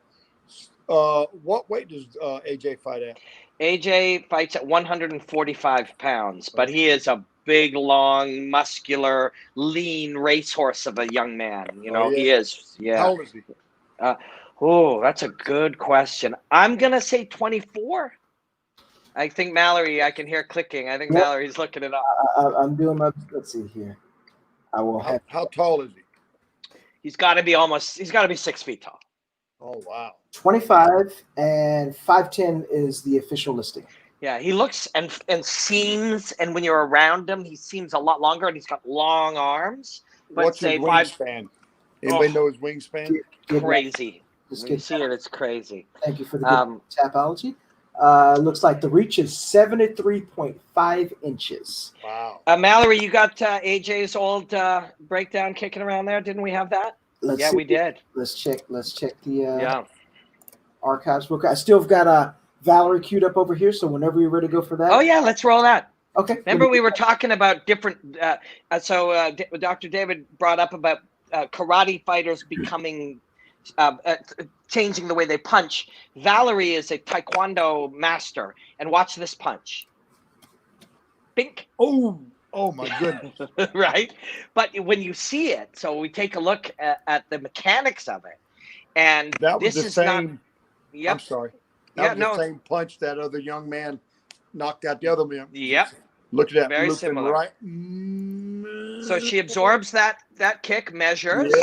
What weight does AJ fight at? AJ fights at 145 pounds, but he is a big, long, muscular, lean racehorse of a young man. Yeah. He is. Yeah. How old is he? That's a good question. I'm going to say 24. I think Mallory, I can hear clicking. I think Mallory's looking it up. I'm doing my, let's see here. I will have. How tall is he? He's got to be 6 feet tall. Oh, wow. 25 and 5'10" is the official listing. Yeah, he looks and seems, and when you're around him, he seems a lot longer, and he's got long arms. But What's his wingspan? Anybody know his wingspan? Crazy. Just When you see it, it's crazy. Thank you for the good tapology. Looks like the reach is 73.5 inches. Wow. Mallory, you got AJ's old breakdown kicking around there. Didn't we have that? We did. Let's check the archives. I still have got Valerie queued up over here, so whenever you're ready to go for that. Oh, yeah, let's roll that. Okay. Remember we were talking about different Dr. David brought up about karate fighters becoming changing the way they punch. Valerie is a taekwondo master, and watch this punch. Bink. Oh my goodness. Right? But when you see it, so we take a look at the mechanics of it. And that was this the is same. not. Yep. I'm sorry. That was the same punch that other young man knocked out the other man. Yep. Look at that. Very looping similar. Right. So she absorbs that kick, measures,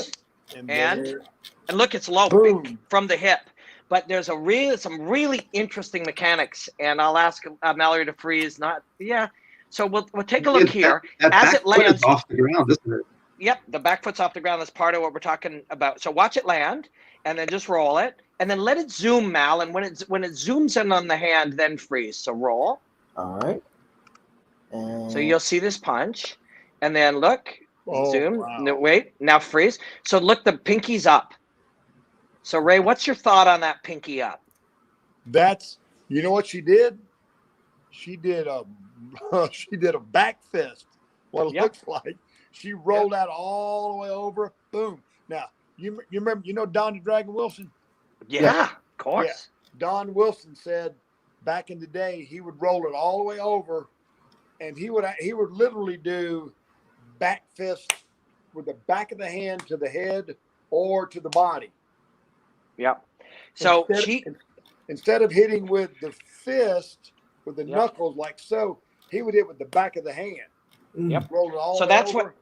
and look, it's low from the hip. But there's some really interesting mechanics, and I'll ask Mallory to freeze. So we'll take a look here that as it lands off the ground, isn't it? Yep, the back foot's off the ground. That's part of what we're talking about. So watch it land, and then just roll it, and then let it zoom, Mal. And when it zooms in on the hand, then freeze. So roll. All right. And so you'll see this punch, and then look, zoom. Wow. No, wait, now freeze. So look, the pinky's up. So Ray, what's your thought on that pinky up? You know what she did? She did a back fist. What it looks like. She rolled out all the way over. Boom. Now you remember Don the Dragon Wilson? Yeah, of course. Yeah. Don Wilson said back in the day he would roll it all the way over, and he would literally do back fist with the back of the hand to the head or to the body. Yep. So instead of hitting with the fist with the knuckles like so, he would hit with the back of the hand. Yep. Roll it all so the way that's over.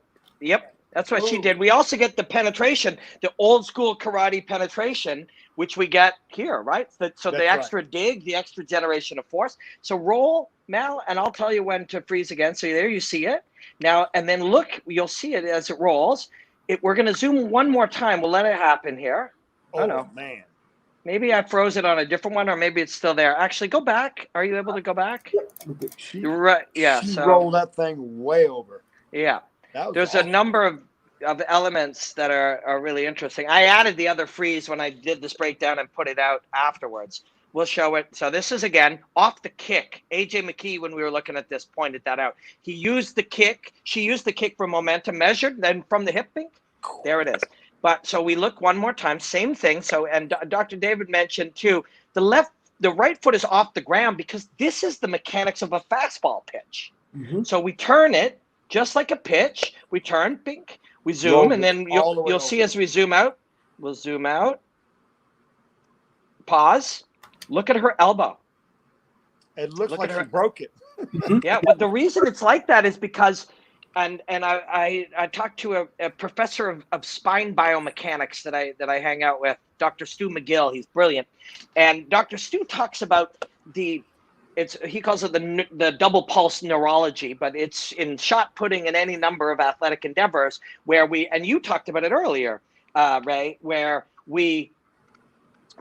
That's what she did. We also get the penetration, the old school karate penetration, which we get here, right? The extra dig, the extra generation of force. So roll, Mal, and I'll tell you when to freeze again. So there you see it. Now, and then look, you'll see it as it rolls. We're going to zoom one more time. We'll let it happen here. Oh, no. Man. Maybe I froze it on a different one, or maybe it's still there. Actually, go back. Are you able to go back? You're right. Yeah. She rolled that thing way over. Yeah. There's awesome. a number of elements that are really interesting. I added the other freeze when I did this breakdown and put it out afterwards. We'll show it. So this is, again, off the kick. AJ McKee, when we were looking at this, pointed that out. He used the kick. She used the kick for momentum measured, then from the hip pink. There it is. But so we look one more time, same thing. So, and Dr. David mentioned too, the right foot is off the ground because this is the mechanics of a fastball pitch. Mm-hmm. So we turn it just like a pitch. We turn, pink, we zoom, and then you'll see as we zoom out, we'll zoom out, pause, look at her elbow. It looks like she broke it. Yeah, but the reason it's like that is because And I talked to a professor of spine biomechanics that I hang out with, Dr. Stu McGill. He's brilliant, and Dr. Stu talks about he calls it the double pulse neurology, but it's in shot putting and any number of athletic endeavors where you talked about it earlier, Ray, where we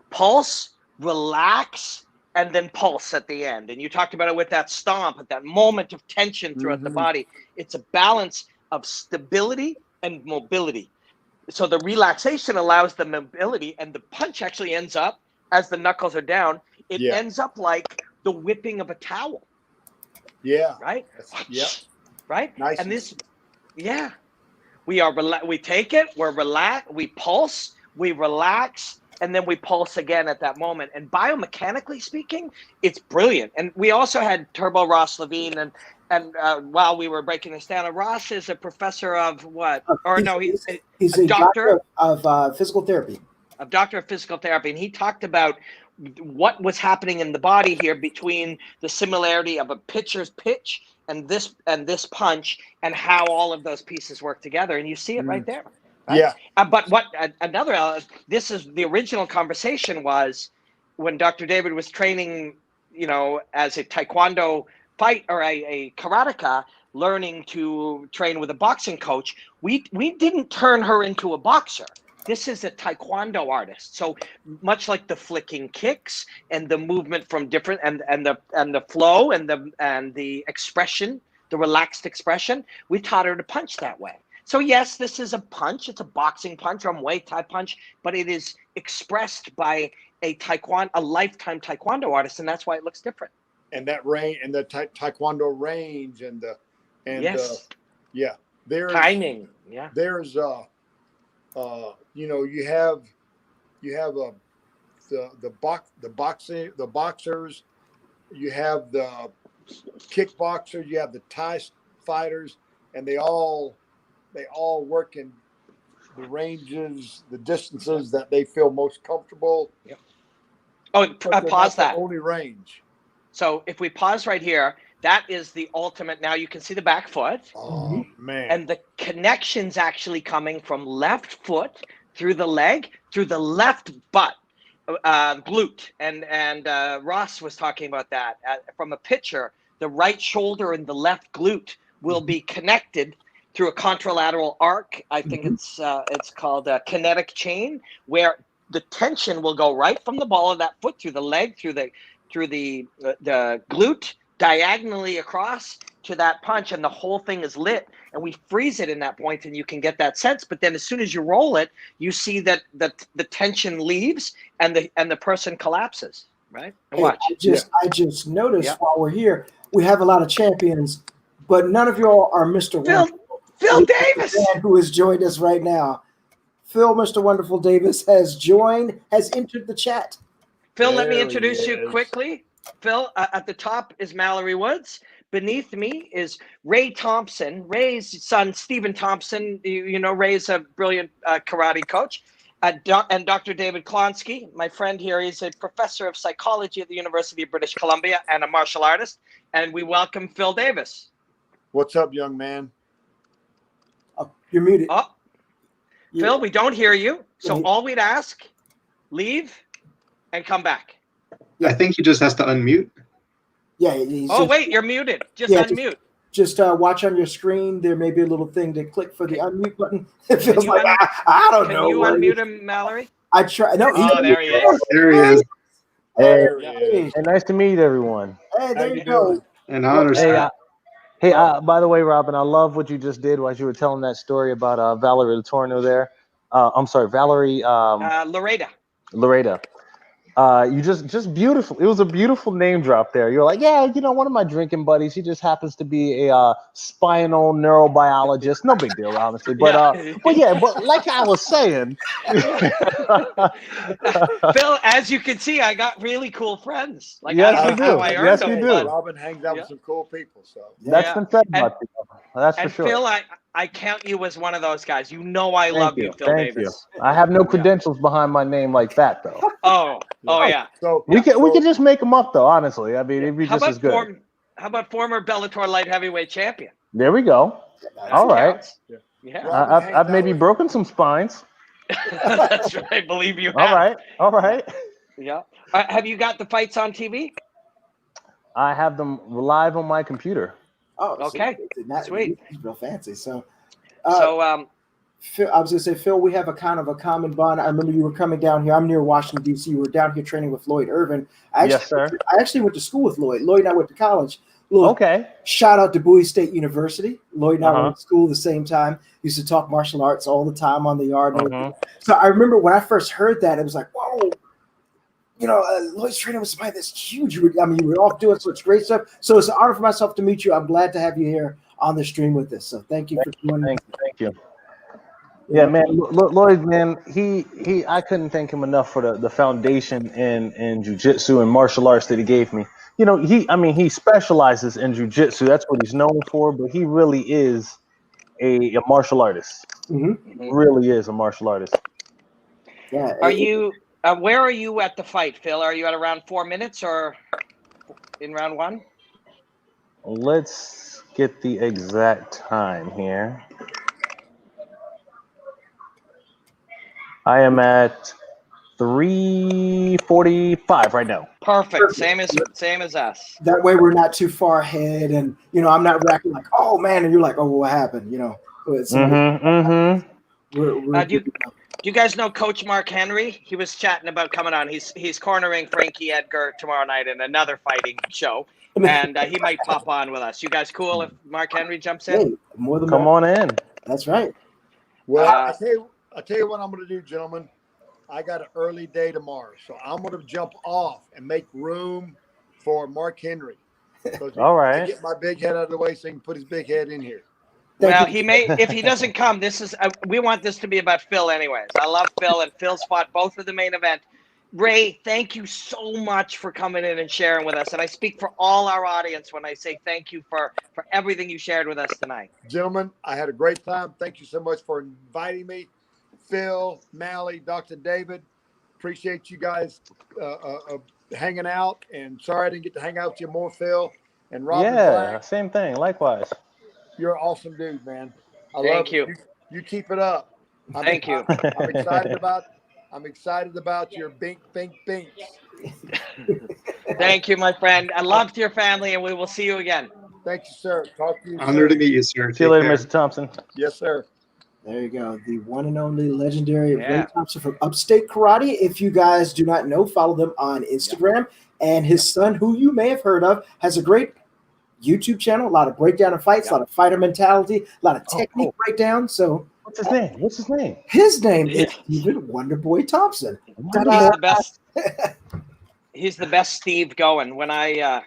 pulse, relax, and then pulse at the end. And you talked about it with that stomp, at that moment of tension throughout the body. It's a balance of stability and mobility. So the relaxation allows the mobility, and the punch actually ends up, as the knuckles are down, it ends up like the whipping of a towel. Yeah. Right? Yeah. Right? Nice. And this, we take it, we're relaxed, we pulse, we relax, and then we pulse again at that moment. And biomechanically speaking, it's brilliant. And we also had Turbo Ross Levine, and while we were breaking this down, Ross is a professor of what? He's a doctor of physical therapy. A doctor of physical therapy. And he talked about what was happening in the body here between the similarity of a pitcher's pitch and this punch, and how all of those pieces work together. And you see it right there. Right? Yeah. But this is the original conversation was when Dr. David was training, as a Taekwondo fight or a karateka, learning to train with a boxing coach. We didn't turn her into a boxer. This is a Taekwondo artist. So much like the flicking kicks and the movement from different and the flow and the expression, the relaxed expression, we taught her to punch that way. So yes, this is a punch. It's a boxing punch or a Muay Thai punch, but it is expressed by a lifetime Taekwondo artist, and that's why it looks different. And that range, and the Taekwondo range, there's timing. Yeah, there's you have the boxers, you have the kickboxers, you have the Thai fighters, and they all work in the ranges, the distances that they feel most comfortable. Yep. Oh, pause that. Only range. So if we pause right here, that is the ultimate. Now you can see the back foot. Oh, man. And the connection's actually coming from left foot through the leg, through the left butt, glute. And Ross was talking about that. From a pitcher, the right shoulder and the left glute will be connected through a contralateral arc. I think it's called a kinetic chain, where the tension will go right from the ball of that foot through the leg, through the glute, diagonally across to that punch, and the whole thing is lit. And we freeze it in that point, and you can get that sense. But then as soon as you roll it, you see that the tension leaves and the person collapses. Right? And watch. I just noticed while we're here, we have a lot of champions, but none of y'all are Mr. Phil Davis, who has joined us right now. Phil, Mr. Wonderful Davis, has entered the chat. Phil, let me introduce you quickly. Phil, at the top is Mallory Woods. Beneath me is Ray Thompson, Ray's son, Stephen Thompson. Ray's a brilliant karate coach. And Dr. David Klonsky, my friend here, he's a professor of psychology at the University of British Columbia and a martial artist. And we welcome Phil Davis. What's up, young man? Oh, you're muted. Oh, Phil, we don't hear you. So all we'd ask, leave and come back. I think he just has to unmute. Yeah. Wait, you're muted. Just unmute. Just watch on your screen. There may be a little thing to click for the unmute button. It feels like I don't know. Can you unmute him, Mallory? I try. No. There he is. There he is. Hey, nice to meet everyone. Hey, there you go. An honor. Hey, by the way, Robin, I love what you just did while you were telling that story about Valerie Latorno there. I'm sorry, Valerie. Loretta. You just beautiful. It was a beautiful name drop there. You're like, one of my drinking buddies. He just happens to be a spinal neurobiologist. No big deal, honestly. But but like I was saying, Phil, as you can see, I got really cool friends. Like, yes, you do. Yes, you do. Robin hangs out with some cool people. So that's been said about you. That's for sure. Phil, I count you as one of those guys. I love you, Phil Davis. I have no credentials behind my name like that, though. Oh yeah. So we could just make them up, though. Honestly, I mean, it'd be just as good. How about former Bellator light heavyweight champion? There we go. All right. Yeah. I've maybe broken some spines. That's right. I believe you have. All right. Yeah. Have you got the fights on TV? I have them live on my computer. Oh, okay. Sweet. He's real fancy. So, Phil, I was gonna say, Phil, we have a kind of a common bond. I remember you were coming down here. I'm near Washington D.C. You were down here training with Lloyd Irvin. Yes, sir. I actually went to school with Lloyd. Lloyd and I went to college. Okay. Shout out to Bowie State University. Lloyd and I went to school at the same time. Used to talk martial arts all the time on the yard. So I remember when I first heard that, it was like, whoa. Lloyd's training with somebody that's huge. You were off doing such great stuff. So it's an honor for myself to meet you. I'm glad to have you here on the stream with us. So thank you for joining. Thank you. Yeah, man, Lloyd, man, he I couldn't thank him enough for the foundation in jiu-jitsu and martial arts that he gave me. He specializes in jiu-jitsu. That's what he's known for, but he really is a martial artist. Mm-hmm. He really is a martial artist. Yeah. Where are you at the fight, Phil? Are you at around 4 minutes or in round one? Let's get the exact time here. I am at 3:45 right now. Perfect. Same as us. That way we're not too far ahead, and I'm not racking like, oh man, and you're like, oh, what happened? Do you guys know Coach Mark Henry? He was chatting about coming on. He's cornering Frankie Edgar tomorrow night in another fighting show, and he might pop on with us. You guys cool if Mark Henry jumps in? Hey, more than Come on in. That's right. Well, I'll tell you what I'm going to do, gentlemen. I got an early day tomorrow, so I'm going to jump off and make room for Mark Henry. All right. To get my big head out of the way so he can put his big head in here. Well, he may, if he doesn't come, we want this to be about Phil anyways. I love Phil, and Phil's fought both for the main event. Ray, thank you so much for coming in and sharing with us. And I speak for all our audience when I say thank you for everything you shared with us tonight. Gentlemen, I had a great time. Thank you so much for inviting me. Phil, Mally, Dr. David, appreciate you guys hanging out. And sorry I didn't get to hang out with you more, Phil. And Robin Black, same thing. Likewise. You're an awesome dude, man. Thank you. You keep it up. Thank you. I'm excited about your bink, binks. Thank you, my friend. I loved your family, and we will see you again. Thank you, sir. Talk to you. Honor to meet you, sir. See you later, Mr. Thompson. Yes, sir. There you go. The one and only legendary Ray Thompson from Upstate Karate. If you guys do not know, follow them on Instagram. And his son, who you may have heard of, has a great YouTube channel, a lot of breakdown of fights, a lot of fighter mentality, a lot of technique breakdown. So what's his name? His name is Stephen Wonderboy Thompson. He's the best. He's the best Steve going. When I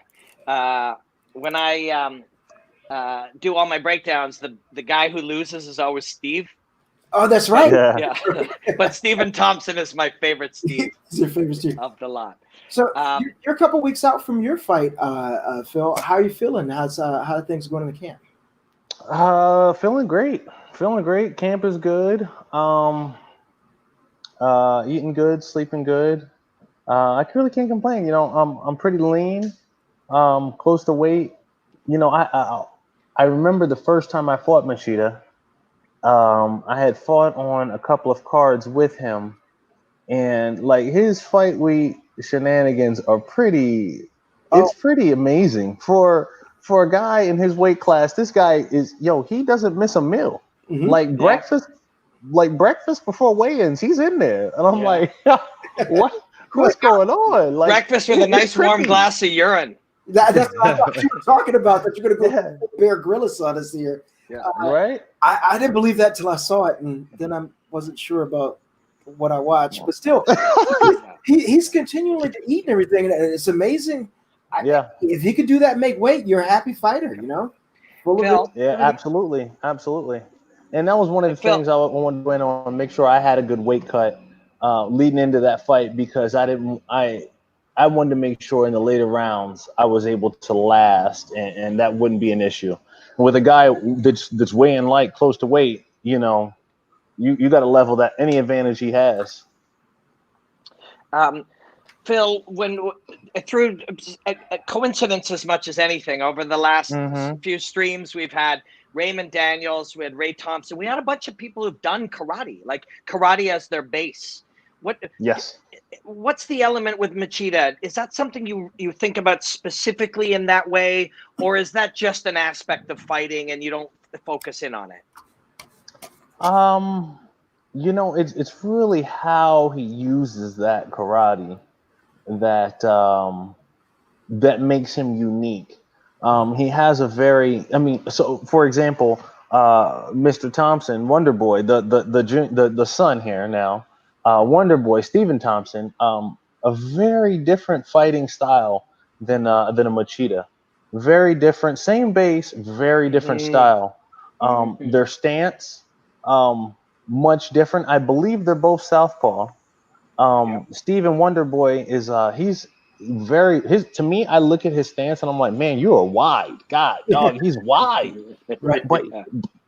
do all my breakdowns, the guy who loses is always Steve. Oh, that's right. Yeah. But Stephen Thompson is my favorite Steve. He's your favorite Steve of the lot. So you're a couple weeks out from your fight, Phil. How are you feeling? How are things going in the camp? Feeling great. Camp is good. Eating good, sleeping good. I really can't complain. I'm pretty lean, close to weight. I remember the first time I fought Machida. I had fought on a couple of cards with him, and like his fight week shenanigans are pretty. It's pretty amazing for a guy in his weight class. This guy is he doesn't miss a meal. Mm-hmm. Like breakfast before weigh-ins, he's in there, and I'm like, what's going on? Like breakfast with a nice warm glass of urine. That's what I thought you were talking about. That you're going to go Bear Grylls on us here. Yeah. Right. I didn't believe that till I saw it, and then I wasn't sure about what I watched. But still, he's continuing to eat and everything, and it's amazing. If he could do that, and make weight, you're a happy fighter. Phil, absolutely. And that was one of the things I wanted to make sure I had a good weight cut leading into that fight, because I wanted to make sure in the later rounds I was able to last, and that wouldn't be an issue. With a guy that's weighing light, close to weight, you got to level that any advantage he has. Phil, through a coincidence as much as anything, over the last few streams we've had, Raymond Daniels, we had Ray Thompson. We had a bunch of people who've done karate, like karate as their base. Yes. What's the element with Machida? Is that something you think about specifically in that way, or is that just an aspect of fighting and you don't focus in on it? It's really how he uses that karate that that makes him unique. He has a very, so for example, Mr. Thompson, Wonder Boy, the son here now, Wonder Boy, Stephen Thompson, a very different fighting style than a Machida. Very different, same base, very different style. Their stance, much different. I believe they're both southpaw. Stephen Wonder Boy is he's to me, I look at his stance and I'm like, man, you're a wide guy, dog. He's wide. Right.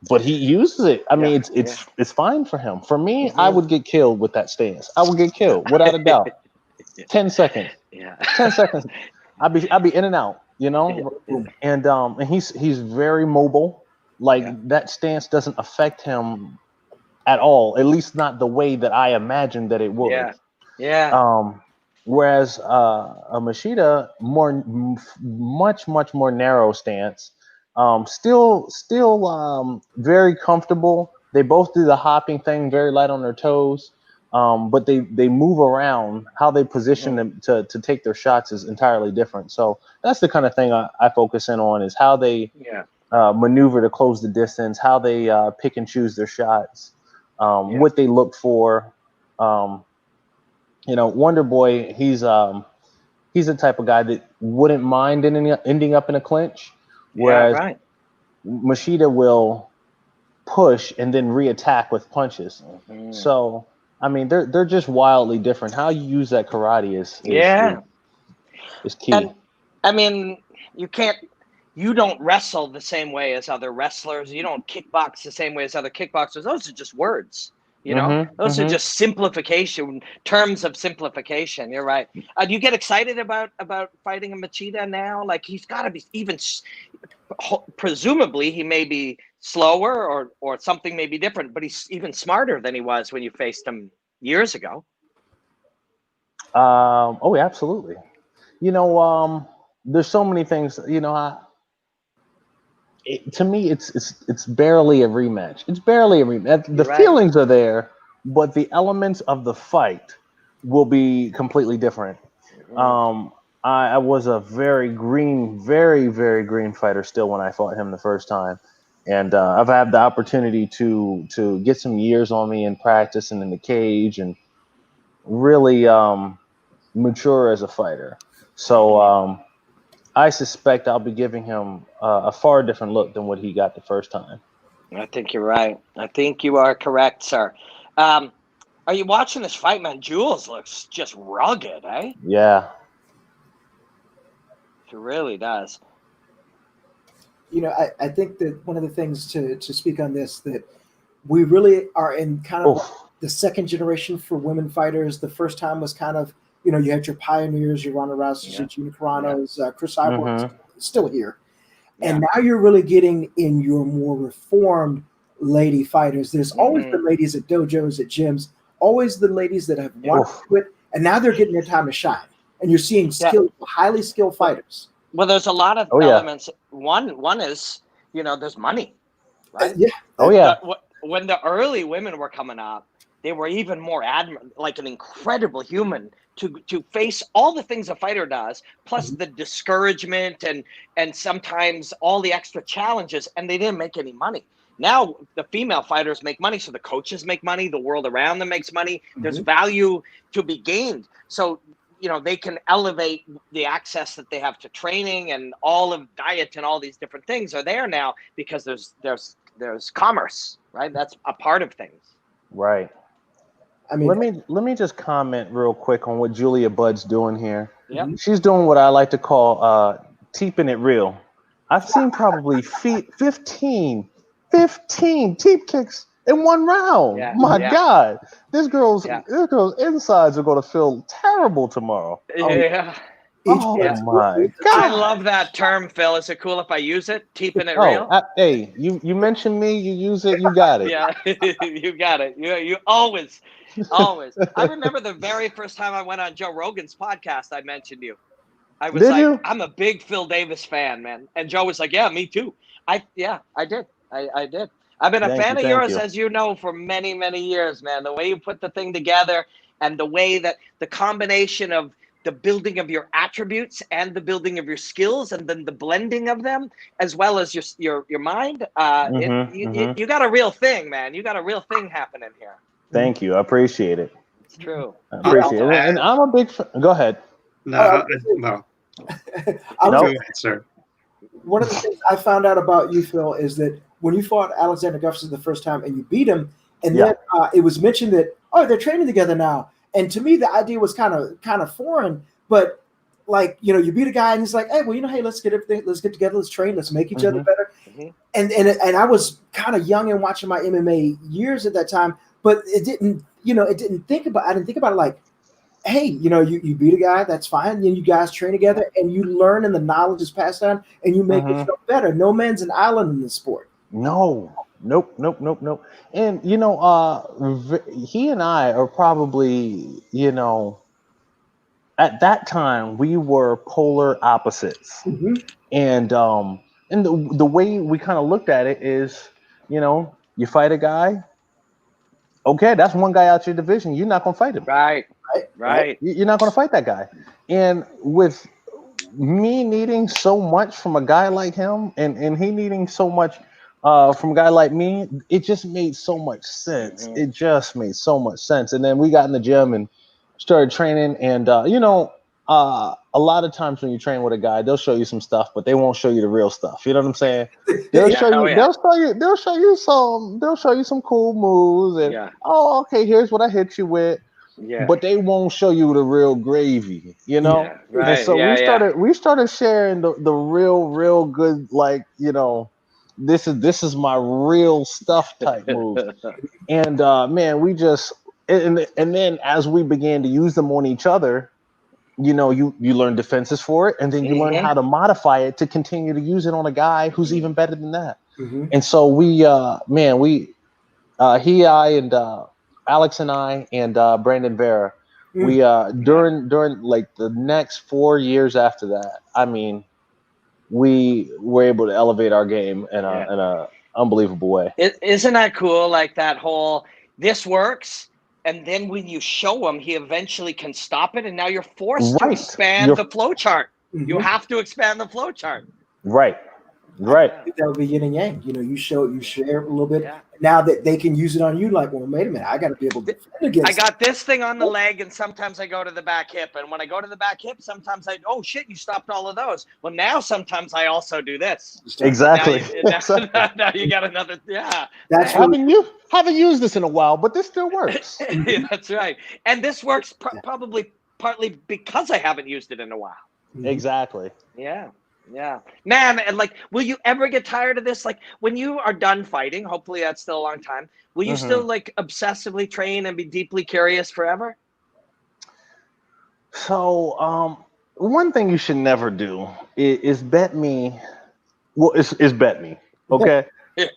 But he uses it. I mean, it's fine for him. For me, I would get killed with that stance. I would get killed without a doubt. 10 seconds. Yeah. 10 seconds. I'd be in and out, and he's very mobile. Like that stance doesn't affect him at all, at least not the way that I imagined that it would. Whereas a Machida, much more narrow stance, still very comfortable. They both do the hopping thing, very light on their toes, but they move around. How they position them to take their shots is entirely different. So that's the kind of thing I focus in on, is how they maneuver to close the distance, how they pick and choose their shots. What they look for. Wonder Boy, he's the type of guy that wouldn't mind ending up in a clinch, whereas Machida will push and then reattack with punches. So, I mean, they're just wildly different. How you use that karate is key. And I mean, you don't wrestle the same way as other wrestlers. You don't kickbox the same way as other kickboxers. Those are just words. Those are just simplification, terms of simplification. You're right. Do you get excited about fighting a Machida now? Like, he's got to be presumably he may be slower or something may be different, but he's even smarter than he was when you faced him years ago. Oh, absolutely. There's so many things. To me, it's barely a rematch. It's barely a rematch. The feelings are there, but the elements of the fight will be completely different. I was a very very green fighter still when I fought him the first time, and I've had the opportunity to get some years on me in practice and in the cage, and really mature as a fighter. So. I suspect I'll be giving him a far different look than what he got the first time. I think you're right. I think you are correct, sir. Are you watching this fight, man? Jules looks just rugged, eh? Yeah. She really does. I think that one of the things to speak on this, that we really are in kind of the second generation for women fighters. The first time was kind of, you had your pioneers, your Ronda Rousey, Gina Carano's, Chris Cyborg, still here. And now you're really getting in your more reformed lady fighters. There's always the ladies at dojos, at gyms, always the ladies that have wanted to quit, and now they're getting their time to shine. And you're seeing highly skilled fighters. Well, there's a lot of elements. One is, there's money, right? When the early women were coming up, they were even more like an incredible human to face all the things a fighter does, plus the discouragement and sometimes all the extra challenges, and they didn't make any money. Now the female fighters make money, so the coaches make money, the world around them makes money. There's value to be gained. So, they can elevate the access that they have to training, and all of diet and all these different things are there now because there's commerce, right? That's a part of things. Right. I mean, let me just comment real quick on what Julia Budd's doing here. Yeah. She's doing what I like to call teeping it real. I've seen probably 15 teep kicks in one round. Yeah. My God, this girl's insides are going to feel terrible tomorrow. Yeah. Oh my God! I love that term, Phil. Is it cool if I use it? Keeping it real. Hey, you mentioned me. You use it. You got it. Yeah, you got it. You always. I remember the very first time I went on Joe Rogan's podcast. I mentioned you. I was I'm a big Phil Davis fan, man. And Joe was like, yeah, me too. I did. I did. I've been a fan of yours, as you know, for many, many years, man. The way you put the thing together and the way that the combination of the building of your attributes and the building of your skills and then the blending of them, as well as your mind. You got a real thing, man. You got a real thing happening here. Thank you. I appreciate it. It's true. I appreciate it. And I'm a big fan. Go ahead. No. Go ahead, sir. One of the things I found out about you, Phil, is that when you fought Alexander Gustafsson the first time and you beat him, and then it was mentioned that, they're training together now. And to me, the idea was kind of foreign, but like, you beat a guy and he's like, hey, well, hey, let's get together, let's train, let's make each other better. And I was kind of young and watching my MMA years at that time, but I didn't think about it like, hey, you beat a guy, that's fine. Then you guys train together and you learn and the knowledge is passed on and you make yourself better. No man's an island in this sport. No. Nope. And he and I are probably, at that time we were polar opposites. And the way we kind of looked at it is, you fight a guy, okay, that's one guy out your division, you're not gonna fight him. Right. You're not gonna fight that guy. And with me needing so much from a guy like him and he needing so much from a guy like me, it just made so much sense. It just made so much sense. And then we got in the gym and started training. And a lot of times when you train with a guy, they'll show you some stuff, but they won't show you the real stuff. You know what I'm saying? They'll show you some cool moves. And okay, here's what I hit you with. Yeah. But they won't show you the real gravy, And so we started sharing the real good, like, this is my real stuff type moves. And man, we just and then as we began to use them on each other, you learn defenses for it, and then you learn how to modify it to continue to use it on a guy who's even better than that. And so he, I, and Alex and I and Brandon Vera, we during like the next 4 years after that, I mean, we were able to elevate our game in a unbelievable way. Isn't that cool? Like that whole, this works, and then when you show him, he eventually can stop it, and now you're forced to expand the flow chart. You have to expand the flow chart. Right. That would be yin and yang. You share a little bit. Yeah. Now that they can use it on you, like, well, wait a minute, I got to be able to defend against. I got this thing on the leg, and sometimes I go to the back hip. And when I go to the back hip, sometimes oh shit, you stopped all of those. Well, now sometimes I also do this. Exactly. Now you got another. Yeah. That's haven't used this in a while, but this still works. That's right. And this works probably partly because I haven't used it in a while. Exactly. Yeah, man. And like, will you ever get tired of this? Like, when you are done fighting, hopefully that's still a long time, will you still like obsessively train and be deeply curious forever? So one thing you should never do is bet me. Well, is bet me, okay?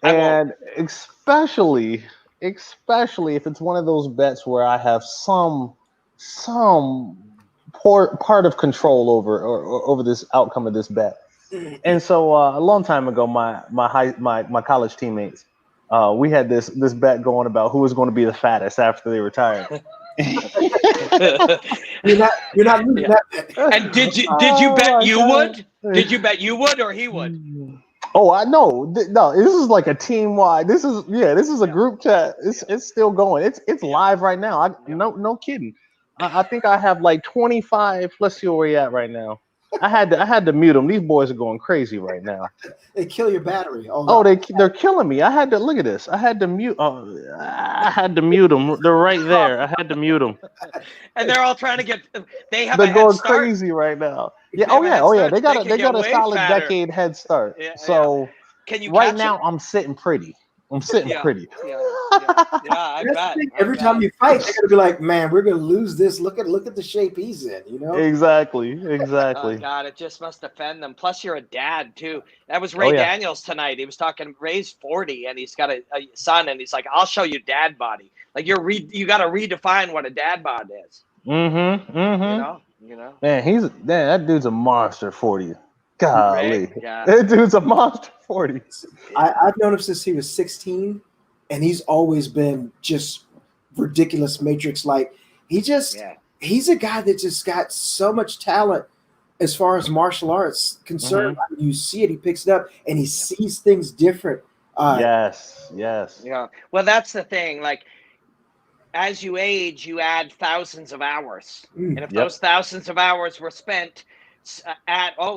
And especially if it's one of those bets where I have some part of control over this outcome of this bet. And so a long time ago, my college teammates, we had this bet going about who was going to be the fattest after they retired. You're not losing that bet. And did you bet you would? Did you bet you would or he would? Oh, I know. No, this is like a team wide. This is a group chat. It's still going. It's live right now. No kidding. I think I have like 25. Let's see where we're at right now. I had to mute them. These boys are going crazy right now. They kill your battery. They're killing me. I had to look at this. I had to mute. I had to mute them. They're right there. I had to mute them. And they're all trying to get. They're going crazy right now. Yeah. Oh yeah. They got a solid decade head start. Yeah, so can you right now I'm sitting pretty. I'm sitting Yeah, pretty. yeah, I bet. Every time you fight, they're gonna be like, "Man, we're gonna lose this. Look at the shape he's in." You know? Exactly. Oh God, it just must offend them. Plus, you're a dad too. That was Ray Daniels tonight. He was talking. Ray's 40, and he's got a son, and he's like, "I'll show you dad body." Like you got to redefine what a dad bod is. Mm-hmm. Mm-hmm. You know. Man, that dude's a monster 40. Golly, Ray, yeah. That dude's a monster 40. I've known him since he was 16, and he's always been just ridiculous matrix like. He's a guy that just got so much talent as far as martial arts concerned. Mm-hmm. I mean, you see it, he picks it up, and he sees things different. Yes. Yeah. Well, that's the thing. Like, as you age, you add thousands of hours, and if those thousands of hours were spent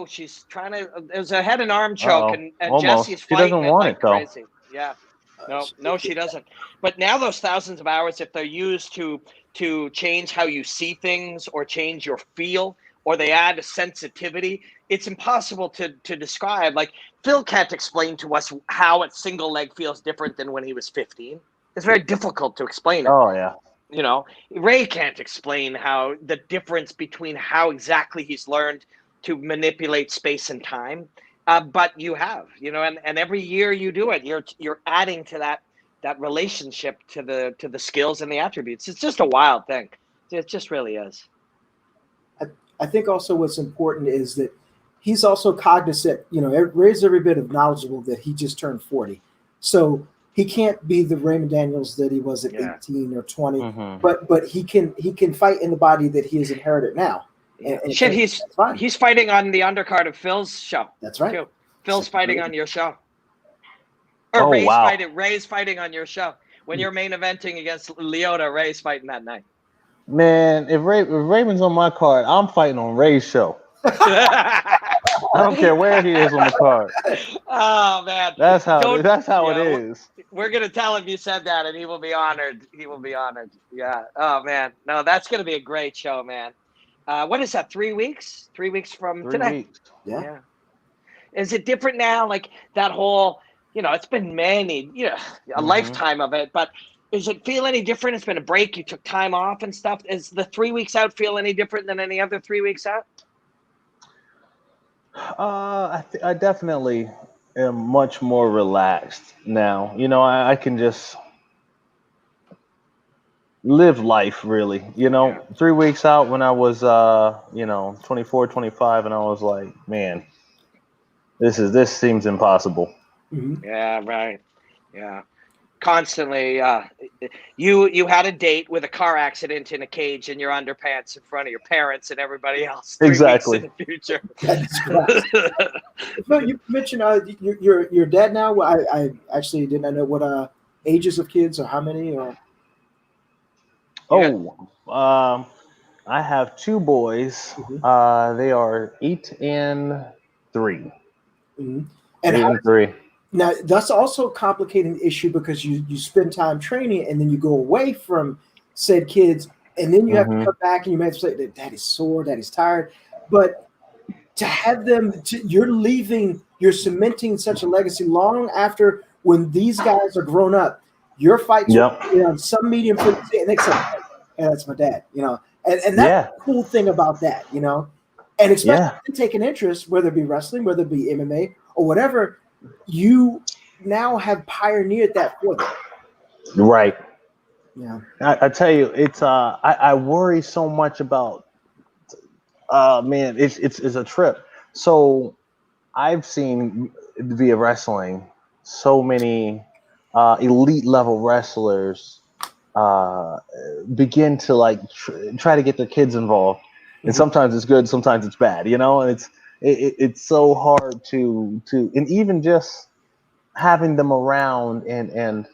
she's trying to. There's a head and arm choke, and Jesse's fighting doesn't want like it, though. crazy. Yeah. No, she doesn't. But now those thousands of hours, if they're used to change how you see things or change your feel, or they add a sensitivity, it's impossible to describe. Like Phil can't explain to us how a single leg feels different than when he was 15. It's very difficult to explain it. Oh yeah. You know, Ray can't explain how the difference between how exactly he's learned to manipulate space and time. But you have, and every year you do it, you're adding to that relationship to the skills and the attributes. It's just a wild thing. It just really is. I think also what's important is that he's also cognizant, Ray's every bit of knowledgeable that he just turned 40. So he can't be the Raymond Daniels that he was at 18 or 20, but he can fight in the body that he has inherited now. And he's fighting on the undercard of Phil's show. That's right. Too. Phil's fighting on your show. Or Ray's fighting on your show. When you're main eventing against Lyoto, Ray's fighting that night. Man, if Raymond's on my card, I'm fighting on Ray's show. I don't care where he is on the card. Oh man, that's how it is. We're gonna tell him you said that, and he will be honored. Yeah. Oh man, no, that's gonna be a great show, man. What is that? 3 weeks? 3 weeks from today. 3 weeks. Yeah. Is it different now? Like that whole, it's been a lifetime of it, but does it feel any different? It's been a break. You took time off and stuff. Is the 3 weeks out feel any different than any other 3 weeks out? I definitely am much more relaxed now. I can just live life, really. 3 weeks out when I was 24, 25, and I was like, man, this seems impossible. Yeah, right. Yeah. Constantly, you had a date with a car accident in a cage in your underpants in front of your parents and everybody else. 3 weeks in the future. That's correct. No, you mentioned your dad now. I actually did not know what ages of kids or how many or. I have two boys. They are 8 and 3. And 8 and 3. Now, that's also a complicating issue because you spend time training and then you go away from said kids and then you have to come back and you may have to say that daddy's sore, daddy's tired. But to have them, you're cementing such a legacy long after when these guys are grown up. Your fights on some medium frequency and they say, "Yeah, that's my dad," and that's the cool thing about that, and especially taking interest, whether it be wrestling, whether it be MMA or whatever. You now have pioneered that for them. Right. Yeah. I tell you, it's I worry so much about man, it's a trip. So I've seen via wrestling so many elite level wrestlers begin to try to get their kids involved. And sometimes it's good, sometimes it's bad, and it's so hard to and even just having them around and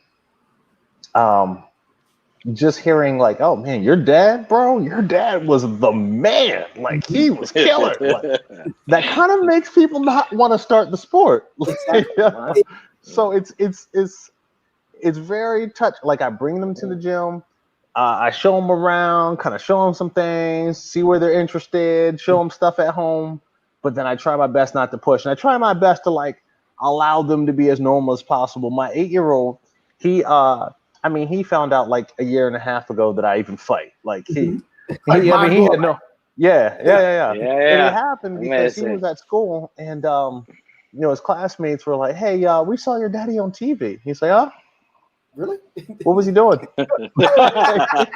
just hearing oh man, your dad was the man, he was killer. That kind of makes people not want to start the sport. So it's very touch. I bring them to the gym. I show them around, kind of show them some things, see where they're interested, show them stuff at home. But then I try my best not to push. And I try my best to allow them to be as normal as possible. My 8-year-old, he he found out like a year and a half ago that I even fight. Like he Like, he had no yeah. And it happened because Amazing. he was at school and his classmates were like, "Hey, we saw your daddy on TV." He's like, "Oh, really? what was he doing?" He's like,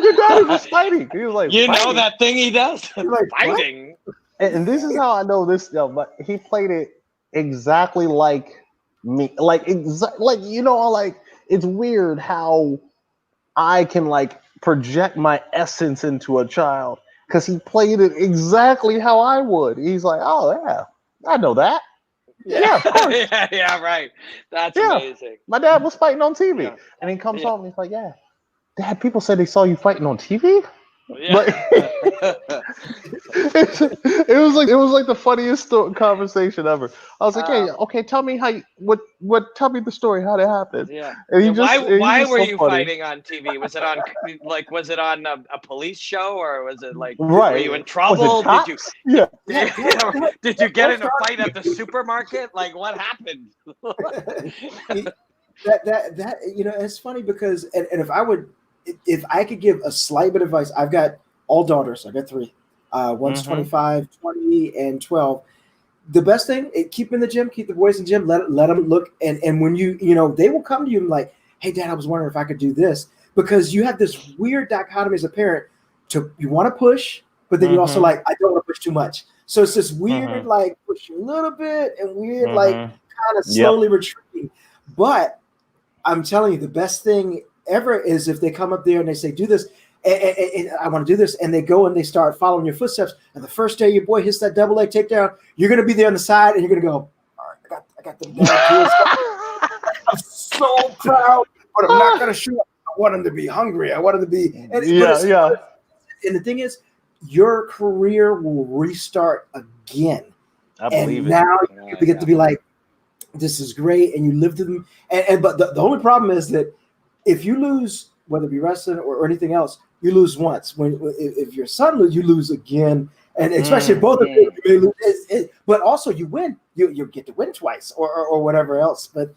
"Your daddy was fighting." He was like, you fighting? know that thing he does? Like, Fighting. And this is how I know this. But he played it exactly like me. Like it's weird how I can like project my essence into a child because he played it exactly how I would. He's like, "Oh yeah, I know that. Yeah, of course. yeah, right. That's amazing. My dad was fighting on TV." Yeah. And he comes home and he's like, "Yeah, Dad, people said they saw you fighting on TV." Yeah. But it was like the funniest conversation ever. I was like, "Hey, okay, tell me tell me the story, how that happened." Yeah. And Why were you funny. fighting on TV? Was it on a police show, or was it like Right? were you in trouble? Was it cops? Yeah. Did you get in a fight at the supermarket? Like what happened? that it's funny because and if I could give a slight bit of advice, I've got all daughters. I've got 3. One's 25, 20, and 12. The best thing, keep in the gym, keep the boys in the gym, let them look. And when they will come to you and like, "Hey, Dad, I was wondering if I could do this." Because you have this weird dichotomy as a parent you want to push, but then you also like, I don't want to push too much. So it's this weird, like pushing a little bit and weird, like kind of slowly retreating. But I'm telling you, the best thing ever is if they come up there and they say, "Do this," and I want to do this, and they go and they start following your footsteps. And the first day your boy hits that double leg takedown, you're gonna be there on the side, and you're gonna go, "All right, I got them down." I'm so proud, but I'm not gonna shoot. I want him to be hungry. I want him to be, and And the thing is, your career will restart again. I believe now you get to be like, "This is great," and you live to them. But the only problem is that if you lose, whether it be wrestling or anything else, you lose once. If your son loses, you lose again, and especially if both of you may lose. But also you win. You get to win twice or whatever else. But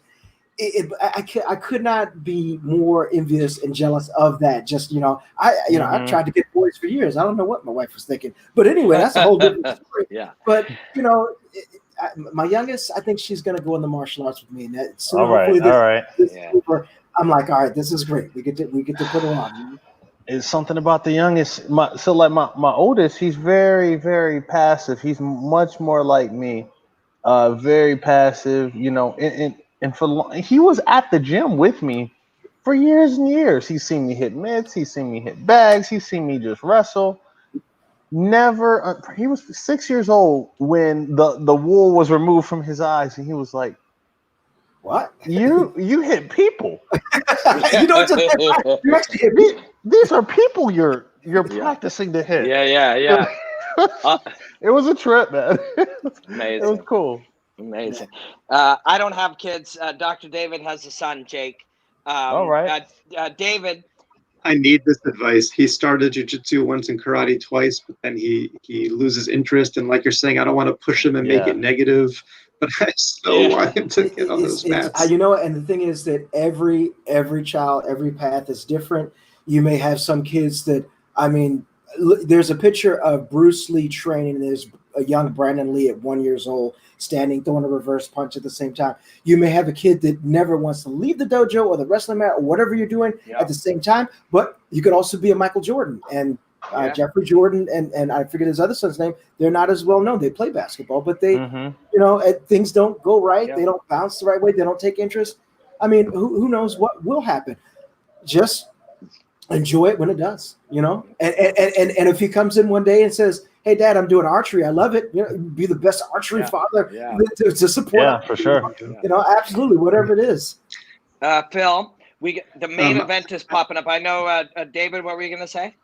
I could not be more envious and jealous of that. Just I've tried to get boys for years. I don't know what my wife was thinking, but anyway, that's a whole different story. Yeah. But my youngest, I think she's going to go in the martial arts with me. And All right. I'm like, all right, this is great. We get to put her on. It's something about the youngest. My oldest, he's very, very passive. He's much more like me, very passive. And he was at the gym with me for years and years. He's seen me hit mitts. He's seen me hit bags. He's seen me just wrestle. Never. He was 6 years old when the wool was removed from his eyes, and he was like, "What? You hit people? You don't just you actually hit people. These are people you're practicing to hit." Yeah. It was a trip, man. Amazing. It was cool. Amazing. I don't have kids. Dr. David has a son, Jake. All right. David. I need this advice. He started jiu-jitsu once and karate twice, but then he loses interest. And like you're saying, I don't want to push him and make it negative, but I still want him to get on those mats. And the thing is that every child, every path is different. You may have some kids that, there's a picture of Bruce Lee training. There's a young Brandon Lee at 1 year old standing, throwing a reverse punch at the same time. You may have a kid that never wants to leave the dojo or the wrestling mat or whatever you're doing at the same time, but you could also be a Michael Jordan and Jeffrey Jordan and I forget his other son's name. They're not as well known. They play basketball, but they, things don't go right. They don't bounce the right way. They don't take interest. Who knows what will happen? Just enjoy it when it does, And if he comes in one day and says, "Hey, Dad, I'm doing archery. I love it." Be the best archery father to support. Yeah, for sure. Absolutely, whatever it is. Phil, the main event is popping up. I know, David. What were you going to say?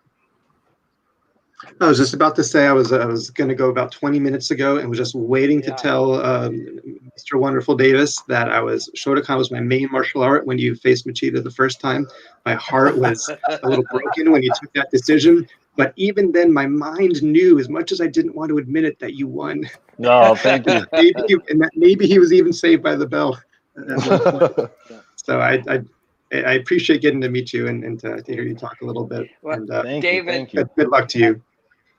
I was just about to say I was going to go about 20 minutes ago and was just waiting to tell Mr. Wonderful Davis that Shotokan was my main martial art when you faced Machida the first time. My heart was a little broken when you took that decision. But even then, my mind knew, as much as I didn't want to admit it, that you won. No, thank you. Maybe he was even saved by the bell. So I appreciate getting to meet you and to hear you talk a little bit. Well, And David, thank you. good luck to you.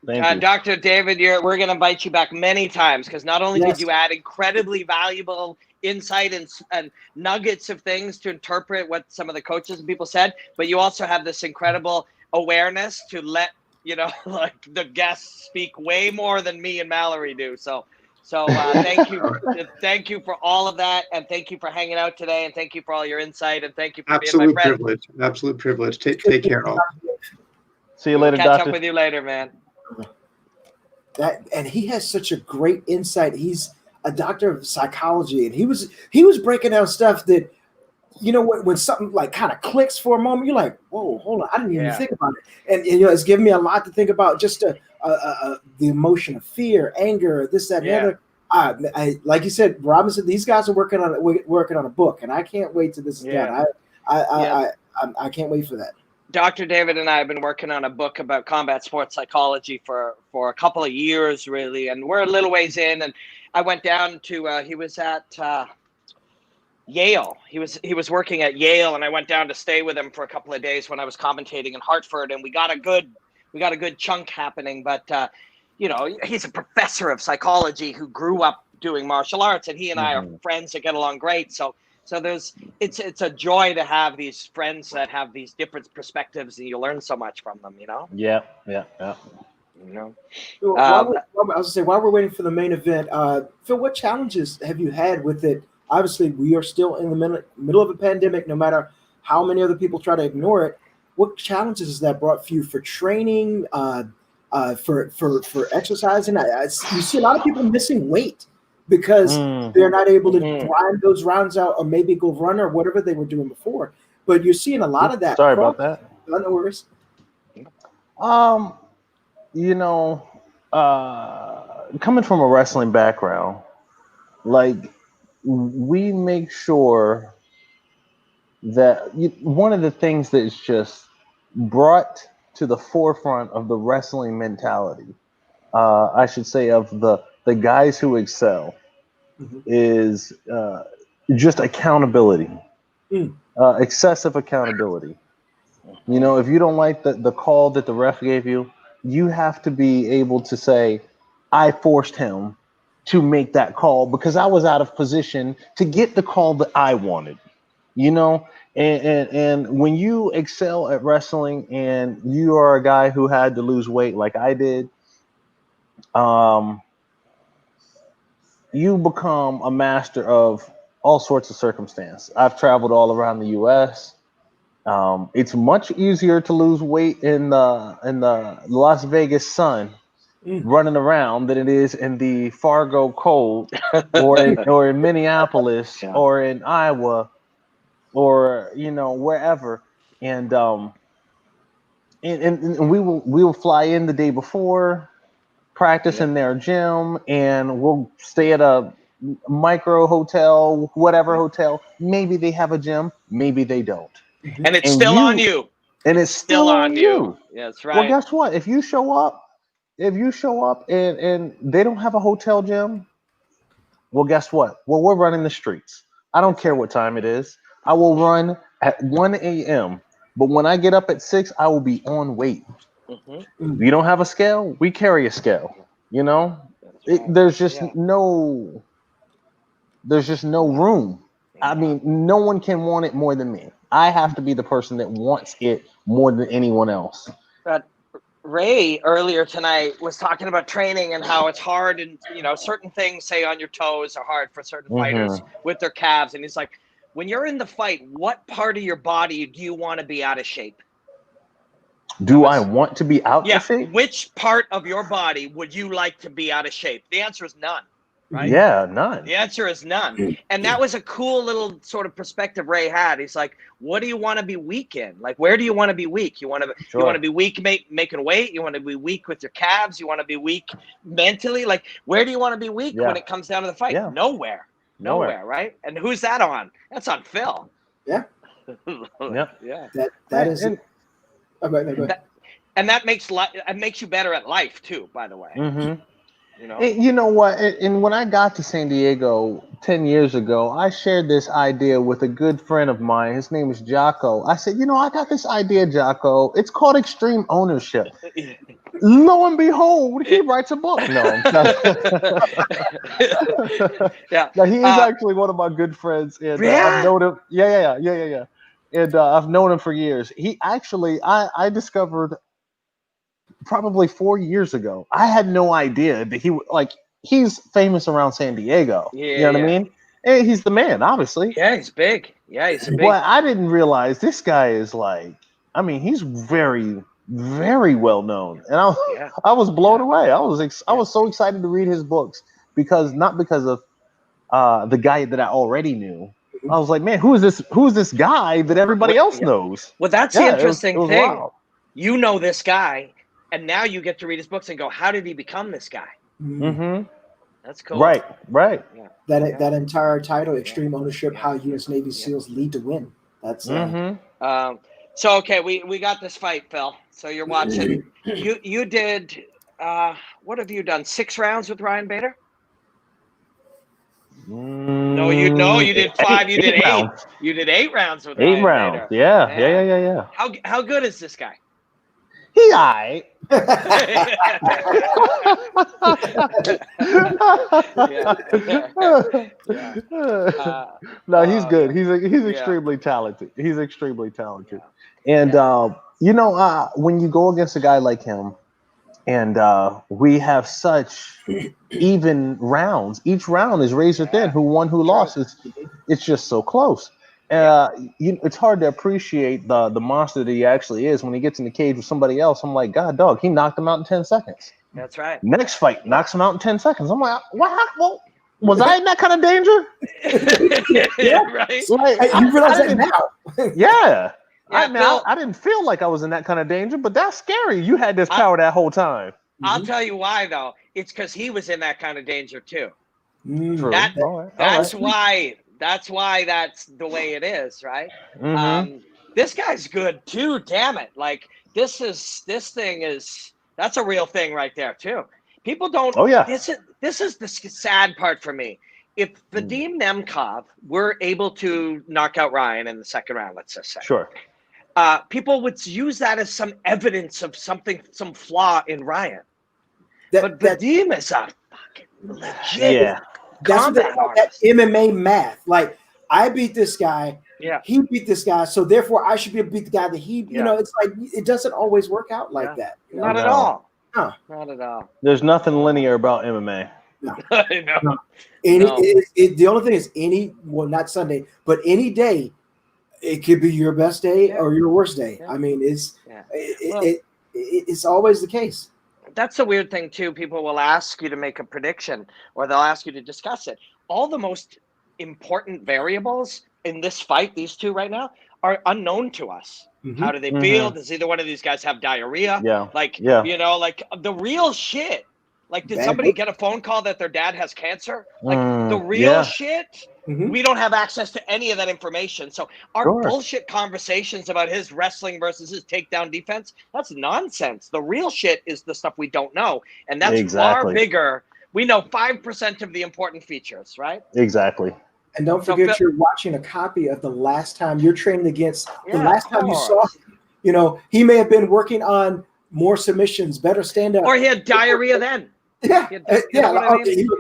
Thank you. Dr. David, we're going to invite you back many times because not only Yes. did you add incredibly valuable insight and nuggets of things to interpret what some of the coaches and people said, but you also have this incredible awareness to let, like the guests speak way more than me and Mallory do. So thank you. Thank you for all of that. And thank you for hanging out today. And thank you for all your insight. And thank you for being my friend. Absolute privilege. Take care, all. See you later, Catch Doctor. up with you later, man. And he has such a great insight. He's a doctor of psychology, and he was breaking down stuff that, when something like kind of clicks for a moment, you're like, whoa, hold on, I didn't even think about it. And it's given me a lot to think about, just the emotion of fear, anger, this, that, and the other. I like you said, Robinson, these guys are working on a book, and I can't wait till this is done. I can't wait for that. Dr. David and I have been working on a book about combat sports psychology for a couple of years, really, and we're a little ways in. And I went down to he was at Yale. He was working at Yale, and I went down to stay with him for a couple of days when I was commentating in Hartford, and we got a good chunk happening. But he's a professor of psychology who grew up doing martial arts, and he and I are friends that get along great. So it's a joy to have these friends that have these different perspectives, and you learn so much from them. Yeah. While we're waiting for the main event, Phil, what challenges have you had with it? Obviously, we are still in the middle of a pandemic. No matter how many other people try to ignore it, what challenges has that brought for you for training, for exercising? You see a lot of people missing weight because they're not able to grind those rounds out, or maybe go run or whatever they were doing before. But you're seeing a lot of that. Sorry about that. No worries. Coming from a wrestling background, like, we make sure that one of the things that is just brought to the forefront of the wrestling mentality, I should say, of the guys who excel, is just accountability, excessive accountability. If you don't like the call that the ref gave you, you have to be able to say, I forced him to make that call because I was out of position to get the call that I wanted, and when you excel at wrestling and you are a guy who had to lose weight like I did, you become a master of all sorts of circumstance. I've traveled all around the U.S. It's much easier to lose weight in the Las Vegas sun running around than it is in the Fargo cold, or in Minneapolis, or in Iowa, or wherever. And we will fly in the day before, practice in their gym, and we'll stay at a micro hotel, whatever hotel. Maybe they have a gym, maybe they don't. And it's still on you. And it's still on you. Yeah, that's right. Well, guess what? If you show up and they don't have a hotel gym, well, guess what? Well, we're running the streets. I don't care what time it is. I will run at 1 a.m. But when I get up at 6, I will be on weight. You don't have a scale? We carry a scale. There's just no room. I mean, no one can want it more than me. I have to be the person that wants it more than anyone else. But Ray earlier tonight was talking about training and how it's hard, and certain things, say on your toes, are hard for certain fighters with their calves. And he's like, when you're in the fight, what part of your body do you want to be out of shape? Do I want to be out of shape? Which part of your body would you like to be out of shape? The answer is none. Right? Yeah, none. The answer is none. And that was a cool little sort of perspective Ray had. He's like, what do you want to be weak in? Like, where do you want to be weak? You want to be weak making weight? You want to be weak with your calves? You want to be weak mentally? Like, where do you want to be weak when it comes down to the fight? Yeah. Nowhere, right? And who's that on? That's on Phil. Yeah. Yeah. That is it. And that makes you better at life too, by the way. You know what? And when I got to San Diego, 10 years ago, I shared this idea with a good friend of mine. His name is Jocko. I said, I got this idea, Jocko. It's called extreme ownership. Lo and behold, he writes a book. No. Yeah. Now, he is actually one of my good friends. And I've known him. Yeah. And I've known him for years. He actually, I discovered probably 4 years ago. I had no idea that he's famous around San Diego. Yeah, you know what I mean? And he's the man, obviously. Yeah, he's big. Yeah, he's a big. But I didn't realize this guy is he's very, very well known. And I was blown away. I was so excited to read his books not because of the guy that I already knew. I was like, man, who is this guy that everybody else knows? Well, that's the interesting it was thing. wild. You know this guy, and now you get to read his books and go, how did he become this guy? Mm-hmm. That's cool. Right. Yeah. That entire title, Extreme Ownership, How U.S. Navy SEALs Lead to Win. That's so okay, we got this fight, Phil. So you're watching. You did what have you done? 6 rounds with Ryan Bader? No, you did 5. You did 8. Rounds. You did 8 rounds with 8 Ryan rounds. Bader. Yeah. How good is this guy? He alright. No, he's good. He's extremely talented. He's extremely talented. And when you go against a guy like him, and we have such even rounds. Each round is razor thin. Who won, who lost. It's just so close. It's hard to appreciate the monster that he actually is when he gets in the cage with somebody else. I'm like, God, dog, he knocked him out in 10 seconds. That's right. Next fight, knocks him out in 10 seconds. I'm like, what? Well, was I in that kind of danger? Right. Like, you realize that now. Yeah. Phil, I didn't feel like I was in that kind of danger, but that's scary. You had this power that whole time. I'll tell you why, though. It's because he was in that kind of danger, too. True. That's why that's the way it is, right? Mm-hmm. This guy's good, too, damn it. Like, that's a real thing right there, too. People don't. Oh, yeah. This is the sad part for me. If Vadim Nemkov were able to knock out Ryan in the second round, let's just say. Sure. People would use that as some evidence of some flaw in Ryan. But Vadim is a fucking legit. Yeah. That's what they call that MMA math. Like, I beat this guy. Yeah. He beat this guy. So therefore, I should be able to beat the guy that he. You know, it's like it doesn't always work out like that. Not at all. No. Not at all. There's nothing linear about MMA. No. I know. No. The only thing is not Sunday, but any day, it could be your best day or your worst day. Yeah. I mean, it's always the case. That's a weird thing too. People will ask you to make a prediction, or they'll ask you to discuss it. All the most important variables in this fight, these two right now, are unknown to us. Mm-hmm. How do they feel? Does either one of these guys have diarrhea? Yeah. Like the real shit. Like, did somebody get a phone call that their dad has cancer? Like, the real shit, we don't have access to any of that information. So our bullshit conversations about his wrestling versus his takedown defense, that's nonsense. The real shit is the stuff we don't know. And that's far bigger. We know 5% of the important features, right? Exactly. And don't forget, you're watching a copy of the last time you're training against. The last time you saw him, he may have been working on more submissions, better stand-up. Or he had diarrhea then. Yeah, he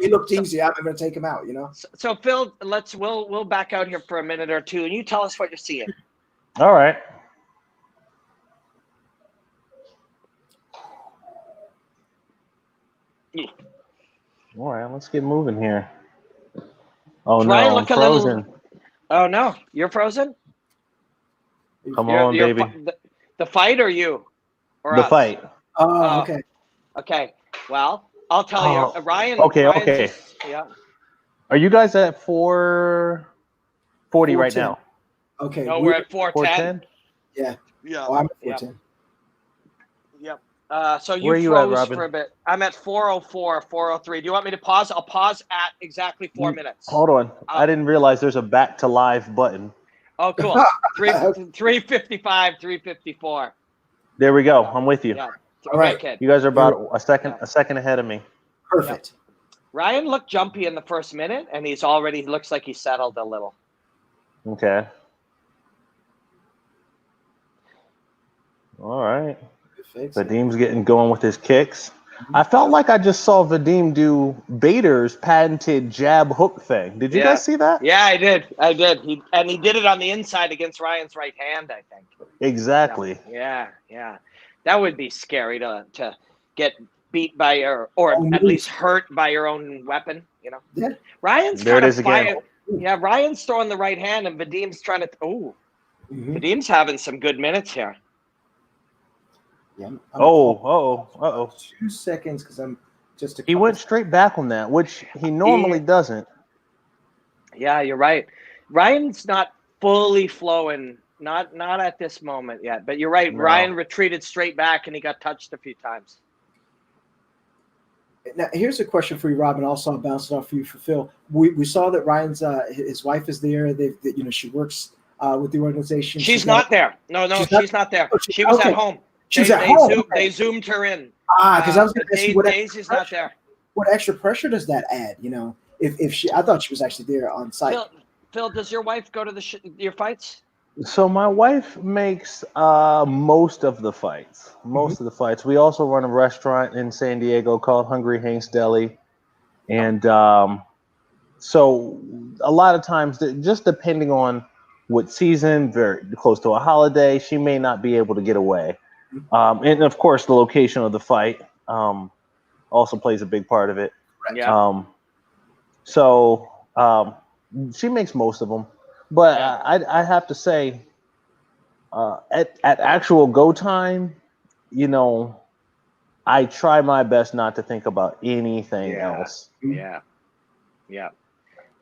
looked easy. I'm going to take him out. So Phil, we'll back out here for a minute or two, and you tell us what you're seeing. All right. All right, let's get moving here. Oh no, I'm frozen. Oh no, you're frozen. Come on, baby. The fight or you? Or the us? Fight. Oh, okay. Okay. Well, I'll tell you, Ryan. Okay. Yeah. Are you guys at 440 right now? Okay. No, we're at 410. Yeah. Yeah. Oh, I'm at 410. Yep. So you froze for a bit. I'm at 404, 403. Do you want me to pause? I'll pause at exactly 4 minutes. Hold on. I didn't realize there's a back to live button. Oh, cool. 355, 354. There we go. I'm with you. Yeah. All right. Kid. You guys are about a second ahead of me. Perfect. Ryan looked jumpy in the first minute, and he's already looks like he's settled a little. Okay. All right. Vadim's getting going with his kicks. I felt like I just saw Vadim do Bader's patented jab hook thing. Did you guys see that? Yeah, I did. He did it on the inside against Ryan's right hand, I think. Exactly. Yeah. That would be scary to get beat by your, or at least hurt by your own weapon, you know. Yeah. Ryan's there kind it of is again. Yeah, Ryan's throwing the right hand, and Vadim's trying to. Vadim's having some good minutes here. Yeah, 2 seconds because I'm just. He went straight back on that, which he normally doesn't. Yeah, you're right. Ryan's not fully flowing, not at this moment yet. But you're right. No. Ryan retreated straight back, and he got touched a few times. Now, here's a question for you, Robin. Also, I'll bounce it off for you for Phil. We saw that Ryan's his wife is there. She works with the organization. She's not there. No, she's not there. She was at home. They zoomed her in. Because I was going to ask you Daisy's not there. What extra pressure does that add? You know, if she, I thought she was actually there on site. Phil, does your wife go to your fights? So my wife makes most of the fights. We also run a restaurant in San Diego called Hungry Hank's Deli, and so a lot of times, just depending on what season, very close to a holiday, she may not be able to get away. And of course, the location of the fight also plays a big part of it. Yeah. She makes most of them, but I have to say, at actual go time, you know, I try my best not to think about anything else. Yeah.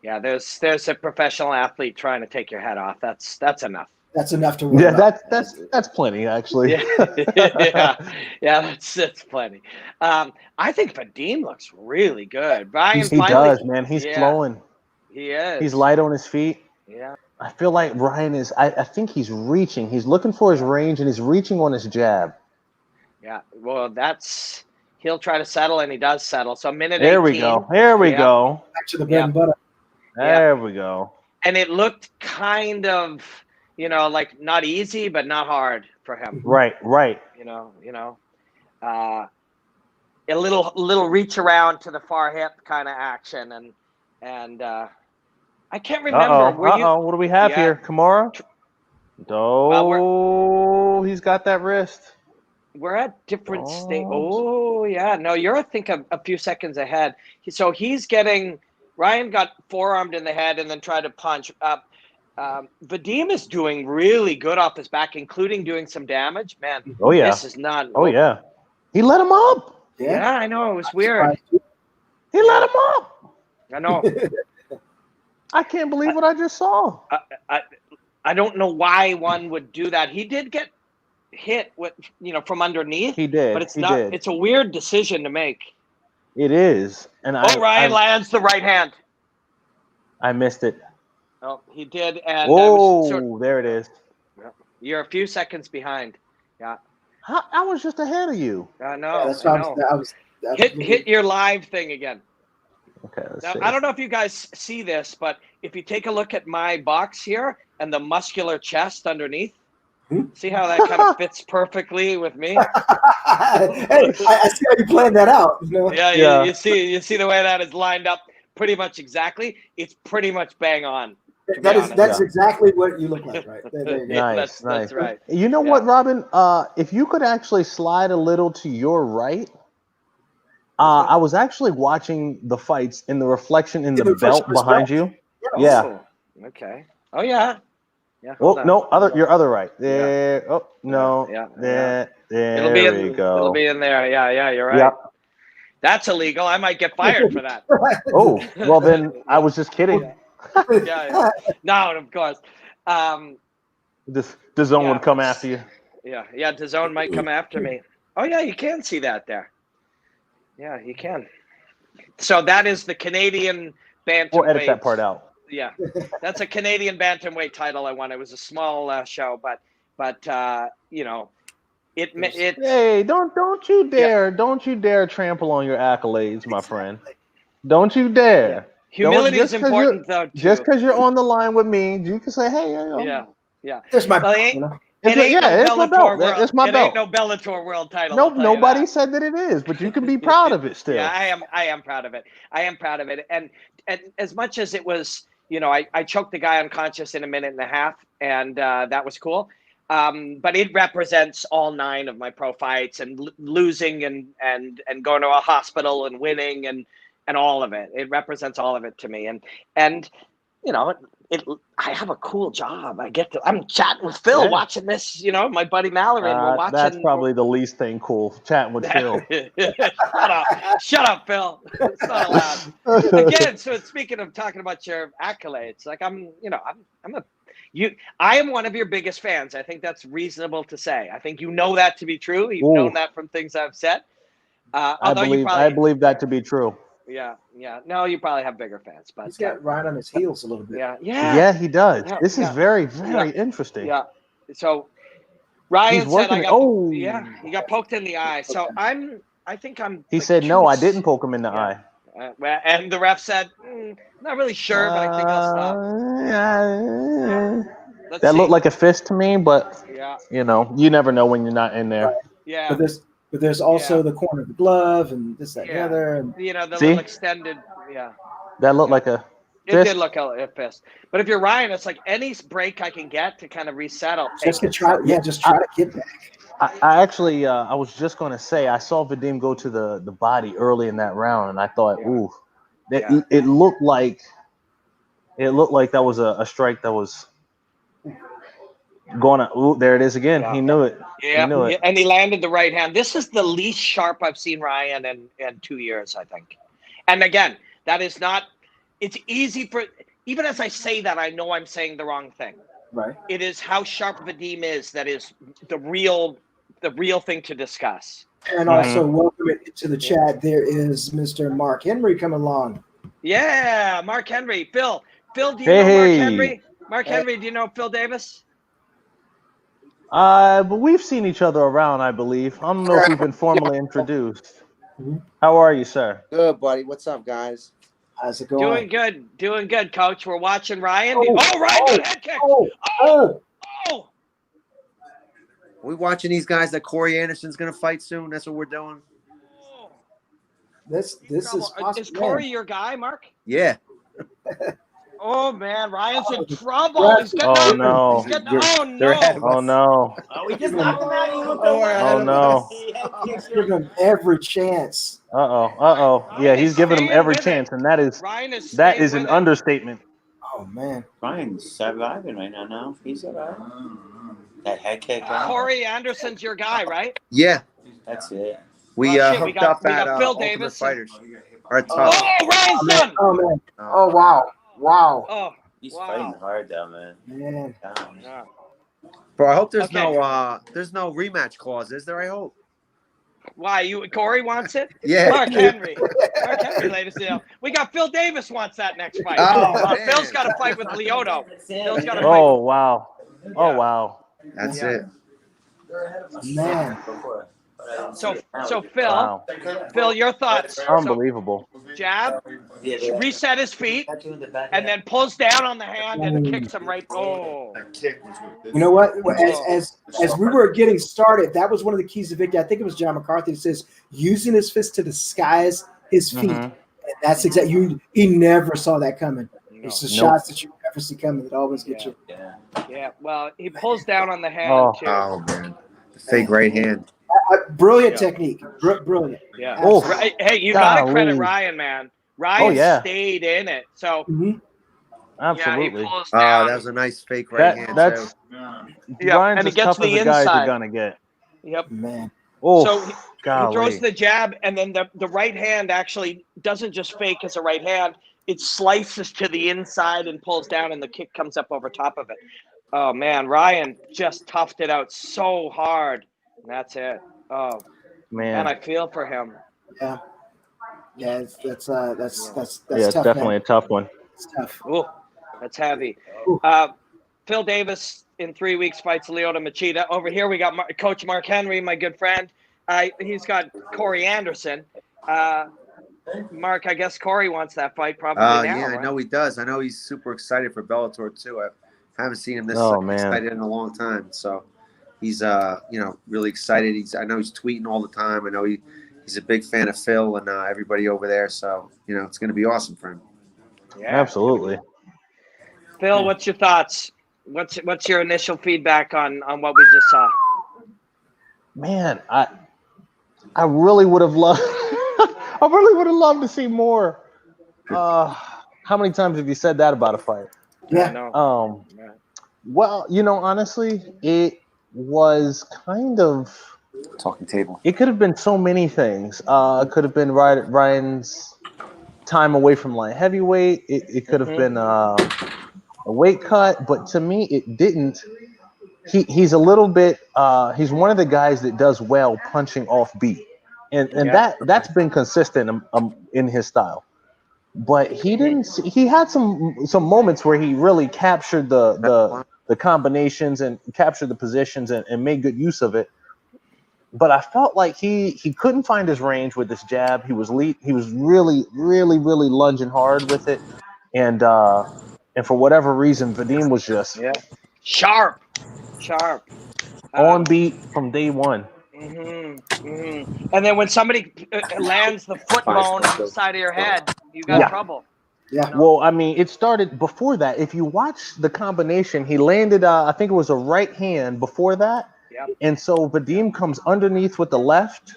There's a professional athlete trying to take your head off. That's enough. That's enough to worry about. That's plenty, actually. That's plenty. I think Vadim looks really good. He does, man. He's flowing. He is. He's light on his feet. Yeah. I feel like Ryan is. I think he's reaching. He's looking for his range, and he's reaching on his jab. Yeah. Well, he'll try to settle, and he does settle. So minute 18. There we go. Back to the bread and butter. There we go. And it looked kind of, you know, like not easy, but not hard for him. Right. You know, a little reach around to the far hip kind of action, and I can't remember. What do we have here, Kimura? He's got that wrist. We're at different state. Oh yeah, no, you're I think a few seconds ahead. So he's getting. Ryan got forearmed in the head and then tried to punch. Vadim is doing really good off his back, including doing some damage. Man, this is not. Yeah, he let him up. Yeah, I know, it was weird. He let him up. I know. I can't believe what I just saw. I don't know why one would do that. He did get hit with, from underneath. He did, but it's a weird decision to make. It is, and Ryan lands the right hand. I missed it. Oh, he did, and there it is. You're a few seconds behind. Yeah, I was just ahead of you. I know. Yeah, hit your live thing again. Okay. Now, I don't know if you guys see this, but if you take a look at my box here and the muscular chest underneath, see how that kind of fits perfectly with me? Hey, I see how you planned that out. Yeah. You see the way that is lined up pretty much exactly. It's pretty much bang on. That's exactly what you look like, right? There you go. Nice. That's right. You know what, Robin? If you could actually slide a little to your right, I was actually watching the fights in the reflection in the belt behind you. Yeah. Oh, okay. Oh yeah. Yeah. Oh no, your other right. There. Yeah. Oh no. Yeah. There. It'll be in there. Yeah. You're right. Yep. That's illegal. I might get fired for that. Oh well, then I was just kidding. Yeah. No, of course. DAZN would come after you. Yeah. DAZN might come after me. Oh yeah, you can see that there. Yeah, you can. So that is the Canadian bantamweight. We'll edit that part out. Yeah, that's a Canadian bantamweight title I won. It was a small show, but it. Hey, don't you dare trample on your accolades, my friend. Don't you dare. Yeah. Humility is important, though, too. Just because you're on the line with me, you can say, hey, Yeah. There's my Well, you know. It ain't no it's my belt. Bellator world. It's my It belt. ain't no Bellator world title. Nope, nobody said that it is, but you can be proud of it still. Yeah, I am proud of it. I am proud of it. And as much as it was, I choked the guy unconscious in a minute and a half, and that was cool. But it represents all 9 of my pro fights, and losing and going to a hospital and winning and all of it. It represents all of it to me. And I have a cool job. I'm chatting with Phil, watching this, my buddy Mallory, and we're watching. That's probably the least thing cool, chatting with Phil. Shut up, Phil. It's not allowed. Again, so speaking of talking about your accolades, like I am one of your biggest fans. I think that's reasonable to say. I think that to be true. You've known that from things I've said. I believe that to be true. Yeah. No, you probably have bigger fans, but he's got right on his heels a little bit. Yeah, he does. This is very, very interesting. Yeah. So Ryan said, he got poked in the eye. So I think I'm. He said, no, I didn't poke him in the eye. And the ref said, not really sure, but I think I'll stop. That looked like a fist to me, but you never know when you're not in there. Right. Yeah. But there's also the corner of the glove and this, that, and the other. And, the little extended, That looked like a fist. It did look like a fist. But if you're Ryan, it's like any break I can get to kind of reset. Just try to get back. I actually, I was just going to say, I saw Vadim go to the body early in that round, and I thought, it looked like that was a strike that was going to. Ooh, there it is again. He knew it. Yeah, he knew it. And he landed the right hand. This is the least sharp I've seen Ryan in 2 years, I think. And again, that is not. It's easy for even as I say that, I know I'm saying the wrong thing. Right. It is how sharp Vadim is that is the real thing to discuss. And also welcome to the chat. There is Mr. Mark Henry coming along. Yeah, Mark Henry. Phil, do you know Mark Henry? Mark Henry, do you know Phil Davis? But we've seen each other around, I believe. I don't know if we've been formally introduced. How are you, sir? Good, buddy. What's up, guys? How's it going? Doing good, Coach. We're watching Ryan. Ryan, head kick. We watching these guys that Corey Anderson's gonna fight soon. That's what we're doing. This is possible. Is Corey your guy, Mark? Yeah. Oh man, Ryan's in trouble. He's getting no. Oh no. We just knocked him out. Oh no. He's giving him every chance. Yeah, he's giving him every chance, and that is an understatement. Oh man. Ryan's surviving right now. No, he's surviving. That head kick. Corey Anderson's your guy, right? Yeah. That's it. We hooked up at Phil Ultimate Davis. Fighters. Ryan's done. Oh man. Oh wow. Oh, he's fighting hard though, man. Man. Yeah. Bro, I hope there's no rematch clause, is there? I hope. Why Corey wants it? Yeah. Mark Henry, ladies and gentlemen. We got Phil Davis wants that next fight. Phil's got to fight with Leoto. Phil's got to fight. Oh wow. Oh wow. That's it. Man. So Phil, Phil, your thoughts? Unbelievable. Jab, reset his feet, and then pulls down on the hand and kicks him right. Oh. You know what? As we were getting started, that was one of the keys to victory. I think it was John McCarthy who says using his fist to disguise his feet. And that's exactly he never saw that coming. It's the shots that you never see coming that always get you. Yeah. Well, he pulls down on the hand too. Oh man. Fake right hand. Brilliant technique. Brilliant. Yeah. Oh, hey, you got to credit Ryan, man. Ryan stayed in it. So absolutely. Yeah, he down. That was a nice fake right hand. That's Ryan's and as he gets tough the as a guy's inside. gonna get. Yep. Man. Oh, so he throws the jab, and then the right hand actually doesn't just fake as a right hand. It slices to the inside and pulls down, and the kick comes up over top of it. Oh man, Ryan just toughed it out so hard. That's it. Oh man, I feel for him. Yeah. Yeah, that's tough. It's definitely a tough one. It's tough. Ooh, that's heavy. Phil Davis in 3 weeks fights Lyoto Machida. Over here we got Coach Mark Henry, my good friend. He's got Corey Anderson. Mark, I guess Corey wants that fight probably now. Yeah, right? I know he does. I know he's super excited for Bellator too. I haven't seen him this excited in a long time. So he's really excited. I know he's tweeting all the time. I know he's a big fan of Phil and everybody over there. So it's going to be awesome for him. Yeah, absolutely. Phil, what's your thoughts? What's your initial feedback on what we just saw? Man, I really would have loved I really would have loved to see more. How many times have you said that about a fight? Yeah. Well, honestly, it was kind of talking table. It could have been so many things. It could have been Ryan's time away from light heavyweight. It could have been a weight cut, but to me, it didn't. He's a little bit. He's one of the guys that does well punching off beat, and that's been consistent in his style. But he didn't. He had some moments where he really captured the combinations and captured the positions and made good use of it. But I felt like he couldn't find his range with this jab. He was really lunging hard with it, and for whatever reason, Vadim was just sharp, on beat from day one. And then when somebody lands the foot bone on the side of your head, you got trouble. Yeah. Well, I mean, it started before that. If you watch the combination, he landed, I think it was a right hand before that. Yep. And so Vadim comes underneath with the left.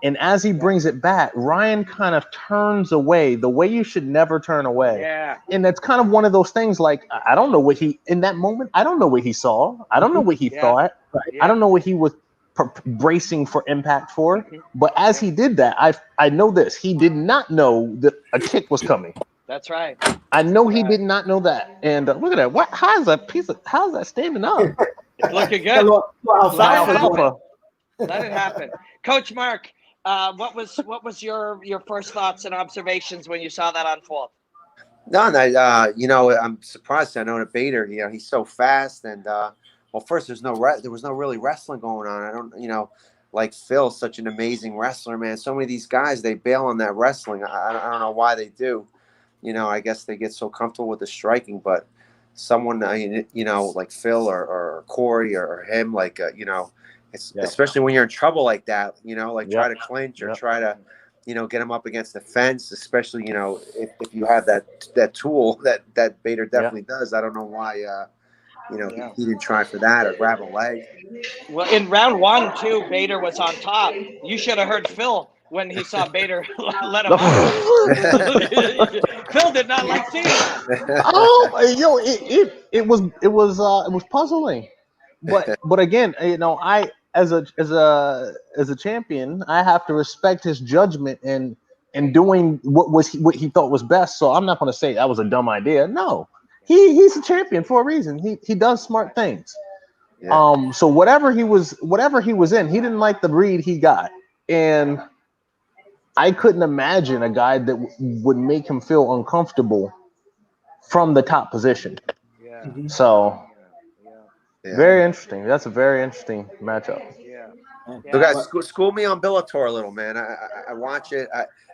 And as he brings it back, Ryan kind of turns away the way you should never turn away. Yeah. And that's kind of one of those things like, I don't know what in that moment, I don't know what he saw. I don't know what he thought. Right. I don't know what he was bracing for impact for. But as he did that, I know this. He did not know that a kick was coming. That's right. I know he did not know that. And look at that. How's that standing up? It's looking good. Let it happen. Coach Mark, what was your first thoughts and observations when you saw that unfold? None. I'm surprised. I know that Bader, he's so fast, and first there was no really wrestling going on. I don't, like Phil's such an amazing wrestler, man. So many of these guys, they bail on that wrestling. I don't know why they do. I guess they get so comfortable with the striking, but someone, like Phil or Corey or him, like, especially when you're in trouble like that, try to clinch or try to, get him up against the fence, especially, if you have that tool that Bader definitely does. I don't know why, he didn't try for that or grab a leg. Well, in round 1, too, Bader was on top. You should have heard Phil when he saw Bader let him out. Phil did not like seeing that. It was puzzling. But again, I as a champion, I have to respect his judgment and doing what he thought was best. So I'm not going to say that was a dumb idea. No, he's a champion for a reason. He does smart things. Yeah. So whatever he was in, he didn't like the read he got, and I couldn't imagine a guy that would make him feel uncomfortable from the top position. Yeah. So very interesting. That's a very interesting matchup. Yeah. So guys, school me on Bellator a little, man. I watch it.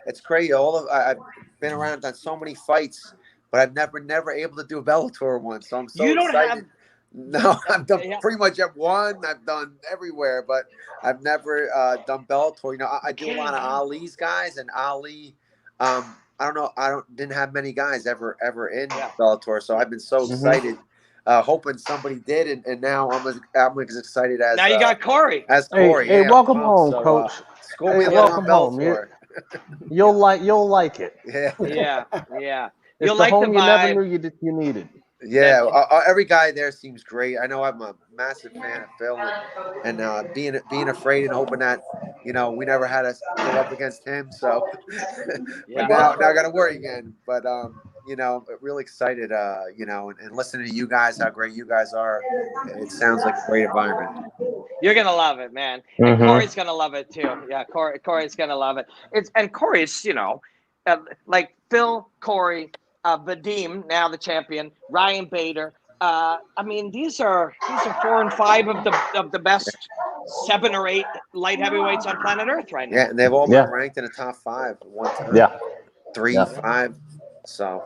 It's crazy. I've been around, done so many fights, but I've never able to do a Bellator one. So I'm so excited. No, I've done pretty much at one. I've done everywhere, but I've never done Bellator. I do a lot of Ali's guys, and Ali. I don't know. Didn't have many guys ever in Bellator, so I've been so excited, hoping somebody did, and now I'm as excited as. Now you got Corey. As Corey. Hey, welcome home, Coach. Welcome home. You'll like it. Yeah. It's You'll the like home the vibe. you never knew you needed. Yeah, every guy there seems great. I know I'm a massive fan of Phil, and being afraid and hoping that we never had to go up against him. So, but now I got to worry again. But really excited. And listening to you guys, how great you guys are. It sounds like a great environment. You're gonna love it, man. And Corey's gonna love it too. Yeah, Corey's gonna love it. And Corey's, like Phil, Corey. Vadim, now the champion, Ryan Bader. These are 4 and 5 of the best 7 or 8 light heavyweights on planet Earth right now. Yeah, and they've all been ranked in the top 5 at one time. Yeah. 3, 5. So.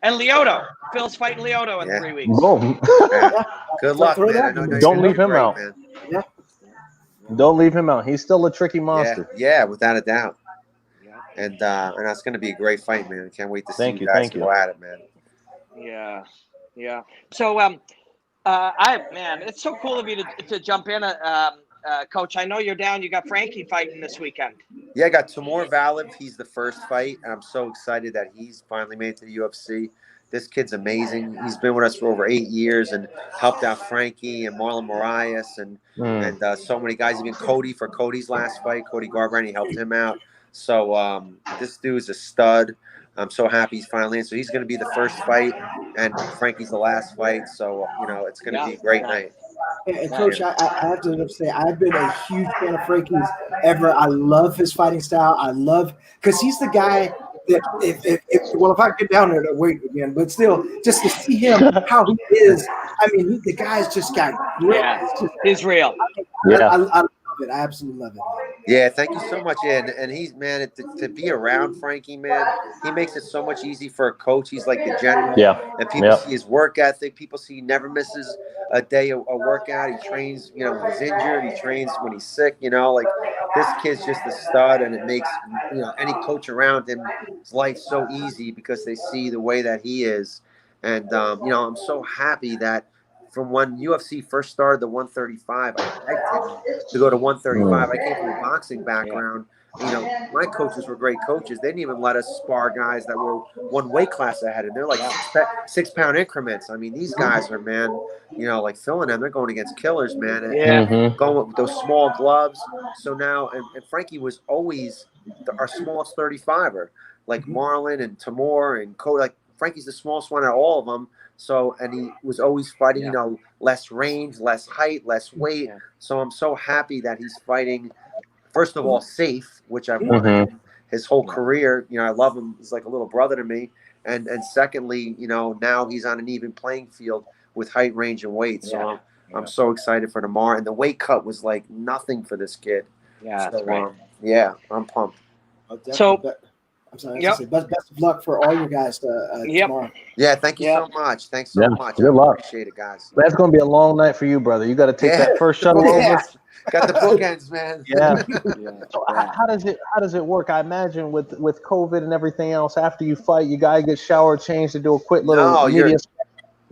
And Lyoto. Phil's fighting Lyoto in 3 weeks. Boom. Yeah. Good luck, man. I know Don't leave him out. Man. Yeah. Don't leave him out. He's still a tricky monster. Yeah, without a doubt. And that's going to be a great fight, man. I can't wait to see you guys go at it, man. Yeah. So, man, it's so cool of you to jump in, Coach. I know you're down. You got Frankie fighting this weekend. Yeah, I got Timur Valiev. He's the first fight, and I'm so excited that he's finally made it to the UFC. This kid's amazing. He's been with us for over 8 years and helped out Frankie and Marlon Moraes and so many guys. Even Cody for Cody's last fight. Cody Garbrandt, he helped him out. So this dude's a stud. I'm so happy he's finally in. So he's going to be the first fight, and Frankie's the last fight. So, it's going to be a great night. And Coach, I have to say, I've been a huge fan of Frankie's ever. I love his fighting style. I love because he's the guy that if I get down there to wait again, but still, just to see him how he is. I mean, the guy's just got great. Yeah, he's real. I love it. I absolutely love it. Yeah, thank you so much. And he's, man, to be around Frankie, man, he makes it so much easy for a coach. He's like the general. Yeah. And people see his work ethic. People see he never misses a day of a workout. He trains, when he's injured. He trains when he's sick. Like this kid's just a stud, and it makes any coach around him his life so easy because they see the way that he is. And I'm so happy that. From when UFC first started the 135, I begged him to go to 135. I came from a boxing background. My coaches were great coaches. They didn't even let us spar guys that were one weight class ahead. And they're like 6 pound increments. I mean, these guys are, man, like Phil and them, they're going against killers, man. And going with those small gloves. So now, and Frankie was always our smallest 35er. Like Marlon and Timur and Cody. Like Frankie's the smallest one out of all of them. So, and he was always fighting, less range, less height, less weight. Yeah. So I'm so happy that he's fighting, first of all, safe, which I've wanted his whole career. I love him. He's like a little brother to me. And secondly, now he's on an even playing field with height, range, and weight. So I'm so excited for tomorrow. And the weight cut was like nothing for this kid. Yeah, so, that's great. I'm pumped. I'm sorry. Best of luck for all you guys tomorrow. Yeah, thank you so much. Thanks so much. Good luck. Appreciate it, guys. That's going to be a long night for you, brother. You got to take that first shuttle over. Got the bookends, man. Yeah. So how does it work? I imagine with COVID and everything else, after you fight, you got to get showered, changed, to do a quick little media.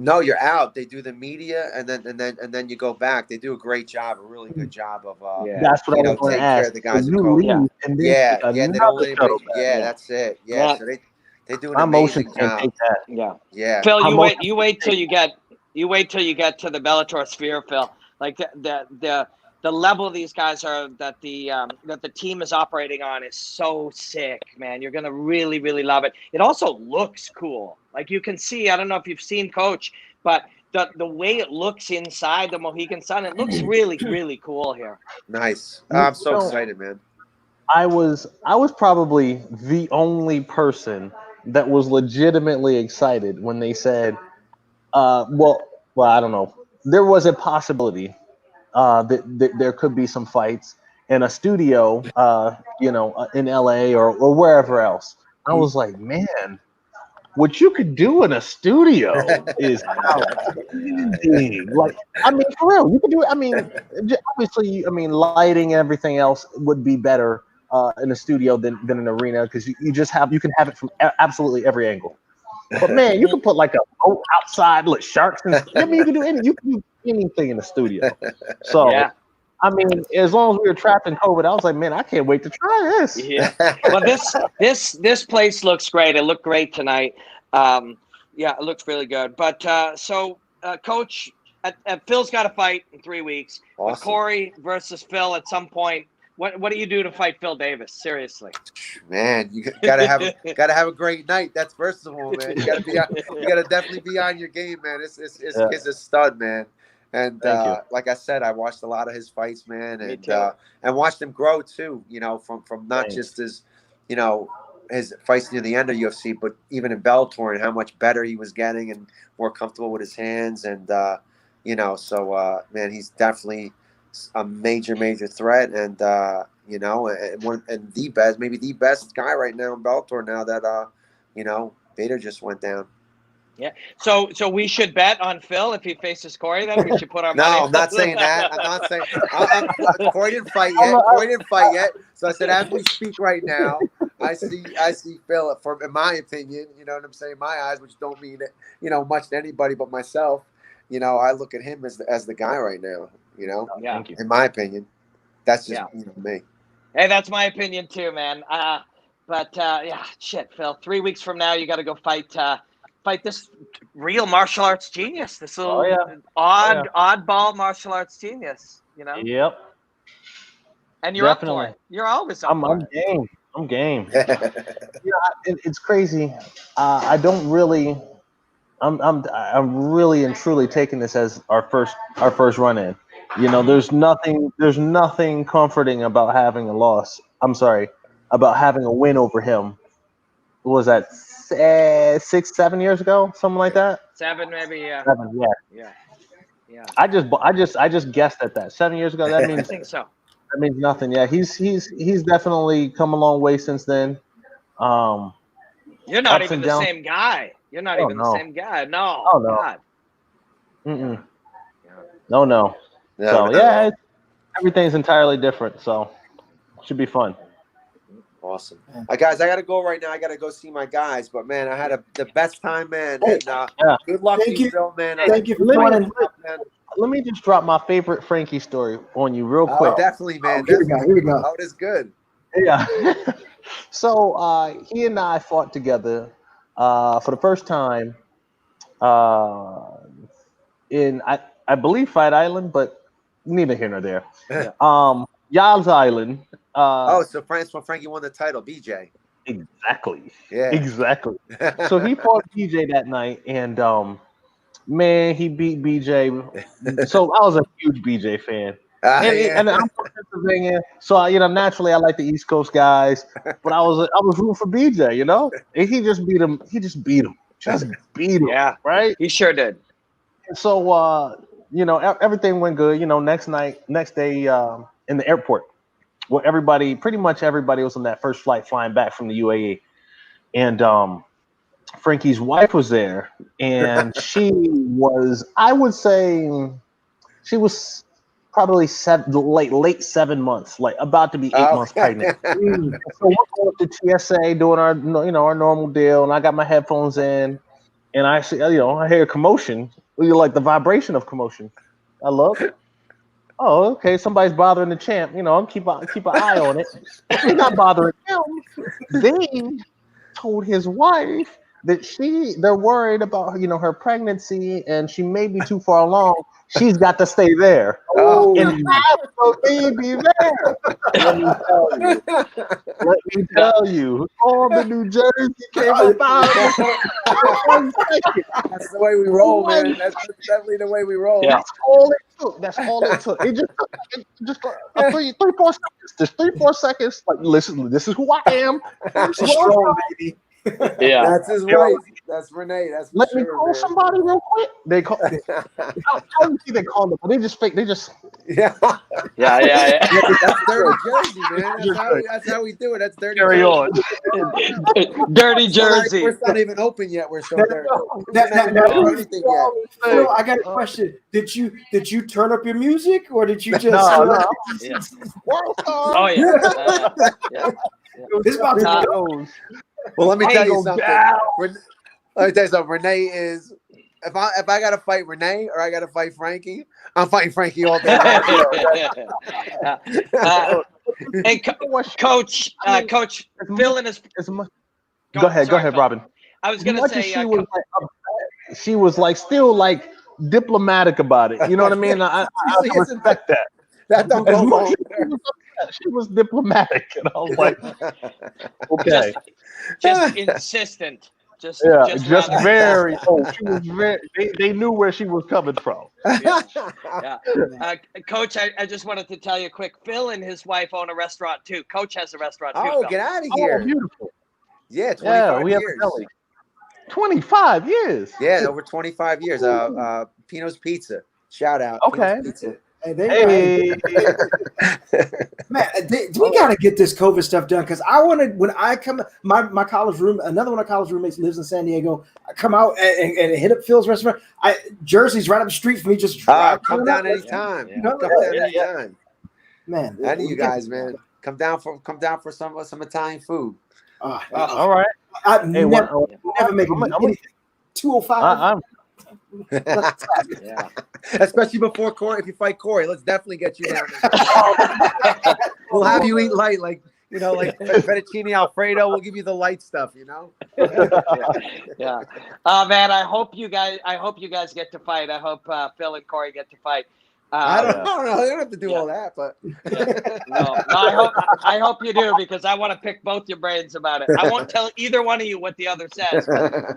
No, you're out. They do the media, and then you go back. They do a great job, a really good job of that's what I was going to ask. Care of the guys you leave, and they don't let anybody. That's it. Yeah, so they do an amazing job. Yeah. Phil, you wait till you get to the Bellator sphere, Phil. Like the level of these guys are that the team is operating on is so sick, man. You're gonna really, really love it. It also looks cool. Like you can see, I don't know if you've seen Coach, but the way it looks inside the Mohegan Sun, it looks really, really cool here. Nice. I'm so excited, man. I was probably the only person that was legitimately excited when they said, well, I don't know. There was a possibility that there could be some fights in a studio, in LA or wherever else. I was like, man, what you could do in a studio is outstanding. Like, I mean, for real, you could do it. I mean, obviously, lighting and everything else would be better in a studio than an arena because you can have it from absolutely every angle. But man, you can put like a boat outside, like sharks. You can do anything in the studio. So, I mean, as long as we were trapped in COVID, I was like, man, I can't wait to try this. Yeah. Well, this place looks great. It looked great tonight. It looks really good. But Coach, Phil's got to fight in 3 weeks. Awesome. But Corey versus Phil at some point. What do you do to fight Phil Davis? Seriously, man, you gotta have a great night. That's first of all, man. You gotta definitely be on your game, man. It's a stud, man. And like I said, I watched a lot of his fights, man, and watched him grow too. From not just his fights near the end of UFC, but even in Bellator and how much better he was getting and more comfortable with his hands. And man, he's definitely a major threat, and you know, and maybe the best guy right now in Bellator now that you know, Bader just went down. Yeah. So we should bet on Phil if he faces Corey. Then we should put our money. No, I'm not saying that. I'm not saying Corey didn't fight yet. So I said, as we speak right now, I see Phil. In my opinion, you know what I'm saying. My eyes, which don't mean you know much to anybody but myself. You know, I look at him as the guy right now. You know, yeah. In my opinion, that's just you know, me. Hey, that's my opinion too, man. But yeah, shit, Phil. 3 weeks from now, you got to go fight this real martial arts genius. This little oddball martial arts genius. You know. Yep. And you're Definitely. up for it. You're always up for it. I'm game. It's crazy. I don't really. I'm really and truly taking this as our first run in. You know, there's nothing comforting about having a loss. I'm sorry, about having a win over him. What was that 6-7 years ago, something like that? 7 maybe, yeah. 7, yeah. I just guessed at that 7 years ago. That means I think so. That means nothing. Yeah, he's definitely come a long way since then. You're not even the same guy. You're not even the same guy. No. Oh no. God. Mm-mm. No. So yeah, everything's entirely different. So it should be fun. Awesome. Guys, I got to go right now. I got to go see my guys. But, man, I had the best time, man. And good luck to you, Phil, man. Thank you for joining. Let me just drop my favorite Frankie story on you real quick. Definitely, man. Here we go. Oh, that's good. Yeah. So he and I fought together for the first time in, I believe, Fight Island, but neither here nor there. Yas Island. So Frankie won the title, BJ. Exactly. Yeah. Exactly. So he fought BJ that night, and man, he beat BJ. So I was a huge BJ fan. And I'm from Pennsylvania, so naturally I like the East Coast guys. But I was rooting for BJ, you know. And he just beat him. Yeah, right. He sure did. So everything went good. Next day in the airport, where pretty much everybody was on that first flight flying back from the UAE, and Frankie's wife was there, and she was, I would say, she was probably late 7 months, like about to be 8 months pregnant. So we're going up to TSA doing our normal deal, and I got my headphones in, and I see I hear commotion, like the vibration of commotion. I look. Oh, okay. Somebody's bothering the champ. I'll keep an eye on it. They're not bothering him. They told his wife that they're worried about her pregnancy, and she may be too far along. She's got to stay there and have the baby there. Let me tell you, all the New Jersey came about. That's the way we roll, man. That's definitely the way we roll. Yeah. That's all it took. It just 3-4 seconds. Just 3-4 seconds. Like, listen, this is who I am. Strong, baby. Yeah, that's his wife. That's Renee. That's let me call somebody real quick. They call. They called them. They just fake. They just. Yeah. That's dirty Jersey, man. That's how we do it. That's dirty. Carry on. Dirty Jersey. We're not even open yet. We're so dirty. I got a question. Did you turn up your music, or did you just? No. Oh yeah. This about to go. Well, let me tell you something. Renee is. If I gotta fight Renee or I gotta fight Frankie, I'm fighting Frankie all day. Hey, Coach, Phil and his. Go ahead, Robin. I was gonna say she was like still like diplomatic about it. You know what I mean? I respect that. That don't go wrong. She was diplomatic, and I was like, okay, just insistent. Just very. She was very. They knew where she was coming from. Yeah. Coach, I just wanted to tell you quick. Phil and his wife own a restaurant too. Coach has a restaurant too. Oh, get out of here! Oh, beautiful. Yeah, 25 years. 25 years. Yeah, over 25 years. Pino's Pizza. Shout out. Okay. Pino's Pizza. Hey. Man, we got to get this COVID stuff done because I want to. When I come, my college room, another one of my college roommates lives in San Diego. I come out and hit up Phil's restaurant. Jersey's right up the street for me. Just come down anytime. Come down anytime. Man, any of you guys, man, come down for some Italian food. All right. I never make anything. 205. Yeah. Especially before Corey. If you fight Corey, let's definitely get you down there. We'll have you eat light, like fettuccine Alfredo. We'll give you the light stuff, Yeah. Man, I hope you guys get to fight. I hope Phil and Corey get to fight. I don't know. They don't have to do all that, but no. I hope you do because I want to pick both your brains about it. I won't tell either one of you what the other says,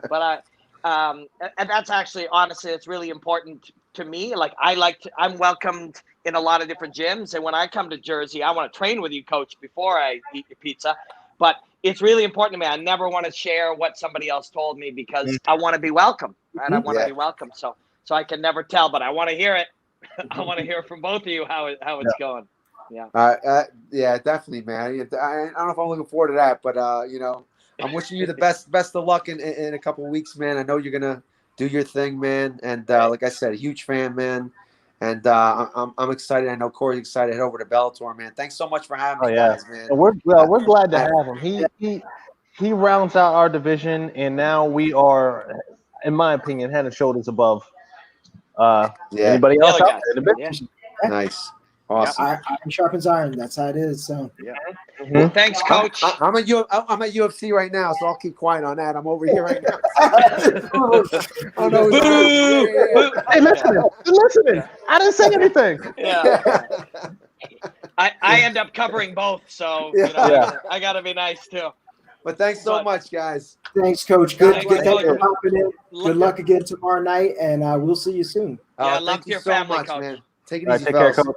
but and that's actually, honestly, it's really important to me. Like I'm welcomed in a lot of different gyms, and when I come to Jersey, I want to train with you, coach, before I eat your pizza. But it's really important to me. I never want to share what somebody else told me because I want to be welcome, right? I want to be welcome. So I can never tell, but I want to hear it. I want to hear from both of you how it's going. Yeah. Yeah, definitely, man. I don't know if I'm looking forward to that, but I'm wishing you the best of luck in a couple of weeks, man. I know you're gonna do your thing, man. And like I said, a huge fan, man. And I'm excited. I know Corey's excited to head over to Bellator, man. Thanks so much for having me, guys, man. And we're glad to have him. He rounds out our division, and now we are, in my opinion, head and shoulders above anybody else out there in the business. Nice. Awesome. Iron sharpens iron. That's how it is. So Thanks, coach. I'm at UFC right now, so I'll keep quiet on that. I'm over here right now. Hey, listening. I didn't say anything. Yeah. I end up covering both, so I got to be nice too. But thanks so much, guys. Thanks, Coach. Good luck again tomorrow night, and we'll see you soon. Love to your family, much, Coach. Man. Take it easy, take care, Coach.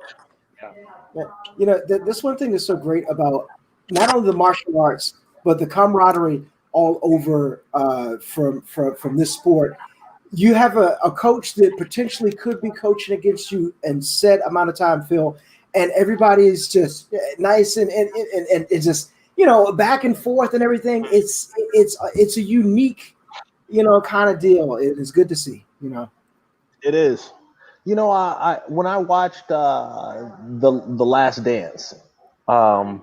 Yeah. This one thing that's so great about not only the martial arts, but the camaraderie all over from this sport. You have a coach that potentially could be coaching against you in set amount of time, Phil, and everybody is just nice and it's just back and forth and everything. It's a unique kind of deal. It is good to see. It is. I when I watched the Last Dance, I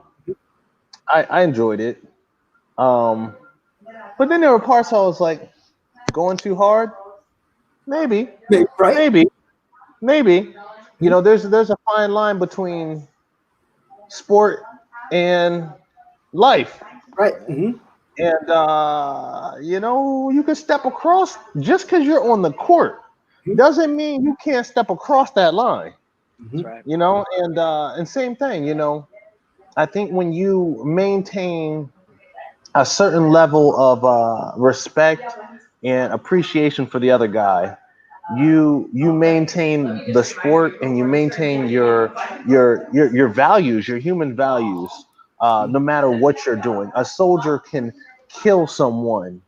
enjoyed it. But then there were parts I was like, going too hard. Maybe. Maybe. There's a fine line between sport and life. Right. Mm-hmm. And you can step across just because you're on the court. Doesn't mean you can't step across that line. That's right. And same thing, I think when you maintain a certain level of respect and appreciation for the other guy, you maintain the sport and you maintain your values, your human values, no matter what you're doing. A soldier can kill someone,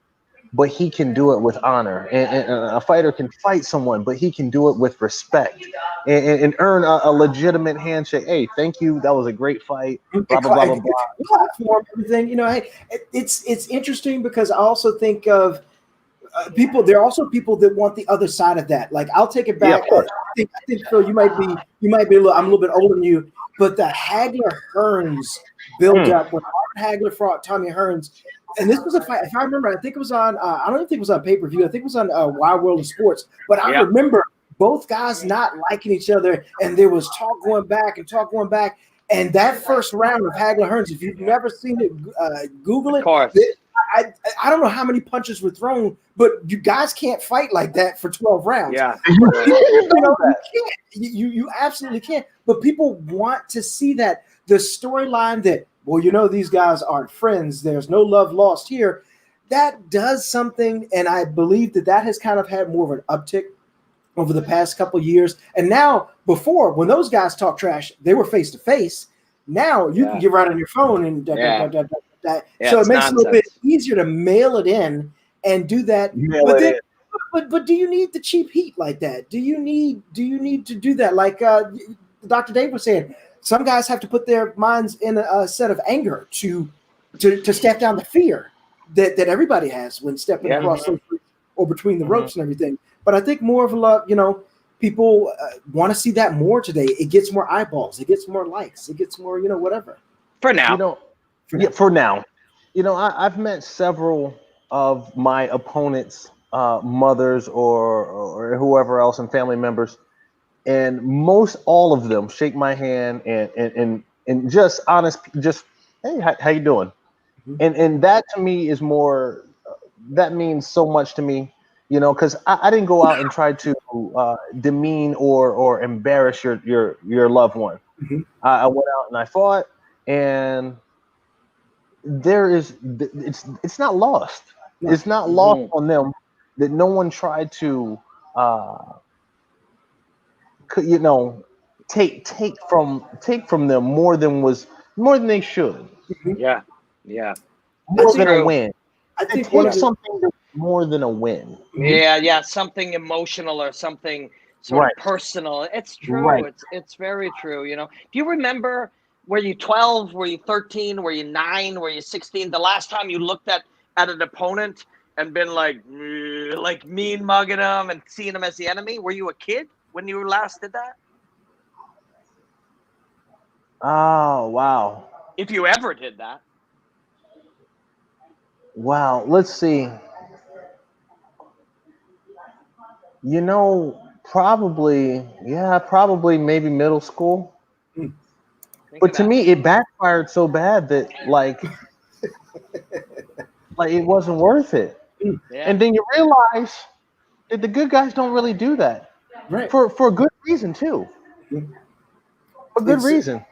but he can do it with honor. And a fighter can fight someone, but he can do it with respect and earn a legitimate handshake. Hey, thank you. That was a great fight. Blah, blah, blah, blah, blah. Platform, everything. Hey, it's interesting because I also think of people. There are also people that want the other side of that. Like, I'll take it back. Yeah, I think Phil, you might be I'm a little bit older than you, but the Hagler-Hearns build up when Art Hagler fought Tommy Hearns. And this was a fight, if I remember, I think it was on, I don't even think it was on pay-per-view. I think it was on Wild World of Sports. But I remember both guys not liking each other, and there was talk going back. And that first round of Hagler-Hearns, if you've never seen it, Google it. Of course. I don't know how many punches were thrown, but you guys can't fight like that for 12 rounds. Yeah. You absolutely can't. But people want to see that. The storyline that, these guys aren't friends. There's no love lost here. That does something, and I believe that has kind of had more of an uptick over the past couple of years. And now, before, when those guys talk trash, they were face to face. Now you can get right on your phone and so it makes it a little bit easier to mail it in and do that. But do you need the cheap heat like that? Do you need to do that? Like Dr. Dave was saying, some guys have to put their minds in a set of anger to step down the fear that everybody has when stepping across those, or between the ropes and everything. But I think more of a lot, people want to see that more today. It gets more eyeballs. It gets more likes. It gets more, whatever. For now. For now. I've met several of my opponents' mothers or whoever else and family members, and most all of them shake my hand and just honest, just, hey, how you doing? And that to me is more, that means so much to me, because I didn't go out and try to demean or embarrass your loved one. I went out and I fought, and it's not lost. It's not lost on them that no one tried to take from them more than they should. Yeah. More than a win. I think something more than a win. Yeah, something emotional or something sort of personal. It's true. Right. It's very true. Do you remember, were you 12? Were you 13? Were you 9? Were you 16? The last time you looked at an opponent and been like mean mugging them and seeing them as the enemy? Were you a kid when you last did that? Oh, wow. If you ever did that. Wow. Let's see. Probably maybe middle school. But to me, it backfired so bad that like it wasn't worth it. Yeah. And then you realize that the good guys don't really do that. Right. For good reason too. For good reason.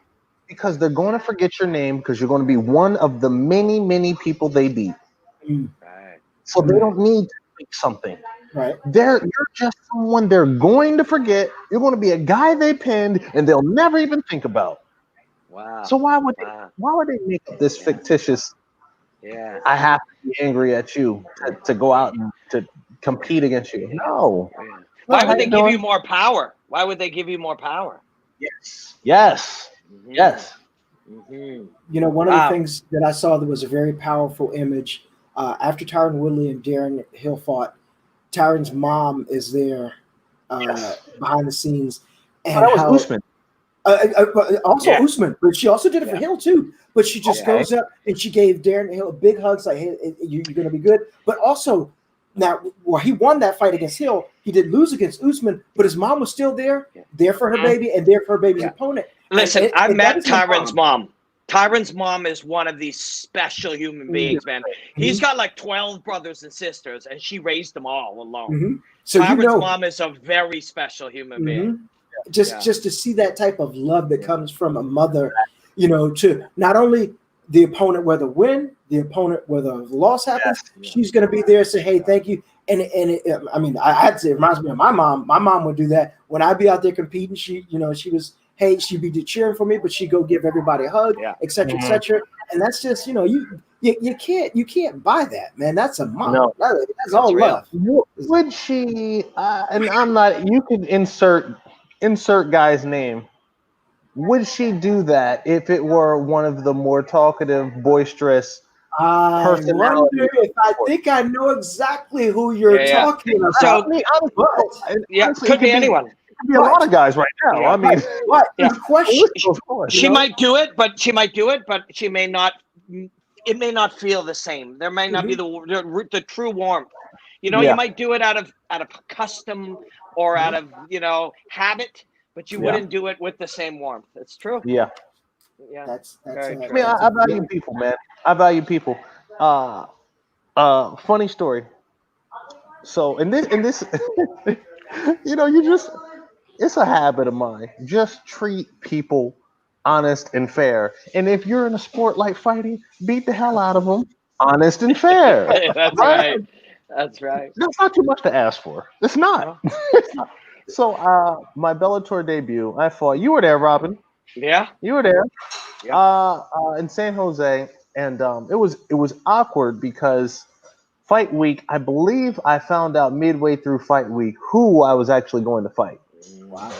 Because they're going to forget your name because you're going to be one of the many, many people they beat. Right. So they don't need to think something. Right. You're just someone they're going to forget. You're going to be a guy they pinned and they'll never even think about. Wow. So why would they make this fictitious? Yeah. I have to be angry at you to go out and to compete against you. No. Yeah. Why would they give you more power? Why would they give you more power? Yes. One of the things that I saw that was a very powerful image after Tyron Woodley and Darren Hill fought, Tyron's mom is there behind the scenes. And that was Usman. Usman, but she also did it for Hill too. But she just goes up and she gave Darren Hill a big hug, like, "Hey, you're going to be good." But also, now, he won that fight against Hill. He did lose against Usman, but his mom was still there for her baby, and there for her baby's opponent. Listen, I met Tyron's mom. Tyron's mom is one of these special human beings, man. He's got like 12 brothers and sisters, and she raised them all alone. So Tyron's mom is a very special human being. Just to see that type of love that comes from a mother, to not only the opponent whether win, the opponent whether loss happens, she's going to be there and say, "Hey, thank you." And I had to say, it reminds me of my mom. My mom would do that when I'd be out there competing. She was, hey, she'd be cheering for me, but she'd go give everybody a hug, et cetera, et cetera. And that's just, you can't buy that, man. That's a mom. No, that's all love. Would she? And I'm not. You can insert guy's name. Would she do that if it were one of the more talkative, boisterous? I wonder if I think I know exactly who you're talking about. So, could be anyone. It could be a lot of guys right now. I mean, the question, she might do it, but she may not. It may not feel the same. There may not be the true warmth. You might do it out of custom or out of habit, but you wouldn't do it with the same warmth. It's true. Yeah. That's I mean, I value people, man. I value people. Funny story. So in this, it's a habit of mine. Just treat people honest and fair. And if you're in a sport like fighting, beat the hell out of them, honest and fair. That's right. That's right. That's not too much to ask for. It's not. So my Bellator debut, I fought. You were there, Robin. Yeah. You were there. Yeah. In San Jose, and it was awkward because fight week, I believe I found out midway through fight week who I was actually going to fight. Wow.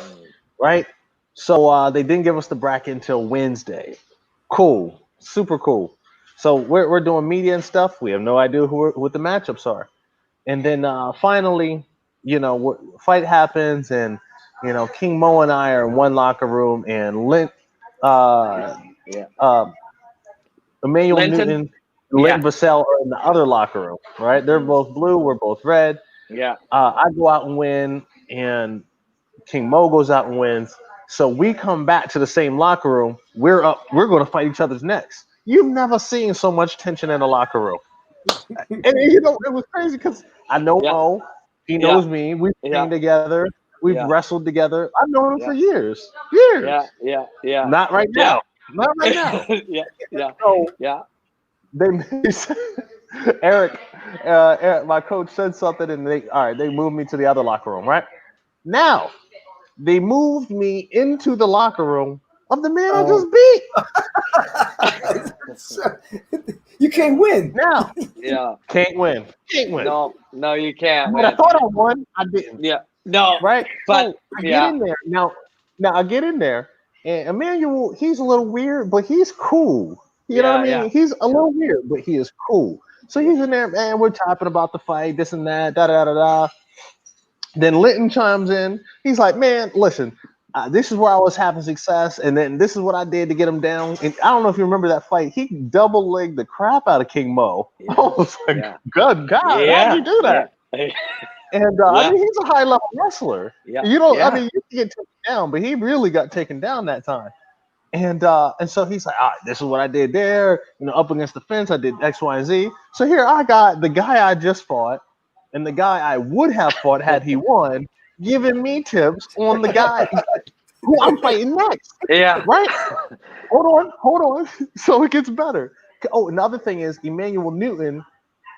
Right? So they didn't give us the bracket until Wednesday. Cool, super cool. So we're doing media and stuff. We have no idea what the matchups are. And then finally, fight happens, and King Mo and I are in one locker room, and Emmanuel Linton? Newton, Linton Vassell are in the other locker room. Right? They're both blue. We're both red. Yeah. I go out and win, and King Mo goes out and wins. So we come back to the same locker room. We're up. We're going to fight each other's necks. You've never seen so much tension in a locker room. And it was crazy because I know Mo. He knows me. We've trained together. We've wrestled together. I've known him for years. Years. Yeah. Not right now. Not right now. Yeah. Eric, my coach said something, and they moved me to the other locker room. Right now, they moved me into the locker room of the man I just beat. You can't win now. Yeah, can't win. No, you can't. But I thought I won. I didn't. Yeah, no. Right. But so I get in there now. I get in there, and Emmanuel, he's a little weird, but he's cool. You know what I mean? Yeah. He's a little weird, but he is cool. So he's in there, man. We're talking about the fight, this and that, da da da da. Then Linton chimes in. He's like, "Man, listen, this is where I was having success, and then this is what I did to get him down." And I don't know if you remember that fight. He double legged the crap out of King Mo. I was like, "Good God, how did you do that?" And I mean, he's a high level wrestler. Yeah. You don't. I mean, you can get taken down, but he really got taken down that time. And so he's like, "All right, this is what I did there. Up against the fence, I did X, Y, and Z." So here I got the guy I just fought, and the guy I would have fought had he won, giving me tips on the guy who I'm fighting next. Yeah. Right? Hold on. So it gets better. Oh, another thing is Emmanuel Newton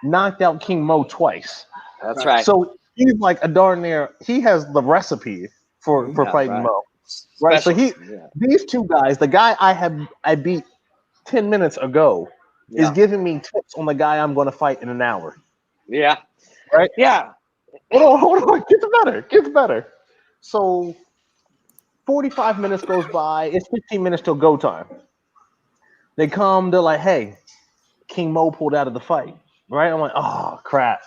knocked out King Mo twice. That's right. So he's like a darn near. He has the recipe for fighting Mo. Right. So these two guys, the guy I beat 10 minutes ago, is giving me tips on the guy I'm going to fight in an hour. Yeah. Right? Yeah. Hold on. Gets better. So 45 minutes goes by. It's 15 minutes till go time. They come. They're like, "Hey, King Mo pulled out of the fight." Right? I'm like, "Oh, crap.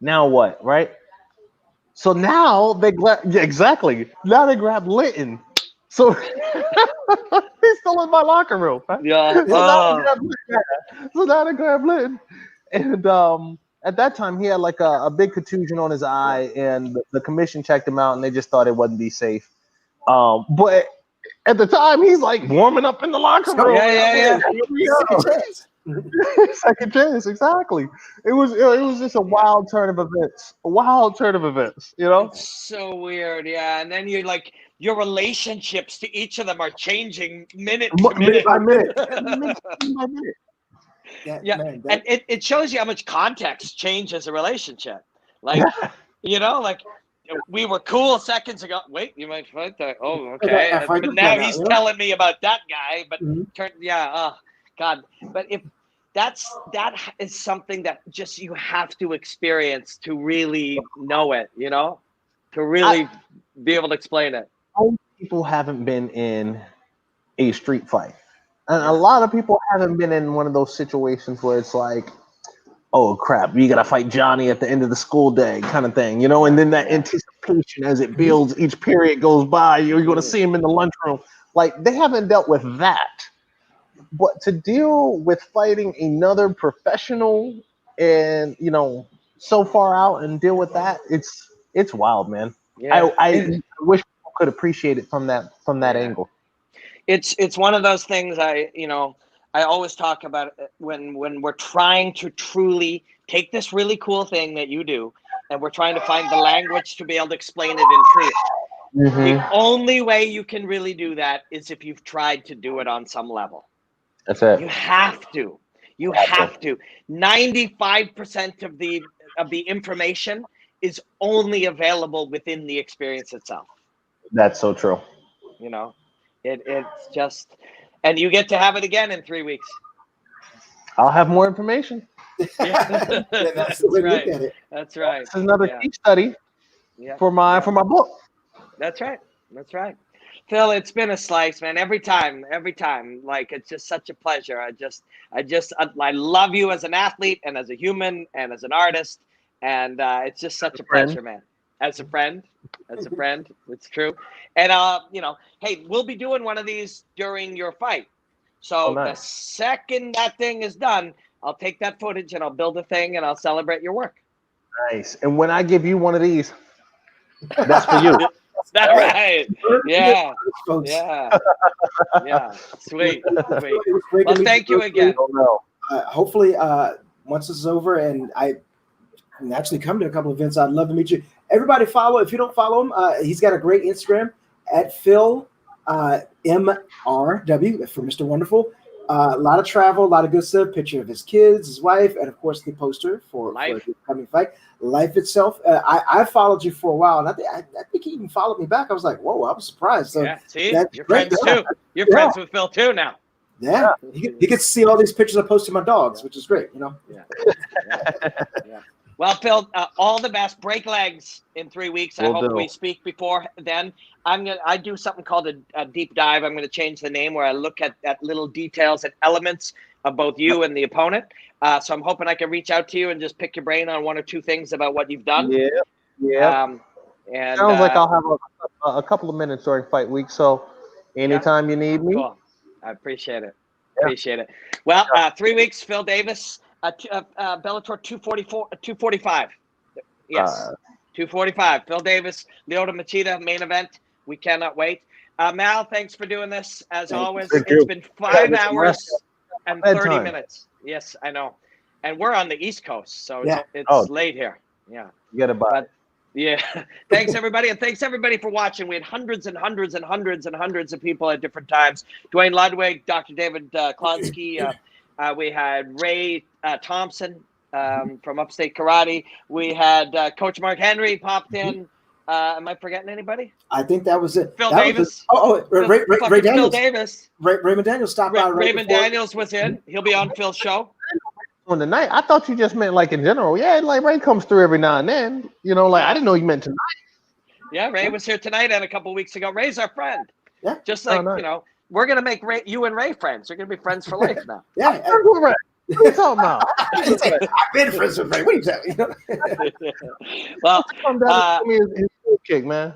Now what?" Right? So now they exactly. Now they grab Linton. So he's still in my locker room. Right? Yeah. So now they grab Linton. And at that time, he had like a big contusion on his eye, and the commission checked him out, and they just thought it wouldn't be safe. But at the time, he's like warming up in the locker room. Yeah. Second chance, exactly. It was just a wild turn of events. It's so weird, And then you're like, your relationships to each of them are changing minute by minute. Yeah. Man, and it shows you how much context changes a relationship. Like, like we were cool seconds ago. Wait, you might fight that. Oh, okay. But now he's telling me about that guy. But God. But if that is something that just you have to experience to really know it, to really be able to explain it. Most people haven't been in a street fight. And a lot of people haven't been in one of those situations where it's like, "Oh crap, you gotta fight Johnny at the end of the school day," kind of thing, and then that anticipation as it builds, each period goes by, you're gonna see him in the lunchroom. Like, they haven't dealt with that. But to deal with fighting another professional and so far out and deal with that, it's wild, man. Yeah. I wish people could appreciate it from that angle. It's one of those things I always talk about when we're trying to truly take this really cool thing that you do, and we're trying to find the language to be able to explain it in truth. Mm-hmm. The only way you can really do that is if you've tried to do it on some level. That's it. You have to. You have to. 95% of the information is only available within the experience itself. That's so true. It's just, and you get to have it again in 3 weeks. I'll have more information. That's right. That's right. This is another case study for my book. That's right. Phil, it's been a slice, man. Every time, like it's just such a pleasure. I love you as an athlete and as a human and as an artist, and it's just such a pleasure, man. As a friend, it's true. And hey, we'll be doing one of these during your fight. So the second that thing is done, I'll take that footage and I'll build a thing and I'll celebrate your work. Nice. And when I give you one of these, that's for you. That's right. Yeah. Sweet. Well, thank you again. Hopefully, once this is over and I can actually come to a couple of events, I'd love to meet you. Everybody follow. If you don't follow him, he's got a great Instagram at Phil MRW for Mr. Wonderful. A lot of travel, a lot of good stuff. Picture of his kids, his wife, and of course the poster for the upcoming fight. Life itself. I followed you for a while, and I think he even followed me back. I was like, whoa, I was surprised. So see, you're friends too. You're friends with Phil too now. Yeah, he gets to see all these pictures I post to my dogs, which is great. Yeah. Well, Phil, all the best. Break legs in 3 weeks. I hope we speak before then. I do something called a deep dive. I'm going to change the name where I look at little details and elements of both you and the opponent. So I'm hoping I can reach out to you and just pick your brain on one or two things about what you've done. Yeah. And sounds like I'll have a couple of minutes during fight week. So anytime you need me. Cool. I appreciate it. Well, 3 weeks, Phil Davis. Bellator 245. Yes, 245. Phil Davis, Lyoto Machida, main event. We cannot wait. Mal, thanks for doing this. As always, it's been 5 hours and 30 minutes. Yes, I know. And we're on the East Coast, so it's late here. Yeah. Get it, bud. Yeah. Thanks, everybody. And thanks, everybody, for watching. We had hundreds and hundreds and hundreds and hundreds of people at different times. Dwayne Ludwig, Dr. David Klonsky, we had Ray Thompson from Upstate Karate. We had Coach Mark Henry popped in. Am I forgetting anybody? I think that was it. Phil Davis. Ray Daniels. Phil Davis. Raymond Daniels stopped by. Raymond Daniels was in. He'll be on Phil's show. On the night, I thought you just meant like in general. Yeah, like Ray comes through every now and then. I didn't know you meant tonight. Yeah, Ray was here tonight and a couple of weeks ago. Ray's our friend. Yeah. Just like, we're going to make you and Ray friends. You're going to be friends for life now. Yeah. What are you talking about? I've been friends with Ray. What are you talking? Well, his kick, man.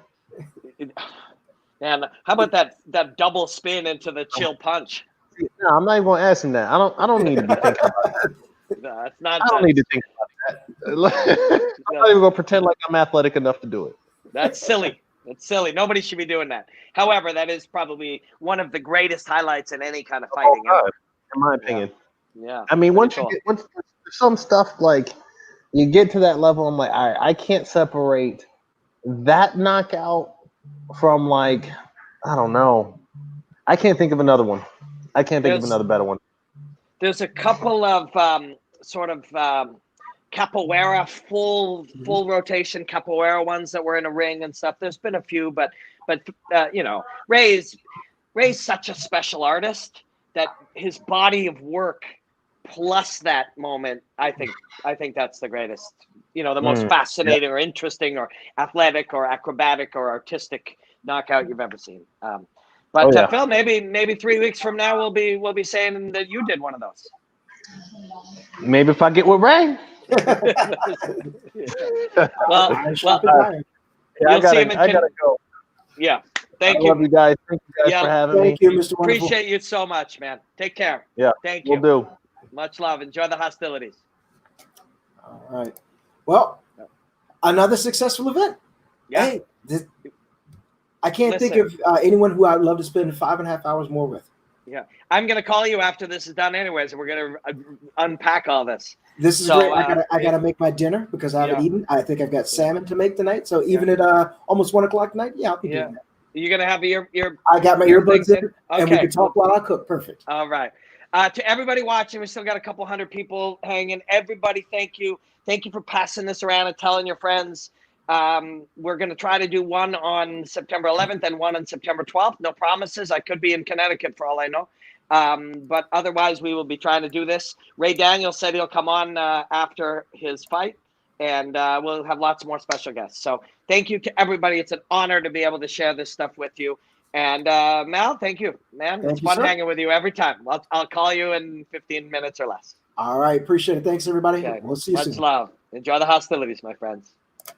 And how about that double spin into the chill punch? No, I'm not even going to ask him that. I don't need to be thinking about that. No, it's not. I don't need to think about that. I'm not even going to pretend like I'm athletic enough to do it. That's silly. That's silly. Nobody should be doing that. However, that is probably one of the greatest highlights in any kind of fighting ever. In my opinion. Yeah. I mean, once some stuff like you get to that level, I'm like, all right, I can't separate that knockout from like, I don't know. I can't think of another one. I can't think of another better one. There's a couple of capoeira, full rotation capoeira ones that were in a ring and stuff. There's been a few, but Ray's such a special artist that his body of work plus that moment, I think that's the greatest, the most fascinating or interesting or athletic or acrobatic or artistic knockout you've ever seen. But Phil, maybe 3 weeks from now we'll be saying that you did one of those. Maybe if I get with Ray. Well, you'll see him in. I gotta go. Yeah. Thank you. Love you guys. Thank you guys for having me. Thank you, Mr. Wonderful. Appreciate you so much, man. Take care. Yeah. Thank you. We'll do. Much love. Enjoy the hostilities. All right. Well, another successful event. Yeah. Hey, I can't think of anyone who I'd love to spend 5.5 hours more with. Yeah. I'm going to call you after this is done anyways, and we're going to unpack all this. This is great. I gotta make my dinner because I haven't eaten. I think I've got salmon to make tonight. So even at almost 1 o'clock tonight, I'll be doing that. You're going to have your I got my earbuds in, and we can talk while I cook. Perfect. All right. To everybody watching, we still got a couple hundred people hanging. Everybody, thank you. Thank you for passing this around and telling your friends. We're going to try to do one on September 11th and one on September 12th. No promises. I could be in Connecticut for all I know. But otherwise, we will be trying to do this. Ray Daniels said he'll come on after his fight, and we'll have lots more special guests. So thank you to everybody. It's an honor to be able to share this stuff with you. And Mal, thank you, man. It's fun hanging with you every time. I'll call you in 15 minutes or less. All right. Appreciate it. Thanks, everybody. Okay. We'll see you soon. Much love. Enjoy the hostilities, my friends.